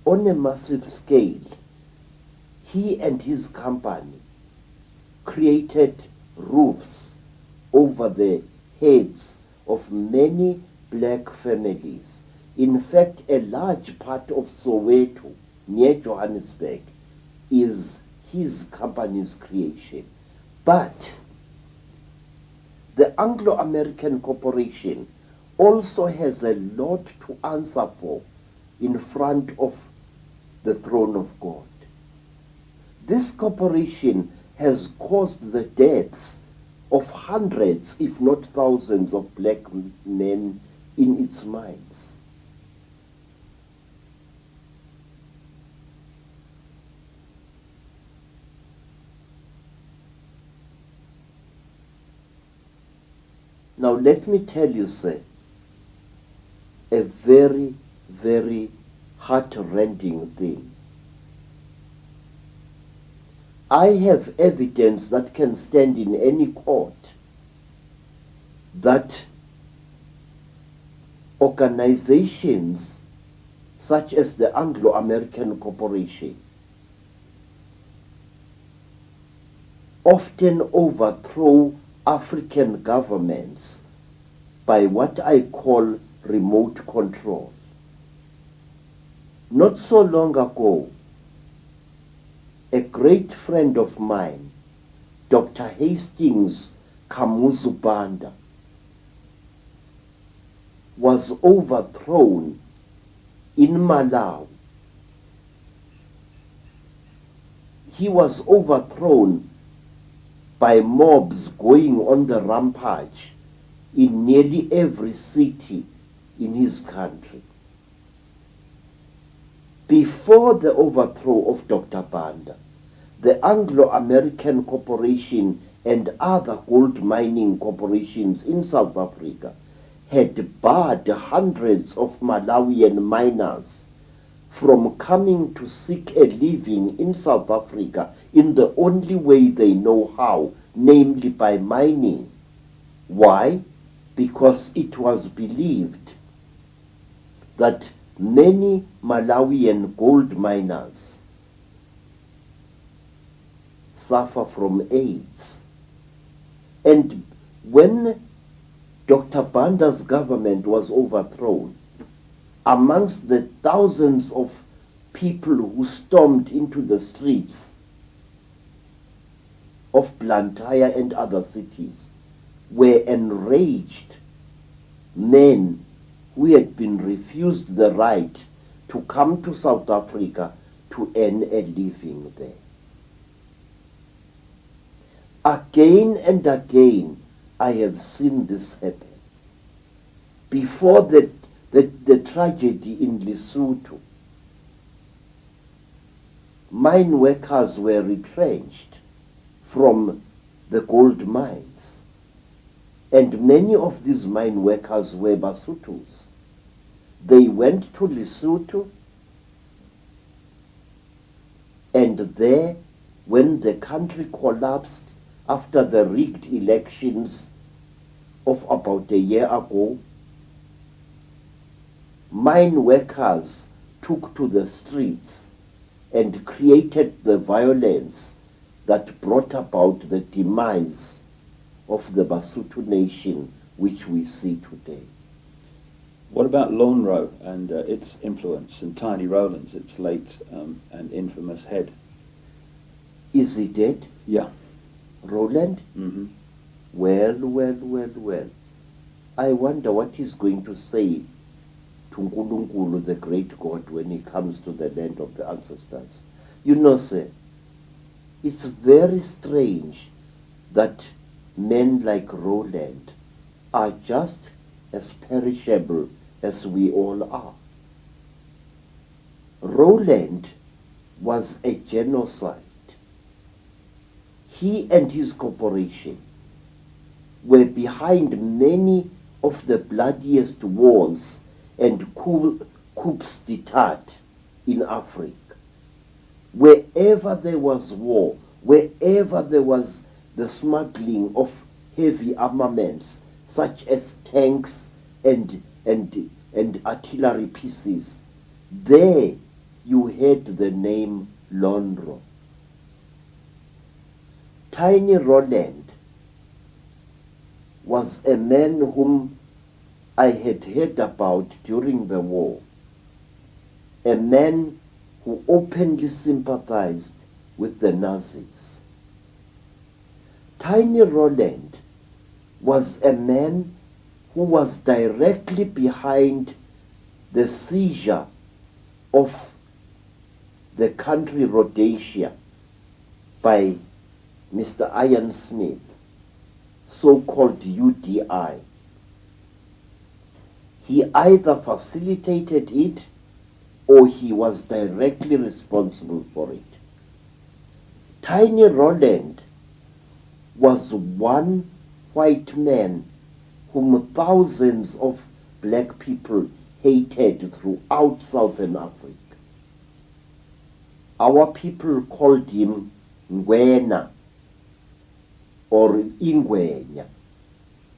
on a massive scale, he and his company created roofs over the heads of many black families. In fact, a large part of Soweto, near Johannesburg, is his company's creation. But the Anglo-American Corporation also has a lot to answer for in front of the throne of God. This corporation has caused the deaths of hundreds, if not thousands, of black men in its mines. Now let me tell you, sir, a very, very heart-rending thing. I have evidence that can stand in any court that organizations such as the Anglo-American Corporation often overthrow African governments by what I call remote control. Not so long ago, a great friend of mine, Dr. Hastings Kamuzu Banda, was overthrown in Malawi. He was overthrown by mobs going on the rampage in nearly every city in his country. Before the overthrow of Dr. Banda, the Anglo-American Corporation and other gold mining corporations in South Africa had barred hundreds of Malawian miners from coming to seek a living in South Africa in the only way they know how, namely by mining. Why? Because it was believed that many Malawian gold miners suffer from AIDS. And when Dr. Banda's government was overthrown, amongst the thousands of people who stormed into the streets of Blantyre and other cities were enraged men who had been refused the right to come to South Africa to earn a living there. Again and again, I have seen this happen. Before the tragedy in Lesotho, mine workers were retrenched from the gold mines. And many of these mine workers were Basutus. They went to Lesotho, and there, when the country collapsed after the rigged elections of about a year ago, mine workers took to the streets and created the violence that brought about the demise of the Basotho nation which we see today. What about Lonro and its influence, and Tiny Rowlands, its late and infamous head? Is he dead? Yeah. Roland? Mm-hmm. Well. I wonder what he's going to say to Nkulunkulu, the great God, when he comes to the land of the ancestors. You know, sir, it's very strange that men like Roland are just as perishable as we all are. Roland was a genocide. He and his corporation were behind many of the bloodiest wars and coups d'etat in Africa. Wherever there was war, wherever there was the smuggling of heavy armaments, such as tanks and artillery pieces, there you heard the name Lonro. Tiny Roland was a man whom I had heard about during the war, a man who openly sympathized with the Nazis. Tiny Roland was a man who was directly behind the seizure of the country Rhodesia by Mr. Ian Smith, so-called UDI. He either facilitated it or he was directly responsible for it. Tiny Roland was one white man whom thousands of black people hated throughout Southern Africa. Our people called him Ngwena or Ingwenya,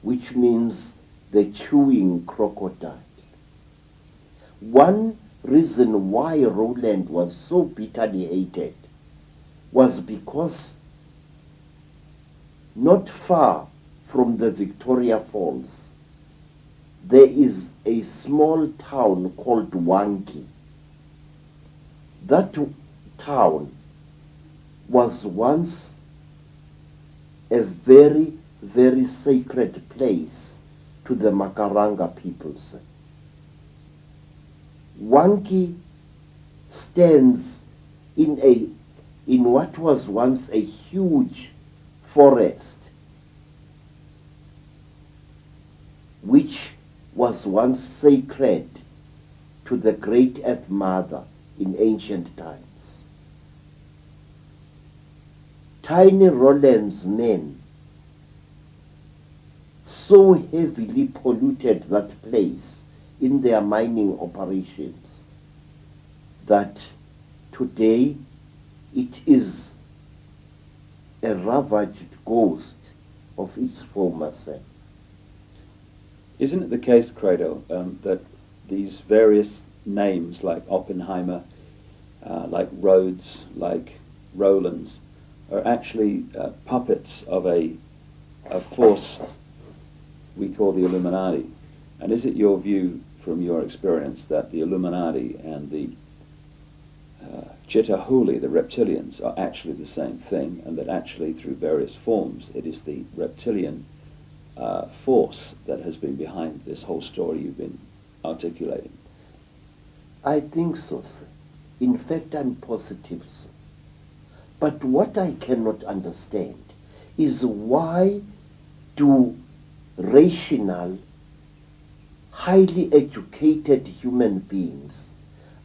which means the chewing crocodile. One reason why Roland was so bitterly hated was because not far from the Victoria Falls, there is a small town called Wangi. That town was once a very, very sacred place to the Makaranga peoples. Wangi stands in what was once a huge forest, which was once sacred to the great Earth Mother in ancient times. Tiny Roland's men so heavily polluted that place in their mining operations that today it is a ravaged ghost of its former self. Isn't it the case, Creto, that these various names like Oppenheimer, like Rhodes, like Rowlands, are actually puppets of a force we call the Illuminati? And is it your view, from your experience, that the Illuminati and the Chitahuli, the reptilians, are actually the same thing, and that actually through various forms it is the reptilian force that has been behind this whole story you've been articulating? I think so, sir. In fact, I'm positive so. But what I cannot understand is why do rational, highly educated human beings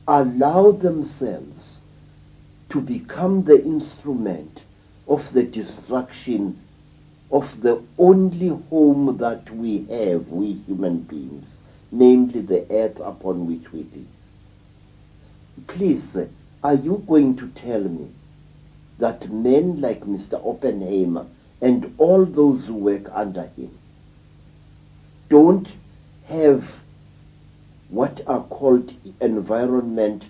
allow themselves to become the instrument of the destruction of the only home that we have, we human beings, namely the earth upon which we live. Please, are you going to tell me that men like Mr. Oppenheimer and all those who work under him don't have what are called environment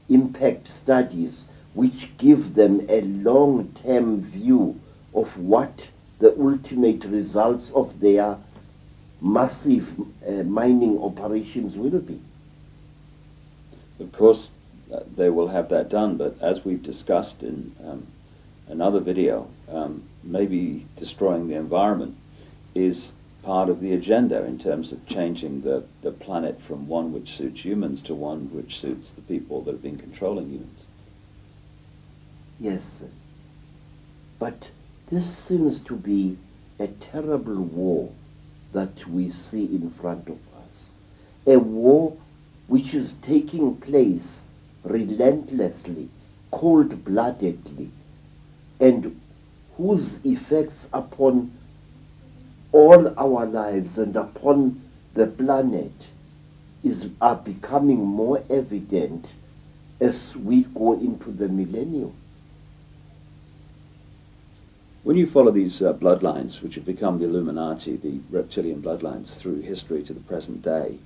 impact studies, which give them a long-term view of what the ultimate results of their massive mining operations will be? Of course, they will have that done, but as we've discussed in another video, maybe destroying the environment is part of the agenda in terms of changing the planet from one which suits humans to one which suits the people that have been controlling humans. Yes, sir. But this seems to be a terrible war that we see in front of us. A war which is taking place relentlessly, cold-bloodedly, and whose effects upon all our lives and upon the planet are becoming more evident as we go into the millennium. When you follow these bloodlines, which have become the Illuminati, the reptilian bloodlines, through history to the present day,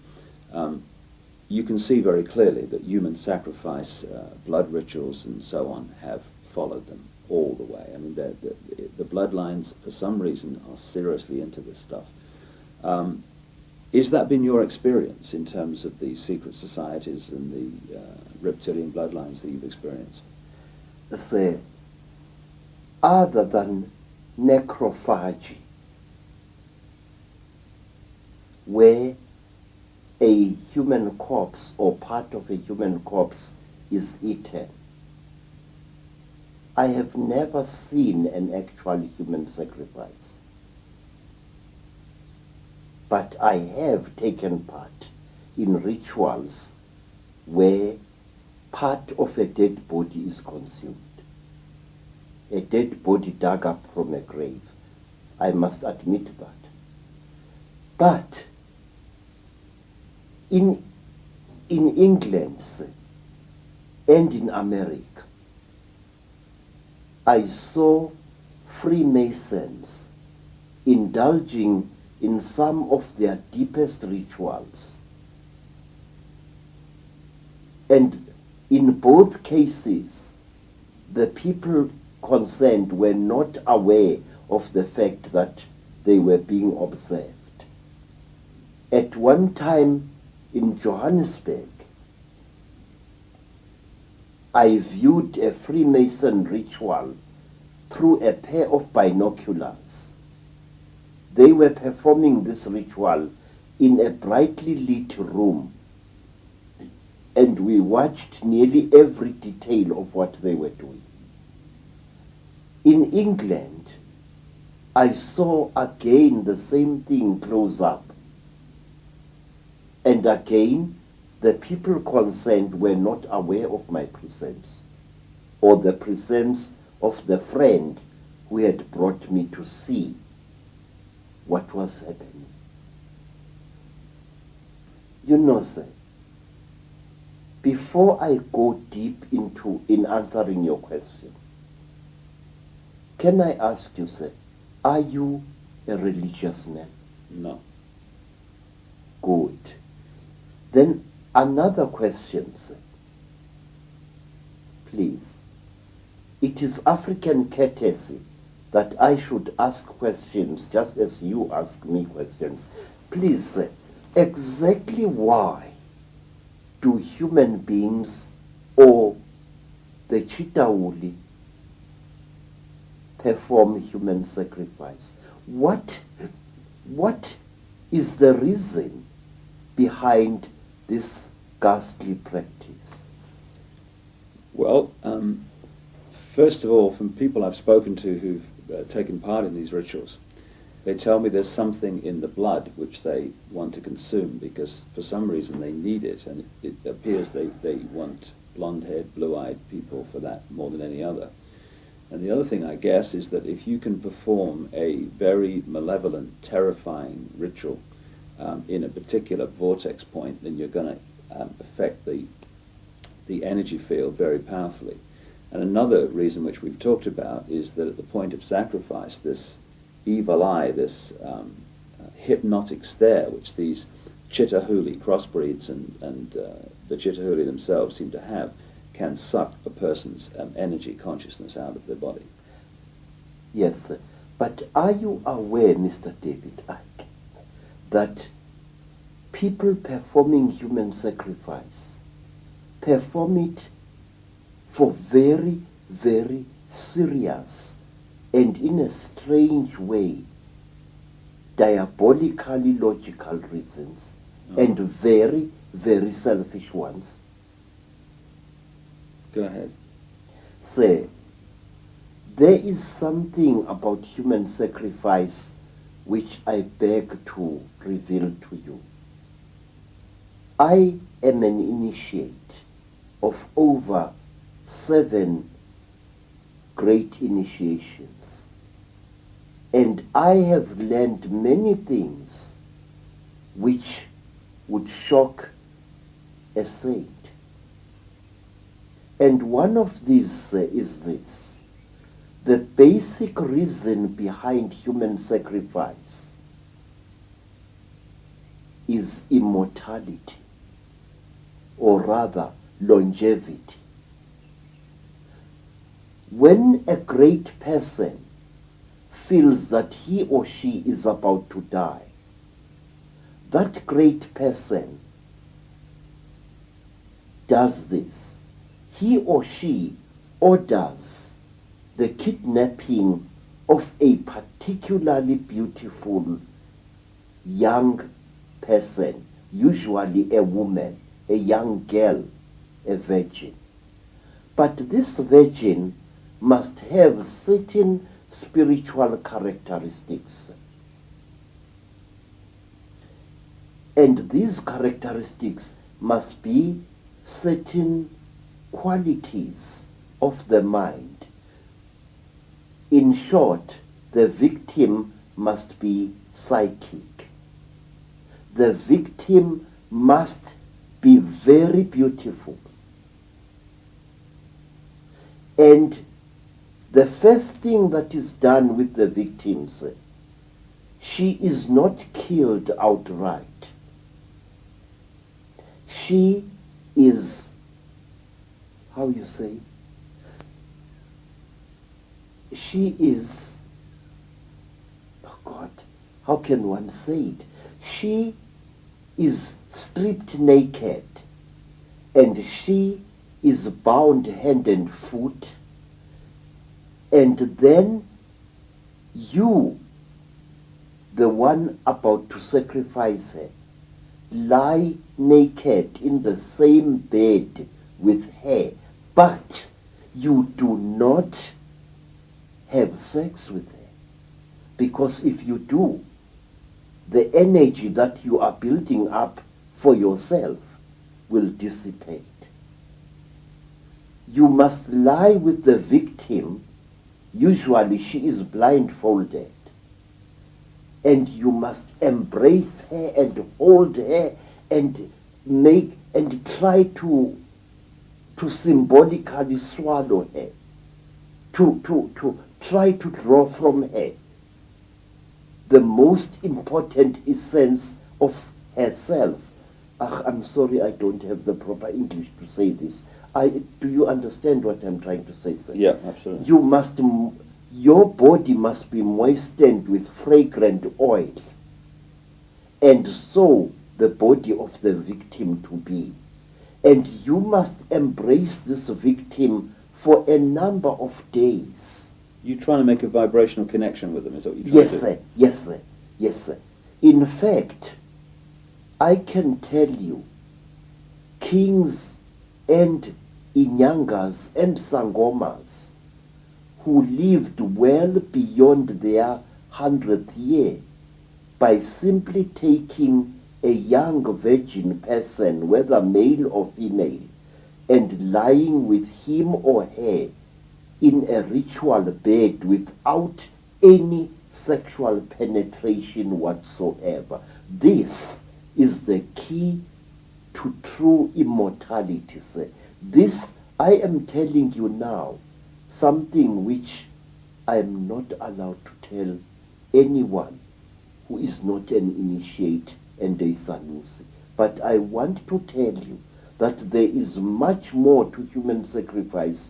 you can see very clearly that human sacrifice, blood rituals, and so on have followed them all the way. I mean, the bloodlines, for some reason, are seriously into this stuff. Is that been your experience in terms of the secret societies and the reptilian bloodlines that you've experienced? Say, other than necrophagy, where a human corpse or part of a human corpse is eaten, I have never seen an actual human sacrifice. But I have taken part in rituals where part of a dead body is consumed. A dead body dug up from a grave. I must admit that. But in England and in America, I saw Freemasons indulging in some of their deepest rituals. And in both cases, the people concerned were not aware of the fact that they were being observed. At one time in Johannesburg, I viewed a Freemason ritual through a pair of binoculars. They were performing this ritual in a brightly lit room, and we watched nearly every detail of what they were doing. In England, I saw again the same thing close up. And again, the people concerned were not aware of my presence or the presence of the friend who had brought me to see what was happening. You know, sir, before I go deep in answering your question, can I ask you, sir, are you a religious man? No. Good. Then another question, sir. Please. It is African courtesy that I should ask questions just as you ask me questions. Please, sir, exactly why do human beings or the Chitauli perform human sacrifice? What is the reason behind this ghastly practice? Well, first of all, from people I've spoken to who've taken part in these rituals, they tell me there's something in the blood which they want to consume because for some reason they need it, and it appears they want blonde-haired, blue-eyed people for that more than any other. And the other thing, I guess, is that if you can perform a very malevolent, terrifying ritual in a particular vortex point, then you're going to affect the energy field very powerfully. And another reason which we've talked about is that at the point of sacrifice, this evil eye, this hypnotic stare, which these Chittahuli crossbreeds and the Chittahuli themselves seem to have, can suck a person's energy, consciousness out of their body. Yes, sir. But are you aware, Mr. David Icke, that people performing human sacrifice perform it for very, very serious and in a strange way, diabolically logical reasons, and very, very selfish ones? Go ahead. Say, there is something about human sacrifice which I beg to reveal to you. I am an initiate of over 7 great initiations, and I have learned many things which would shock a saint. And one of these is this: the basic reason behind human sacrifice is immortality, or rather longevity. When a great person feels that he or she is about to die, that great person does this. He or she orders the kidnapping of a particularly beautiful young person, usually a woman, a young girl, a virgin. But this virgin must have certain spiritual characteristics. And these characteristics must be certain qualities of the mind. In short, the victim must be psychic. The victim must be very beautiful. And the first thing that is done with the victims, she is not killed outright. She is, how you say, she is, oh God, how can one say it? She is stripped naked, and she is bound hand and foot, and then you, the one about to sacrifice her, lie naked in the same bed with her, but you do not have sex with her. Because if you do, the energy that you are building up for yourself will dissipate. You must lie with the victim. Usually she is blindfolded. And you must embrace her and hold her and make and try to symbolically swallow her, to try to draw from her the most important essence of herself. I'm sorry, I don't have the proper English to say this. Do you understand what I'm trying to say, sir? Yeah, absolutely. Your body must be moistened with fragrant oil, and so the body of the victim to be. And you must embrace this victim for a number of days. You're trying to make a vibrational connection with them, is that what you're trying Yes, to do? sir. Yes, sir. Yes, sir. In fact, I can tell you, kings and Inyangas and Sangomas who lived well beyond their 100th year by simply taking a young virgin person, whether male or female, and lying with him or her in a ritual bed without any sexual penetration whatsoever. This is the key to true immortality, sir. This, I am telling you now, something which I am not allowed to tell anyone who is not an initiate and a Sanusi. But I want to tell you that there is much more to human sacrifice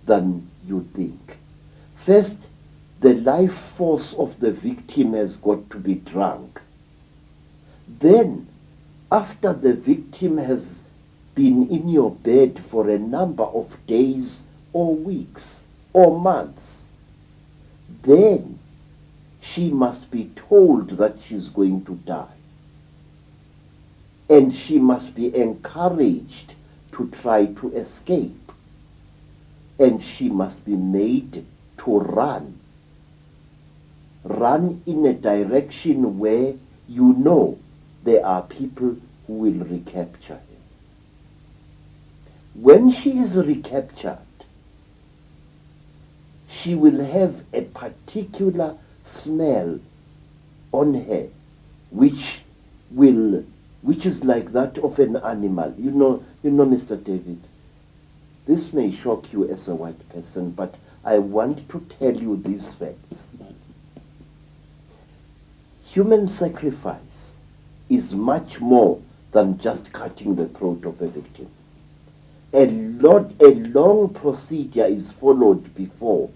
than you think. First, the life force of the victim has got to be drunk. Then, after the victim has been in your bed for a number of days or weeks or months, then she must be told that she's going to die. And she must be encouraged to try to escape. And she must be made to run. Run in a direction where you know there are people who will recapture her. When she is recaptured, she will have a particular smell on her, which is like that of an animal. You know, Mr. David, this may shock you as a white person, but I want to tell you these facts. Human sacrifice is much more than just cutting the throat of a victim. A long procedure is followed before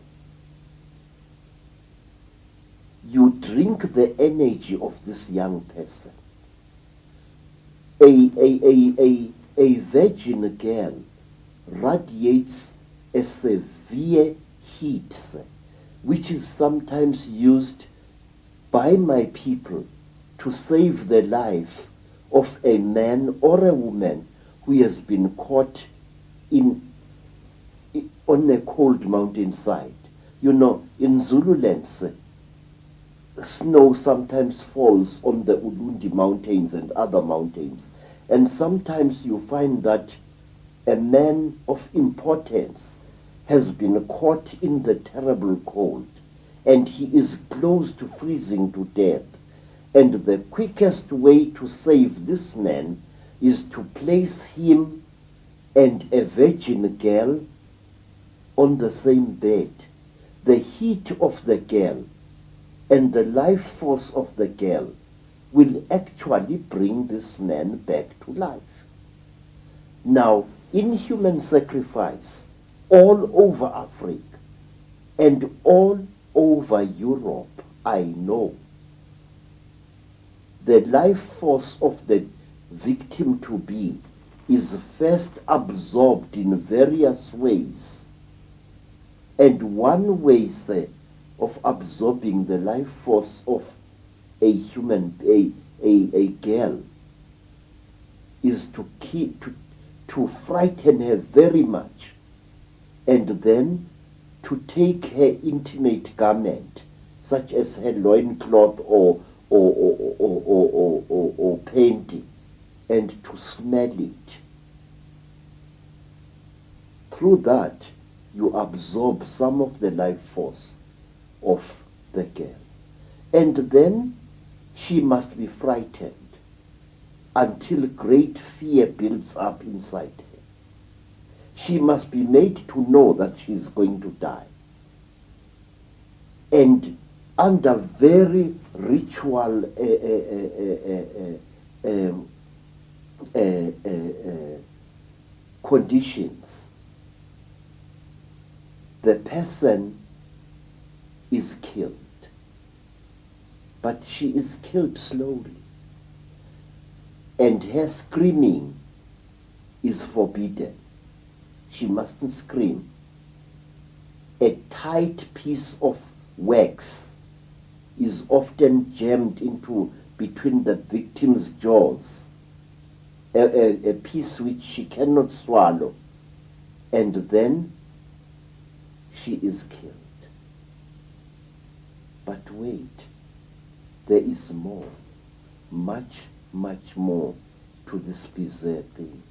you drink the energy of this young person. A virgin girl radiates a severe heat, which is sometimes used by my people to save the life of a man or a woman who has been caught on a cold mountainside. You know, in Zululand, snow sometimes falls on the Ulundi mountains and other mountains. And sometimes you find that a man of importance has been caught in the terrible cold, and he is close to freezing to death. And the quickest way to save this man is to place him and a virgin girl on the same bed. The heat of the girl and the life force of the girl will actually bring this man back to life. Now, in human sacrifice, all over Africa and all over Europe, I know the life force of the victim-to-be is first absorbed in various ways. And one way, say, of absorbing the life force of a human, a girl, is to frighten her very much, and then to take her intimate garment, such as her loincloth or painting, and to smell it. Through that, you absorb some of the life force of the girl. And then she must be frightened until great fear builds up inside her. She must be made to know that she is going to die. And under very ritual conditions, the person is killed. But she is killed slowly. And her screaming is forbidden. She mustn't scream. A tight piece of wax is often jammed into between the victim's jaws, a piece which she cannot swallow, and then she is killed. But wait, there is more, much, much more to this bizarre thing.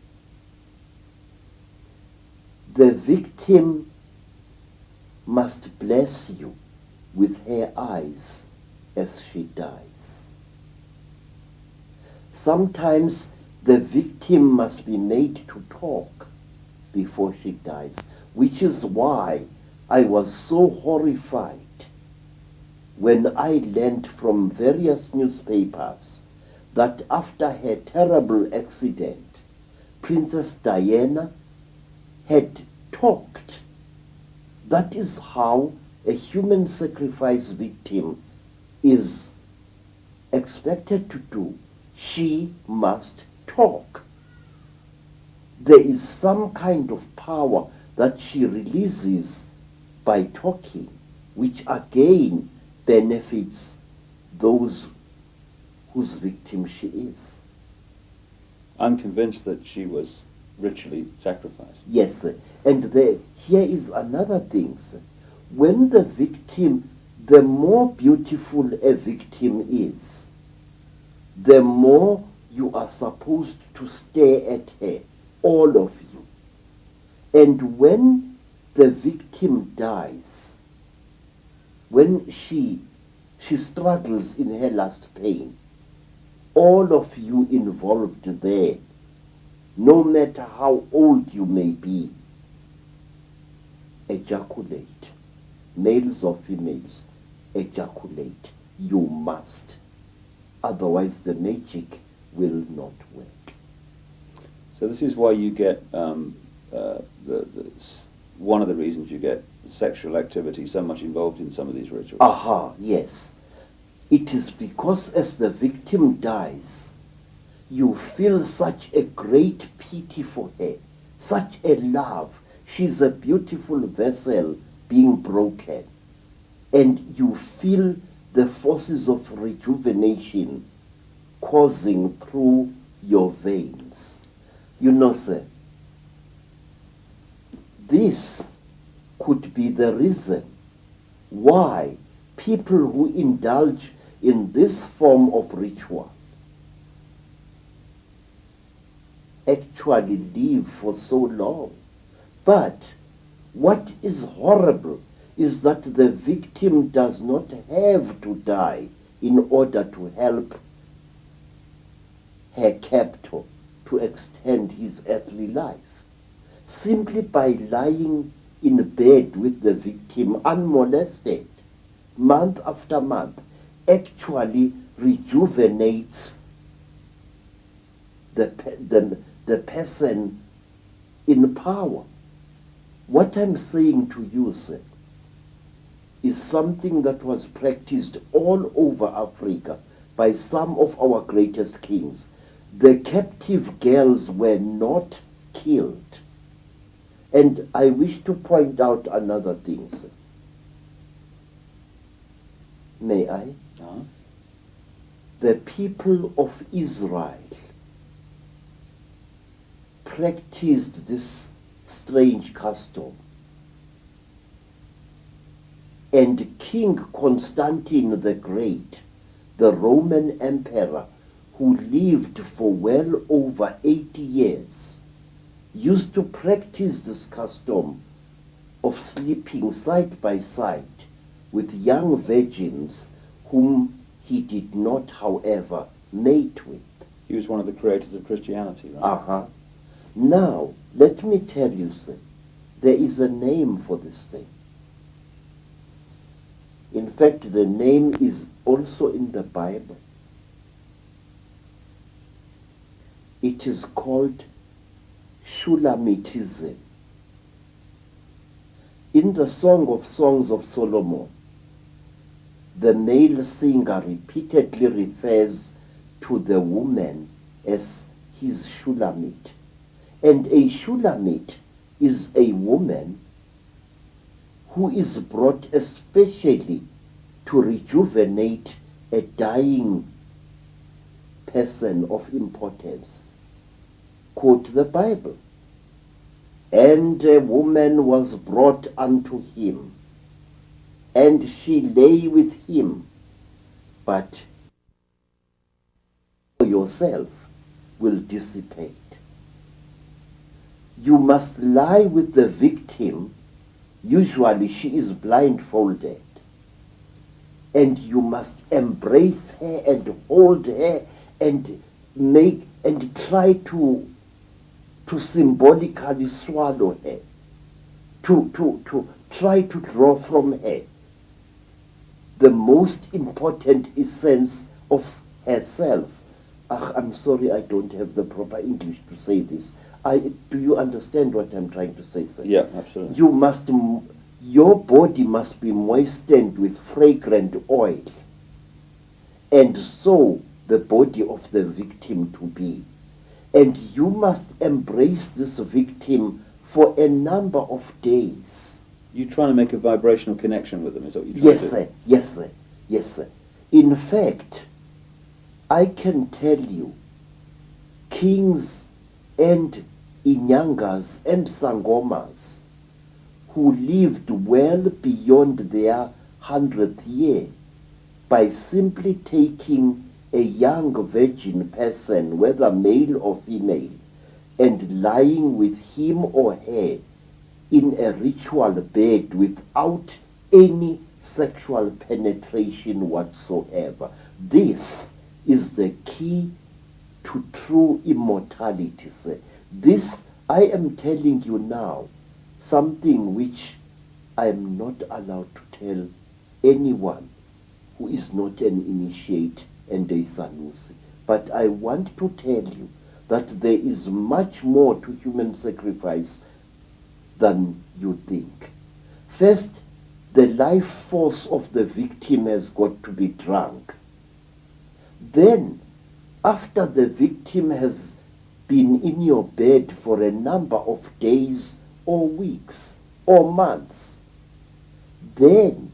the victim must bless you with her eyes as she dies. Sometimes the victim must be made to talk before she dies, which is why I was so horrified when I learned from various newspapers that after her terrible accident, Princess Diana had talked. That is how a human sacrifice victim is expected to do. She must talk. There is some kind of power that she releases by talking, which again benefits those whose victim she is. I'm convinced that she was ritually sacrificed. Yes, sir. And here is another thing, sir. When the victim, the more beautiful a victim is, the more you are supposed to stare at her, all of you. And when the victim dies, when she struggles in her last pain, all of you involved there, no matter how old you may be, ejaculate. Males or females, ejaculate. You must. Otherwise the magic will not work. So this is why you get, one of the reasons you get sexual activity so much involved in some of these rituals. Aha, yes. It is because as the victim dies, you feel such a great pity for her, such a love. She's a beautiful vessel being broken. And you feel the forces of rejuvenation coursing through your veins. You know, sir, this could be the reason why people who indulge in this form of ritual actually live for so long. But what is horrible is that the victim does not have to die in order to help her captor to extend his earthly life. Simply by lying in bed with the victim unmolested, month after month, actually rejuvenates the person in power. What I'm saying to you, sir, is something that was practiced all over Africa by some of our greatest kings. The captive girls were not killed. And I wish to point out another thing, sir. May I? The people of Israel practiced this strange custom. And King Constantine the Great, the Roman emperor, who lived for well over 80 years, used to practice this custom of sleeping side by side with young virgins whom he did not, however, mate with. He was one of the creators of Christianity, right? Now, let me tell you, sir, there is a name for this thing. In fact, the name is also in the Bible. It is called Shulamitism. In the Song of Songs of Solomon, the male singer repeatedly refers to the woman as his Shulamite. And a Shulamite is a woman who is brought especially to rejuvenate a dying person of importance. Quote the Bible. And a woman was brought unto him, and she lay with him, but yourself will dissipate. you must lie with the victim. Usually she is blindfolded. And you must embrace her and hold her and make and try to symbolically swallow her, to try to draw from her the most important essence of herself. I'm sorry, I don't have the proper English to say this. Do you understand what I'm trying to say, sir? Yeah, absolutely. Your body must be moistened with fragrant oil, and so the body of the victim to be. And you must embrace this victim for a number of days. You're trying to make a vibrational connection with them, is what you're trying Yes, to do? sir. Yes, sir. Yes, sir. In fact, I can tell you, kings and inyangas and sangomas who lived well beyond their 100th year by simply taking a young virgin person, whether male or female, and lying with him or her in a ritual bed without any sexual penetration whatsoever. This is the key to true immortality, sir. This, I am telling you now, something which I am not allowed to tell anyone who is not an initiate and a Sanusi. But I want to tell you that there is much more to human sacrifice than you think. First, the life force of the victim has got to be drunk. Then, after the victim has been in your bed for a number of days or weeks or months, then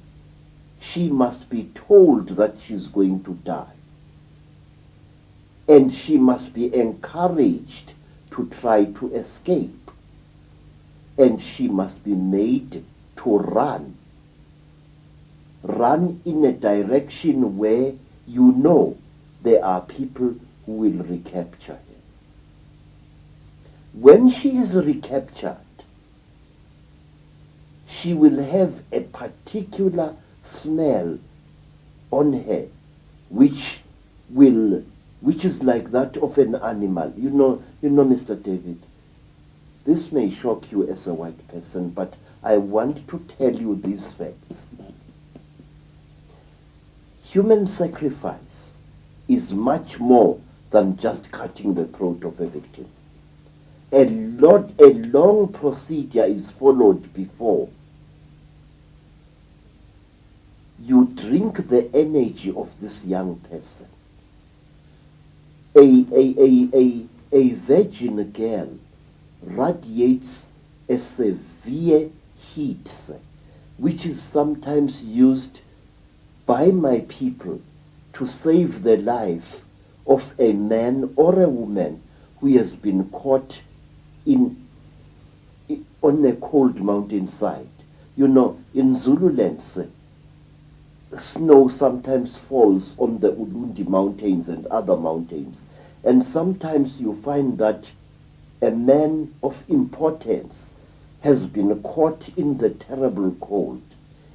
she must be told that she's going to die. And she must be encouraged to try to escape. And she must be made to run. Run in a direction where you know there are people who will recapture her. When she is recaptured, she will have a particular smell on her, which is like that of an animal. You know, Mr. David, this may shock you as a white person, but I want to tell you these facts. Human sacrifice is much more than just cutting the throat of a victim. A long procedure is followed before you drink the energy of this young person. A virgin girl radiates a severe heat, which is sometimes used by my people to save the life of a man or a woman who has been caught on a cold mountainside. You know, in Zululand, snow sometimes falls on the Ulundi mountains and other mountains. And sometimes you find that a man of importance has been caught in the terrible cold,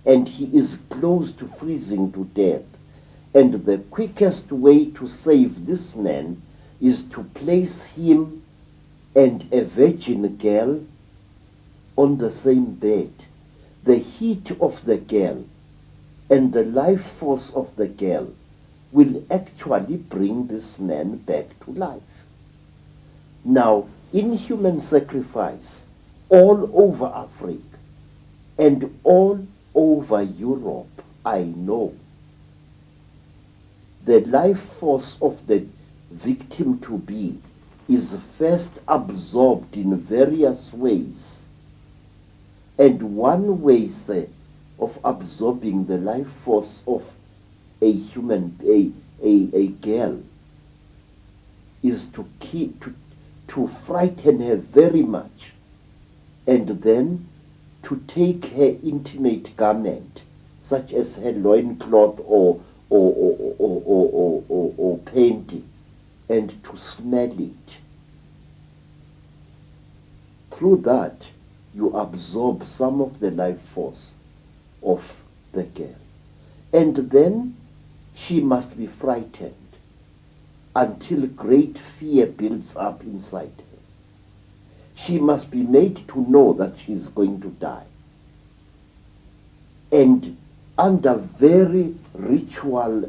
and he is close to freezing to death. And the quickest way to save this man is to place him and a virgin girl on the same bed. The heat of the girl and the life force of the girl will actually bring this man back to life. Now, in human sacrifice, all over Africa and all over Europe, I know the life force of the victim to be is first absorbed in various ways. And one way, say, of absorbing the life force of a human, a girl, is to frighten her very much, and then to take her intimate garment, such as her loincloth or panty, and to smell it through that, you absorb some of the life force of the girl. And then she must be frightened until great fear builds up inside her. She must be made to know that she is going to die. And under very ritual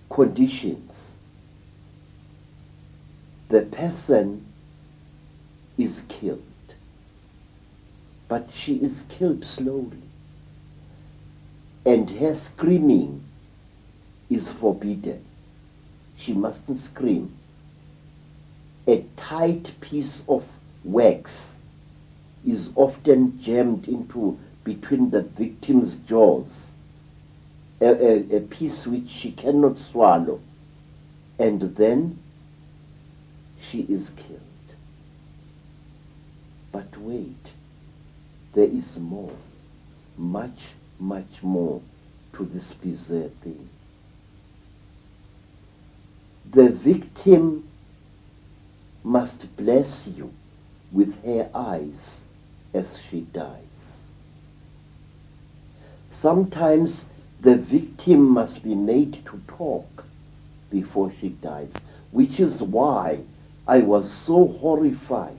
conditions, the person is killed. But she is killed slowly. And her screaming is forbidden. She mustn't scream. A tight piece of wax is often jammed into between the victim's jaws, a piece which she cannot swallow, and then she is killed. But wait, there is more, much, much more to this bizarre thing. The victim must bless you with her eyes as she dies. Sometimes the victim must be made to talk before she dies, which is why I was so horrified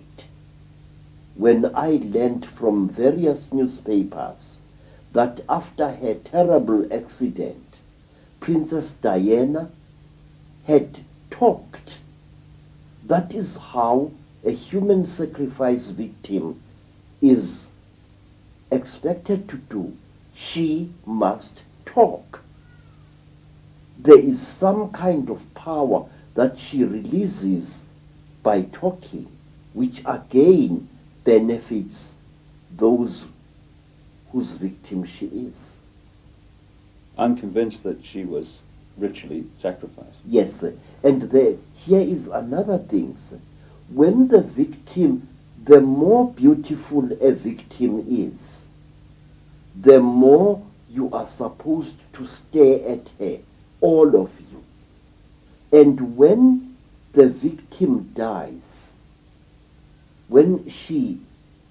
when I learned from various newspapers that after her terrible accident, Princess Diana had talked. That is how a human sacrifice victim is expected to do. She must talk. There is some kind of power that she releases by talking, which again benefits those whose victim she is. I'm convinced that she was ritually sacrificed. Yes, sir. And here is another thing, sir. When the victim, the more beautiful a victim is, the more you are supposed to stare at her, all of you. And when the victim dies, when she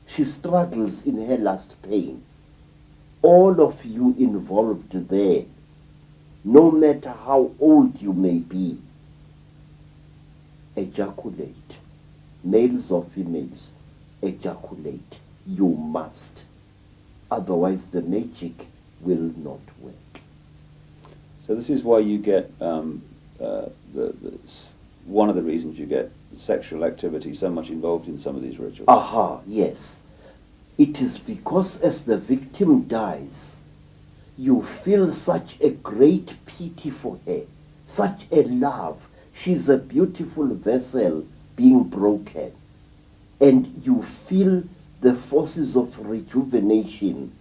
struggles in her last pain, all of you involved there, no matter how old you may be, ejaculate. Males or females, ejaculate. You must. Otherwise the magic will not work. So this is why you get, one of the reasons you get sexual activity so much involved in some of these rituals. Aha, yes. It is because as the victim dies, you feel such a great pity for her, such a love. She's a beautiful vessel being broken. And you feel the forces of rejuvenation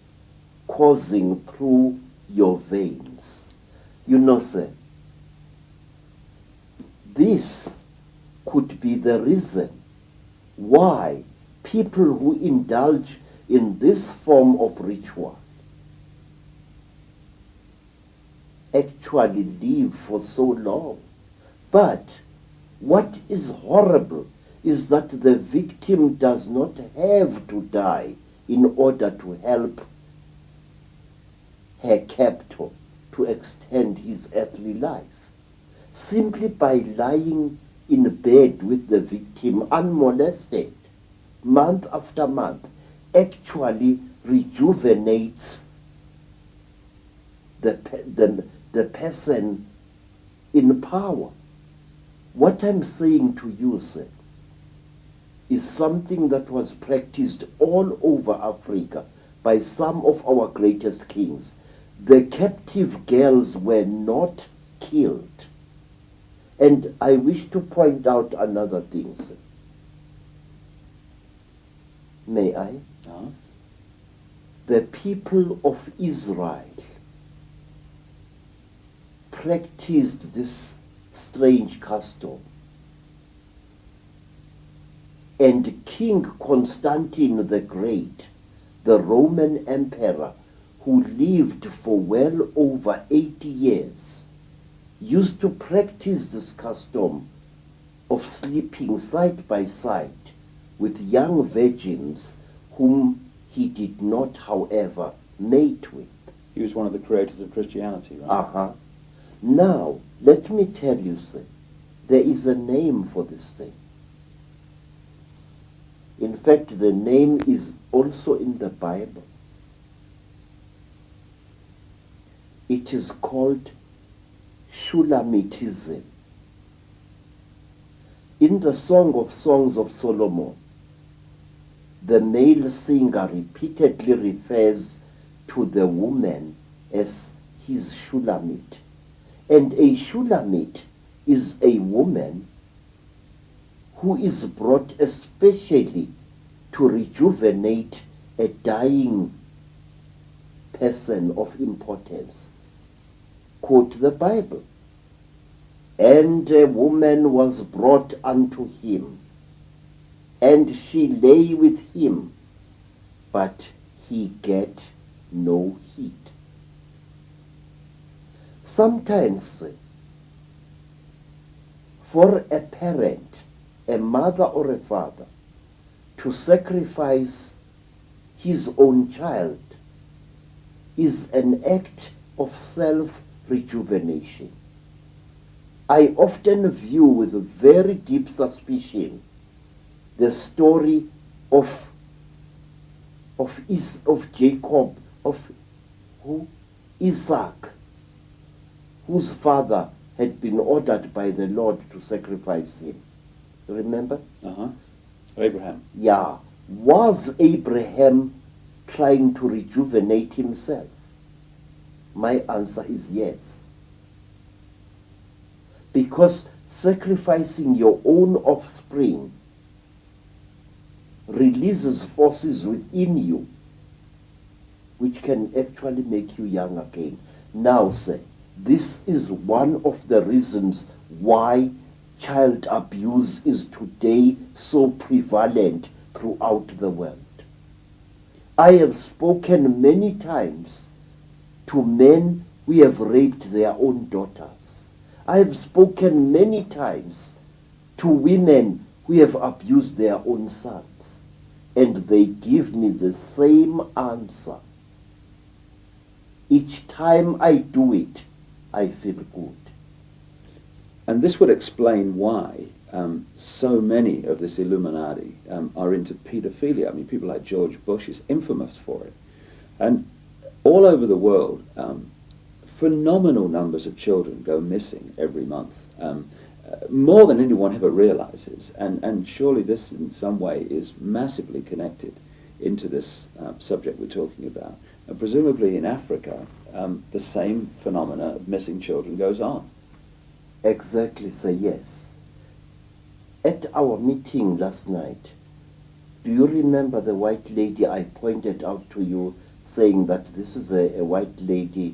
coursing through your veins. You know, sir, this could be the reason why people who indulge in this form of ritual actually live for so long. But what is horrible is that the victim does not have to die in order to help her captor to extend his earthly life. Simply by lying in bed with the victim unmolested, month after month, actually rejuvenates the person in power. What I'm saying to you, sir, is something that was practiced all over Africa by some of our greatest kings. The captive girls were not killed. And I wish to point out another thing, sir. May I? The people of Israel practiced this strange custom. And King Constantine the Great, the Roman emperor, who lived for well over 80 years, used to practice this custom of sleeping side by side with young virgins whom he did not, however, mate with. He was one of the creators of Christianity, right? Uh-huh. Now, let me tell you, sir, there is a name for this thing. In fact, the name is also in the Bible. It is called Shulamitism. In the Song of Songs of Solomon, the male singer repeatedly refers to the woman as his Shulamit. And a Shulamit is a woman who is brought especially to rejuvenate a dying person of importance. Quote the Bible. And a woman was brought unto him, and she lay with him, but he get no heed. Sometimes, for a parent, a mother or a father, to sacrifice his own child is an act of self-rejuvenation. I often view with a very deep suspicion the story of Jacob, of Isaac, whose father had been ordered by the Lord to sacrifice him. Remember? Abraham. Yeah. Was Abraham trying to rejuvenate himself? My answer is yes. Because sacrificing your own offspring releases forces within you which can actually make you young again. Now, sir, this is one of the reasons why child abuse is today so prevalent throughout the world. I have spoken many times to men who have raped their own daughters. I have spoken many times to women who have abused their own sons, and they give me the same answer. Each time I do it, I feel good. And this would explain why so many of this Illuminati are into pedophilia. I mean, people like George Bush is infamous for it. And all over the world, phenomenal numbers of children go missing every month, more than anyone ever realizes. And surely this in some way is massively connected into this subject we're talking about. And presumably in Africa, the same phenomena of missing children goes on. Exactly, sir, yes. At our meeting last night, do you remember the white lady I pointed out to you, saying that this is a white lady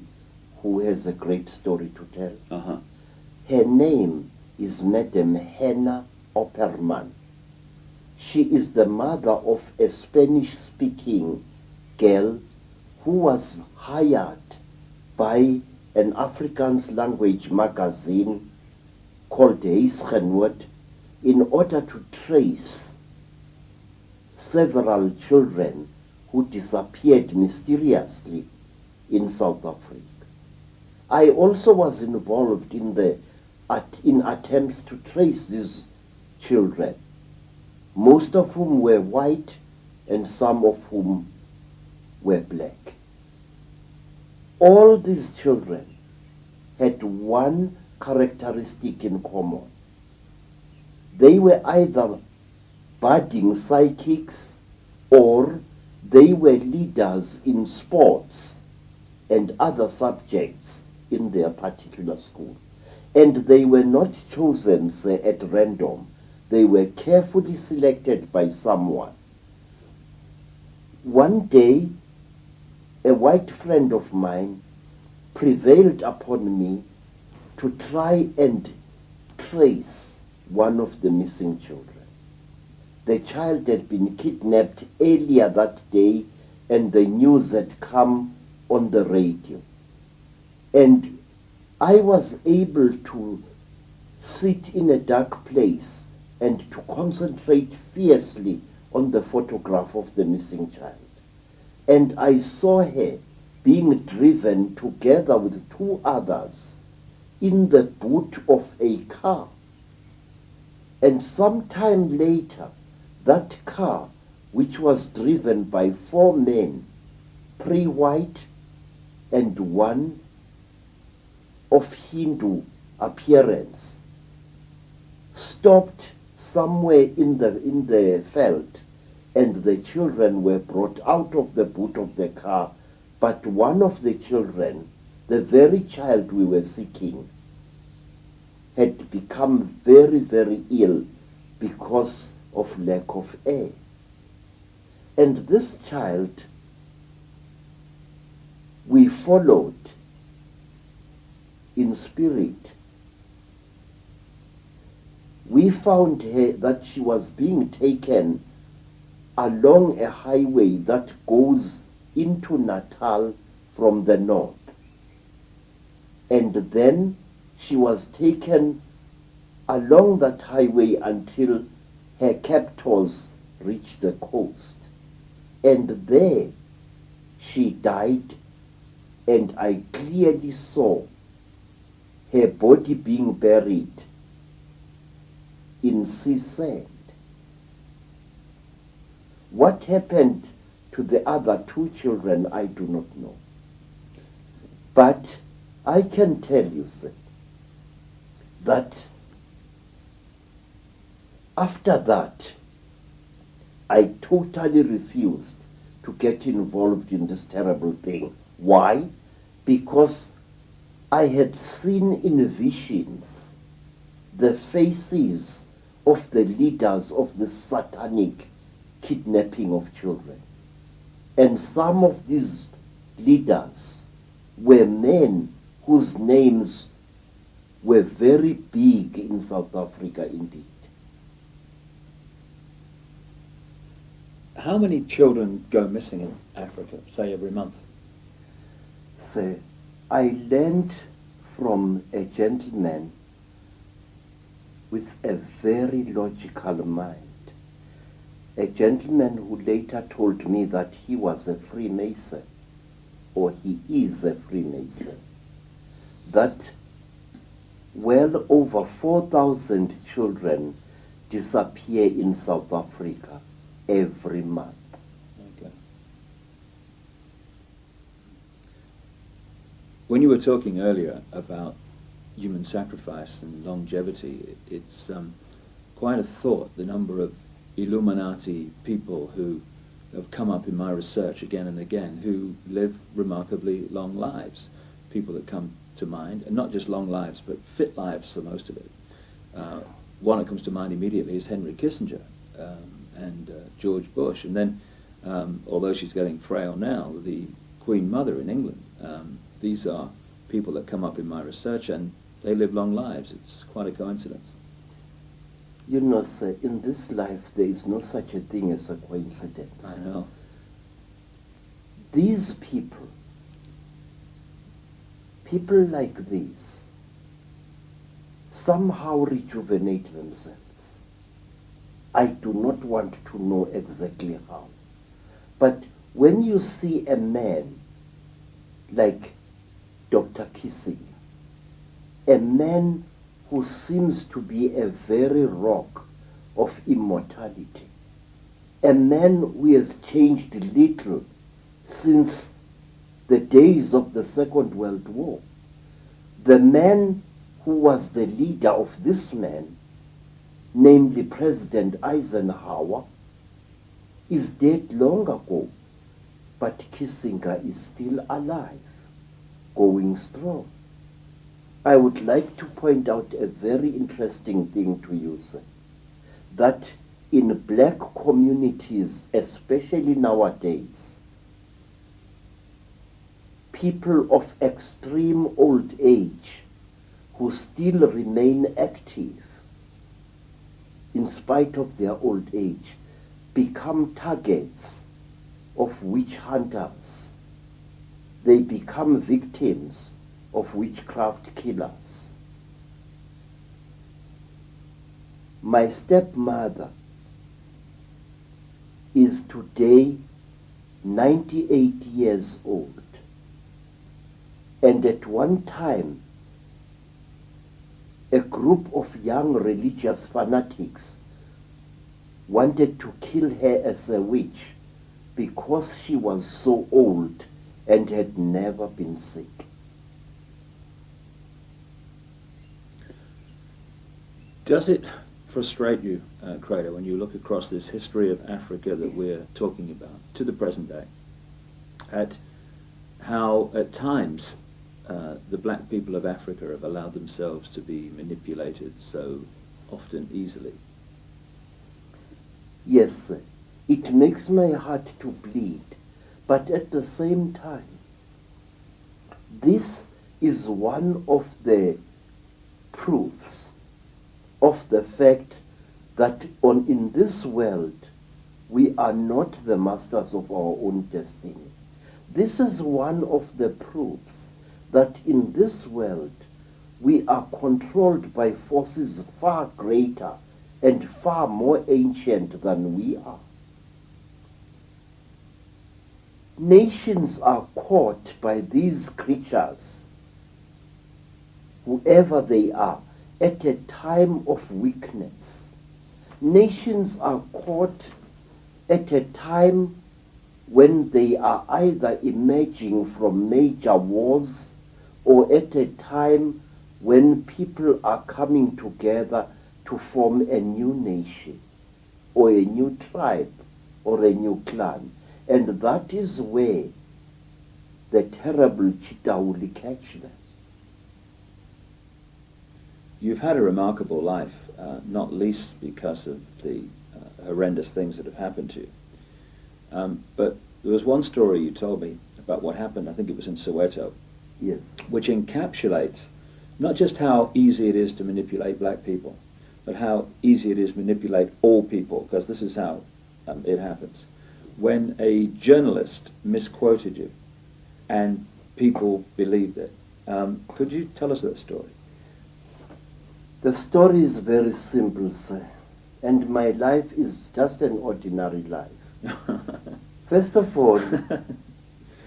who has a great story to tell? Her name is Madam Hannah Opperman. She is the mother of a Spanish-speaking girl who was hired by an Afrikaans language magazine called Huisgenoot in order to trace several children who disappeared mysteriously in South Africa. I also was involved in attempts to trace these children, most of whom were white and some of whom were black. All these children had one characteristic in common. They were either budding psychics or they were leaders in sports and other subjects in their particular school. And they were not chosen, say, at random. They were carefully selected by someone. One day, a white friend of mine prevailed upon me to try and trace one of the missing children. The child had been kidnapped earlier that day, and the news had come on the radio. And I was able to sit in a dark place and to concentrate fiercely on the photograph of the missing child. And I saw her being driven together with two others in the boot of a car. And sometime later, that car, which was driven by 4 men, 3 white and 1 of Hindu appearance, stopped somewhere in the veld, and the children were brought out of the boot of the car. But one of the children, the very child we were seeking, had become very, very ill because of lack of air. And this child we followed in spirit. We found her that she was being taken along a highway that goes into Natal from the north. And then she was taken along that highway until her captors reached the coast. And there she died, and I clearly saw her body being buried in sea sand. What happened to the other 2 children, I do not know. But I can tell you, sir, that after that, I totally refused to get involved in this terrible thing. Why? Because I had seen in visions the faces of the leaders of the satanic kidnapping of children. And some of these leaders were men whose names were very big in South Africa indeed. How many children go missing in Africa, say every month? So I learned from a gentleman with a very logical mind, a gentleman who later told me that he was a Freemason, or he is a Freemason, that well over 4,000 children disappear in South Africa every month. Okay. When you were talking earlier about human sacrifice and longevity, it's quite a thought, the number of Illuminati people who have come up in my research again and again, who live remarkably long lives. People that come to mind, and not just long lives, but fit lives for most of it. One that comes to mind immediately is Henry Kissinger and George Bush, and then, although she's getting frail now, the Queen Mother in England. These are people that come up in my research, and they live long lives. It's quite a coincidence. You know, sir, in this life there is no such a thing as a coincidence. I know. These people like these, somehow rejuvenate themselves. I do not want to know exactly how. But when you see a man like Dr. Kissinger, a man who seems to be a very rock of immortality, a man who has changed little since the days of the Second World War, the man who was the leader of this man, namely President Eisenhower, is dead long ago, but Kissinger is still alive, going strong. I would like to point out a very interesting thing to you, sir, that in black communities, especially nowadays, people of extreme old age who still remain active in spite of their old age become targets of witch hunters. They become victims of witchcraft killers. My stepmother is today 98 years old, and at one time a group of young religious fanatics wanted to kill her as a witch because she was so old and had never been sick. Does it frustrate you, Creto, when you look across this history of Africa that we're talking about to the present day, at how at times the black people of Africa have allowed themselves to be manipulated so often easily? Yes, sir. It makes my heart to bleed, but at the same time, this is one of the proofs of the fact that in this world we are not the masters of our own destiny. This is one of the proofs that in this world we are controlled by forces far greater and far more ancient than we are. Nations are caught by these creatures, whoever they are, at a time of weakness. Nations are caught at a time when they are either emerging from major wars or at a time when people are coming together to form a new nation or a new tribe or a new clan. And that is where the terrible cheetah will catch them. You've had a remarkable life, not least because of the horrendous things that have happened to you. But there was one story you told me about what happened, I think it was in Soweto, Yes. which encapsulates not just how easy it is to manipulate black people, but how easy it is to manipulate all people, because this is how it happens. When a journalist misquoted you and people believed it. Could you tell us that story? The story is very simple, sir, and my life is just an ordinary life. First of all,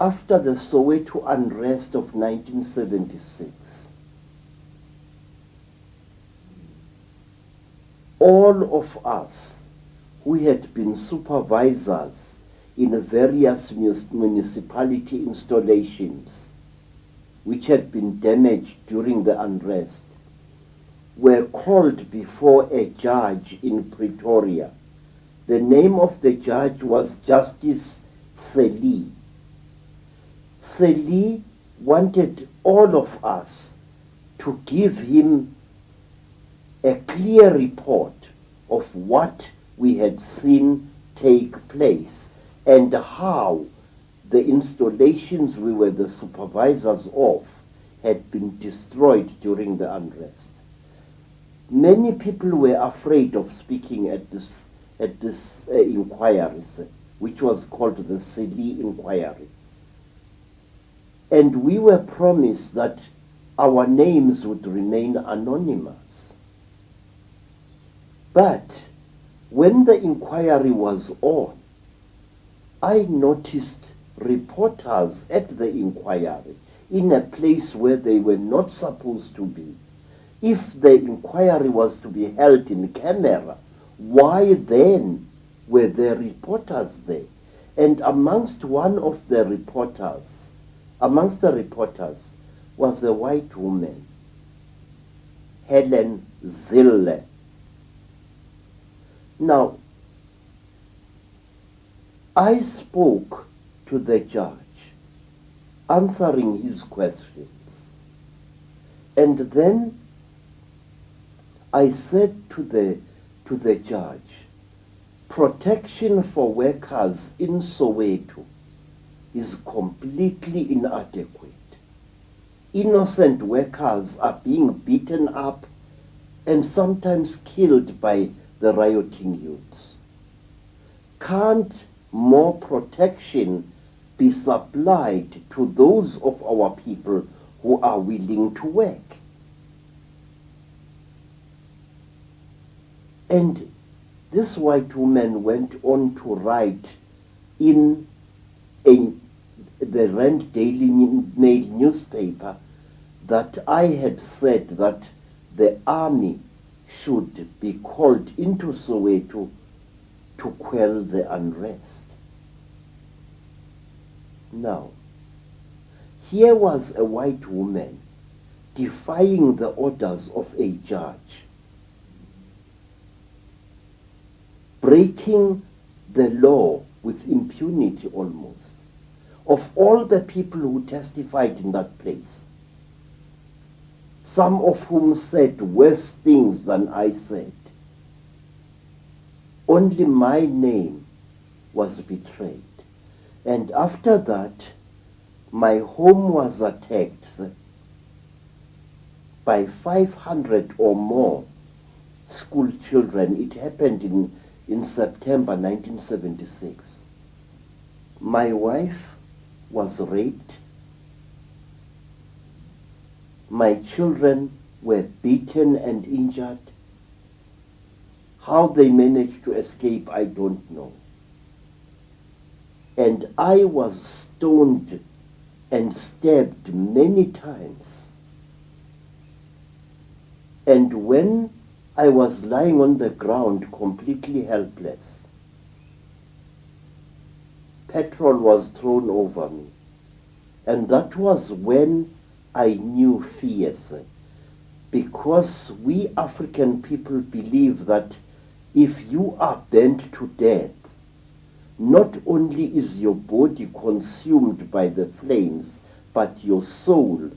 after the Soweto unrest of 1976, all of us who had been supervisors in various municipality installations which had been damaged during the unrest were called before a judge in Pretoria. The name of the judge was Justice Seli. Seli wanted all of us to give him a clear report of what we had seen take place and how the installations we were the supervisors of had been destroyed during the unrest. Many people were afraid of speaking at this inquiry, which was called the Seli inquiry. And we were promised that our names would remain anonymous. But when the inquiry was on, I noticed reporters at the inquiry in a place where they were not supposed to be. If the inquiry was to be held in camera, why then were there reporters there? And amongst the reporters was a white woman, Helen Zille. Now, I spoke to the judge, answering his questions, and then I said to the judge, protection for workers in Soweto is completely inadequate. Innocent workers are being beaten up and sometimes killed by the rioting youths. Can't more protection be supplied to those of our people who are willing to work. And this white woman went on to write in the Rand Daily Mail newspaper that I had said that the army should be called into Soweto to quell the unrest. Now, here was a white woman defying the orders of a judge, breaking the law with impunity almost. Of all the people who testified in that place, some of whom said worse things than I said, only my name was betrayed. And after that, my home was attacked by 500 or more school children. It happened in September 1976. My wife was raped. My children were beaten and injured. How they managed to escape, I don't know. And I was stoned and stabbed many times. And when I was lying on the ground completely helpless, petrol was thrown over me. And that was when I knew fears. Because we African people believe that if you are burnt to death, not only is your body consumed by the flames, but your soul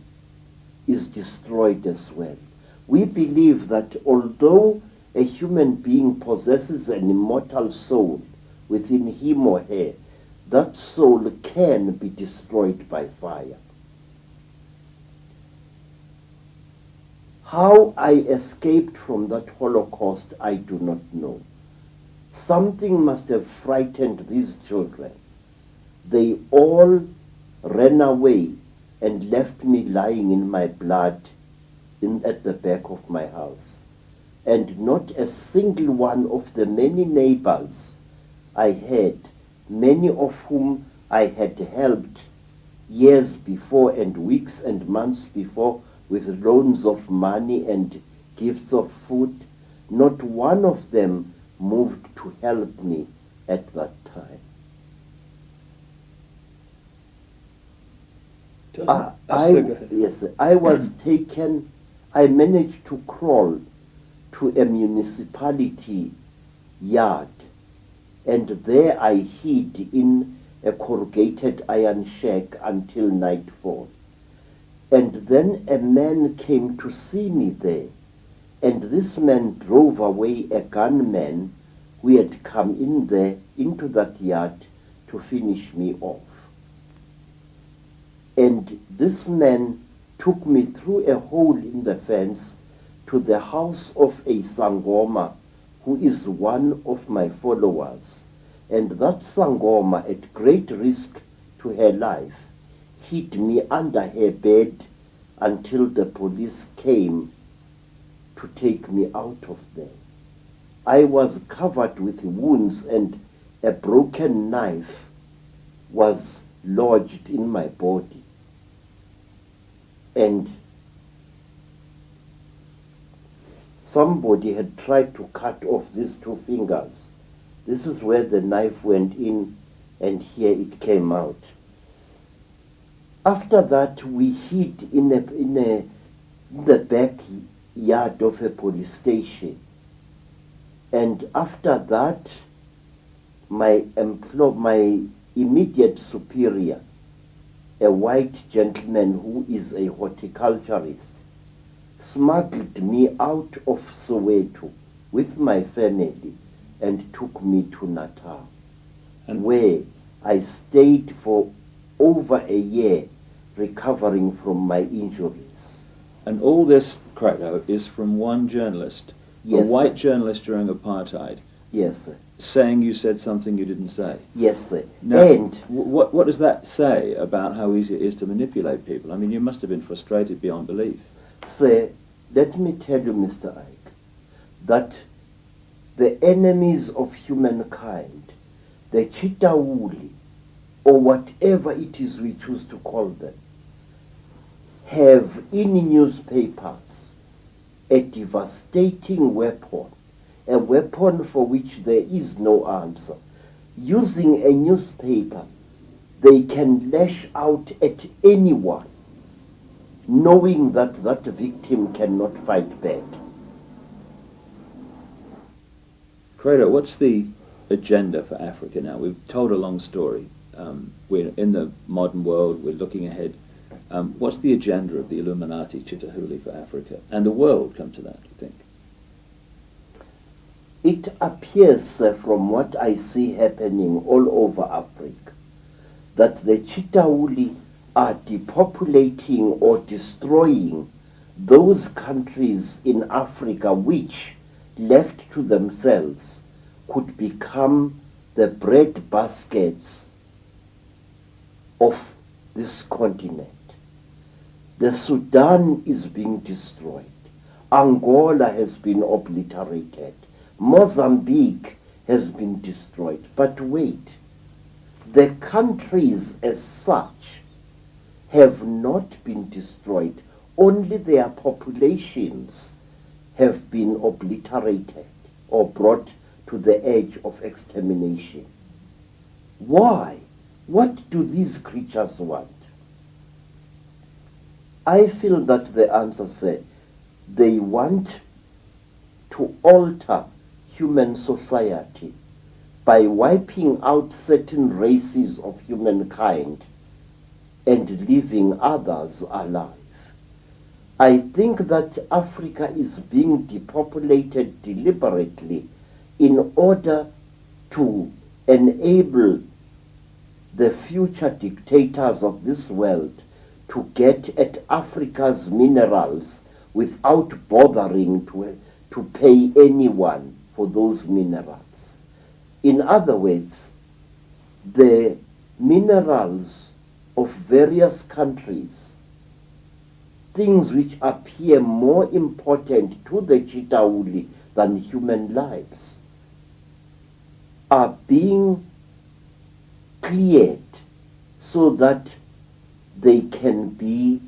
is destroyed as well. We believe that although a human being possesses an immortal soul within him or her, that soul can be destroyed by fire. How I escaped from that Holocaust, I do not know. Something must have frightened these children. They all ran away and left me lying in my blood at the back of my house. And not a single one of the many neighbors I had, many of whom I had helped years before and weeks and months before with loans of money and gifts of food, not one of them moved to help me at that time. I was taken, I managed to crawl to a municipality yard, and there I hid in a corrugated iron shack until nightfall. And then a man came to see me there, and this man drove away a gunman who had come in there, into that yard, to finish me off. And this man took me through a hole in the fence to the house of a Sangoma, who is one of my followers. And that Sangoma, at great risk to her life, hid me under her bed until the police came to take me out of there. I was covered with wounds, and a broken knife was lodged in my body. And somebody had tried to cut off these two fingers. This is where the knife went in, and here it came out. After that, we hid in the backyard of a police station. And after that, my immediate superior, a white gentleman who is a horticulturist, smuggled me out of Soweto with my family and took me to Natal, and where I stayed for over a year recovering from my injuries. And all this, Creto, is from one journalist, yes, a white sir. journalist during apartheid. Yes, sir. saying you said something you didn't say. Yes, sir. Now, And what does that say about how easy it is to manipulate people? I mean, you must have been frustrated beyond belief. sir, let me tell you, Mr. Icke, that the enemies of humankind, the Chitauli, or whatever it is we choose to call them, have in newspapers a devastating weapon, a weapon for which there is no answer. Using a newspaper, they can lash out at anyone, knowing that that victim cannot fight back. Creto, what's the agenda for Africa now? We've told a long story. We're in the modern world, we're looking ahead. What's the agenda of the Illuminati Chitahuli for Africa? And the world, come to that, I think. It appears from what I see happening all over Africa that the Chitauli are depopulating or destroying those countries in Africa which, left to themselves, could become the bread baskets of this continent. The Sudan is being destroyed. Angola has been obliterated. Mozambique has been destroyed. But wait, the countries as such have not been destroyed. Only their populations have been obliterated or brought to the edge of extermination. Why? What do these creatures want? I feel that the answer says they want to alter human society by wiping out certain races of humankind and leaving others alive. I think that Africa is being depopulated deliberately in order to enable the future dictators of this world to get at Africa's minerals without bothering to pay anyone for those minerals. In other words, the minerals of various countries, things which appear more important to the Chitauli than human lives, are being cleared so that they can be,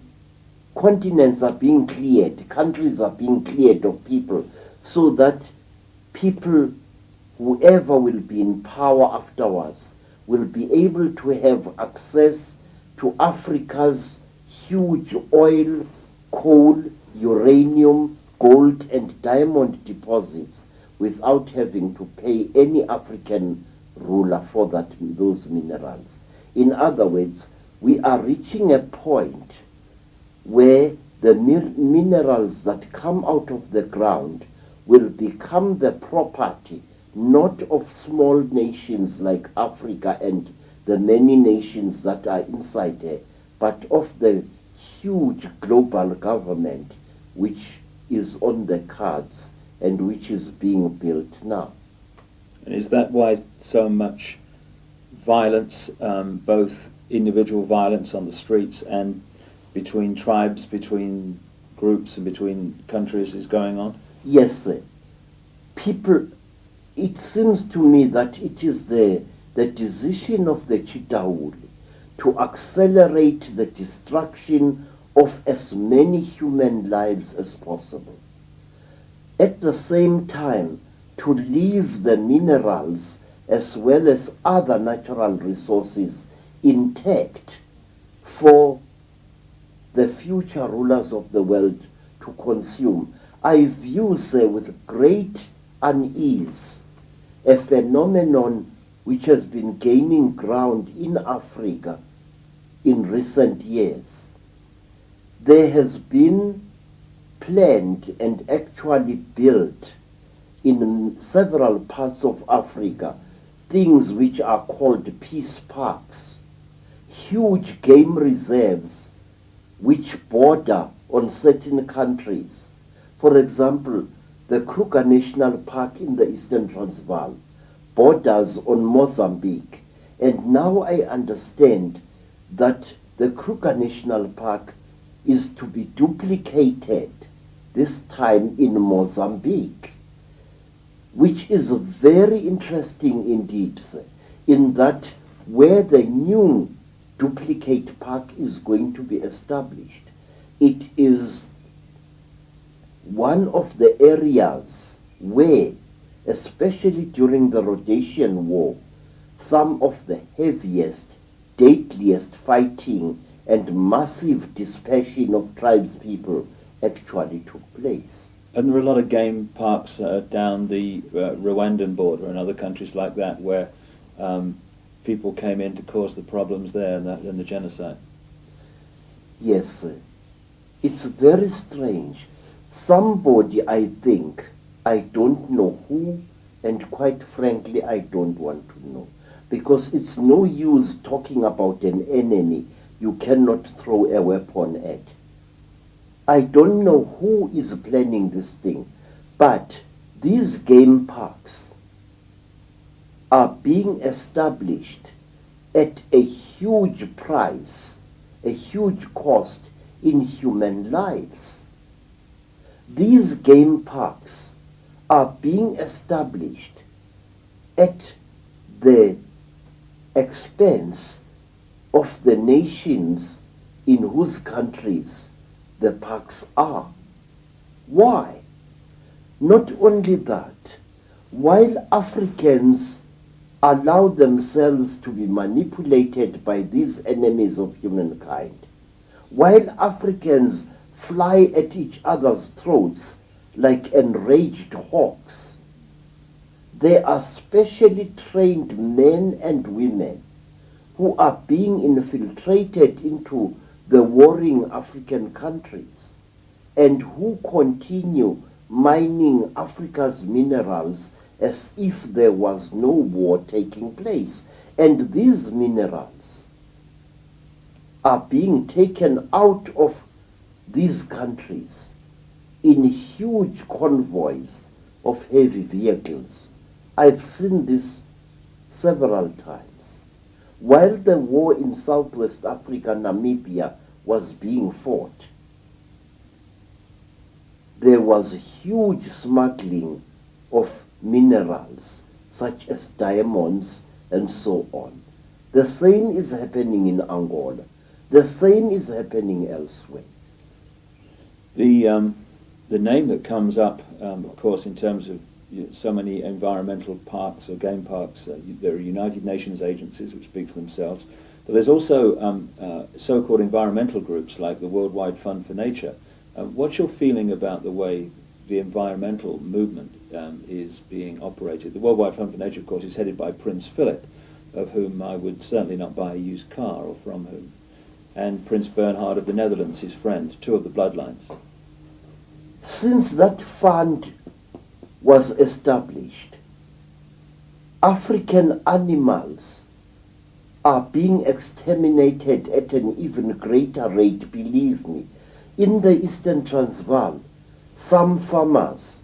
continents are being cleared, countries are being cleared of people, so that people, whoever will be in power afterwards, will be able to have access to Africa's huge oil, coal, uranium, gold and diamond deposits without having to pay any African ruler for those minerals. In other words, we are reaching a point where the minerals that come out of the ground will become the property not of small nations like Africa and the many nations that are inside there, but of the huge global government which is on the cards and which is being built now. And is that why so much violence, both individual violence on the streets and between tribes, between groups and between countries is going on? Yes, sir. People, it seems to me that it is the decision of the Chitauli to accelerate the destruction of as many human lives as possible. At the same time, to leave the minerals as well as other natural resources intact for the future rulers of the world to consume. I view, say, with great unease a phenomenon which has been gaining ground in Africa in recent years. There has been planned and actually built in several parts of Africa things which are called peace parks, huge game reserves which border on certain countries. For example, the Kruger National Park in the Eastern Transvaal borders on Mozambique. And now I understand that the Kruger National Park is to be duplicated, this time in Mozambique, which is very interesting indeed, sir, in that where the new duplicate park is going to be established, it is one of the areas where, especially during the Rhodesian War, some of the heaviest, deadliest fighting and massive dispersion of tribespeople actually took place. And there are a lot of game parks down the Rwandan border and other countries like that where people came in to cause the problems there and the genocide. Yes, sir. It's very strange. Somebody, I think, I don't know who, and quite frankly, I don't want to know. Because it's no use talking about an enemy you cannot throw a weapon at. I don't know who is planning this thing, but these game parks are being established at a huge price, a huge cost in human lives. These game parks are being established at the expense of the nations in whose countries the parks are. Why? Not only that, while Africans allow themselves to be manipulated by these enemies of humankind, while Africans fly at each other's throats like enraged hawks, there are specially trained men and women who are being infiltrated into the warring African countries and who continue mining Africa's minerals as if there was no war taking place. And these minerals are being taken out of these countries in huge convoys of heavy vehicles. I've seen this several times. While the war in Southwest Africa, Namibia, was being fought, there was huge smuggling of minerals such as diamonds and so on. The same is happening in Angola. The same is happening elsewhere. The name that comes up, of course, in terms of so many environmental parks or game parks, there are United Nations agencies which speak for themselves, but there's also so-called environmental groups like the Worldwide Fund for Nature. What's your feeling about the way the environmental movement is being operated? The Worldwide Fund for Nature, of course, is headed by Prince Philip, of whom I would certainly not buy a used car, or from whom, and Prince Bernhard of the Netherlands, his friend, two of the bloodlines. Since that fund was established, African animals are being exterminated at an even greater rate, believe me. In the Eastern Transvaal, some farmers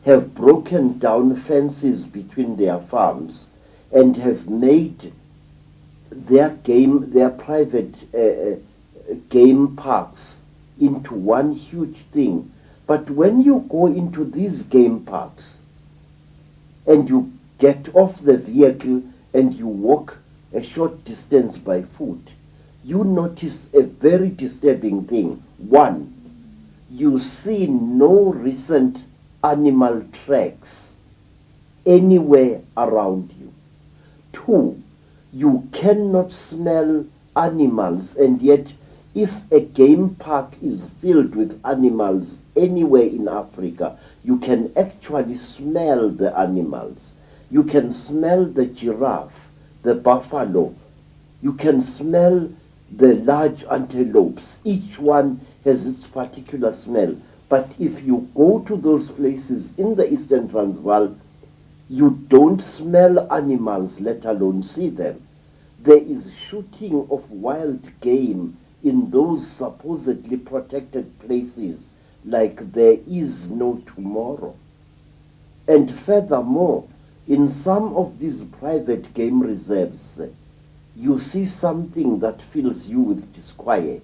have broken down fences between their farms and have made their private game parks into one huge thing. But when you go into these game parks and you get off the vehicle and you walk a short distance by foot, you notice a very disturbing thing. One, you see no recent animal tracks anywhere around you. Two, you cannot smell animals, and yet if a game park is filled with animals anywhere in Africa, you can actually smell the animals. You can smell the giraffe, the buffalo. You can smell the large antelopes. Each one has its particular smell. But if you go to those places in the Eastern Transvaal, you don't smell animals, let alone see them. There is shooting of wild game in those supposedly protected places like there is no tomorrow. And furthermore, In some of these private game reserves, you see something that fills you with disquiet.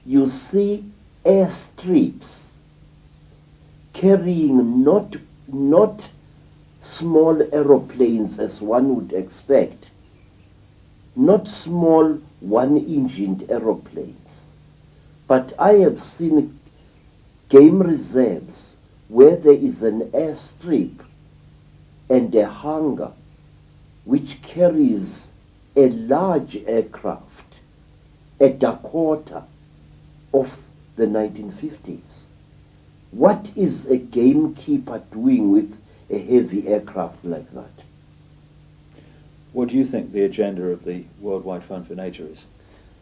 You see airstrips carrying not small aeroplanes as one would expect, not small one-engined aeroplanes, but I have seen game reserves where there is an airstrip and a hangar which carries a large aircraft, a Dakota of the 1950s. What is a gamekeeper doing with a heavy aircraft like that? What do you think the agenda of the Worldwide Fund for Nature is?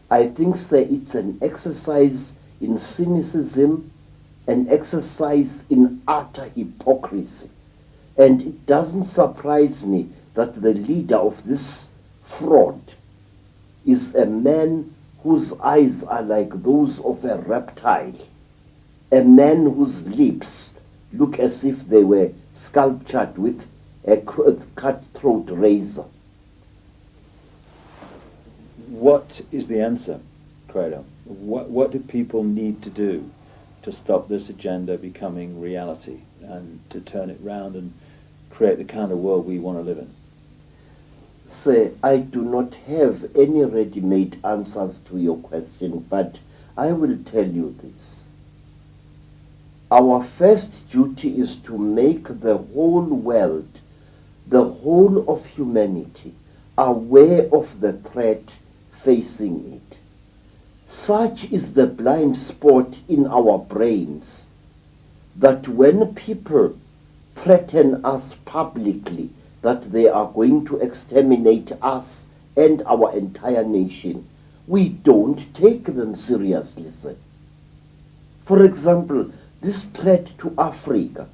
I think, sir, it's an exercise in cynicism, an exercise in utter hypocrisy. And it doesn't surprise me that the leader of this fraud is a man whose eyes are like those of a reptile, a man whose lips look as if they were sculptured with a cutthroat razor. What is the answer, Creto? What do people need to do to stop this agenda becoming reality and to turn it round and create the kind of world we want to live in? Sir, I do not have any ready-made answers to your question, but I will tell you this. Our first duty is to make the whole world, the whole of humanity, aware of the threat facing it. Such is the blind spot in our brains that when people threaten us publicly that they are going to exterminate us and our entire nation, we don't take them seriously, sir. For example, this threat to Africa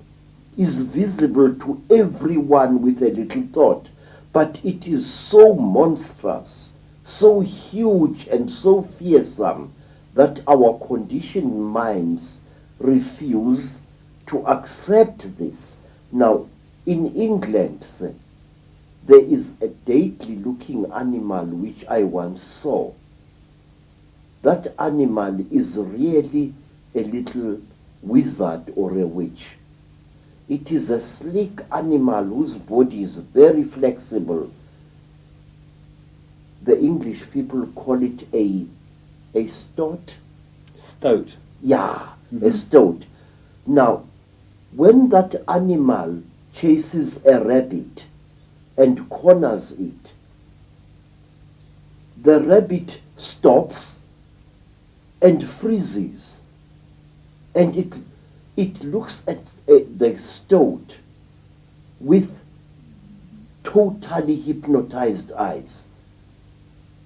is visible to everyone with a little thought, but it is so monstrous, so huge and so fearsome that our conditioned minds refuse to accept this. Now, in England, sir, there is a deadly-looking animal which I once saw. That animal is really a little wizard or a witch. It is a sleek animal whose body is very flexible. The English people call it a stoat. Stoat. Yeah, a stoat. Now, when that animal chases a rabbit and corners it, the rabbit stops and freezes, and it looks at the stoat with totally hypnotized eyes.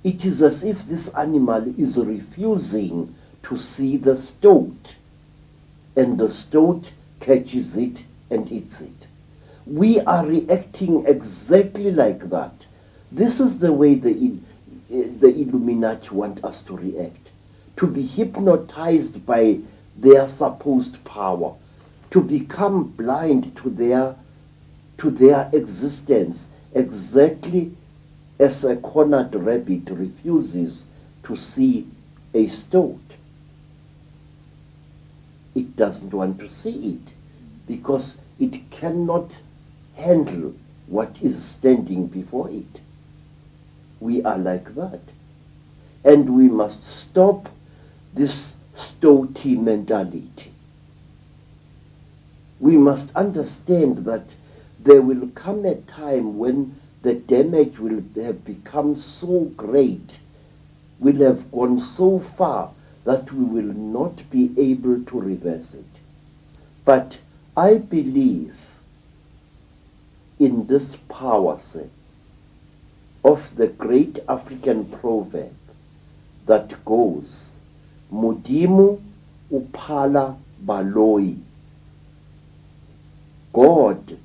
It is as if this animal is refusing to see the stoat, and the stoat catches it and eats it. We are reacting exactly like that. This is the way the Illuminati want us to react, to be hypnotized by their supposed power, to become blind to their existence, exactly as a cornered rabbit refuses to see a stoat. It doesn't want to see it because it cannot handle what is standing before it. We are like that. And we must stop this stoaty mentality. We must understand that there will come a time when the damage will have become so great, will have gone so far that we will not be able to reverse it. But I believe in this power, sir, of the great African proverb that goes, Mudimu uphala baloi. God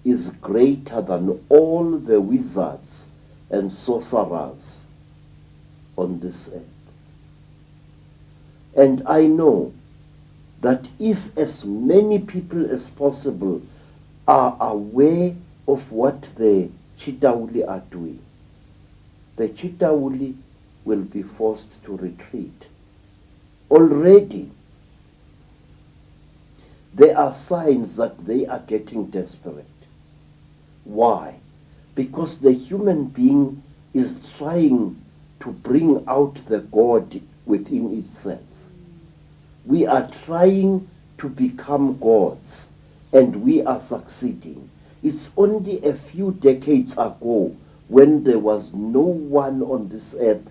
is greater than all the wizards and sorcerers on this earth. And I know that if as many people as possible are aware of what the Chitauli are doing, the Chitauli will be forced to retreat. Already, there are signs that they are getting desperate. Why? Because the human being is trying to bring out the God within itself. We are trying to become gods, and we are succeeding. It's only a few decades ago when there was no one on this earth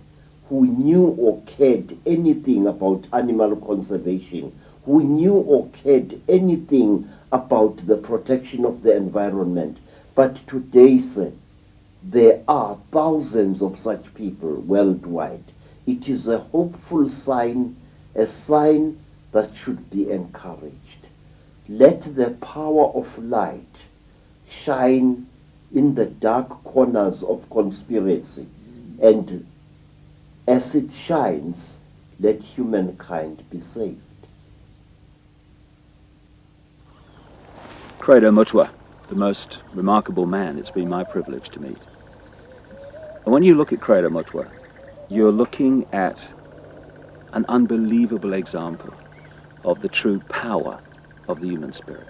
who knew or cared anything about animal conservation, who knew or cared anything about the protection of the environment. But today, sir, there are thousands of such people worldwide. It is a hopeful sign, a sign that should be encouraged. Let the power of light shine in the dark corners of conspiracy, and as it shines, let humankind be saved. Creto Mutwa, the most remarkable man it's been my privilege to meet. And when you look at Creto Mutwa, you're looking at an unbelievable example of the true power of the human spirit.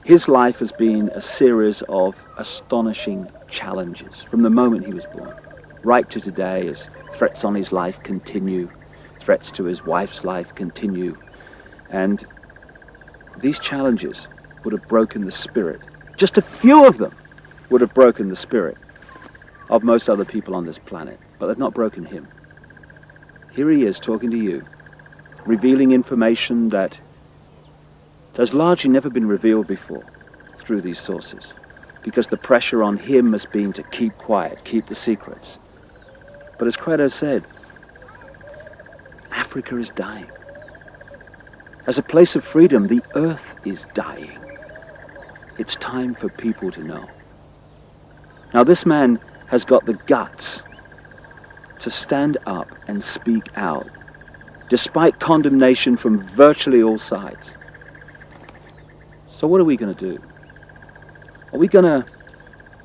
His life has been a series of astonishing challenges from the moment he was born, right to today, as threats on his life continue, threats to his wife's life continue, and these challenges would have broken the spirit. Just a few of them would have broken the spirit of most other people on this planet, but they've not broken him. Here he is talking to you, revealing information that has largely never been revealed before through these sources, because the pressure on him has been to keep quiet, keep the secrets. But as Creto said, Africa is dying. As a place of freedom, the earth is dying. It's time for people to know. Now this man has got the guts to stand up and speak out, despite condemnation from virtually all sides. So what are we going to do? Are we going to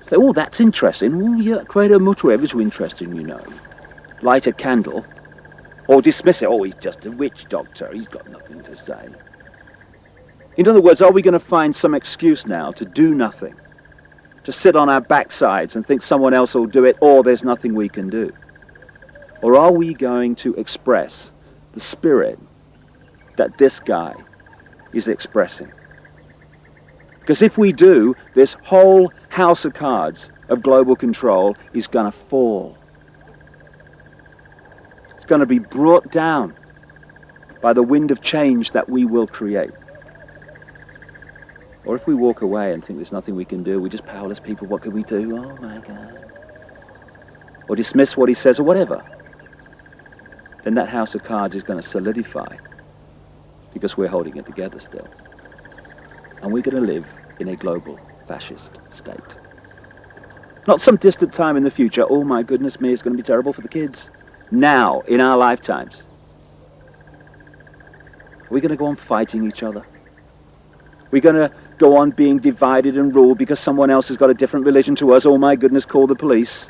say, oh, that's interesting. Oh, yeah, Creto Mutwa is interesting, you know. Light a candle. Or dismiss it. Oh, he's just a witch doctor. He's got nothing to say. In other words, are we going to find some excuse now to do nothing? To sit on our backsides and think someone else will do it, or there's nothing we can do? Or are we going to express the spirit that this guy is expressing? Because if we do, this whole house of cards of global control is going to fall. It's going to be brought down by the wind of change that we will create. Or if we walk away and think there's nothing we can do, we're just powerless people, what can we do? Oh my God. Or dismiss what he says or whatever. Then that house of cards is going to solidify because we're holding it together still. And we're going to live in a global fascist state. Not some distant time in the future, oh my goodness me, it's going to be terrible for the kids. Now, in our lifetimes. We're going to go on fighting each other. We're going to go on being divided and ruled because someone else has got a different religion to us. Oh my goodness, call the police.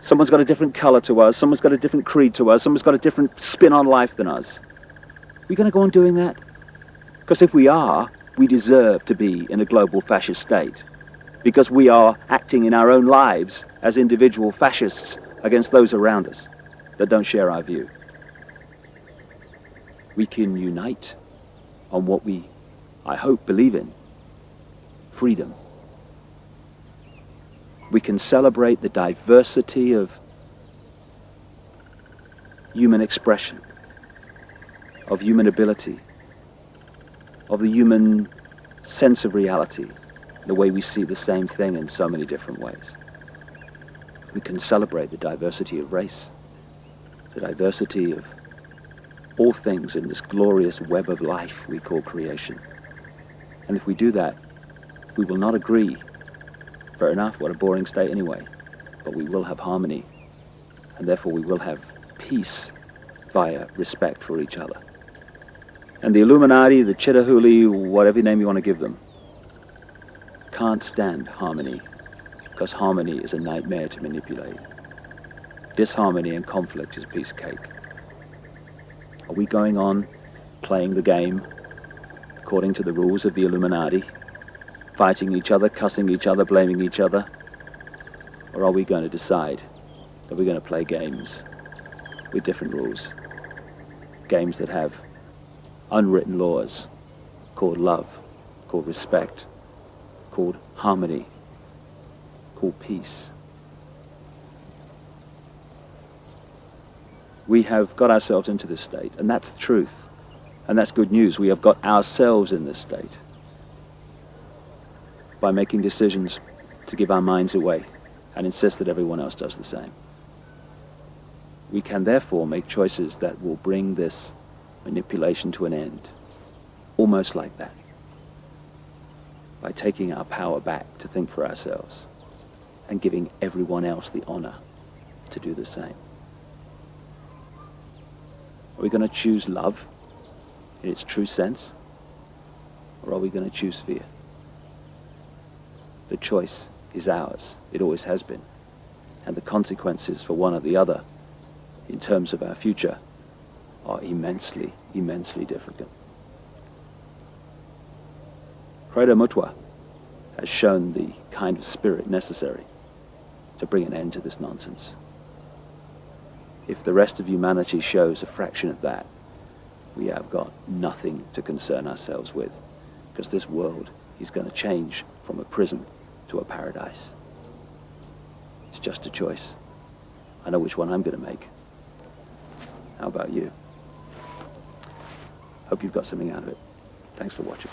Someone's got a different color to us. Someone's got a different creed to us. Someone's got a different spin on life than us. We're going to go on doing that? Because if we are, we deserve to be in a global fascist state. Because we are acting in our own lives as individual fascists against those around us that don't share our view. We can unite on what we, I hope, believe in. Freedom. We can celebrate the diversity of human expression, of human ability, of the human sense of reality, the way we see the same thing in so many different ways. We can celebrate the diversity of race, the diversity of all things in this glorious web of life we call creation. And if we do that, we will not agree. Fair enough, what a boring state anyway. But we will have harmony, and therefore we will have peace via respect for each other. And the Illuminati, the Chitahuli, whatever name you want to give them, can't stand harmony, because harmony is a nightmare to manipulate. Disharmony and conflict is a piece of cake. Are we going on playing the game according to the rules of the Illuminati, fighting each other, cussing each other, blaming each other? Or are we going to decide that we're going to play games with different rules? Games that have unwritten laws called love, called respect, called harmony, called peace. We have got ourselves into this state, and that's the truth. And that's good news. We have got ourselves in this state by making decisions to give our minds away and insist that everyone else does the same. We can therefore make choices that will bring this manipulation to an end, almost like that, by taking our power back to think for ourselves and giving everyone else the honor to do the same. Are we going to choose love in its true sense, or are we going to choose fear? The choice is ours. It always has been. And the consequences for one or the other, in terms of our future, are immensely, immensely different. Creto Mutwa has shown the kind of spirit necessary to bring an end to this nonsense. If the rest of humanity shows a fraction of that, we have got nothing to concern ourselves with, because this world is going to change from a prison to a paradise. It's just a choice. I know which one I'm going to make. How about you? Hope you've got something out of it. Thanks for watching.